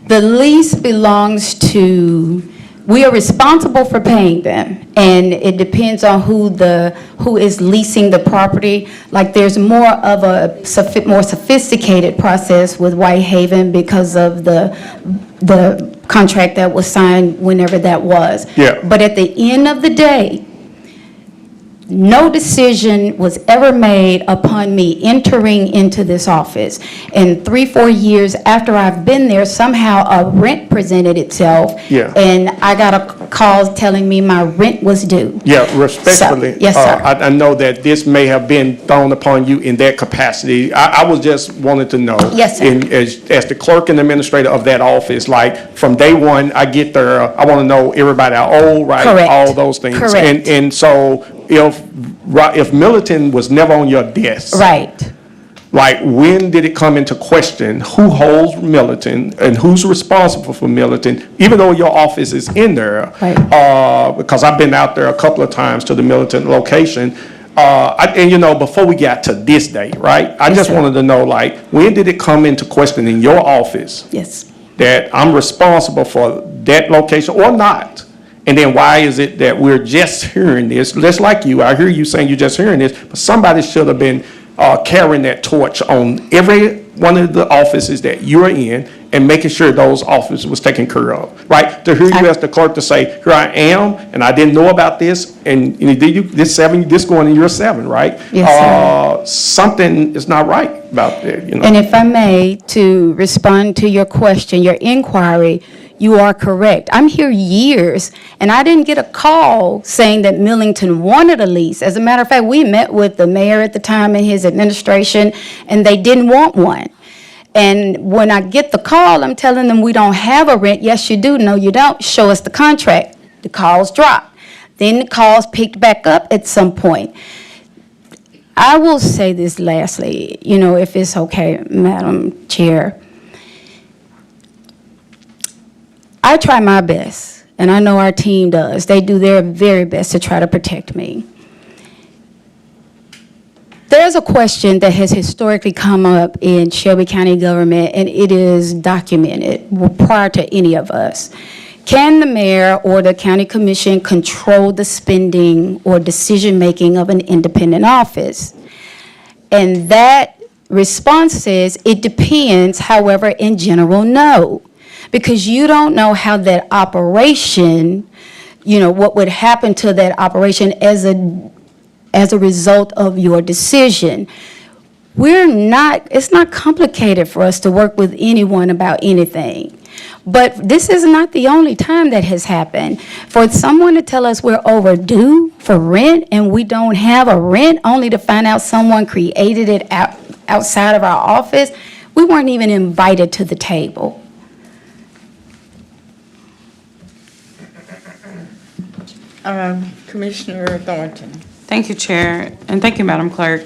The lease belongs to, we are responsible for paying them, and it depends on who is leasing the property. Like, there's more of a more sophisticated process with Whitehaven because of the contract that was signed whenever that was. Yeah. But at the end of the day, no decision was ever made upon me entering into this office. And 3-4 years after I've been there, somehow a rent presented itself. Yeah. And I got a call telling me my rent was due. Yeah, respectfully. Yes, sir. I know that this may have been thrown upon you in that capacity. I was just wanted to know. Yes, sir. As the clerk and administrator of that office, like from day one, I get there, I want to know everybody I owe, right? Correct. All those things. Correct. And so if Milton was never on your desk. Right. Like, when did it come into question who holds Milton and who's responsible for Milton, even though your office is in there? Right. Because I've been out there a couple of times to the Milton location. Before we got to this day, right? I just wanted to know, like, when did it come into question in your office? Yes. That I'm responsible for that location or not? And then why is it that we're just hearing this, just like you, I hear you saying you're just hearing this, but somebody should have been carrying that torch on every one of the offices that you're in and making sure those offices was taken care of, right? To hear you as the clerk to say, here I am, and I didn't know about this, and this going in year 7, right? Yes, sir. Something is not right about that, And if I may, to respond to your question, your inquiry, you are correct. I'm here years, and I didn't get a call saying that Millington wanted a lease. As a matter of fact, we met with the mayor at the time and his administration, and they didn't want one. And when I get the call, I'm telling them we don't have a rent. Yes, you do. No, you don't. Show us the contract. The calls dropped. Then the calls picked back up at some point. I will say this lastly, if it's okay, Madam Chair. I try my best, and I know our team does. They do their very best to try to protect me. There's a question that has historically come up in Shelby County government, and it is documented prior to any of us. Can the mayor or the county commission control the spending or decision-making of an independent office? And that response says, it depends, however, in general, no. Because you don't know how that operation, what would happen to that operation as a result of your decision. It's not complicated for us to work with anyone about anything. But this is not the only time that has happened. For someone to tell us we're overdue for rent and we don't have a rent, only to find out someone created it outside of our office, we weren't even invited to the table. Commissioner Thornton. Thank you, Chair, and thank you, Madam Clerk.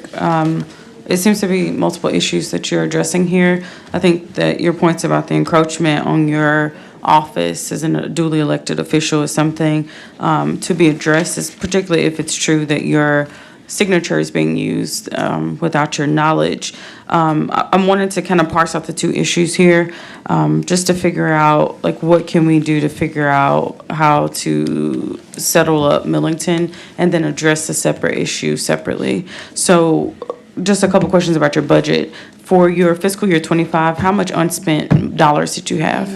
It seems to be multiple issues that you're addressing here. I think that your points about the encroachment on your office as a duly elected official is something to be addressed, particularly if it's true that your signature is being used without your knowledge. I'm wanting to kind of parse out the two issues here, just to figure out, what can we do to figure out how to settle up Millington and then address the separate issue separately. So just a couple questions about your budget. For your fiscal year 25, how much unspent dollars did you have?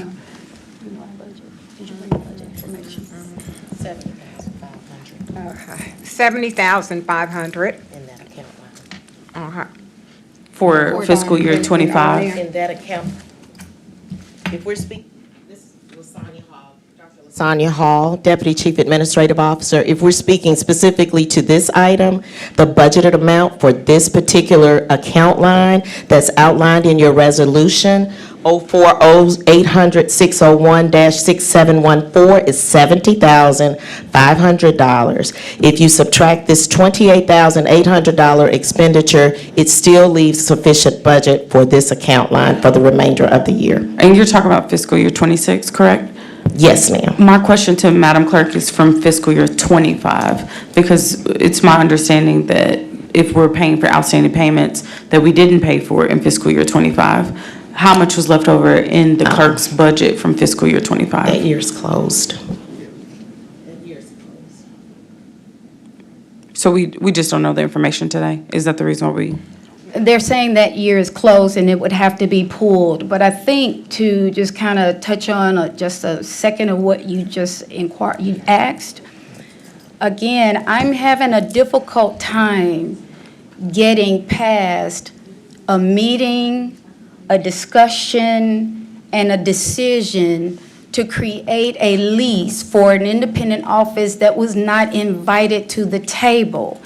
$70,500. In that account line. For fiscal year 25? In that account, if we're speaking, this is Lasagna Hall, Dr. Lasagna Hall, Deputy Chief Administrative Officer. If we're speaking specifically to this item, the budgeted amount for this particular account line that's outlined in your resolution, 040-800-601-6714 is $70,500. If you subtract this $28,800 expenditure, it still leaves sufficient budget for this account line for the remainder of the year. And you're talking about fiscal year 26, correct? Yes, ma'am. My question to Madam Clerk is from fiscal year 25, because it's my understanding that if we're paying for outstanding payments that we didn't pay for in fiscal year 25, how much was left over in the clerk's budget from fiscal year 25? That year's closed. So we just don't know the information today? Is that the reason why we? They're saying that year is closed and it would have to be pulled. But I think to just kind of touch on just a second of what you just you asked, again, I'm having a difficult time getting past a meeting, a discussion, and a decision to create a lease for an independent office that was not invited to the table.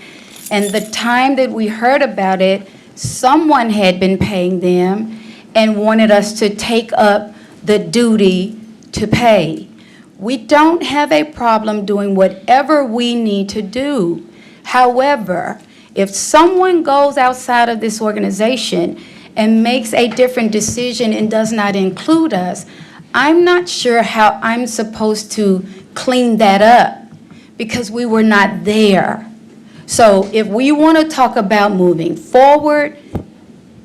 And the time that we heard about it, someone had been paying them and wanted us to take up the duty to pay. We don't have a problem doing whatever we need to do. However, if someone goes outside of this organization and makes a different decision and does not include us, I'm not sure how I'm supposed to clean that up because we were not there. So if we want to talk about moving forward,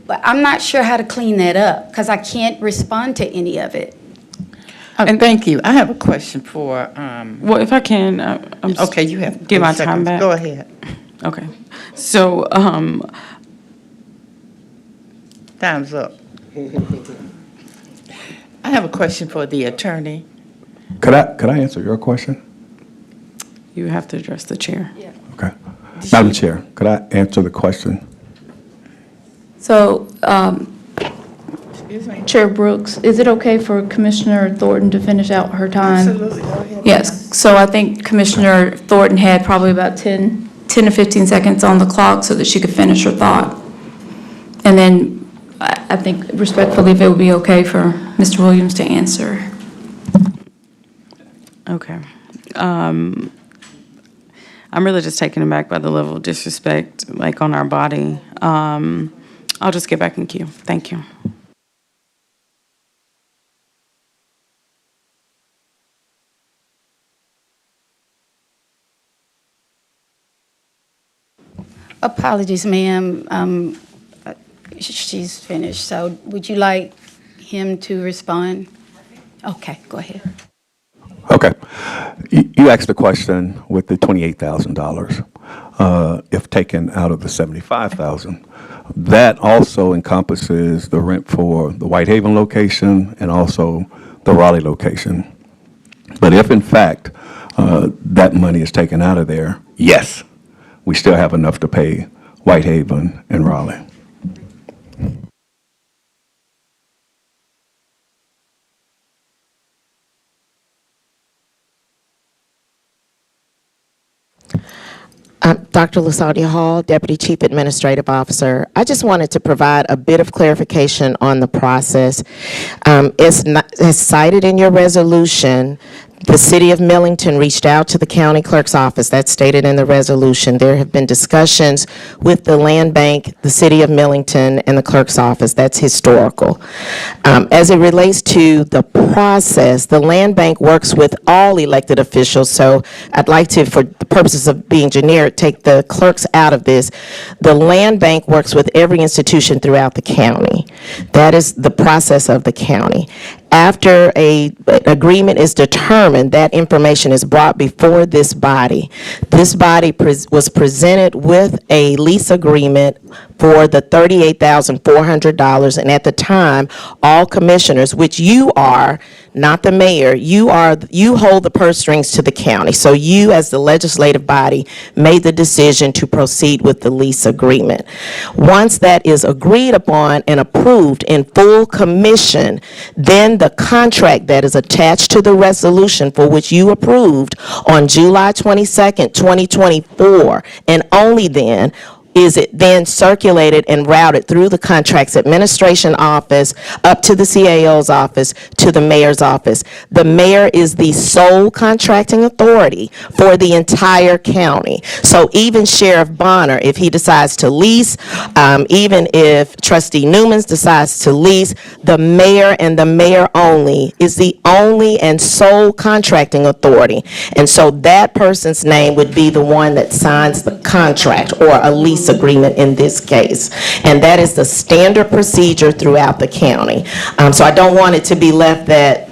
but I'm not sure how to clean that up because I can't respond to any of it. And thank you. I have a question for, Well, if I can, okay, you have give my 30 time seconds. back. Go ahead. Okay. So, Time's up. I have a question for the attorney. Could I answer your question? you have to address the chair. Okay. Madam Chair, could I answer the question? So, Chair Brooks, is it okay for Commissioner Thornton to finish out her time? Absolutely, go ahead. Yes, so I think Commissioner Thornton had probably about 10 to 15 seconds on the clock so that she could finish her thought. And then I think respectfully, if it would be okay for Mr. Williams to answer. Okay. I'm really just taken aback by the level of disrespect, like, on our body. I'll just get back in queue. Thank you. Apologies, ma'am. She's finished. So would you like him to respond? Okay, go ahead. Okay. You asked the question with the $28,000, if taken out of the $75,000. That also encompasses the rent for the Whitehaven location and also the Raleigh location. But if in fact that money is taken out of there, yes, we still have enough to pay Whitehaven and Raleigh. Dr. Lasagna Hall, Deputy Chief Administrative Officer. I just wanted to provide a bit of clarification on the process. As cited in your resolution, the City of Millington reached out to the County Clerk's office. That's stated in the resolution. There have been discussions with the Land Bank, the City of Millington, and the Clerk's office. That's historical. As it relates to the process, the Land Bank works with all elected officials, so I'd like to, for the purposes of being generic, take the clerks out of this. The Land Bank works with every institution throughout the county. That is the process of the county. After an agreement is determined, that information is brought before this body. This body was presented with a lease agreement for the $38,400, and at the time, all commissioners, which you are, not the mayor, you hold the purse strings to the county. So you, as the legislative body, made the decision to proceed with the lease agreement. Once that is agreed upon and approved in full commission, then the contract that is attached to the resolution for which you approved on July 22nd, 2024, and only then is it then circulated and routed through the contracts administration office up to the CAO's office to the mayor's office. The mayor is the sole contracting authority for the entire county. So even Sheriff Bonner, if he decides to lease, even if Trustee Newman decides to lease, the mayor and the mayor only is the only and sole contracting authority. And so that person's name would be the one that signs the contract or a lease agreement in this case. And that is the standard procedure throughout the county. So I don't want it to be left that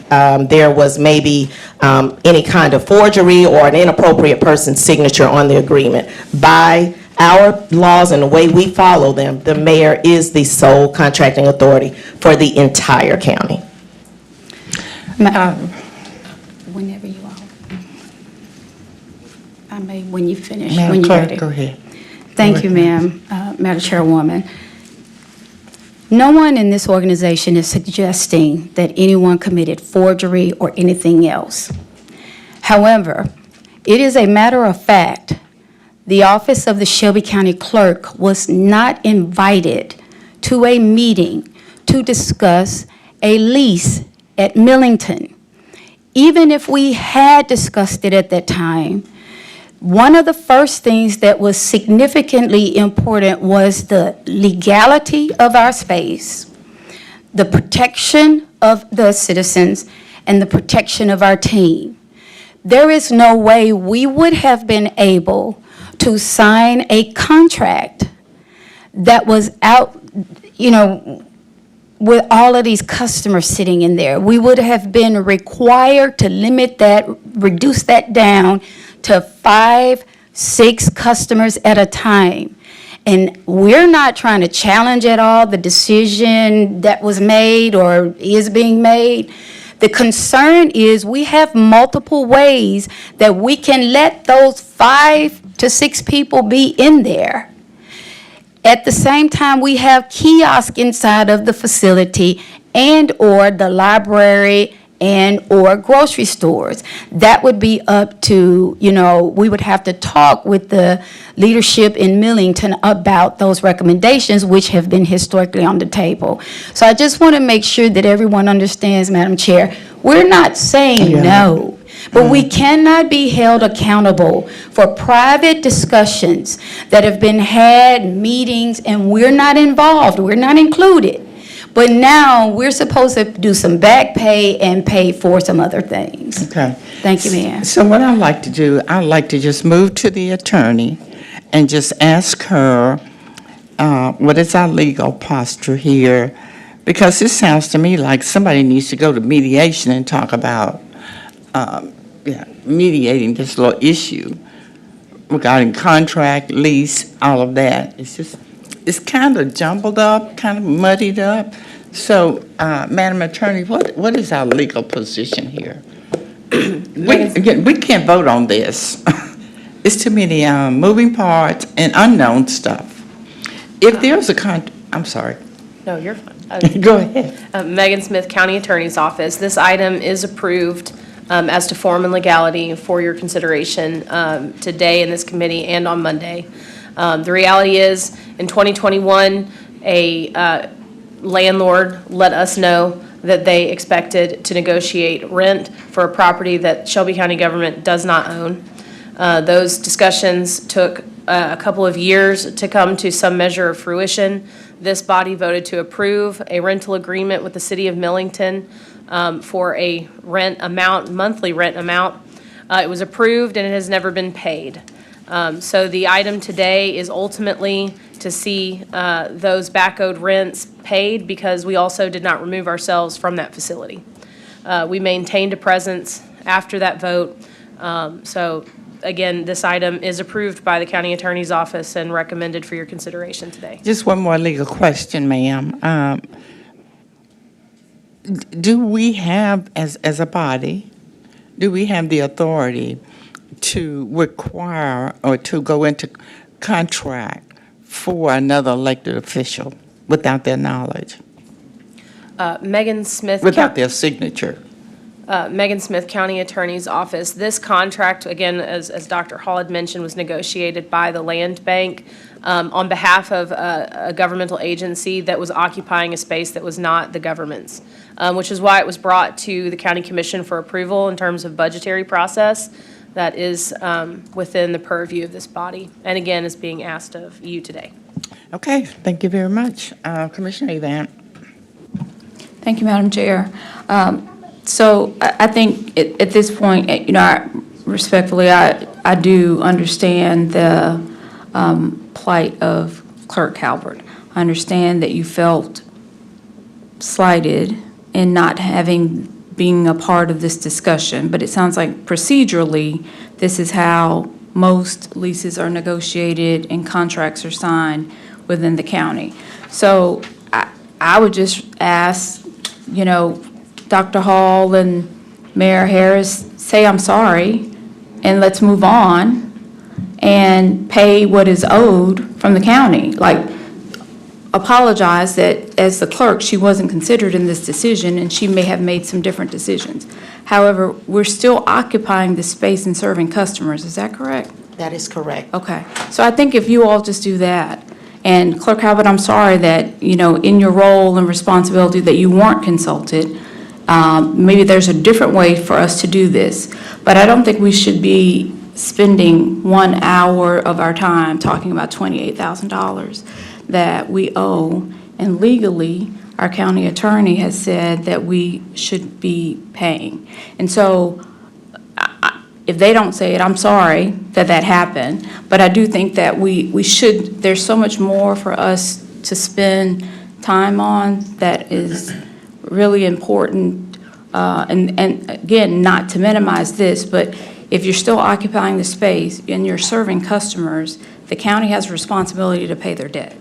there was maybe any kind of forgery or an inappropriate person's signature on the agreement. By our laws and the way we follow them, the mayor is the sole contracting authority for the entire county. Whenever you are. I may, when you finish, Madam when you're Clerk, ready. go ahead. Thank you, ma'am, Madam Chairwoman. No one in this organization is suggesting that anyone committed forgery or anything else. However, it is a matter of fact, the office of the Shelby County Clerk was not invited to a meeting to discuss a lease at Millington. Even if we had discussed it at that time, one of the first things that was significantly important was the legality of our space, the protection of the citizens, and the protection of our team. There is no way we would have been able to sign a contract that was out, with all of these customers sitting in there. We would have been required to limit that, reduce that down to 5, 6 customers at a time. And we're not trying to challenge at all the decision that was made or is being made. The concern is we have multiple ways that we can let those 5 to 6 people be in there. At the same time, we have kiosks inside of the facility and/or the library and/or grocery stores. That would be up to, we would have to talk with the leadership in Millington about those recommendations, which have been historically on the table. So I just want to make sure that everyone understands, Madam Chair, we're not saying no, but we cannot be held accountable for private discussions that have been had, meetings, and we're not involved, we're not included. But now, we're supposed to do some back pay and pay for some other things. Okay. Thank you, Mayor. So what I'd like to do, I'd like to just move to the attorney and just ask her, what is our legal posture here? Because this sounds to me like somebody needs to go to mediation and talk about mediating this little issue regarding contract, lease, all of that. It's kind of jumbled up, kind of muddied up. So, Madam Attorney, what is our legal position here? We can't vote on this. It's too many moving parts and unknown stuff. If there's I'm sorry. No, you're fine. Go ahead. Megan Smith, County Attorney's Office. This item is approved as to form and legality for your consideration today in this committee and on Monday. The reality is, in 2021, a landlord let us know that they expected to negotiate rent for a property that Shelby County government does not own. Those discussions took a couple of years to come to some measure of fruition. This body voted to approve a rental agreement with the city of Millington for a monthly rent amount. It was approved and it has never been paid. So the item today is ultimately to see those back-owed rents paid because we also did not remove ourselves from that facility. We maintained a presence after that vote. So again, this item is approved by the County Attorney's Office and recommended for your consideration today. Just one more legal question, ma'am. Do we have, as a body, do we have the authority to require or to go into contract for another elected official without their knowledge? Megan Smith. Without their signature? Megan Smith, County Attorney's Office. This contract, again, as Dr. Hall had mentioned, was negotiated by the Land Bank on behalf of a governmental agency that was occupying a space that was not the government's, which is why it was brought to the County Commission for approval in terms of budgetary process. That is within the purview of this body, and again, is being asked of you today. Okay, thank you very much. Commissioner Evans. Thank you, Madam Chair. So I think at this point, respectfully, I do understand the plight of Clerk Calvert. I understand that you felt slighted in not being a part of this discussion, but it sounds like procedurally, this is how most leases are negotiated and contracts are signed within the county. So I would just ask, Dr. Hall and Mayor Harris, say I'm sorry, and let's move on and pay what is owed from the county. Like, apologize that as the clerk, she wasn't considered in this decision, and she may have made some different decisions. However, we're still occupying this space and serving customers. Is that correct? That is correct. Okay. So I think if you all just do that, and Clerk Calvert, I'm sorry that, in your role and responsibility that you weren't consulted. Maybe there's a different way for us to do this, but I don't think we should be spending 1 hour of our time talking about $28,000 that we owe, and legally, our county attorney has said that we should be paying. And so, if they don't say it, I'm sorry that happened, but I do think that we should, there's so much more for us to spend time on that is really important, and again, not to minimize this, but if you're still occupying the space and you're serving customers, the county has a responsibility to pay their debt.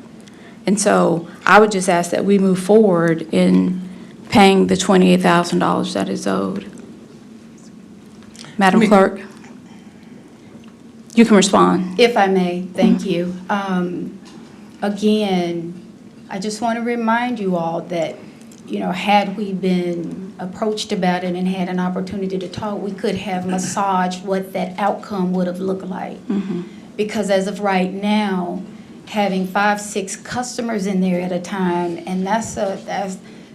And so I would just ask that we move forward in paying the $28,000 that is owed. Madam Clerk, you can respond. If I may, thank you. Again, I just want to remind you all that had we been approached about it and had an opportunity to talk, we could have massaged what that outcome would have looked like. Because as of right now, having 5, 6 customers in there at a time, and that's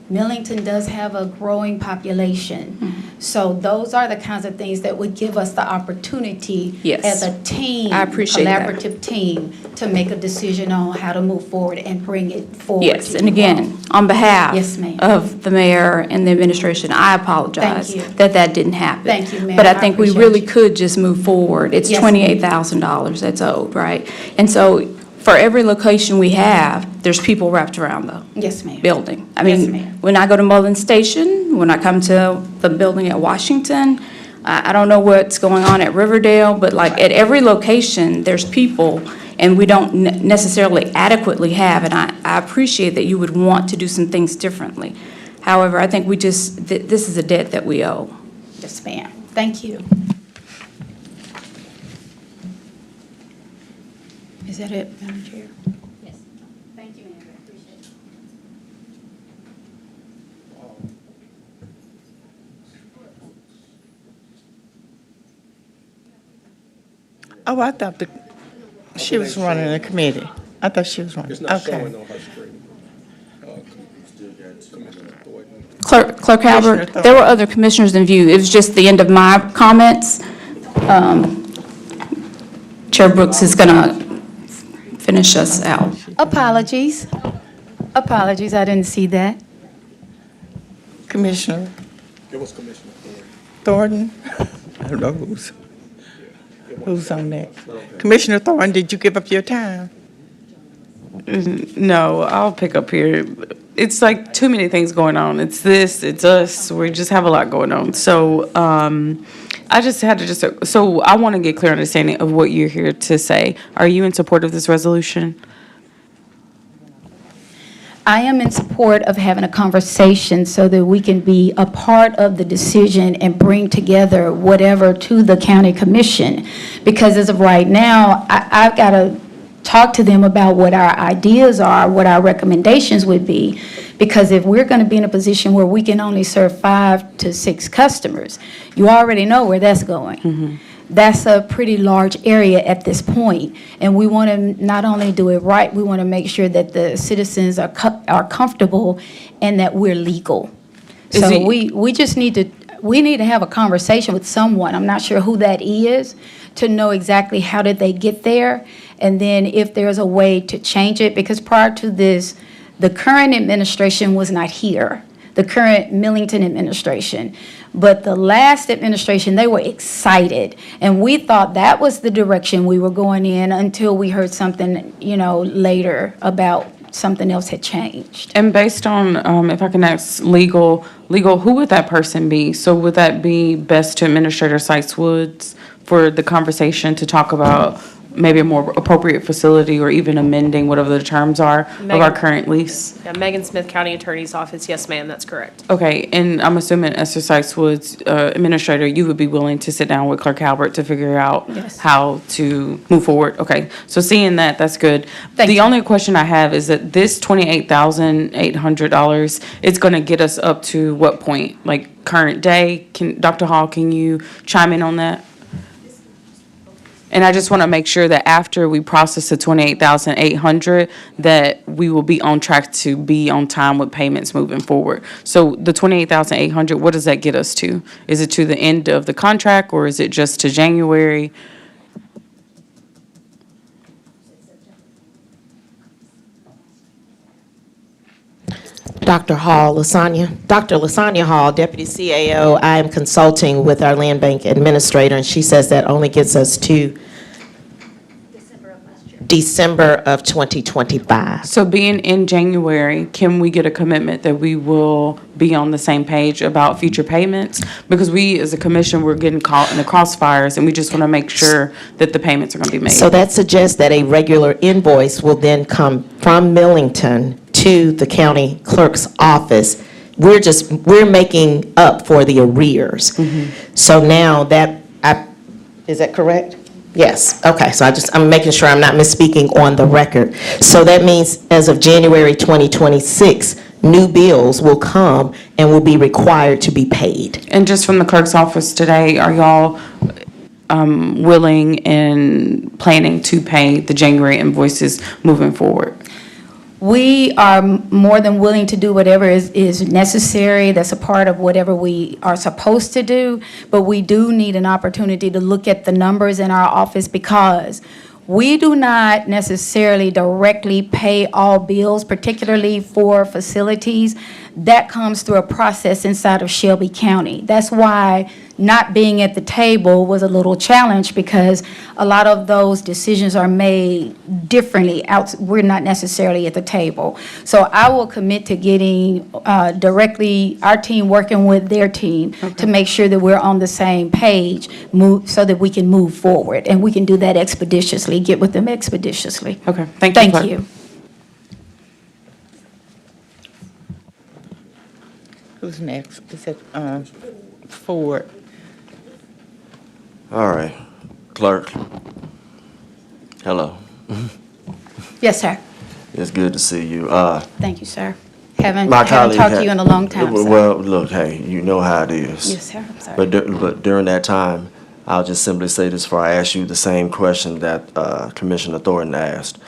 Millington does have a growing population. So those are the kinds of things that would give us the opportunity Yes. as a team, I appreciate that. collaborative team, to make a decision on how to move forward and bring it forward. Yes, to and you again, all. on behalf Yes, ma'am. of the mayor and the administration, I apologize Thank you. that didn't happen. Thank you, ma'am. But I I think we appreciate really you. could just move forward. It's Yes, ma'am. $28,000 that's owed, right? And so for every location we have, there's people wrapped around the Yes, ma'am. building. I Yes, mean, ma'am. when I go to Mullen Station, when I come to the building at Washington, I don't know what's going on at Riverdale, but like at every location, there's people, and we don't necessarily adequately have, and I appreciate that you would want to do some things differently. However, I think this is a debt that we owe. Yes, ma'am. Thank you. Is that it, Madam Chair? Yes. Thank you, Andrew. Appreciate it. Oh, I thought she was running the committee. I thought she was running. It's not Okay. showing on her screen. Clerk Halbert, there were other commissioners in view. It was just the end of my comments. Chair Brooks is going to finish us out. Apologies. Apologies, I didn't see that. Commissioner It was Commissioner Thornton. Thornton? I don't know who's on that. Commissioner Thornton, did you give up your time? No, I'll pick up here. It's like too many things going on. It's this, it's us. We just have a lot going on. So, I just had to so I want to get clear understanding of what you're here to say. Are you in support of this resolution? I am in support of having a conversation so that we can be a part of the decision and bring together whatever to the county commission. Because as of right now, I've got to talk to them about what our ideas are, what our recommendations would be. Because if we're going to be in a position where we can only serve 5 to 6 customers, you already know where that's going. That's a pretty large area at this point, and we want to not only do it right, we want to make sure that the citizens are comfortable and that we're legal. So we just need to have a conversation with someone, I'm not sure who that is, to know exactly how did they get there, and then if there's a way to change it, because prior to this, the current administration was not here, the current Millington administration. But the last administration, they were excited, and we thought that was the direction we were going in until we heard something, later about something else had changed. And based on, if I can ask legal, who would that person be? So would that be best to Administrator Sykes Woods for the conversation to talk about maybe a more appropriate facility or even amending whatever the terms are of our current lease? Yeah, Megan Smith, County Attorney's Office. Yes, ma'am, that's correct. Okay, and I'm assuming Esther Sykes Woods, Administrator, you would be willing to sit down with Clerk Halbert to figure out Yes. how to move forward? Okay, so seeing that, that's good. Thank The you. only question I have is that this $28,800, it's gonna get us up to what point? Like current day? Dr. Hall, can you chime in on that? And I just want to make sure that after we process the $28,800, that we will be on track to be on time with payments moving forward. So the $28,800, what does that get us to? Is it to the end of the contract, or is it just to January? Dr. Hall, Dr. Lasagna Hall, Deputy CAO, I am consulting with our land bank administrator, and she says that only gets us to December of 2025. So being in January, can we get a commitment that we will be on the same page about future payments? Because we, as a commission, we're getting caught in the crossfires, and we just want to make sure that the payments are going to be made. So that suggests that a regular invoice will then come from Millington to the county clerk's office. We're making up for the arrears. So now is that correct? Yes, okay, so I'm making sure I'm not misspeaking on the record. So that means as of January 2026, new bills will come and will be required to be paid. And just from the clerk's office today, are y'all willing and planning to pay the January invoices moving forward? We are more than willing to do whatever is necessary. That's a part of whatever we are supposed to do. But we do need an opportunity to look at the numbers in our office because we do not necessarily directly pay all bills, particularly for facilities. That comes through a process inside of Shelby County. That's why not being at the table was a little challenge because a lot of those decisions are made differently. We're not necessarily at the table. So I will commit to getting directly our team working with their team to make sure that we're on the same page, so that we can move forward. And we can do that expeditiously, get with them expeditiously. Okay, thank you. Thank you. Who's next? Is it Ford? All right, clerk. Hello. Yes, sir. It's good to see you. Thank you, sir. Haven't My colleague talked to you in a long time, sir. Well, look, hey, you know how it is. Yes, sir. I'm sorry. But during that time, I'll just simply say this before I ask you the same question that Commissioner Thornton asked.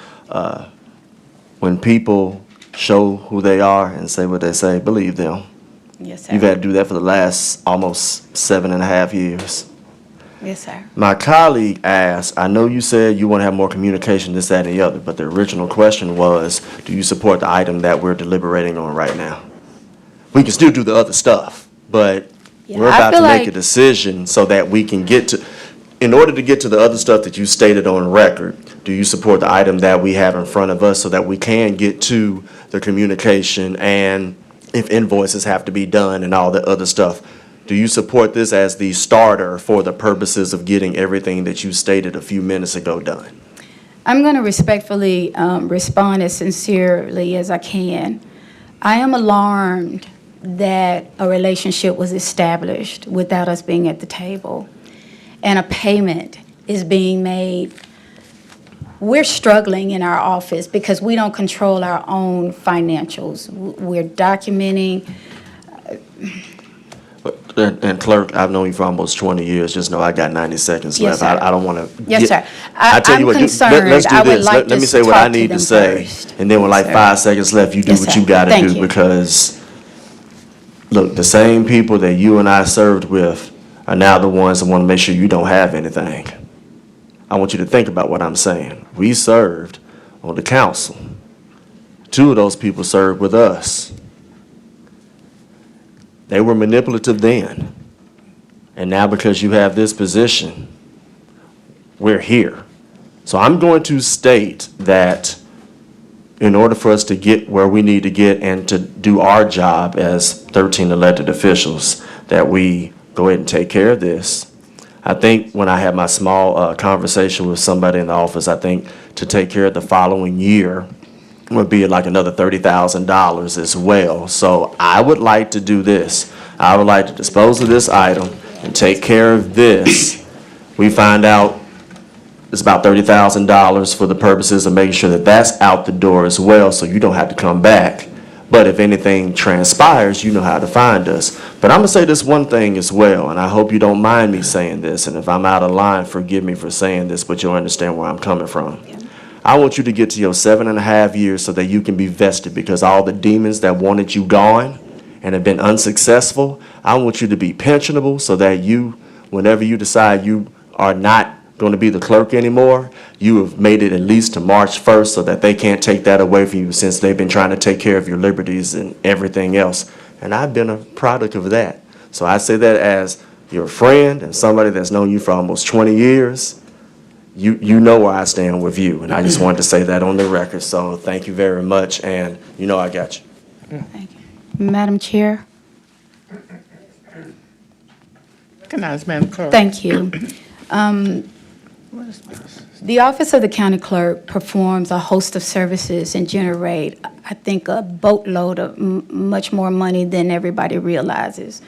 When people show who they are and say what they say, believe them. Yes, sir. You've had to do that for the last almost 7.5 years. Yes, sir. My colleague asked, I know you said you want to have more communication, this, that, and the other, but the original question was, do you support the item that we're deliberating on right now? We can still do the other stuff, but Yeah, we're I about to feel make like- a decision so that we can get to, in order to get to the other stuff that you stated on record, do you support the item that we have in front of us so that we can get to the communication and if invoices have to be done and all the other stuff? Do you support this as the starter for the purposes of getting everything that you stated a few minutes ago done? I'm going to respectfully respond as sincerely as I can. I am alarmed that a relationship was established without us being at the table, and a payment is being made. We're struggling in our office because we don't control our own financials. We're documenting. And clerk, I've known you for almost 20 years. Just know I got 90 seconds Yes, left. sir. I don't want to. Yes, sir. I tell you I'm what, concerned. let's do I would this. like Let me to say what I talk to need to them say, first. and then with like Yes, sir. 5 seconds left, you do Yes, what sir. you got to Thank do. you. Because, look, the same people that you and I served with are now the ones that want to make sure you don't have anything. I want you to think about what I'm saying. We served on the council. 2 of those people served with us. They were manipulative then. And now because you have this position, we're here. So I'm going to state that in order for us to get where we need to get and to do our job as 13 elected officials, that we go ahead and take care of this. I think when I had my small conversation with somebody in the office, I think to take care of the following year would be like another $30,000 as well. So I would like to do this. I would like to dispose of this item and take care of this. We find out it's about $30,000 for the purposes of making sure that that's out the door as well, so you don't have to come back. But if anything transpires, you know how to find us. But I'm gonna say this one thing as well, and I hope you don't mind me saying this, and if I'm out of line, forgive me for saying this, but you'll understand where I'm coming from. I want you to get to your 7.5 years so that you can be vested, because all the demons that wanted you gone and have been unsuccessful, I want you to be pensionable so that you, whenever you decide you are not going to be the clerk anymore, you have made it at least to March 1st so that they can't take that away from you, since they've been trying to take care of your liberties and everything else. And I've been a product of that. So I say that as your friend and somebody that's known you for almost 20 years. You know where I stand with you, and I just wanted to say that on the record. So thank you very much, and you know I got you. Thank you. Madam Chair? Recognize, Madam Clerk. Thank you. The Office of the County Clerk performs a host of services and generate, I think, a boatload of much more money than everybody realizes.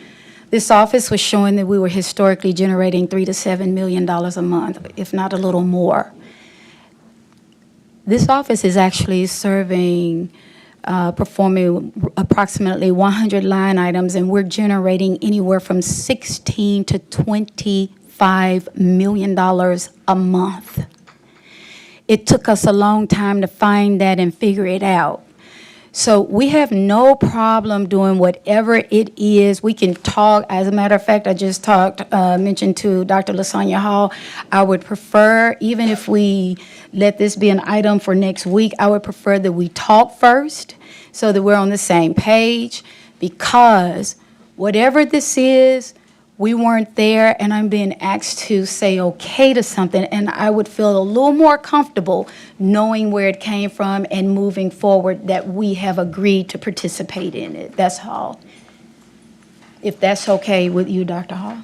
This office was showing that we were historically generating $3 to $7 million a month, if not a little more. This office is actually performing approximately 100 line items, and we're generating anywhere from $16 to $25 million a month. It took us a long time to find that and figure it out. So we have no problem doing whatever it is. We can talk. As a matter of fact, I just mentioned to Dr. LaSonia Hall, I would prefer, even if we let this be an item for next week, I would prefer that we talk first so that we're on the same page, because whatever this is, we weren't there, and I'm being asked to say okay to something, and I would feel a little more comfortable knowing where it came from and moving forward that we have agreed to participate in it. That's all. If that's okay with you, Dr. Hall.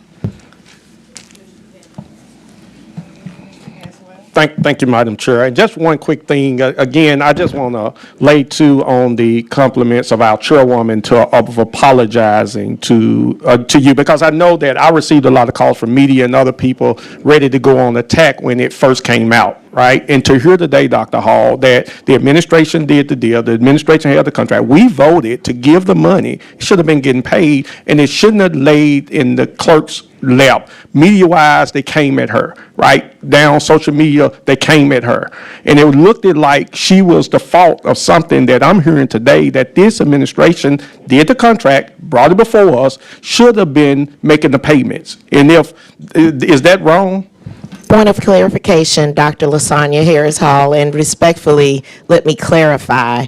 Thank you, Madam Chair. And just one quick thing. Again, I just want to lay on the compliments of our chairwoman of apologizing to you, because I know that I received a lot of calls from media and other people ready to go on attack when it first came out, right? And to hear today, Dr. Hall, that the administration did the deal, the administration held the contract, we voted to give the money, it should have been getting paid, and it shouldn't have laid in the clerk's lap. Media-wise, they came at her, right? Down social media, they came at her. And it looked like she was the fault of something that I'm hearing today, that this administration did the contract, brought it before us, should have been making the payments. And is that wrong? Point of clarification, Dr. LaSonia Harris Hall, and respectfully, let me clarify.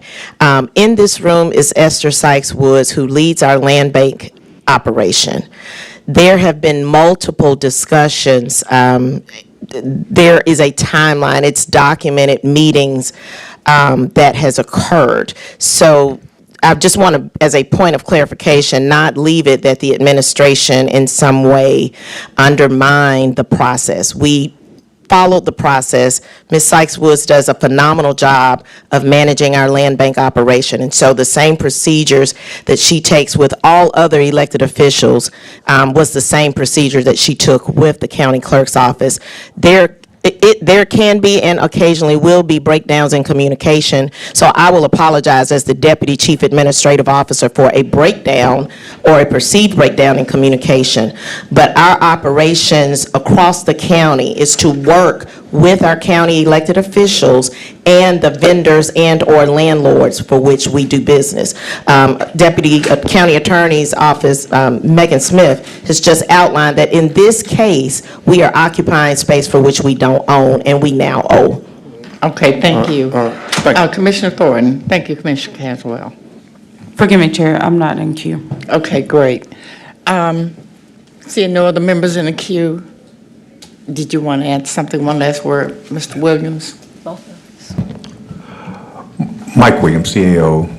In this room is Esther Sykes-Woods, who leads our land bank operation. There have been multiple discussions. There is a timeline, it's documented meetings that has occurred. So I just want to, as a point of clarification, not leave it that the administration in some way undermined the process. We followed the process. Ms. Sykes-Woods does a phenomenal job of managing our land bank operation. And so the same procedures that she takes with all other elected officials was the same procedure that she took with the county clerk's office. There can be and occasionally will be breakdowns in communication, so I will apologize as the Deputy Chief Administrative Officer for a breakdown or a perceived breakdown in communication. But our operations across the county is to work with our county elected officials and the vendors and/or landlords for which we do business. Deputy County Attorney's Office, Megan Smith, has just outlined that in this case, we are occupying space for which we don't own, and we now owe. Okay, thank you. Commissioner Thornton. Thank you, Commissioner Caswell. Forgive me, Chair, I'm not in queue. Okay, great. Seeing no other members in the queue, did you want to add something, one last word, Mr. Williams? Mike Williams, CEO,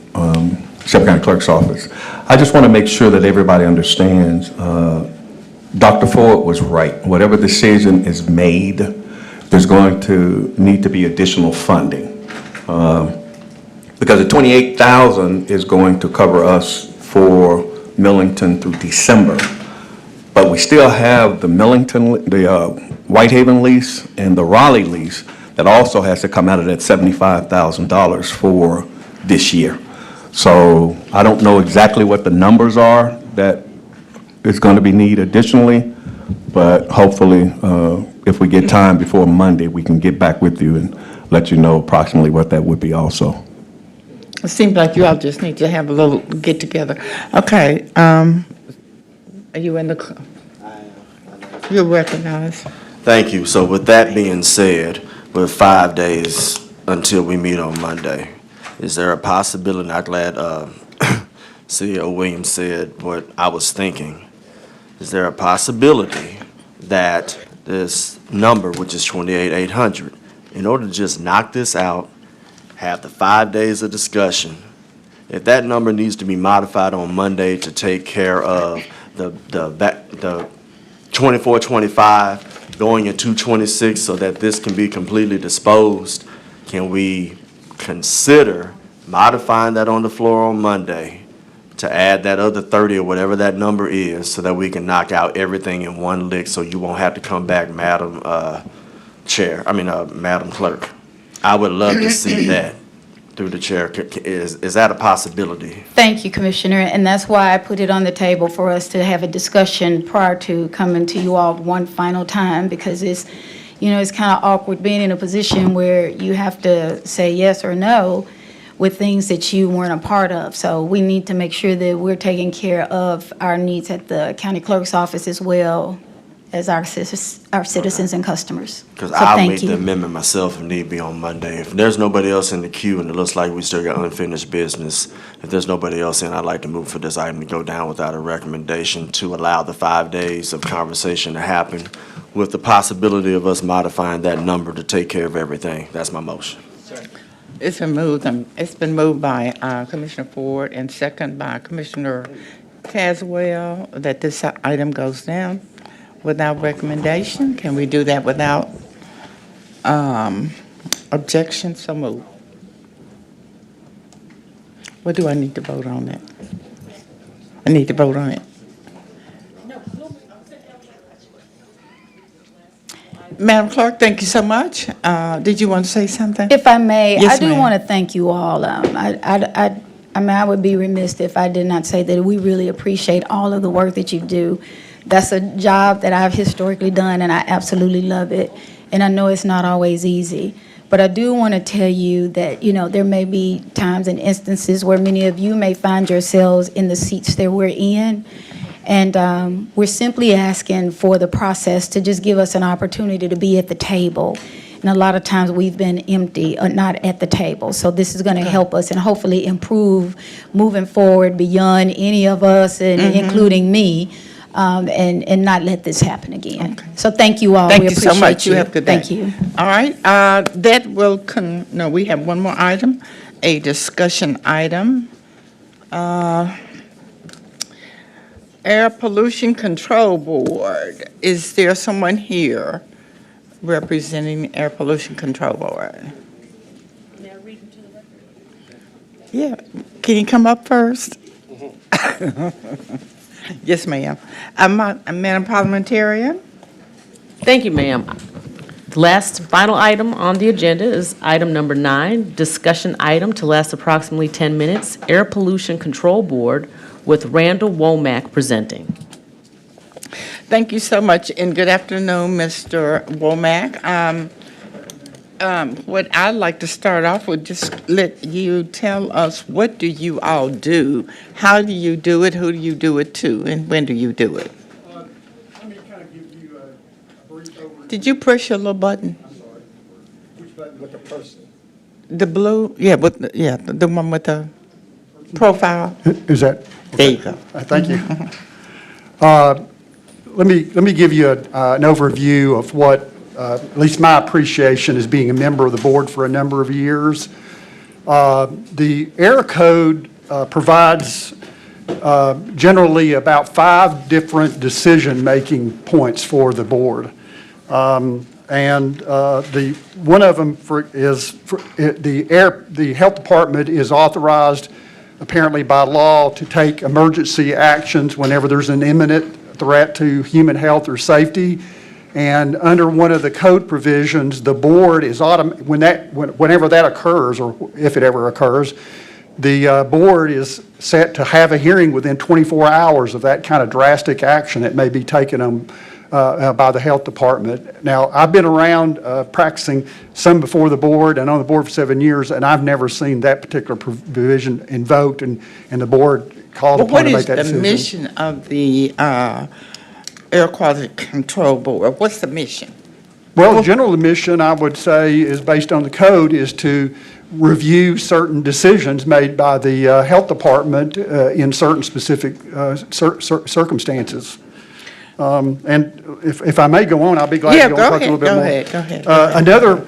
Shelby County Clerk's Office. I just want to make sure that everybody understands Dr. Ford was right. Whatever decision is made, there's going to need to be additional funding. Because the $28,000 is going to cover us for Millington through December. But we still have the Millington, the Whitehaven lease and the Raleigh lease that also has to come out of that $75,000 for this year. So I don't know exactly what the numbers are that is going to be needed additionally, but hopefully if we get time before Monday, we can get back with you and let you know approximately what that would be also. It seems like you all just need to have a little get together. Okay, are you in the, you're recognized. Thank you. So with that being said, with 5 days until we meet on Monday, is there a possibility, and I'm glad CEO Williams said what I was thinking, is there a possibility that this number, which is 28,800, in order to just knock this out, have the 5 days of discussion, if that number needs to be modified on Monday to take care of the 24, 25 going into 26 so that this can be completely disposed, can we consider modifying that on the floor on Monday to add that other 30 or whatever that number is so that we can knock out everything in one lick so you won't have to come back, Madam Madam Clerk. I would love to see that through the chair. Is that a possibility? Thank you, Commissioner, and that's why I put it on the table for us to have a discussion prior to coming to you all one final time, because it's kind of awkward being in a position where you have to say yes or no with things that you weren't a part of. So we need to make sure that we're taking care of our needs at the county clerk's office as well as our citizens and customers. Because So I'll thank make the you. amendment myself if need be on Monday. If there's nobody else in the queue and it looks like we still got unfinished business, if there's nobody else in, I'd like to move for this item to go down without a recommendation to allow the 5 days of conversation to happen with the possibility of us modifying that number to take care of everything. That's my motion. It's been moved by Commissioner Ford and second by Commissioner Caswell that this item goes down without recommendation. Can we do that without objection? So moved. What do I need to vote on that? I need to vote on it. Madam Clerk, thank you so much. Did you want to say something? If I may, Yes, I do ma'am. want to thank you all. I would be remiss if I did not say that we really appreciate all of the work that you do. That's a job that I've historically done, and I absolutely love it. And I know it's not always easy. But I do want to tell you that, there may be times and instances where many of you may find yourselves in the seats that we're in. And we're simply asking for the process to just give us an opportunity to be at the table. And a lot of times we've been empty or not at the table. So this is going to help us and hopefully improve moving forward beyond any of us, and including me, and not let this happen again. So thank you all. Thank We you so appreciate much. You have a good day. Thank you. All right, that will, no, we have one more item, a discussion item. Air Pollution Control Board. Is there someone here representing the Air Pollution Control Board? Yeah, can you come up first? Yes, ma'am. Madam Parliamentarian? Thank you, ma'am. The last final item on the agenda is item number 9, discussion item to last approximately 10 minutes, Air Pollution Control Board, with Randall Womack presenting. Thank you so much, and good afternoon, Mr. Womack. What I'd like to start off with, just let you tell us, what do you all do? How do you do it? Who do you do it to? And when do you do it? Let me kind of give you a brief overview. Did you push your little button? I'm sorry. Which button with the person? The blue? Yeah, the one with the profile. Is that? There you go. Thank you. Let me give you an overview of what, at least my appreciation as being a member of the board for a number of years. The Air Code provides generally about 5 different decision-making points for the board. And one of them the health department is authorized apparently by law to take emergency actions whenever there's an imminent threat to human health or safety. And under one of the code provisions, the board is whenever that occurs, or if it ever occurs, the board is set to have a hearing within 24 hours of that kind of drastic action that may be taken by the health department. Now, I've been around practicing some before the board and on the board for 7 years, and I've never seen that particular provision invoked, and the board called upon to make that decision. What is the mission of the Air Quality Control Board? What's the mission? Well, the general mission, I would say, is based on the code, is to review certain decisions made by the health department in certain specific circumstances. And if I may go on, I'll be glad to go talk a little bit more. Go ahead. Another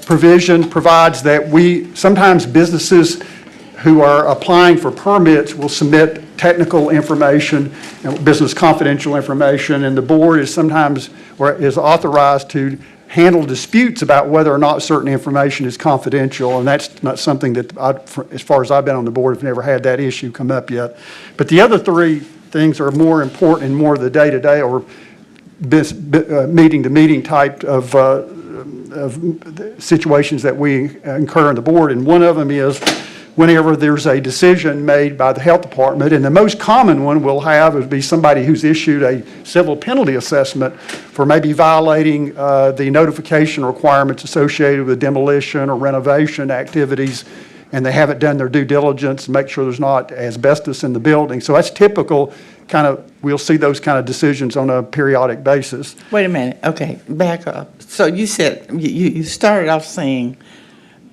provision provides that sometimes businesses who are applying for permits will submit technical information and business confidential information, and the board is sometimes, or is authorized to handle disputes about whether or not certain information is confidential, and that's not something that, as far as I've been on the board, have never had that issue come up yet. But the other three things are more important and more the day-to-day or meeting-to-meeting type of situations that we incur on the board, and one of them is whenever there's a decision made by the health department, and the most common one we'll have would be somebody who's issued a civil penalty assessment for maybe violating the notification requirements associated with demolition or renovation activities, and they haven't done their due diligence to make sure there's not asbestos in the building. So that's typical, we'll see those kind of decisions on a periodic basis. Wait a minute, okay, back up. So you said, you started off saying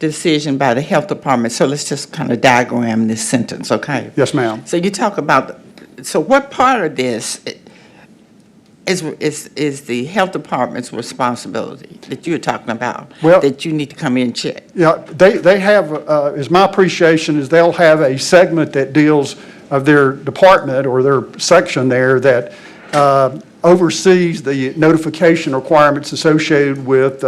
decision by the health department, so let's just kind of diagram this sentence, okay? Yes, ma'am. So you talk about, so what part of this is the health department's responsibility that you're talking about, Well, that you need to come in and check? Yeah, they have, as my appreciation is they'll have a segment that deals of their department or their section there that oversees the notification requirements associated with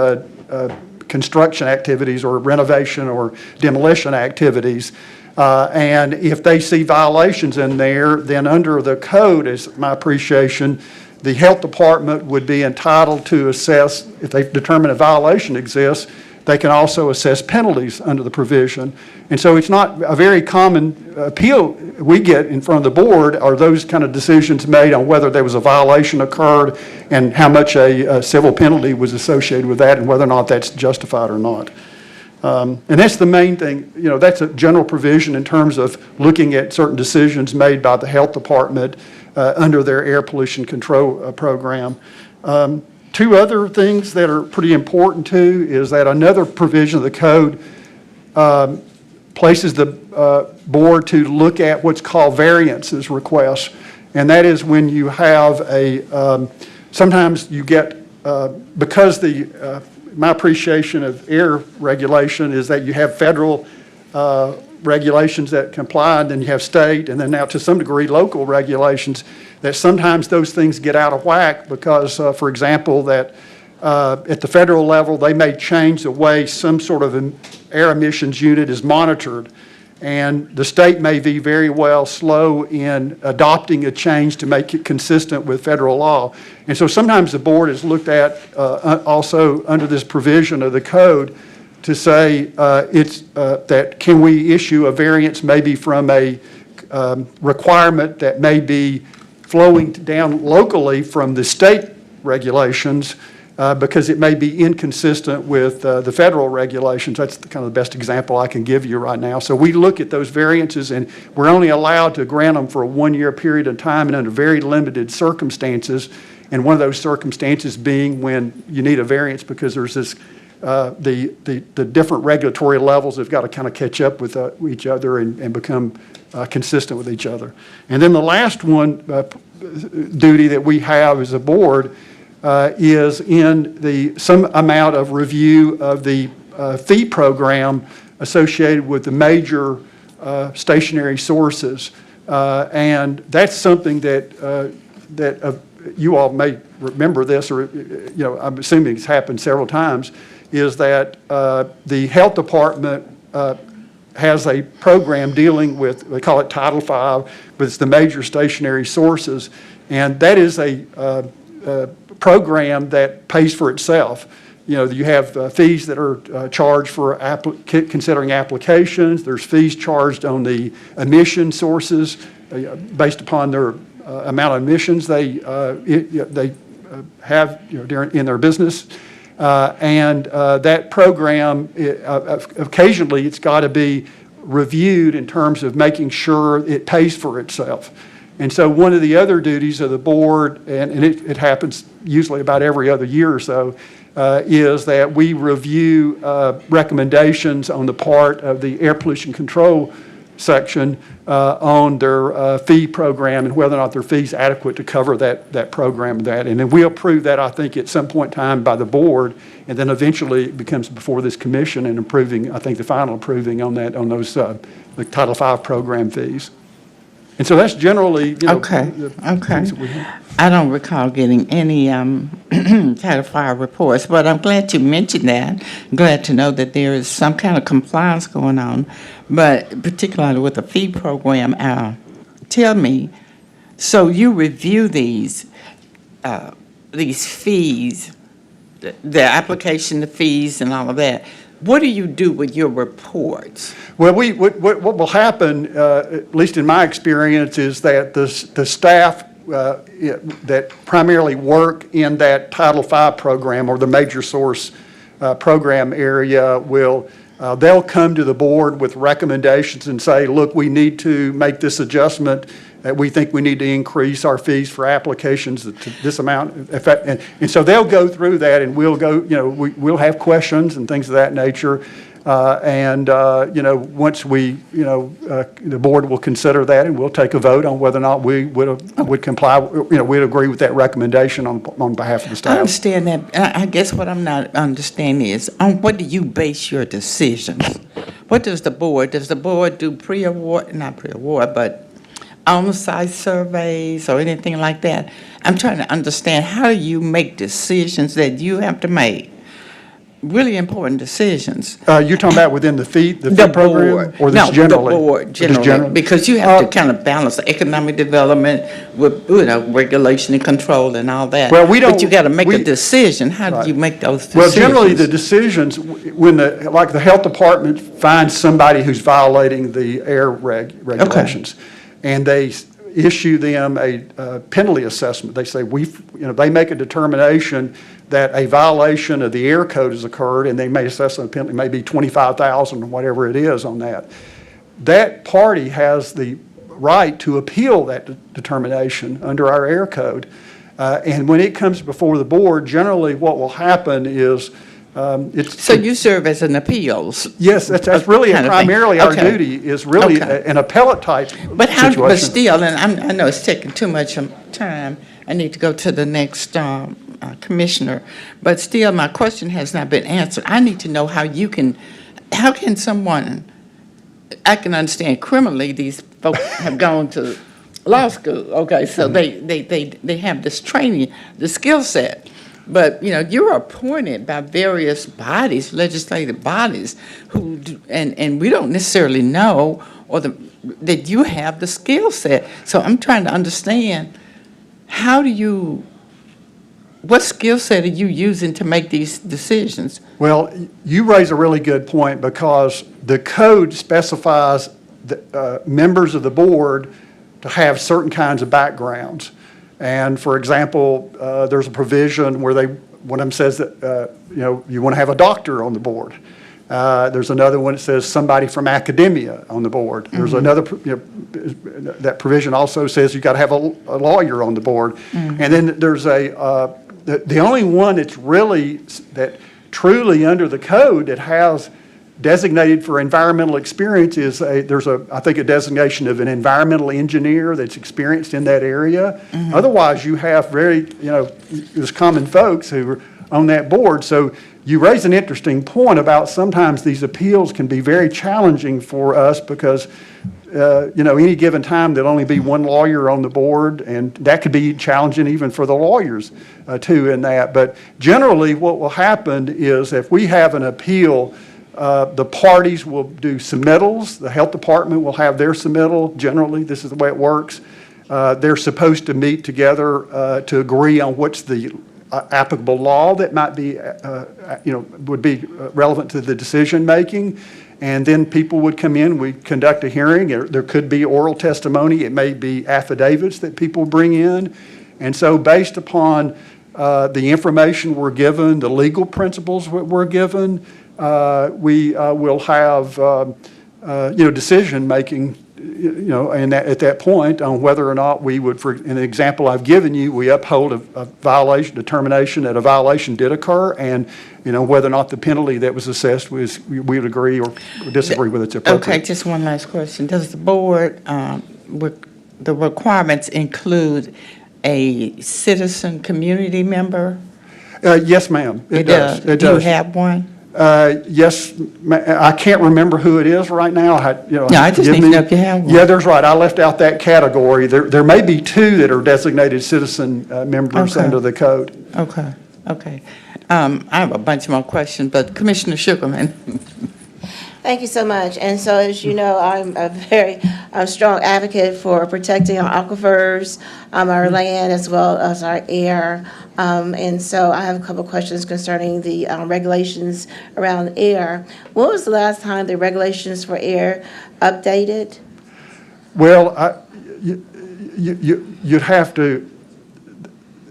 construction activities or renovation or demolition activities. And if they see violations in there, then under the code, is my appreciation, the health department would be entitled to assess, if they determine a violation exists, they can also assess penalties under the provision. And so it's not a very common appeal we get in front of the board are those kind of decisions made on whether there was a violation occurred and how much a civil penalty was associated with that and whether or not that's justified or not. And that's the main thing, that's a general provision in terms of looking at certain decisions made by the health department under their air pollution control program. Two other things that are pretty important too is that another provision of the code places the board to look at what's called variances requests. And that is when you have sometimes you get, because my appreciation of air regulation is that you have federal regulations that comply, and then you have state, and then now to some degree local regulations, that sometimes those things get out of whack because, for example, that at the federal level, they may change the way some sort of an air emissions unit is monitored. And the state may be very well slow in adopting a change to make it consistent with federal law. And so sometimes the board is looked at also under this provision of the code to say that can we issue a variance maybe from a requirement that may be flowing down locally from the state regulations because it may be inconsistent with the federal regulations. That's kind of the best example I can give you right now. So we look at those variances, and we're only allowed to grant them for a one-year period of time and under very limited circumstances. And one of those circumstances being when you need a variance because there's this the different regulatory levels have got to kind of catch up with each other and become consistent with each other. And then the last one duty that we have as a board is in some amount of review of the fee program associated with the major stationary sources. And that's something that you all may remember this, or I'm assuming it's happened several times, is that the health department has a program dealing with, they call it Title V, but it's the major stationary sources. And that is a program that pays for itself. You have fees that are charged for considering applications. There's fees charged on the emission sources based upon their amount of emissions they have in their business. And that program, occasionally it's got to be reviewed in terms of making sure it pays for itself. And so one of the other duties of the board, and it happens usually about every other year or so, is that we review recommendations on the part of the air pollution control section on their fee program and whether or not their fee's adequate to cover that program. And then we approve that, I think, at some point in time by the board, and then eventually it becomes before this commission and approving, I think the final approving on those the Title V program fees. And so that's generally, Okay. the Okay. things that we have. I don't recall getting any Title V reports, but I'm glad you mentioned that. I'm glad to know that there is some kind of compliance going on, but particularly with the fee program. Tell me, so you review these fees, the application, the fees, and all of that. What do you do with your reports? Well, what will happen, at least in my experience, is that the staff that primarily work in that Title V program or the major source program area they'll come to the board with recommendations and say, look, we need to make this adjustment. We think we need to increase our fees for applications to this amount. And so they'll go through that, and we'll have questions and things of that nature. Once the board will consider that, and we'll take a vote on whether or not we would comply, we'd agree with that recommendation on behalf of the I staff. understand that. I guess what I'm not understanding is, on what do you base your decisions? What does the board do pre-award, not pre-award, but on-site surveys or anything like that? I'm trying to understand, how do you make decisions that you have to make? Really important decisions. You're talking about within the fee program? Board. Or No, this generally? the board, Or just generally, because you have to kind of balance the economic development with, regulation and control and all that. Well, we don't- But you got to make a we- decision. How do you make those Well, decisions? generally, the decisions, when the health department finds somebody who's violating the air regulations, and they issue them a penalty assessment, they say, they make a determination that a violation of the air code has occurred, and they may assess a penalty, maybe $25,000 or whatever it is on that. That party has the right to appeal that determination under our air code. And when it comes before the board, generally what will happen is So you serve as an appeals? Yes, that's really kind of thing. primarily our Okay. duty, is really Okay. an appellate type But situation. still, and I know it's taking too much time, I need to go to the next commissioner, but still, my question has not been answered. I need to know how can someone, I can understand criminally, these folks have gone to law school, okay, so they have this training, the skill set. But, you're appointed by various bodies, legislative bodies, and we don't necessarily know that you have the skill set. So I'm trying to understand, what skill set are you using to make these decisions? Well, you raise a really good point, because the code specifies the members of the board to have certain kinds of backgrounds. And for example, there's a provision where one of them says that, you want to have a doctor on the board. There's another one that says somebody from academia on the board. There's another, that provision also says you got to have a lawyer on the board. And then there's the only one that's really, that truly under the code that has designated for environmental experience is I think a designation of an environmental engineer that's experienced in that area. Otherwise, you have there's common folks who are on that board. So you raise an interesting point about sometimes these appeals can be very challenging for us, because any given time there'll only be one lawyer on the board, and that could be challenging even for the lawyers too in that. But generally, what will happen is if we have an appeal, the parties will do submittals. The health department will have their submittal. Generally, this is the way it works. They're supposed to meet together to agree on what's the applicable law that might be, would be relevant to the decision making. And then people would come in, we conduct a hearing. There could be oral testimony. It may be affidavits that people bring in. And so based upon the information we're given, the legal principles we're given, we will have, decision-making and at that point, on whether or not we would, in the example I've given you, we uphold a violation, determination that a violation did occur, and, whether or not the penalty that was assessed we would agree or disagree with it's appropriate. Okay, just one last question. Does the board, the requirements include a citizen community member? Yes, ma'am. It does. It Do you does. have one? Yes, I can't remember who it is right now. No, I just need to know if you have one. Yeah, there's right. I left out that category. There may be two that are designated citizen members Okay. under the code. Okay, okay. I have a bunch more questions, but Commissioner Sugarman. Thank you so much. And so, as you know, I'm a very strong advocate for protecting our aquifers, our land, as well as our air. And so I have a couple of questions concerning the regulations around air. When was the last time the regulations for air updated? Well, you'd have to,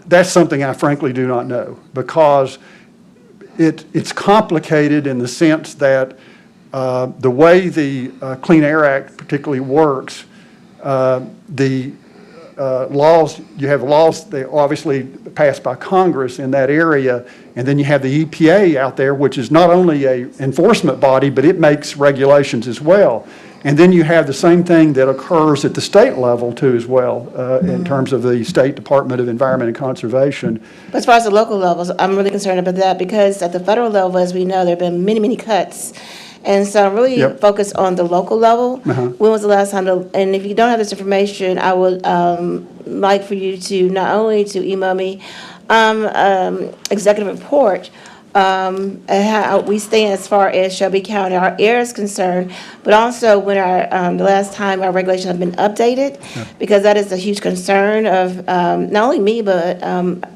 that's something I frankly do not know, because it's complicated in the sense that the way the Clean Air Act particularly works, the laws, you have laws that are obviously passed by Congress in that area, and then you have the EPA out there, which is not only a enforcement body, but it makes regulations as well. And then you have the same thing that occurs at the state level too as well, in terms of the State Department of Environment and Conservation. But as far as the local levels, I'm really concerned about that because at the federal level, as we know, there have been many, many cuts. And so I'm really Yep. focused on the local level. When was the last time, and if you don't have this information, I would like for you to not only to email me executive report and how we stand as far as Shelby County, our air is concerned, but also when the last time our regulations have been updated, because that is a huge concern of not only me, but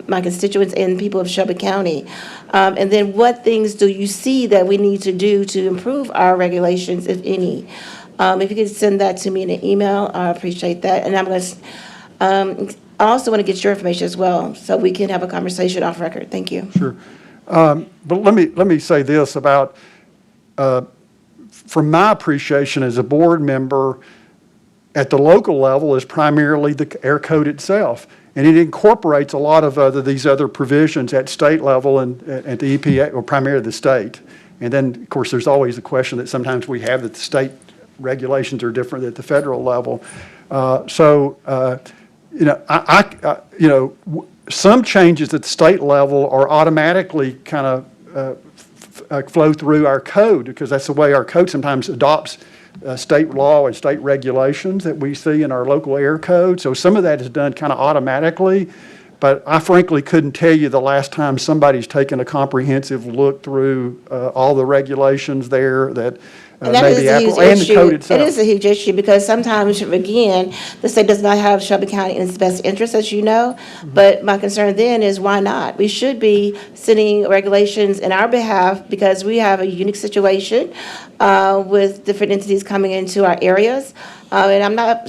my constituents and people of Shelby County. And then what things do you see that we need to do to improve our regulations, if any? If you could send that to me in an email, I appreciate that. And I'm going to, I also want to get your information as well, so we can have a conversation off record. Thank you. Sure. But let me say this about, from my appreciation as a board member, at the local level is primarily the air code itself. And it incorporates a lot of these other provisions at state level and at the EPA, or primarily the state. And then, of course, there's always the question that sometimes we have that the state regulations are different at the federal level. Some changes at the state level are automatically kind of flow through our code, because that's the way our code sometimes adopts state law and state regulations that we see in our local air code. So some of that is done kind of automatically, but I frankly couldn't tell you the last time somebody's taken a comprehensive look through all the regulations there that And that is a huge issue. It is a huge issue because sometimes, again, the state does not have Shelby County in its best interest, as you know. But my concern then is why not? We should be sending regulations in our behalf because we have a unique situation with different entities coming into our areas. And I'm not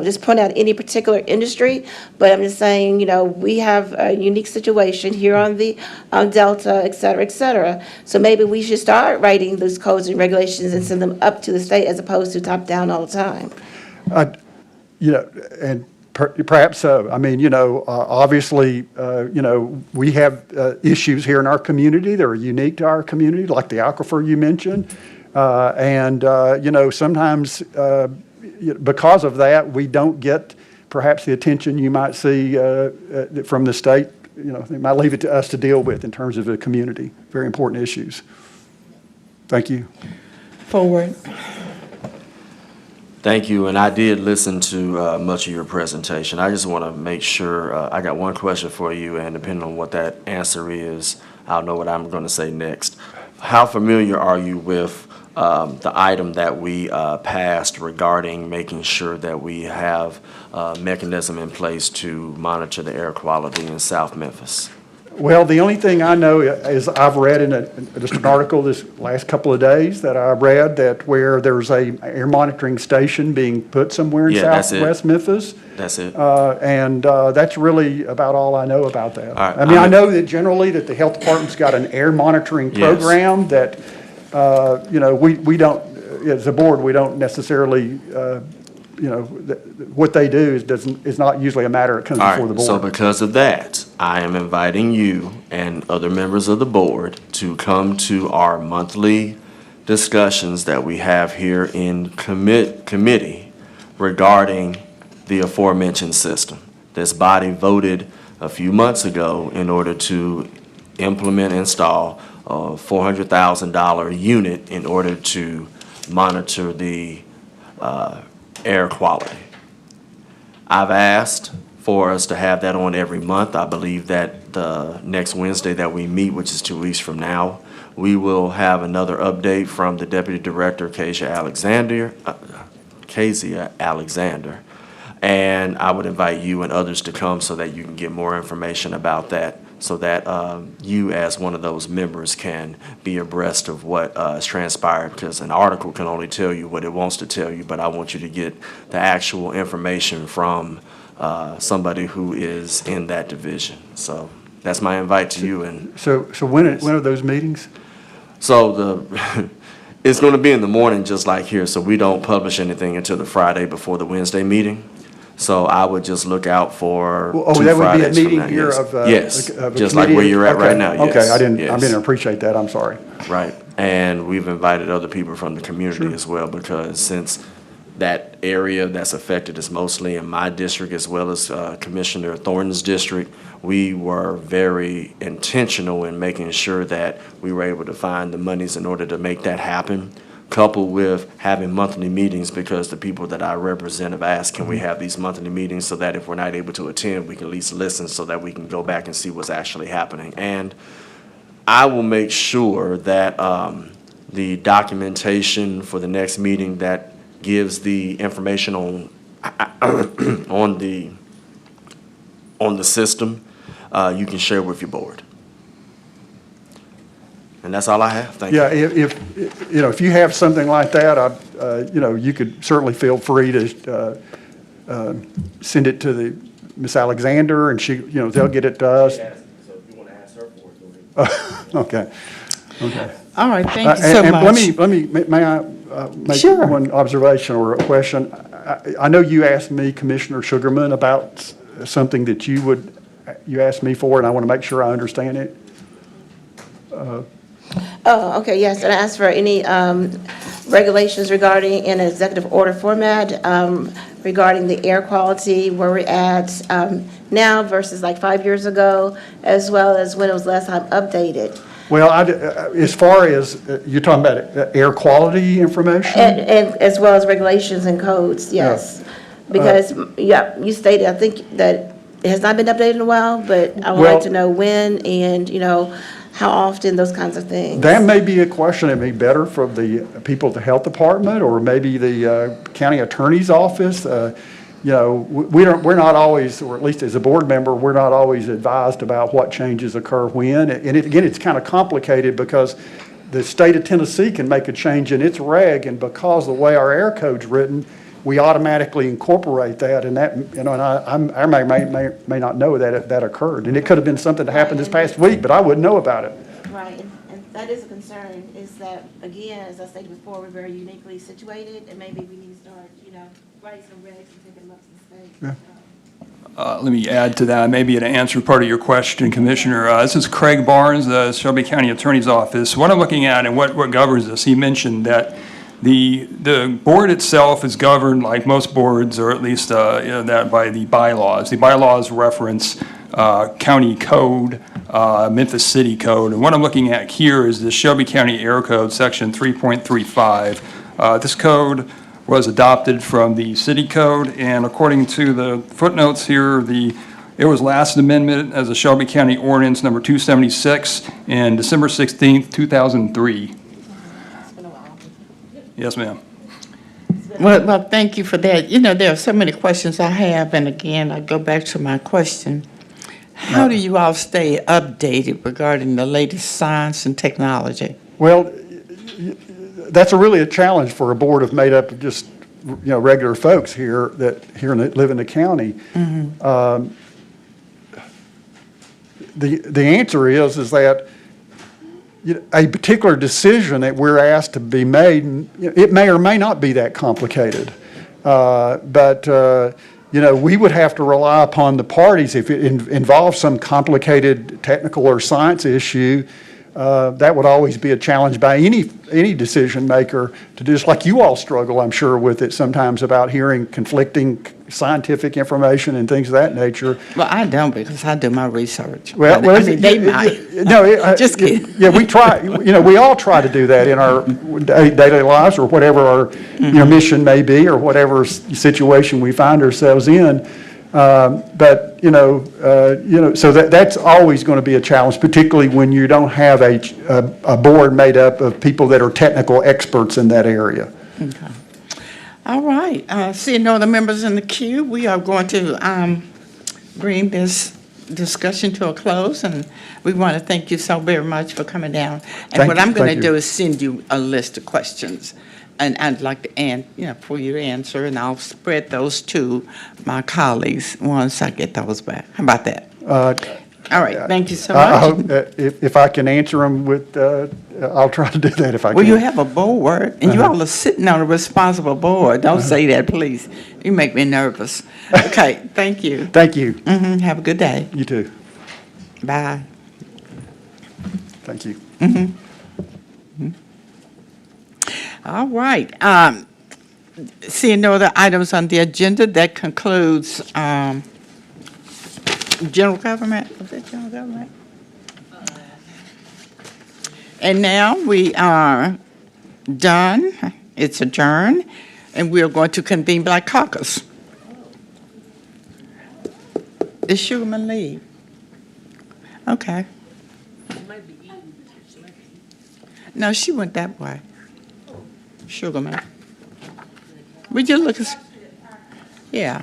just point out any particular industry, but I'm just saying, we have a unique situation here on the Delta, et cetera, et cetera. So maybe we should start writing those codes and regulations and send them up to the state as opposed to top down all the time. And perhaps so. I mean, obviously, we have issues here in our community that are unique to our community, like the aquifer you mentioned. Sometimes because of that, we don't get perhaps the attention you might see from the state. They might leave it to us to deal with in terms of the community. Very important issues. Thank you. Forward. Thank you, and I did listen to much of your presentation. I just want to make sure, I got one question for you, and depending on what that answer is, I'll know what I'm going to say next. How familiar are you with the item that we passed regarding making sure that we have a mechanism in place to monitor the air quality in South Memphis? Well, the only thing I know is I've read in just an article this last couple of days that I read that where there's a air monitoring station being put somewhere in southwest Memphis. That's it. And that's really about all I know about that. Right, I mean, I know that generally that the health department's got an air monitoring program that, we don't, as a board, we don't necessarily, what they do is not usually a matter that comes All before the right, so board. because of that, I am inviting you and other members of the board to come to our monthly discussions that we have here in committee regarding the aforementioned system. This body voted a few months ago in order to implement, install a $400,000 unit in order to monitor the air quality. I've asked for us to have that on every month. I believe that the next Wednesday that we meet, which is 2 weeks from now, we will have another update from the Deputy Director, Kezia Alexander. And I would invite you and others to come so that you can get more information about that, so that you as one of those members can be abreast of what has transpired, because an article can only tell you what it wants to tell you, but I want you to get the actual information from somebody who is in that division. So that's my invite to you. And So when are those meetings? so it's going to be in the morning, just like here, so we don't publish anything until the Friday before the Wednesday meeting. So I would just look out for two That would be a Fridays from meeting now, here yes. of Yes, of a just like committee? where you're at right Okay, now, yes. Okay, I yes. didn't appreciate that, I'm sorry. Right, and we've invited other people from the community as well, because since that area that's affected is mostly in my district as well as Commissioner Thornton's district, we were very intentional in making sure that we were able to find the monies in order to make that happen, coupled with having monthly meetings, because the people that I represent have asked, can we have these monthly meetings so that if we're not able to attend, we can at least listen so that we can go back and see what's actually happening. And I will make sure that the documentation for the next meeting that gives the information on on the system, you can share with your board. And that's all I have. Thank you. Yeah, if you have something like that, you could certainly feel free to send it to Ms. Alexander, and they'll get it to us. So if you want to ask her for it, Okay. All right, thank you so And much. may I make Sure. one observation or a question? I know you asked me, Commissioner Sugarman, about something that you asked me for, and I want to make sure I understand it. Oh, okay, yes, and I asked for any regulations regarding in executive order format regarding the air quality, where we're at now versus like 5 years ago, as well as when it was last time updated. Well, as far as, you're talking about air quality information? And as well as regulations and codes, yes. Because, yeah, you stated, I think that it has not been updated in a while, but I would like to know when and, how often, those kinds of things. That may be a question that may be better for the people at the health department, or maybe the county attorney's office. We're not always, or at least as a board member, we're not always advised about what changes occur when. And again, it's kind of complicated because the state of Tennessee can make a change in its reg, and because the way our air code's written, we automatically incorporate that, and that, and I may not know that occurred. And it could have been something that happened this past week, but I wouldn't know about it. Right, and that is a concern, is that, again, as I stated before, we're very uniquely situated, and maybe we need to start, writing some regs and taking them up to the state. Let me add to that, maybe to answer part of your question, Commissioner. This is Craig Barnes, the Shelby County Attorney's Office. What I'm looking at and what governs this, he mentioned that the board itself is governed, like most boards, or at least that by the bylaws. The bylaws reference county code, Memphis City Code. And what I'm looking at here is the Shelby County Air Code, Section 3.35. This code was adopted from the city code, and according to the footnotes here, it was last amendment as a Shelby County Ordinance number 276 in December 16th, 2003. Yes, ma'am. Well, thank you for that. There are so many questions I have, and again, I go back to my question. How do you all stay updated regarding the latest science and technology? Well, that's really a challenge for a board made up of just, regular folks here that live in the county. The answer is that a particular decision that we're asked to be made, it may or may not be that complicated. But we would have to rely upon the parties. If it involves some complicated technical or science issue, that would always be a challenge by any decision maker to do, just like you all struggle, I'm sure, with it sometimes about hearing conflicting scientific information and things of that nature. Well, I don't, because I do my research. Well, But, I mean, they might. No, Just kidding. Yeah, we try, we all try to do that in our daily lives or whatever our, mission may be or whatever situation we find ourselves in. But, so that's always going to be a challenge, particularly when you don't have a board made up of people that are technical experts in that area. Okay. All right. Seeing no other members in the queue, we are going to bring this discussion to a close, and we want to thank you so very much for coming down. And what I'm going to do is send you a list of questions, and I'd like to, for you to answer, and I'll spread those to my colleagues once I get those back. How about that? All right. Thank you so much. I hope if I can answer them with, I'll try to do that if I can. Well, you have a board, and you all are sitting on a responsible board. Don't say that, please. You make me nervous. Okay, thank you. Thank you. Have a good day. You too. Bye. Thank you. All right. Seeing no other items on the agenda, that concludes general government. Was that general government? And now we are done. It's adjourned, and we are going to convene Black Caucus. Is Sugarman leave? Okay. No, she went that way. Sugarman. Would you look at? Yeah.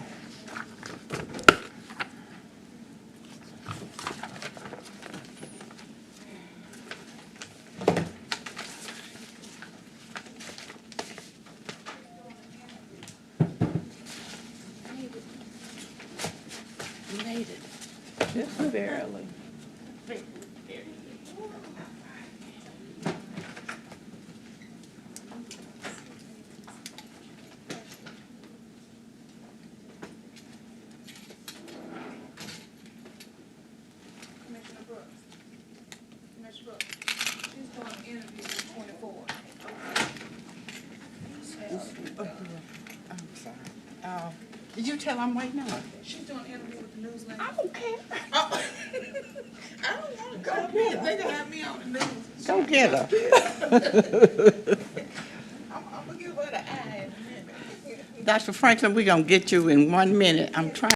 Made it. Just barely. I'm sorry. Did you tell I'm waiting on her? She's doing an interview with the newsletter. I don't care. I don't want to go get her. They can have me on the news. Go get her. I'm going to give her the eye in a minute. Dr. Franklin, we're going to get you in 1 minute. I'm trying.